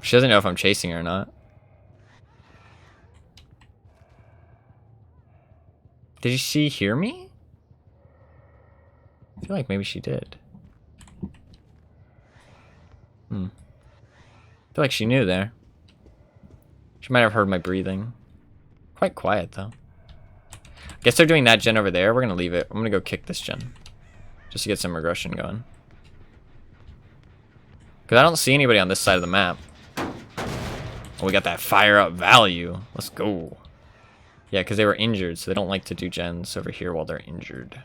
She doesn't know if I'm chasing her or not. Did she hear me? I feel like maybe she did. I feel like she knew there. She might have heard my breathing. Quite quiet, though. Guess they're doing that gen over there. We're going to leave it. I'm going to go kick this gen. Just to get some regression going. Because I don't see anybody on this side of the map. Oh, we got that fire up value. Let's go. Yeah, because they were injured, so they don't like to do gens over here while they're injured.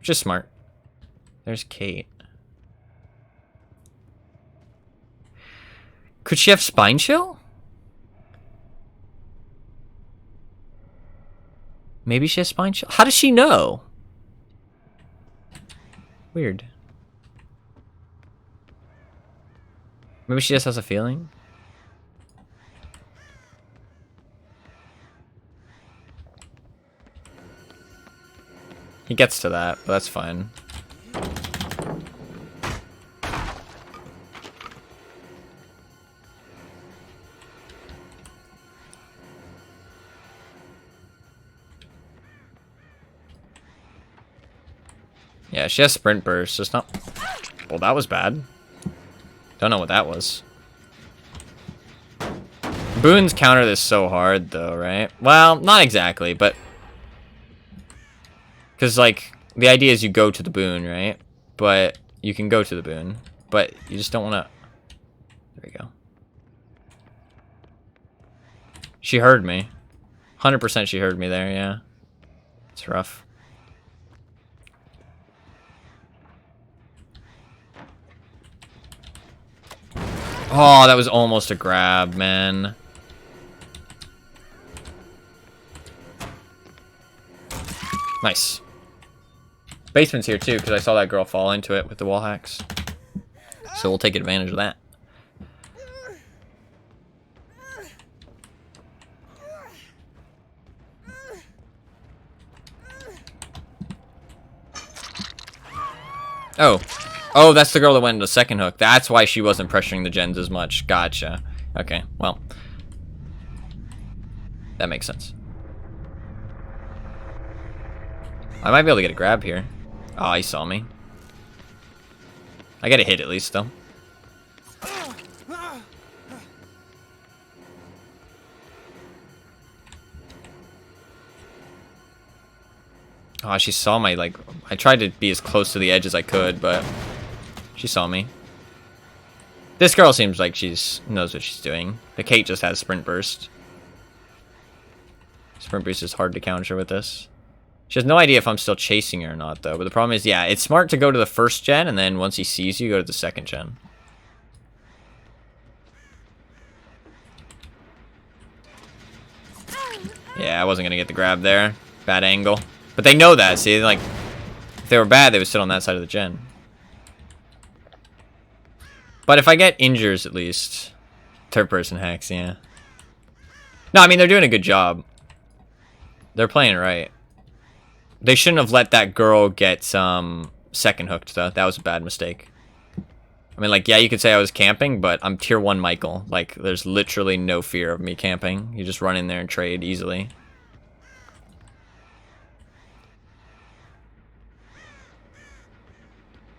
Which is smart. There's Kate. Could she have spine chill? Maybe she has spine chill. How does she know? Weird. Maybe she just has a feeling. He gets to that, but that's fine. Yeah, she has sprint burst, just not... Well, that was bad. Don't know what that was. Boons counter this so hard, though, right? Well, not exactly, but... Because, like, the idea is you go to the boon, right? But you can go to the boon. But you just don't want to... There we go. She heard me. 100% she heard me there, yeah. It's rough. Oh, that was almost a grab, man. Nice. Basement's here too, because I saw that girl fall into it with the wall hacks. So we'll take advantage of that. Oh. Oh, that's the girl that went into the second hook. That's why she wasn't pressuring the gens as much. Gotcha. Okay, well. That makes sense. I might be able to get a grab here. Oh, he saw me. I got a hit at least, though. Oh, she saw my, like... I tried to be as close to the edge as I could, but... She saw me. This girl seems like she's knows what she's doing. The Kate just has Sprint Burst. Sprint Burst is hard to counter with this. She has no idea if I'm still chasing her or not, though. But the problem is, yeah, it's smart to go to the first gen, and then once he sees you, go to the second gen. Yeah, I wasn't going to get the grab there. Bad angle. But they know that, see? Like, if they were bad, they would sit on that side of the gen. But if I get injures, at least. Third-person hacks, yeah. No, I mean, they're doing a good job. They're playing it right. They shouldn't have let that girl get second hooked, though. That was a bad mistake. I mean, like, yeah, you could say I was camping, but I'm tier 1 Michael. Like, there's literally no fear of me camping. You just run in there and trade easily.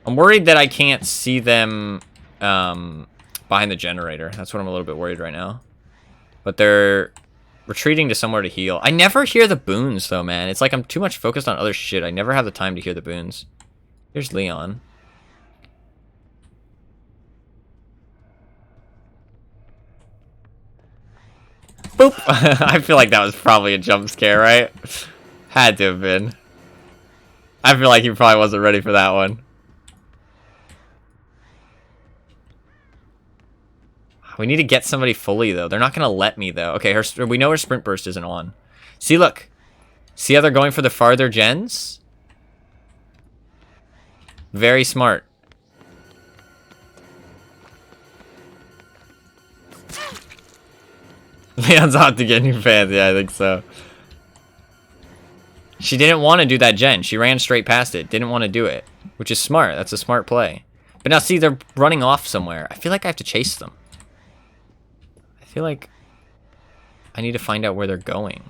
I'm worried that I can't see them behind the generator. That's what I'm a little bit worried right now. But they're retreating to somewhere to heal. I never hear the boons, though, man. It's like I'm too much focused on other shit. I never have the time to hear the boons. Here's Leon. Boop! I feel like that was probably a jump scare, right? Had to have been. I feel like he probably wasn't ready for that one. We need to get somebody fully, though. They're not going to let me, though. Okay, we know her Sprint Burst isn't on. See, look. See how they're going for the farther gens? Very smart. Leon's out to get new fans. Yeah, I think so. She didn't want to do that gen. She ran straight past it. Didn't want to do it. Which is smart. That's a smart play. But now, see, they're running off somewhere. I feel like I have to chase them. I feel like I need to find out where they're going.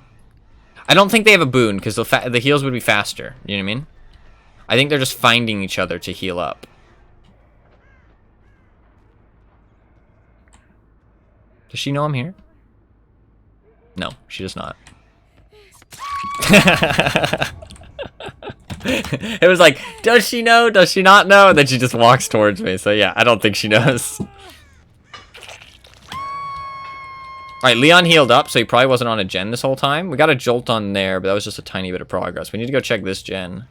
I don't think they have a boon, because the heals would be faster. You know what I mean? I think they're just finding each other to heal up. Does she know I'm here? No, she does not. It was like, does she know? Does she not know? And then she just walks towards me. So yeah, I don't think she knows. Alright, Leon healed up, so he probably wasn't on a gen this whole time. We got a jolt on there, but that was just a tiny bit of progress. We need to go check this gen.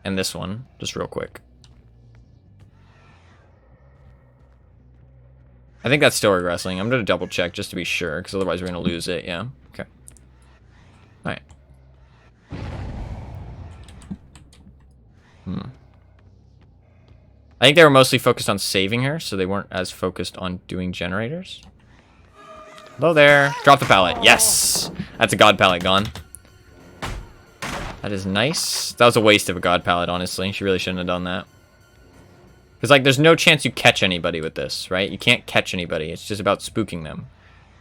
And this one, just real quick. I think that's still regressing. I'm going to double check just to be sure, because otherwise we're going to lose it, yeah. Okay. Alright. I think they were mostly focused on saving her, so they weren't as focused on doing generators. Hello there. Drop the pallet. Yes! That's a god pallet gone. That is nice. That was a waste of a god pallet, honestly. She really shouldn't have done that. Because, like, there's no chance you catch anybody with this, right? You can't catch anybody. It's just about spooking them.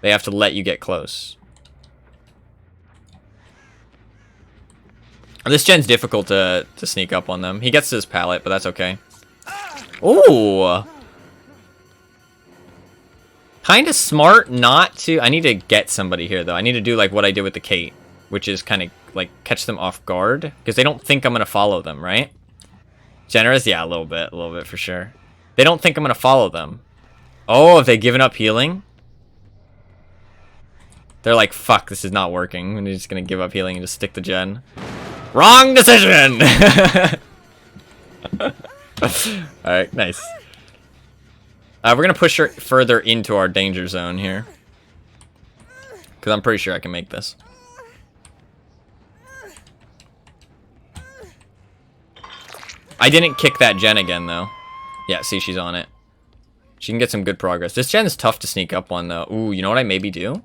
They have to let you get close. This gen's difficult to sneak up on them. He gets his pallet, but that's okay. Ooh! Kind of smart not to... I need to get somebody here, though. I need to do, like, what I did with the Kate, which is kind of like catch them off guard because they don't think I'm gonna follow them, right? Generous, yeah, a little bit for sure. They don't think I'm gonna follow them. Oh, have they given up healing? They're like, fuck, this is not working. And they're just gonna give up healing and just stick to Gen. Wrong decision! Alright, nice. We're gonna push her further into our danger zone here. Because I'm pretty sure I can make this. I didn't kick that Gen again, though. Yeah, see, she's on it. She can get some good progress. This Gen's tough to sneak up on, though. Ooh, you know what I maybe do?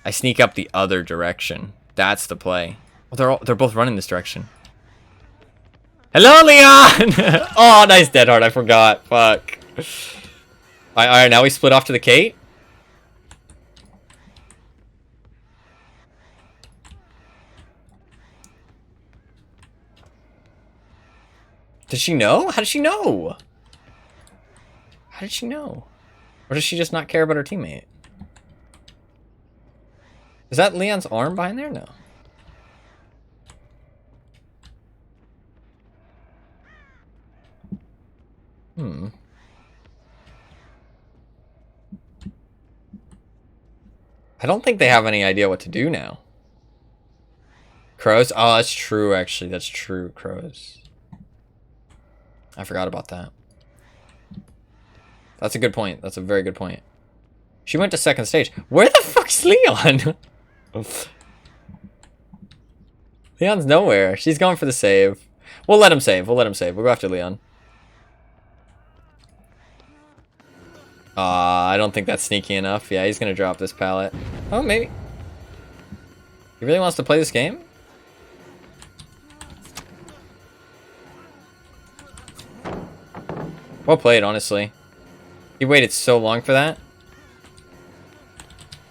I sneak up the other direction. That's the play. Oh, they're both running this direction. Hello, Leon! Oh, nice dead hard. I forgot. Fuck. Alright, now we split off to the Kate. Did she know? How did she know? How did she know? Or does she just not care about her teammate? Is that Leon's arm behind there? No. I don't think they have any idea what to do now. Crows? Oh, that's true, actually. That's true, crows. I forgot about that. That's a good point. That's a very good point. She went to second stage. Where the fuck's Leon? Leon's nowhere. She's going for the save. We'll let him save. We'll let him save. We'll go after Leon. I don't think that's sneaky enough. Yeah, he's going to drop this pallet. Oh, maybe. He really wants to play this game? Well played, honestly. He waited so long for that.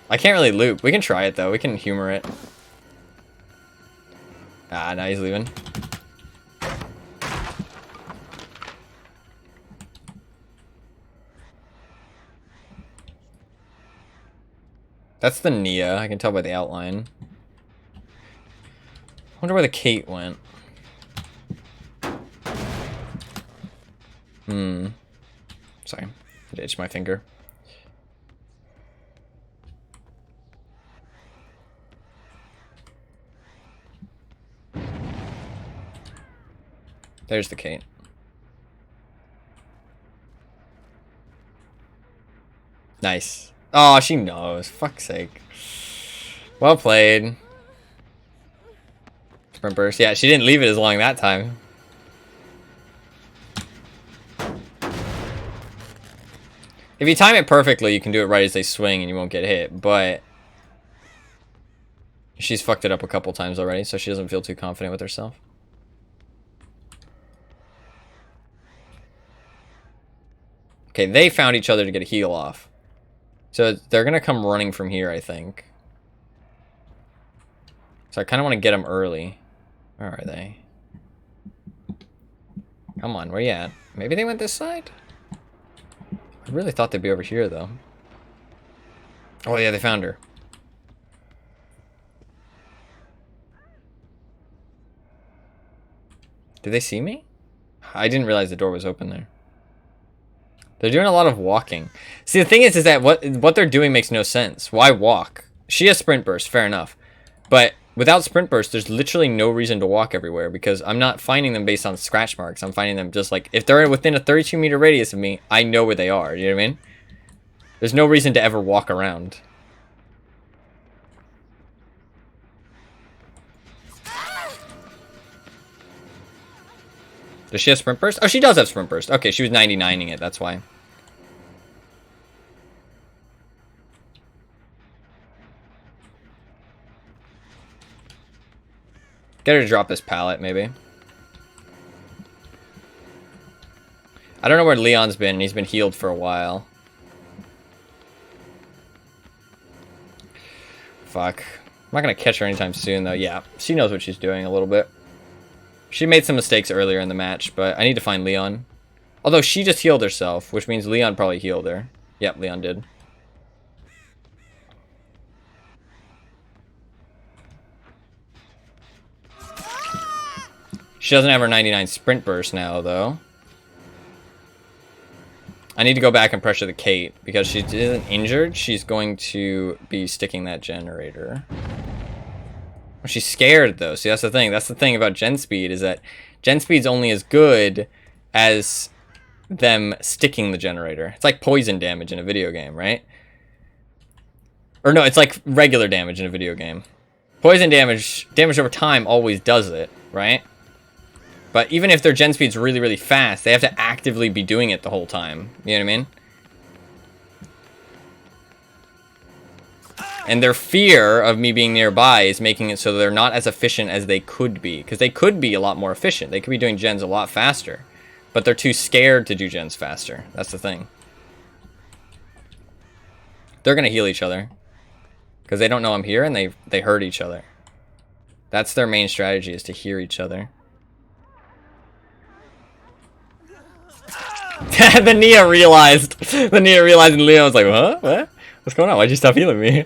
I can't really loop. We can try it, though. We can humor it. Ah, now he's leaving. That's the Nia. I can tell by the outline. I wonder where the Kate went. Sorry. It itched my finger. There's the Kate. Nice. Oh, she knows. Fuck's sake. Well played. Sprint burst. Yeah, she didn't leave it as long that time. If you time it perfectly, you can do it right as they swing and you won't get hit, but she's fucked it up a couple times already, so she doesn't feel too confident with herself. Okay, they found each other to get a heal off. So they're going to come running from here, I think. So I kind of want to get them early. Where are they? Come on, where you at? Maybe they went this side? I really thought they'd be over here, though. Oh, yeah, they found her. Did they see me? I didn't realize the door was open there. They're doing a lot of walking. See, the thing is that what they're doing makes no sense. Why walk? She has sprint burst, fair enough. But without sprint burst, there's literally no reason to walk everywhere because I'm not finding them based on scratch marks. I'm finding them just like, if they're within a 32-meter radius of me, I know where they are. You know what I mean? There's no reason to ever walk around. Does she have sprint burst? Oh, she does have sprint burst. Okay, she was 99ing it, that's why. Get her to drop this pallet, maybe. I don't know where Leon's been. He's been healed for a while. Fuck. I'm not going to catch her anytime soon, though. Yeah, she knows what she's doing a little bit. She made some mistakes earlier in the match, but I need to find Leon. Although she just healed herself, which means Leon probably healed her. Yep, Leon did. She doesn't have her 99 sprint burst now, though. I need to go back and pressure the Kate, because she isn't injured. She's going to be sticking that generator. She's scared, though. See, that's the thing. That's the thing about gen speed, is that gen speed's only as good as them sticking the generator. It's like poison damage in a video game, right? Or no, it's like regular damage in a video game. Poison damage over time always does it, right? But even if their gen speed's really, really fast, they have to actively be doing it the whole time. You know what I mean? And their fear of me being nearby is making it so they're not as efficient as they could be. Because they could be a lot more efficient. They could be doing gens a lot faster. But they're too scared to do gens faster. That's the thing. They're going to heal each other. Because they don't know I'm here and they hurt each other. That's their main strategy, is to hear each other. The Nia realized. The Nia realized, and Leo was like, huh? What? What's going on? Why'd you stop healing me?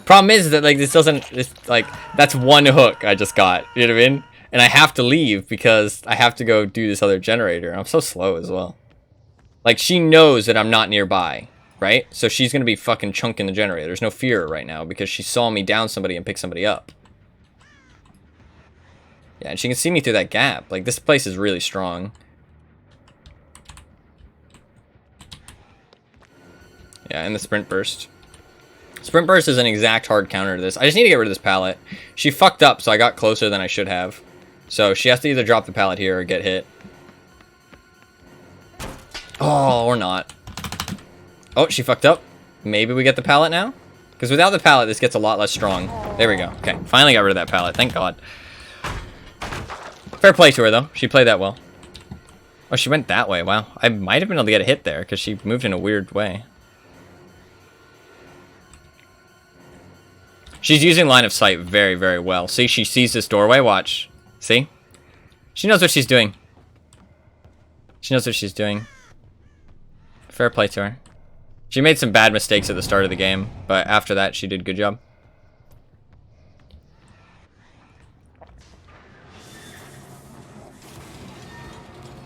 Problem is that, like, this doesn't, it's like, that's one hook I just got, you know what I mean? And I have to leave because I have to go do this other generator. I'm so slow as well. Like, she knows that I'm not nearby, right? So she's gonna be fucking chunking the generator. There's no fear right now because she saw me down somebody and pick somebody up. Yeah, and she can see me through that gap. Like, this place is really strong. Yeah, and the sprint burst. Sprint burst is an exact hard counter to this. I just need to get rid of this pallet. She fucked up, so I got closer than I should have. So she has to either drop the pallet here or get hit. Oh, or not. Oh, she fucked up. Maybe we get the pallet now? Because without the pallet, this gets a lot less strong. There we go. Okay, finally got rid of that pallet. Thank God. Fair play to her, though. She played that well. Oh, she went that way. Wow. I might have been able to get a hit there because she moved in a weird way. She's using line of sight very, very well. See, she sees this doorway. Watch. See? She knows what she's doing. She knows what she's doing. Fair play to her. She made some bad mistakes at the start of the game, but after that, she did a good job.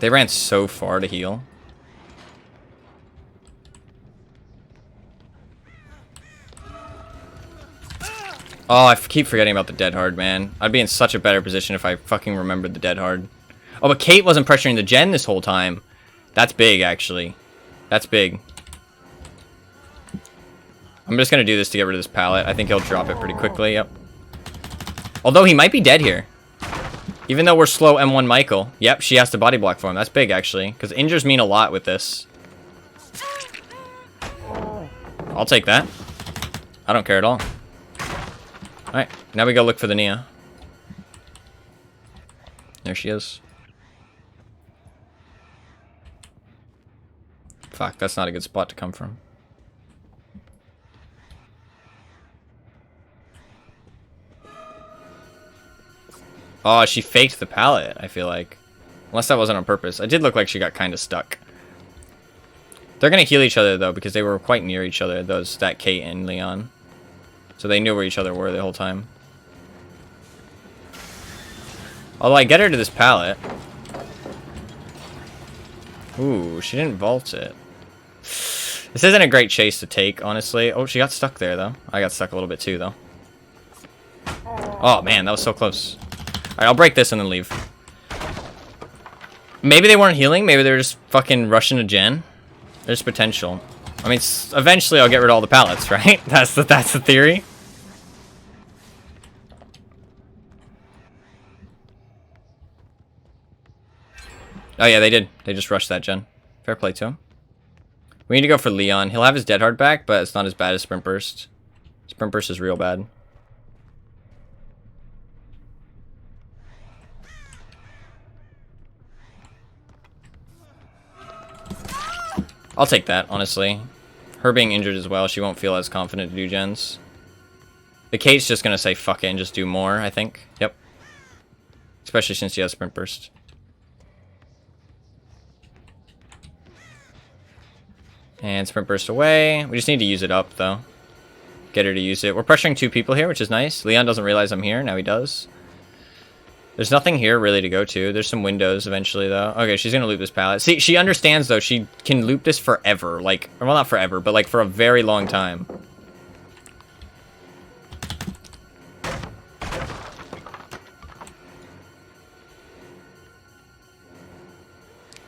They ran so far to heal. Oh, I keep forgetting about the dead hard, man. I'd be in such a better position if I fucking remembered the dead hard. Oh, but Kate wasn't pressuring the gen this whole time. That's big, actually. That's big. I'm just gonna do this to get rid of this pallet. I think he'll drop it pretty quickly, yep. Although he might be dead here. Even though we're slow M1 Michael. Yep, she has to body block for him. That's big, actually. Because injures mean a lot with this. I'll take that. I don't care at all. Alright, now we go look for the Nia. There she is. Fuck, that's not a good spot to come from. Oh, she faked the pallet, I feel like. Unless that wasn't on purpose. It did look like she got kind of stuck. They're going to heal each other, though, because they were quite near each other, that Kate and Leon. So they knew where each other were the whole time. Although I get her to this pallet. Ooh, she didn't vault it. This isn't a great chase to take, honestly. Oh, she got stuck there, though. I got stuck a little bit, too, though. Oh, man, that was so close. Alright, I'll break this and then leave. Maybe they weren't healing. Maybe they were just fucking rushing a gen. There's potential. I mean, eventually I'll get rid of all the pallets, right? That's the theory. Oh yeah, they did. They just rushed that gen. Fair play to him. We need to go for Leon. He'll have his dead hard back, but it's not as bad as Sprint Burst. Sprint Burst is real bad. I'll take that, honestly. Her being injured as well, she won't feel as confident to do gens. The Kate's just gonna say fuck it and just do more, I think. Yep. Especially since she has Sprint Burst. And Sprint Burst away. We just need to use it up, though. Get her to use it. We're pressuring 2 people here, which is nice. Leon doesn't realize I'm here. Now he does. There's nothing here really to go to. There's some windows eventually, though. Okay, she's going to loop this pallet. See, she understands, though. She can loop this forever. Like, well, not forever, but, like, for a very long time.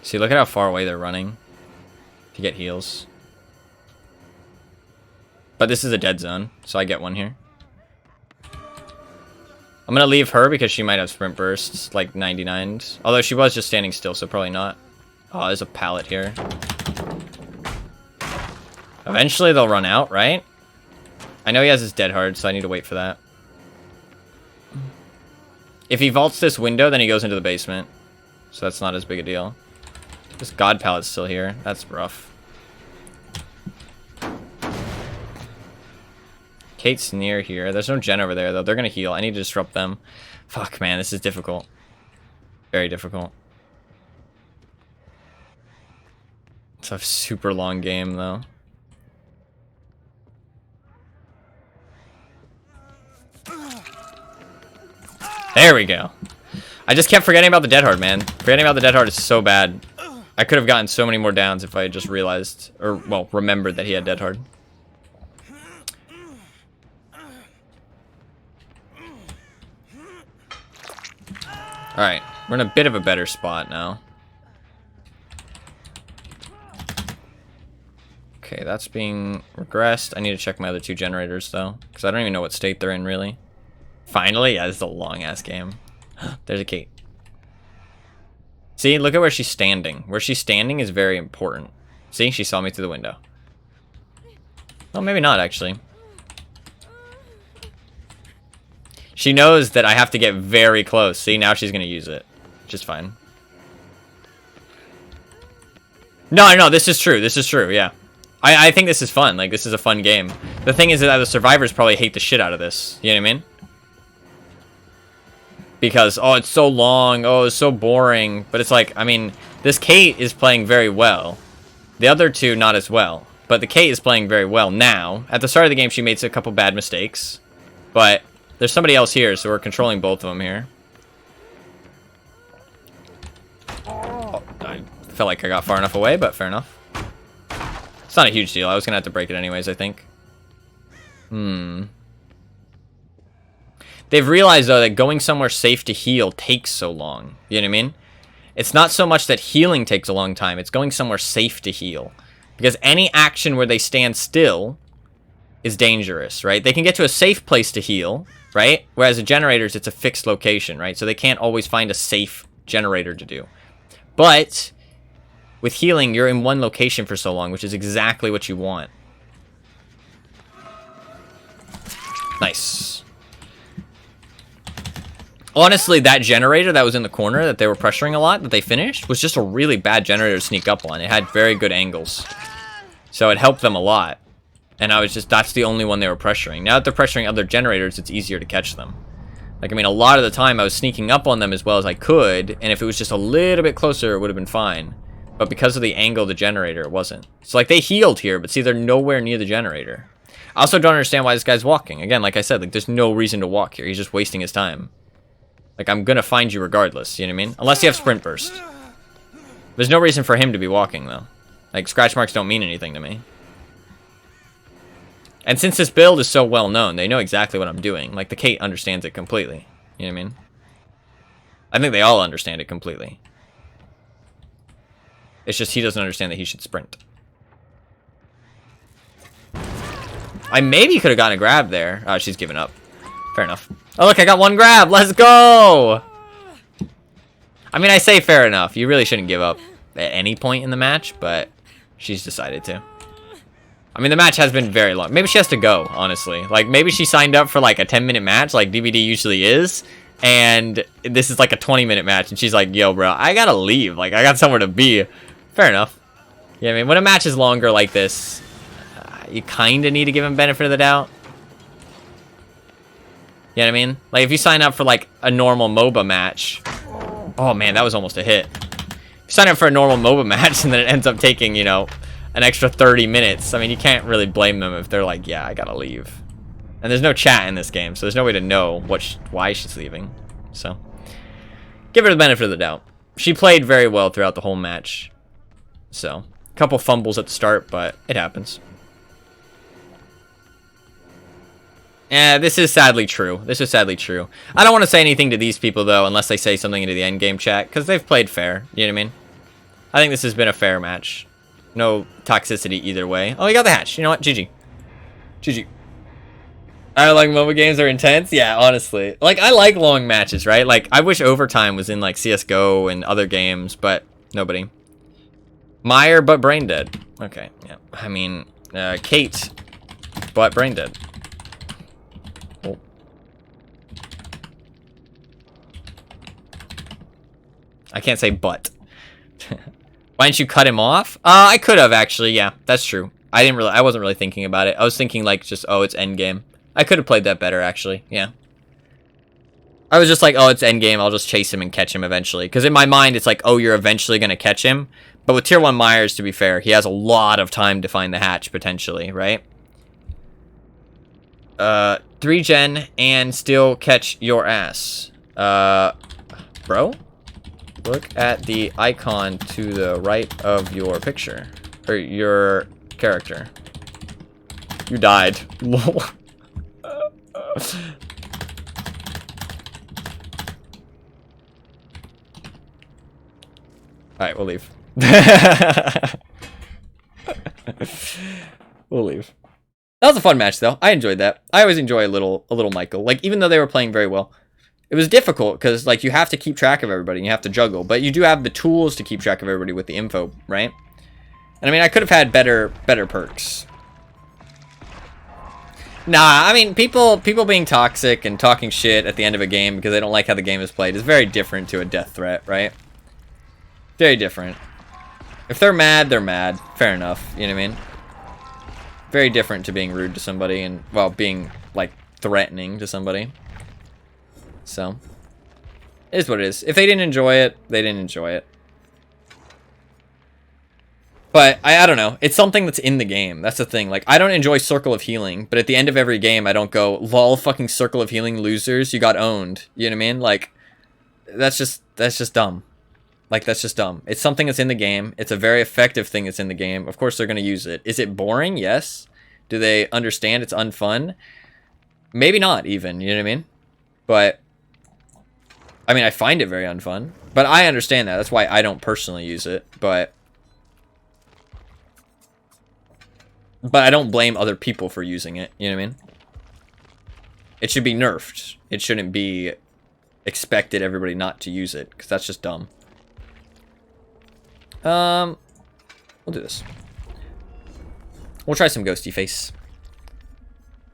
See, look at how far away they're running to get heals. But this is a dead zone, so I get one here. I'm going to leave her because she might have sprint bursts, like 99s. Although she was just standing still, so probably not. Oh, there's a pallet here. Eventually they'll run out, right? I know he has his dead hard, so I need to wait for that. If he vaults this window, then he goes into the basement. So that's not as big a deal. This god pallet's still here. That's rough. Kate's near here. There's no gen over there, though. They're going to heal. I need to disrupt them. Fuck, man. This is difficult. Very difficult. It's a super long game, though. There we go. I just kept forgetting about the dead hard, man. Forgetting about the dead hard is so bad. I could have gotten so many more downs if I had just realized, or, well, remembered that he had dead hard. Alright, we're in a bit of a better spot now. Okay, that's being regressed. I need to check my other 2 generators, though, because I don't even know what state they're in, really. Finally? Yeah, this is a long-ass game. There's a Kate. See, look at where she's standing. Where she's standing is very important. See, she saw me through the window. Well, maybe not, actually. She knows that I have to get very close. See, now she's going to use it. Which is fine. No, this is true. This is true, yeah. I think this is fun. Like, this is a fun game. The thing is that the survivors probably hate the shit out of this. You know what I mean? Because, oh, it's so long. Oh, it's so boring. But it's like, I mean, this Kate is playing very well. The other 2, not as well. But the Kate is playing very well now. At the start of the game, she made a couple bad mistakes. But there's somebody else here, so we're controlling both of them here. Oh, I felt like I got far enough away, but fair enough. It's not a huge deal. I was going to have to break it anyways, I think. They've realized, though, that going somewhere safe to heal takes so long. You know what I mean? It's not so much that healing takes a long time. It's going somewhere safe to heal. Because any action where they stand still is dangerous, right? They can get to a safe place to heal, right? Whereas the generators, it's a fixed location, right? So they can't always find a safe generator to do. But with healing, you're in one location for so long, which is exactly what you want. Nice. Honestly, that generator that was in the corner that they were pressuring a lot, that they finished, was just a really bad generator to sneak up on. It had very good angles. So it helped them a lot. And I was just, that's the only one they were pressuring. Now that they're pressuring other generators, it's easier to catch them. Like, I mean, a lot of the time I was sneaking up on them as well as I could, and if it was just a little bit closer, it would have been fine. But because of the angle of the generator, it wasn't. So, like, they healed here, but see, they're nowhere near the generator. I also don't understand why this guy's walking. Again, like I said, like, there's no reason to walk here. He's just wasting his time. Like, I'm gonna find you regardless, you know what I mean? Unless you have sprint burst. There's no reason for him to be walking, though. Like, scratch marks don't mean anything to me. And since this build is so well known, they know exactly what I'm doing. Like, the Kate understands it completely. You know what I mean? I think they all understand it completely. It's just he doesn't understand that he should sprint. I maybe could have gotten a grab there. Oh, she's given up. Fair enough. Oh, look, I got one grab. Let's go! I mean, I say fair enough. You really shouldn't give up at any point in the match, but she's decided to. I mean, the match has been very long. Maybe she has to go, honestly. Like, maybe she signed up for, like, a 10-minute match, like DVD usually is, and this is, like, a 20-minute match, and she's like, yo, bro, I gotta leave. Like, I got somewhere to be. Fair enough. Yeah, I mean, when a match is longer like this, you kind of need to give him benefit of the doubt. You know what I mean? Like, if you sign up for, like, a normal MOBA match... Oh, man, that was almost a hit. If you sign up for a normal MOBA match, and then it ends up taking, you know, an extra 30 minutes. I mean, you can't really blame them if they're like, yeah, I gotta leave. And there's no chat in this game, so there's no way to know why she's leaving. So, give her the benefit of the doubt. She played very well throughout the whole match. So, a couple fumbles at the start, but it happens. This is sadly true. This is sadly true. I don't want to say anything to these people, though, unless they say something into the endgame chat, because they've played fair. You know what I mean? I think this has been a fair match. No toxicity either way. Oh, you got the hatch. You know what? GG. GG. I like MOBA games are intense. Yeah, honestly. Like, I like long matches, right? Like, I wish overtime was in, like, CSGO and other games, but nobody. Meyer, but brain dead. Okay, yeah. I mean, Kate, but brain dead. Oh. I can't say but. Why didn't you cut him off? I could have, actually. Yeah, that's true. I wasn't really thinking about it. I was thinking, like, just, oh, it's endgame. I could have played that better, actually. Yeah. I was just like, oh, it's endgame. I'll just chase him and catch him eventually. Because in my mind, it's like, oh, you're eventually going to catch him. But with Tier 1 Myers, to be fair, he has a lot of time to find the hatch, potentially, right? 3 gen and still catch your ass. Bro? Look at the icon to the right of your picture. Or your character. You died. Lol. Alright, we'll leave. We'll leave. That was a fun match, though. I enjoyed that. I always enjoy a little Michael. Like, even though they were playing very well. It was difficult, because, like, you have to keep track of everybody, and you have to juggle. But you do have the tools to keep track of everybody with the info, right? And, I mean, I could have had better perks. Nah, I mean, people being toxic and talking shit at the end of a game because they don't like how the game is played is very different to a death threat, right? Very different. If they're mad, they're mad. Fair enough, you know what I mean? Very different to being rude to somebody and, well, being, like, threatening to somebody. So, it is what it is. If they didn't enjoy it, they didn't enjoy it. But, I don't know. It's something that's in the game. That's the thing. Like, I don't enjoy Circle of Healing, but at the end of every game, I don't go, lol, fucking Circle of Healing losers, you got owned. You know what I mean? Like, that's just dumb. Like, that's just dumb. It's something that's in the game. It's a very effective thing that's in the game. Of course, they're going to use it. Is it boring? Yes. Do they understand it's unfun? Maybe not, even. You know what I mean? But, I mean, I find it very unfun. But I understand that. That's why I don't personally use it. But I don't blame other people for using it. You know what I mean? It should be nerfed. It shouldn't be expected everybody not to use it. Because that's just dumb. We'll do this. We'll try some Ghosty Face.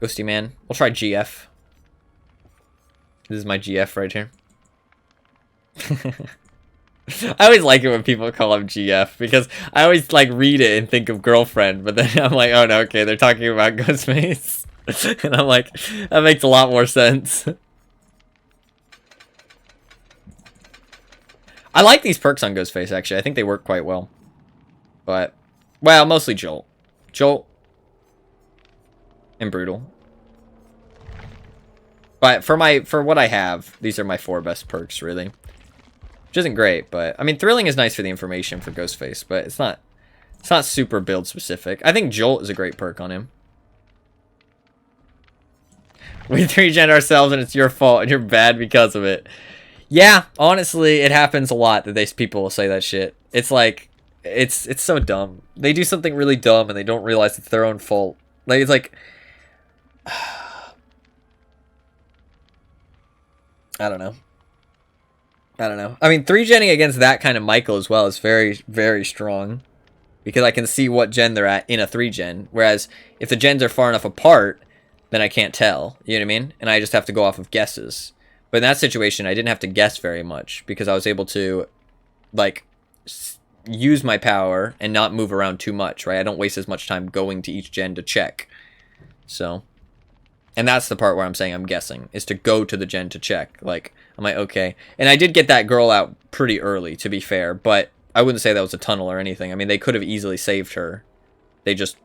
Ghosty Man. We'll try GF. This is my GF right here. I always like it when people call him GF because I always like read it and think of girlfriend, but then I'm like, oh no, okay, they're talking about Ghostface. And I'm like, that makes a lot more sense. I like these perks on Ghostface, actually. I think they work quite well. But, well, mostly Jolt. Jolt and Brutal. But for what I have, these are my 4 best perks, really. Which isn't great, but I mean, Thrilling is nice for the information for Ghostface, but it's not super build specific. I think Jolt is a great perk on him. We 3-gen ourselves and it's your fault and you're bad because of it. Yeah, honestly, it happens a lot that people will say that shit. It's like, it's so dumb. They do something really dumb and they don't realize it's their own fault. Like, it's like, I don't know. I mean, 3-genning against that kind of Michael as well is very, very strong. Because I can see what gen they're at in a 3-gen. Whereas, if the gens are far enough apart, then I can't tell. You know what I mean? And I just have to go off of guesses. But in that situation, I didn't have to guess very much. Because I was able to, like, use my power and not move around too much, right? I don't waste as much time going to each gen to check. So, and that's the part where I'm saying I'm guessing, is to go to the gen to check. Like, I'm like, okay. And I did get that girl out pretty early, to be fair, but I wouldn't say that was a tunnel or anything. I mean, they could have easily saved her. They just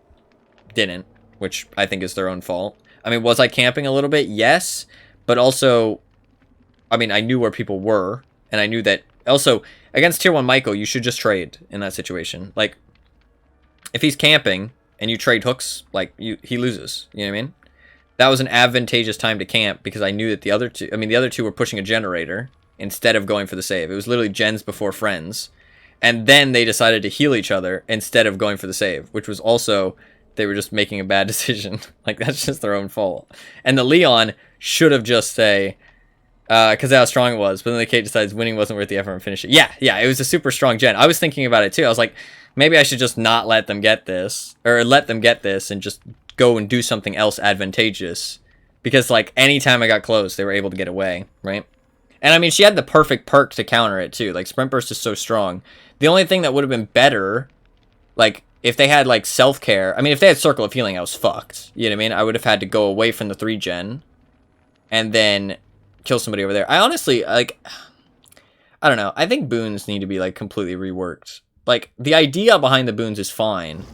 didn't, which I think is their own fault. I mean, was I camping a little bit? Yes. But also, I mean, I knew where people were. And I knew that... Also, against Tier 1 Michael, you should just trade in that situation. Like, if he's camping and you trade hooks, like, he loses. You know what I mean? That was an advantageous time to camp because I knew that the other two... I mean, the other two were pushing a generator instead of going for the save. It was literally gens before friends. And then they decided to heal each other instead of going for the save, which was also... They were just making a bad decision. Like, that's just their own fault. And the Leon should have just say... Because how strong it was, but then the Kate decides winning wasn't worth the effort and finish it. Yeah, it was a super strong gen. I was thinking about it too. I was like, maybe I should just not let them get this, or let them get this and just go and do something else advantageous. Because, like, anytime I got close, they were able to get away, right? And I mean, she had the perfect perk to counter it too. Like, Sprint Burst is so strong. The only thing that would have been better, like, if they had, like, self-care. I mean, if they had Circle of Healing, I was fucked. You know what I mean? I would have had to go away from the 3 gen. And then... kill somebody over there. I honestly, like, I don't know. I think boons need to be, like, completely reworked. Like, the idea behind the boons is fine.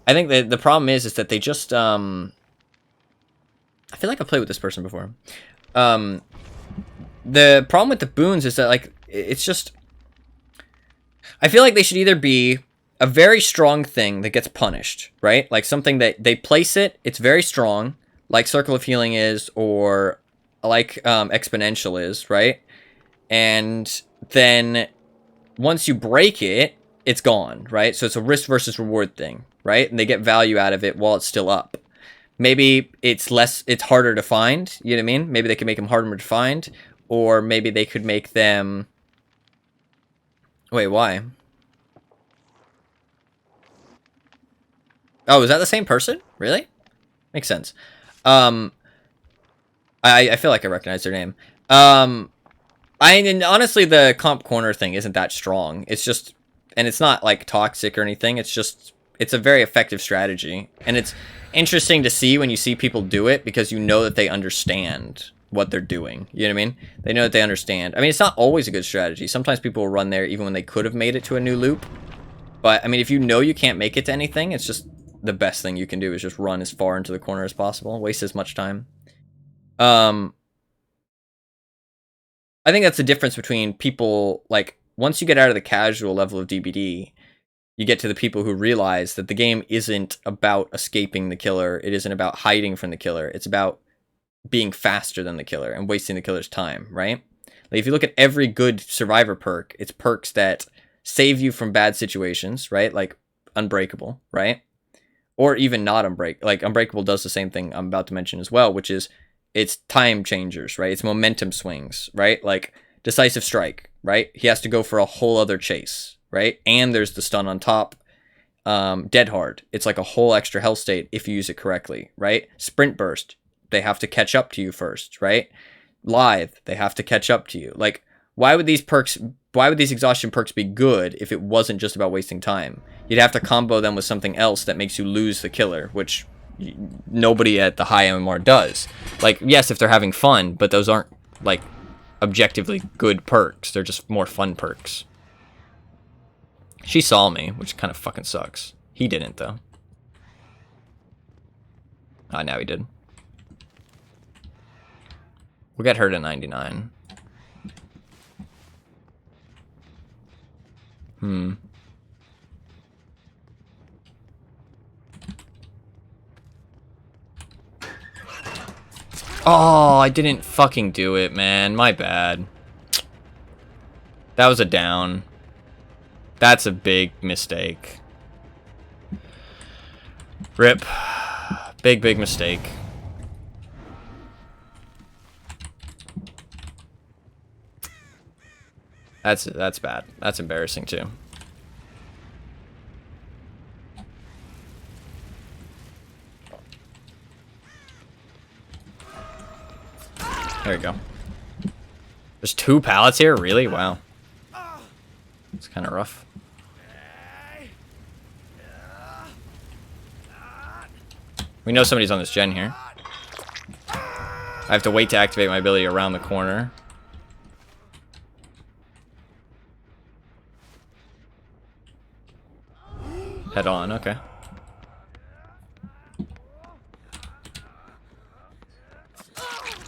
I think that the problem is that they just, I feel like I've played with this person before. The problem with the boons is that, like, it's just, I feel like they should either be a very strong thing that gets punished, right? Like, something that they place it, it's very strong, like Circle of Healing is, or... like exponential is, right? And then once you break it, it's gone, right? So it's a risk versus reward thing, right? And they get value out of it while it's still up. Maybe it's harder to find, you know what I mean? Maybe they could make them harder to find, or maybe they could make them... Wait, why? Oh, is that the same person? Really? Makes sense. I feel like I recognize their name. And honestly, the comp corner thing isn't that strong. It's just, and it's not like toxic or anything. It's just, it's a very effective strategy. And it's interesting to see when you see people do it because you know that they understand what they're doing. You know what I mean? They know that they understand. I mean, it's not always a good strategy. Sometimes people will run there even when they could have made it to a new loop. But, I mean, if you know you can't make it to anything, it's just the best thing you can do is just run as far into the corner as possible. Waste as much time. I think that's the difference between people, like, once you get out of the casual level of DBD, you get to the people who realize that the game isn't about escaping the killer, it isn't about hiding from the killer, it's about being faster than the killer and wasting the killer's time, right? Like, if you look at every good survivor perk, it's perks that save you from bad situations, right? Like, Unbreakable, right? Or even not Unbreakable. Like, Unbreakable does the same thing I'm about to mention as well, which is it's time changers, right? It's momentum swings, right? Like Decisive Strike, right? He has to go for a whole other chase, right? And there's the stun on top. Dead Hard, it's like a whole extra health state if you use it correctly, right? Sprint Burst, they have to catch up to you first, right? Lithe, they have to catch up to you. Like, why would these exhaustion perks be good if it wasn't just about wasting time? You'd have to combo them with something else that makes you lose the killer, which nobody at the high MMR does. Like, yes, if they're having fun, but those aren't, like, objectively good perks. They're just more fun perks. She saw me, which kind of fucking sucks. He didn't, though. Ah, now he did. We'll get her to 99. Oh, I didn't fucking do it, man. My bad. That was a down. That's a big mistake. Rip. Big, big mistake. That's bad. That's embarrassing, too. There you go. There's 2 pallets here? Really? Wow. It's kind of rough. We know somebody's on this gen here. I have to wait to activate my ability around the corner. Head on, okay.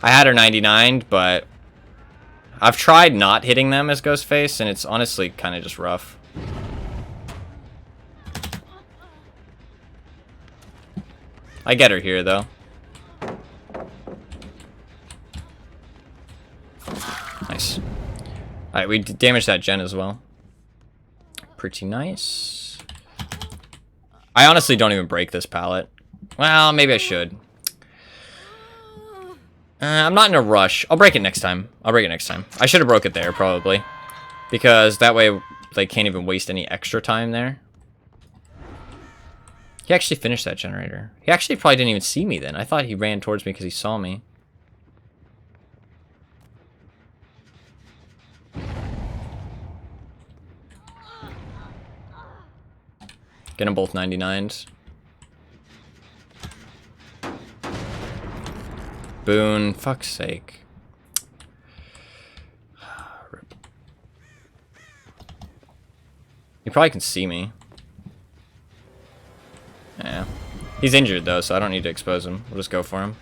I had her 99'd, but I've tried not hitting them as Ghostface, and it's honestly kind of just rough. I get her here, though. Nice. Alright, we damaged that gen as well. Pretty nice. I honestly don't even break this pallet. Well, maybe I should. I'm not in a rush. I'll break it next time. I should have broke it there, probably. Because that way, they can't even waste any extra time there. He actually finished that generator. He actually probably didn't even see me then. I thought he ran towards me because he saw me. Get them both 99s. Boone, fuck's sake. He probably can see me. Yeah. He's injured though, so I don't need to expose him. We'll just go for him.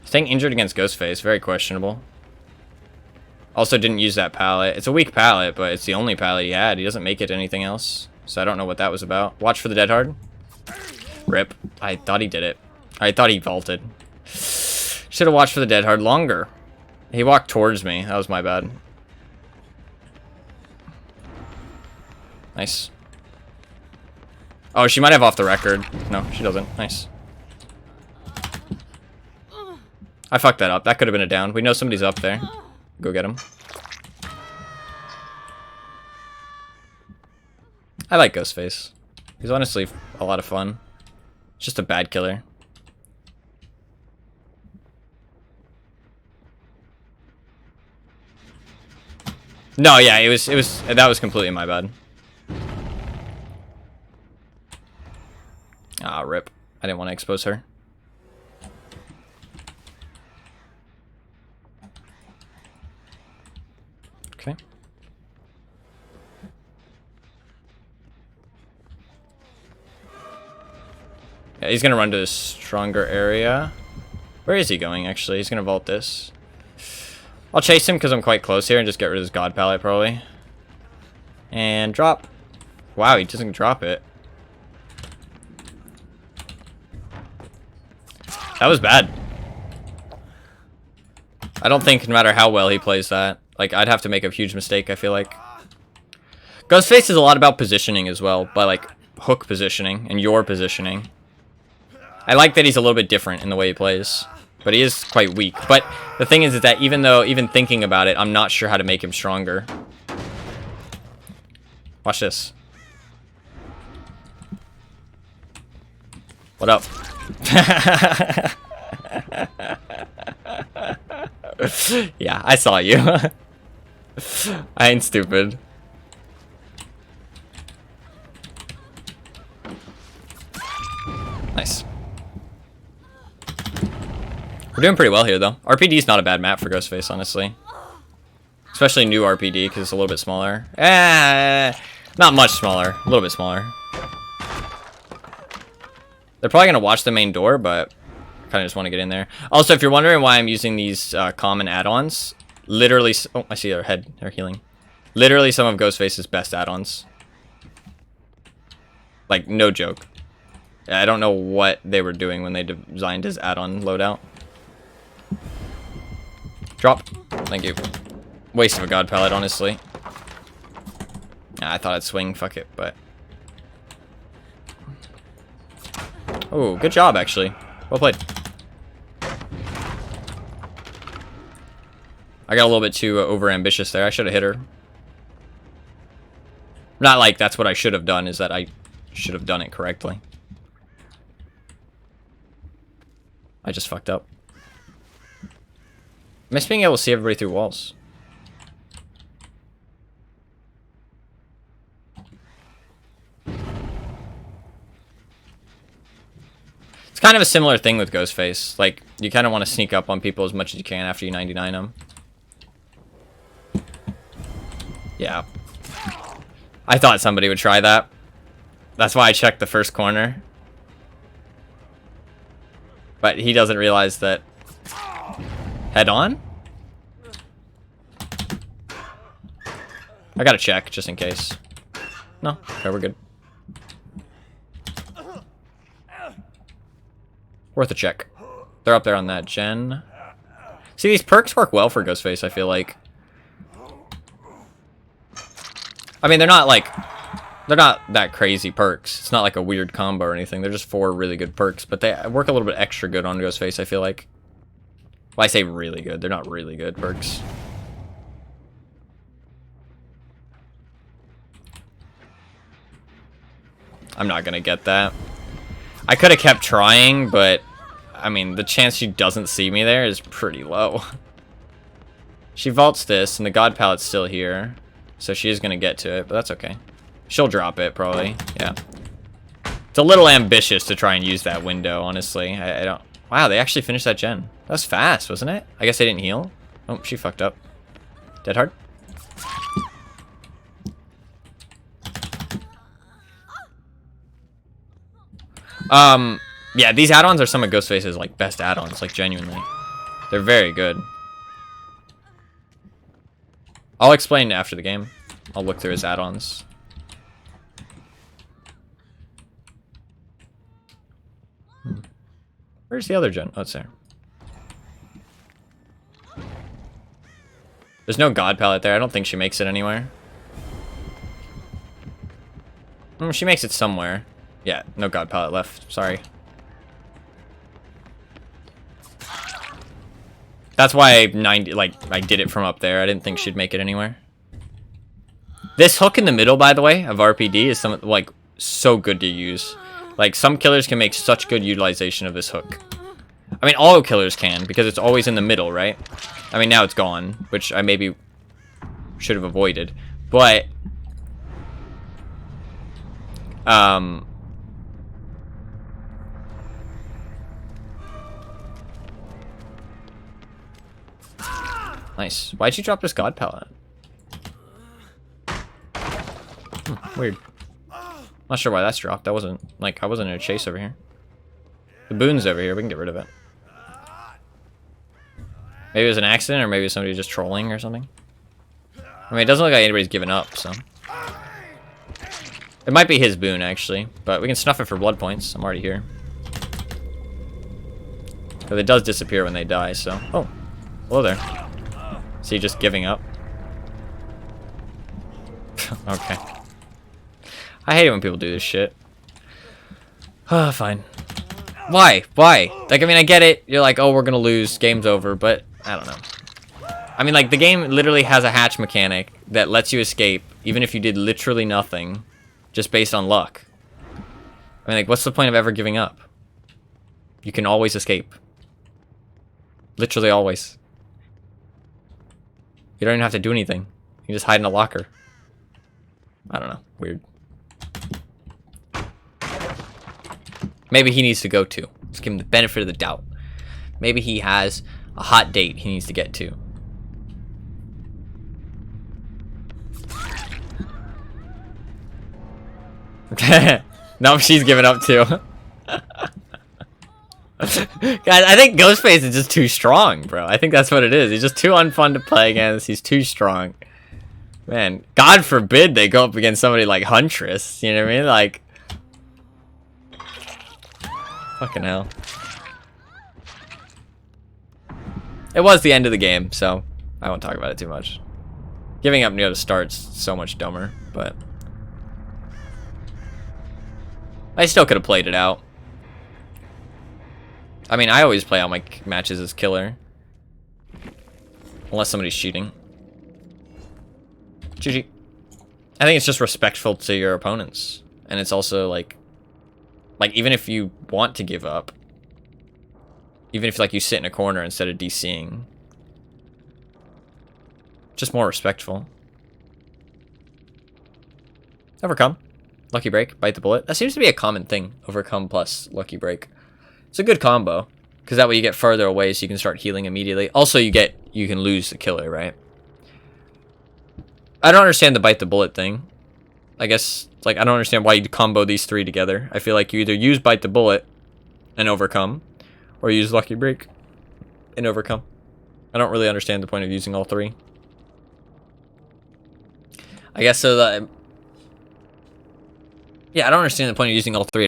Staying injured against Ghostface, very questionable. Also didn't use that pallet. It's a weak pallet, but it's the only pallet he had. He doesn't make it anything else. So I don't know what that was about. Watch for the dead hard. Rip. I thought he did it. I thought he vaulted. Should have watched for the dead hard longer. He walked towards me. That was my bad. Nice. Oh, she might have off the record. No, she doesn't. Nice. I fucked that up. That could have been a down. We know somebody's up there. Go get him. I like Ghostface. He's honestly a lot of fun. It's just a bad killer. No, yeah, that was completely my bad. Ah, rip. I didn't want to expose her. Okay. Yeah, he's gonna run to this stronger area. Where is he going, actually? He's gonna vault this. I'll chase him because I'm quite close here and just get rid of his god pallet, probably. And drop. Wow, he doesn't drop it. That was bad. I don't think no matter how well he plays that, like, I'd have to make a huge mistake, I feel like. Ghostface is a lot about positioning as well, by, like, hook positioning and your positioning. I like that he's a little bit different in the way he plays, but he is quite weak. But the thing is that even thinking about it, I'm not sure how to make him stronger. Watch this. What up? Yeah, I saw you. I ain't stupid. Nice. We're doing pretty well here, though. RPD is not a bad map for Ghostface, honestly. Especially new RPD, because it's a little bit smaller. Not much smaller. A little bit smaller. They're probably going to watch the main door, but I kind of just want to get in there. Also, if you're wondering why I'm using these common add-ons, literally... Oh, I see their head. They're healing. Literally some of Ghostface's best add-ons. Like, no joke. I don't know what they were doing when they designed his add-on loadout. Drop. Thank you. Waste of a god pallet, honestly. I thought I'd swing. Fuck it, but... Oh, good job, actually. Well played. I got a little bit too over-ambitious there. I should have hit her. Not like that's what I should have done, is that I should have done it correctly. I just fucked up. I miss being able to see everybody through walls. It's kind of a similar thing with Ghostface. Like, you kind of want to sneak up on people as much as you can after you 99 them. Yeah. I thought somebody would try that. That's why I checked the first corner. But he doesn't realize that Head on? I gotta check, just in case. No, okay, we're good. Worth a check. They're up there on that gen. See, these perks work well for Ghostface, I feel like. I mean, they're not that crazy perks. It's not like a weird combo or anything. They're just 4 really good perks, but they work a little bit extra good on Ghostface, I feel like. Well, I say really good. They're not really good perks. I'm not gonna get that. I could have kept trying, but I mean, the chance she doesn't see me there is pretty low. She vaults this, and the God Pallet's still here, so she is gonna get to it, but that's okay. She'll drop it, probably. Yeah. It's a little ambitious to try and use that window, honestly. I don't... Wow, they actually finished that gen. That was fast, wasn't it? I guess they didn't heal. Oh, she fucked up. Dead hard. Yeah, these add-ons are some of Ghostface's, like, best add-ons, like, genuinely. They're very good. I'll explain after the game. I'll look through his add-ons. Where's the other gen? Oh, it's there. There's no God Palette there. I don't think she makes it anywhere. She makes it somewhere. Yeah, no God Palette left. Sorry. That's why I did it from up there. I didn't think she'd make it anywhere. This hook in the middle, by the way, of RPD is so good to use. Like, some killers can make such good utilization of this hook. I mean, all killers can, because it's always in the middle, right? I mean, now it's gone, which I maybe should have avoided. But, nice. Why'd you drop this God Palette? Weird. Not sure why that's dropped. That wasn't, like, I wasn't in a chase over here. The boon's over here. We can get rid of it. Maybe it was an accident, or maybe somebody just trolling or something. I mean, it doesn't look like anybody's given up, so. It might be his boon, actually. But we can snuff it for blood points. I'm already here. But it does disappear when they die, so. Oh. Hello there. Is he just giving up? Okay. I hate it when people do this shit. Ah, fine. Why? Why? Like, I mean, I get it. You're like, oh, we're gonna lose. Game's over. But, I don't know. I mean, like, the game literally has a hatch mechanic that lets you escape, even if you did literally nothing, just based on luck. I mean, like, what's the point of ever giving up? You can always escape. Literally always. You don't even have to do anything. You can just hide in a locker. I don't know. Weird. Maybe he needs to go to. Let's give him the benefit of the doubt. Maybe he has a hot date he needs to get to. No, she's giving up too. Guys, I think Ghostface is just too strong, bro. I think that's what it is. He's just too unfun to play against. He's too strong. Man, God forbid they go up against somebody like Huntress. You know what I mean? Like, fucking hell. It was the end of the game, so I won't talk about it too much. Giving up near the start's so much dumber, but I still could have played it out. I mean, I always play all my matches as killer. Unless somebody's cheating. GG. I think it's just respectful to your opponents. And it's also like even if you want to give up, even if like you sit in a corner instead of DCing, just more respectful. Overcome. Lucky break. Bite the bullet. That seems to be a common thing. Overcome plus lucky break. It's a good combo. Because that way you get further away so you can start healing immediately. Also you can lose the killer, right? I don't understand the bite the bullet thing. I guess, like, I don't understand why you combo these three together. I feel like you either use bite the bullet and overcome, or use lucky break and overcome. I don't really understand the point of using all three. I guess so that... Yeah, I don't understand the point of using all three.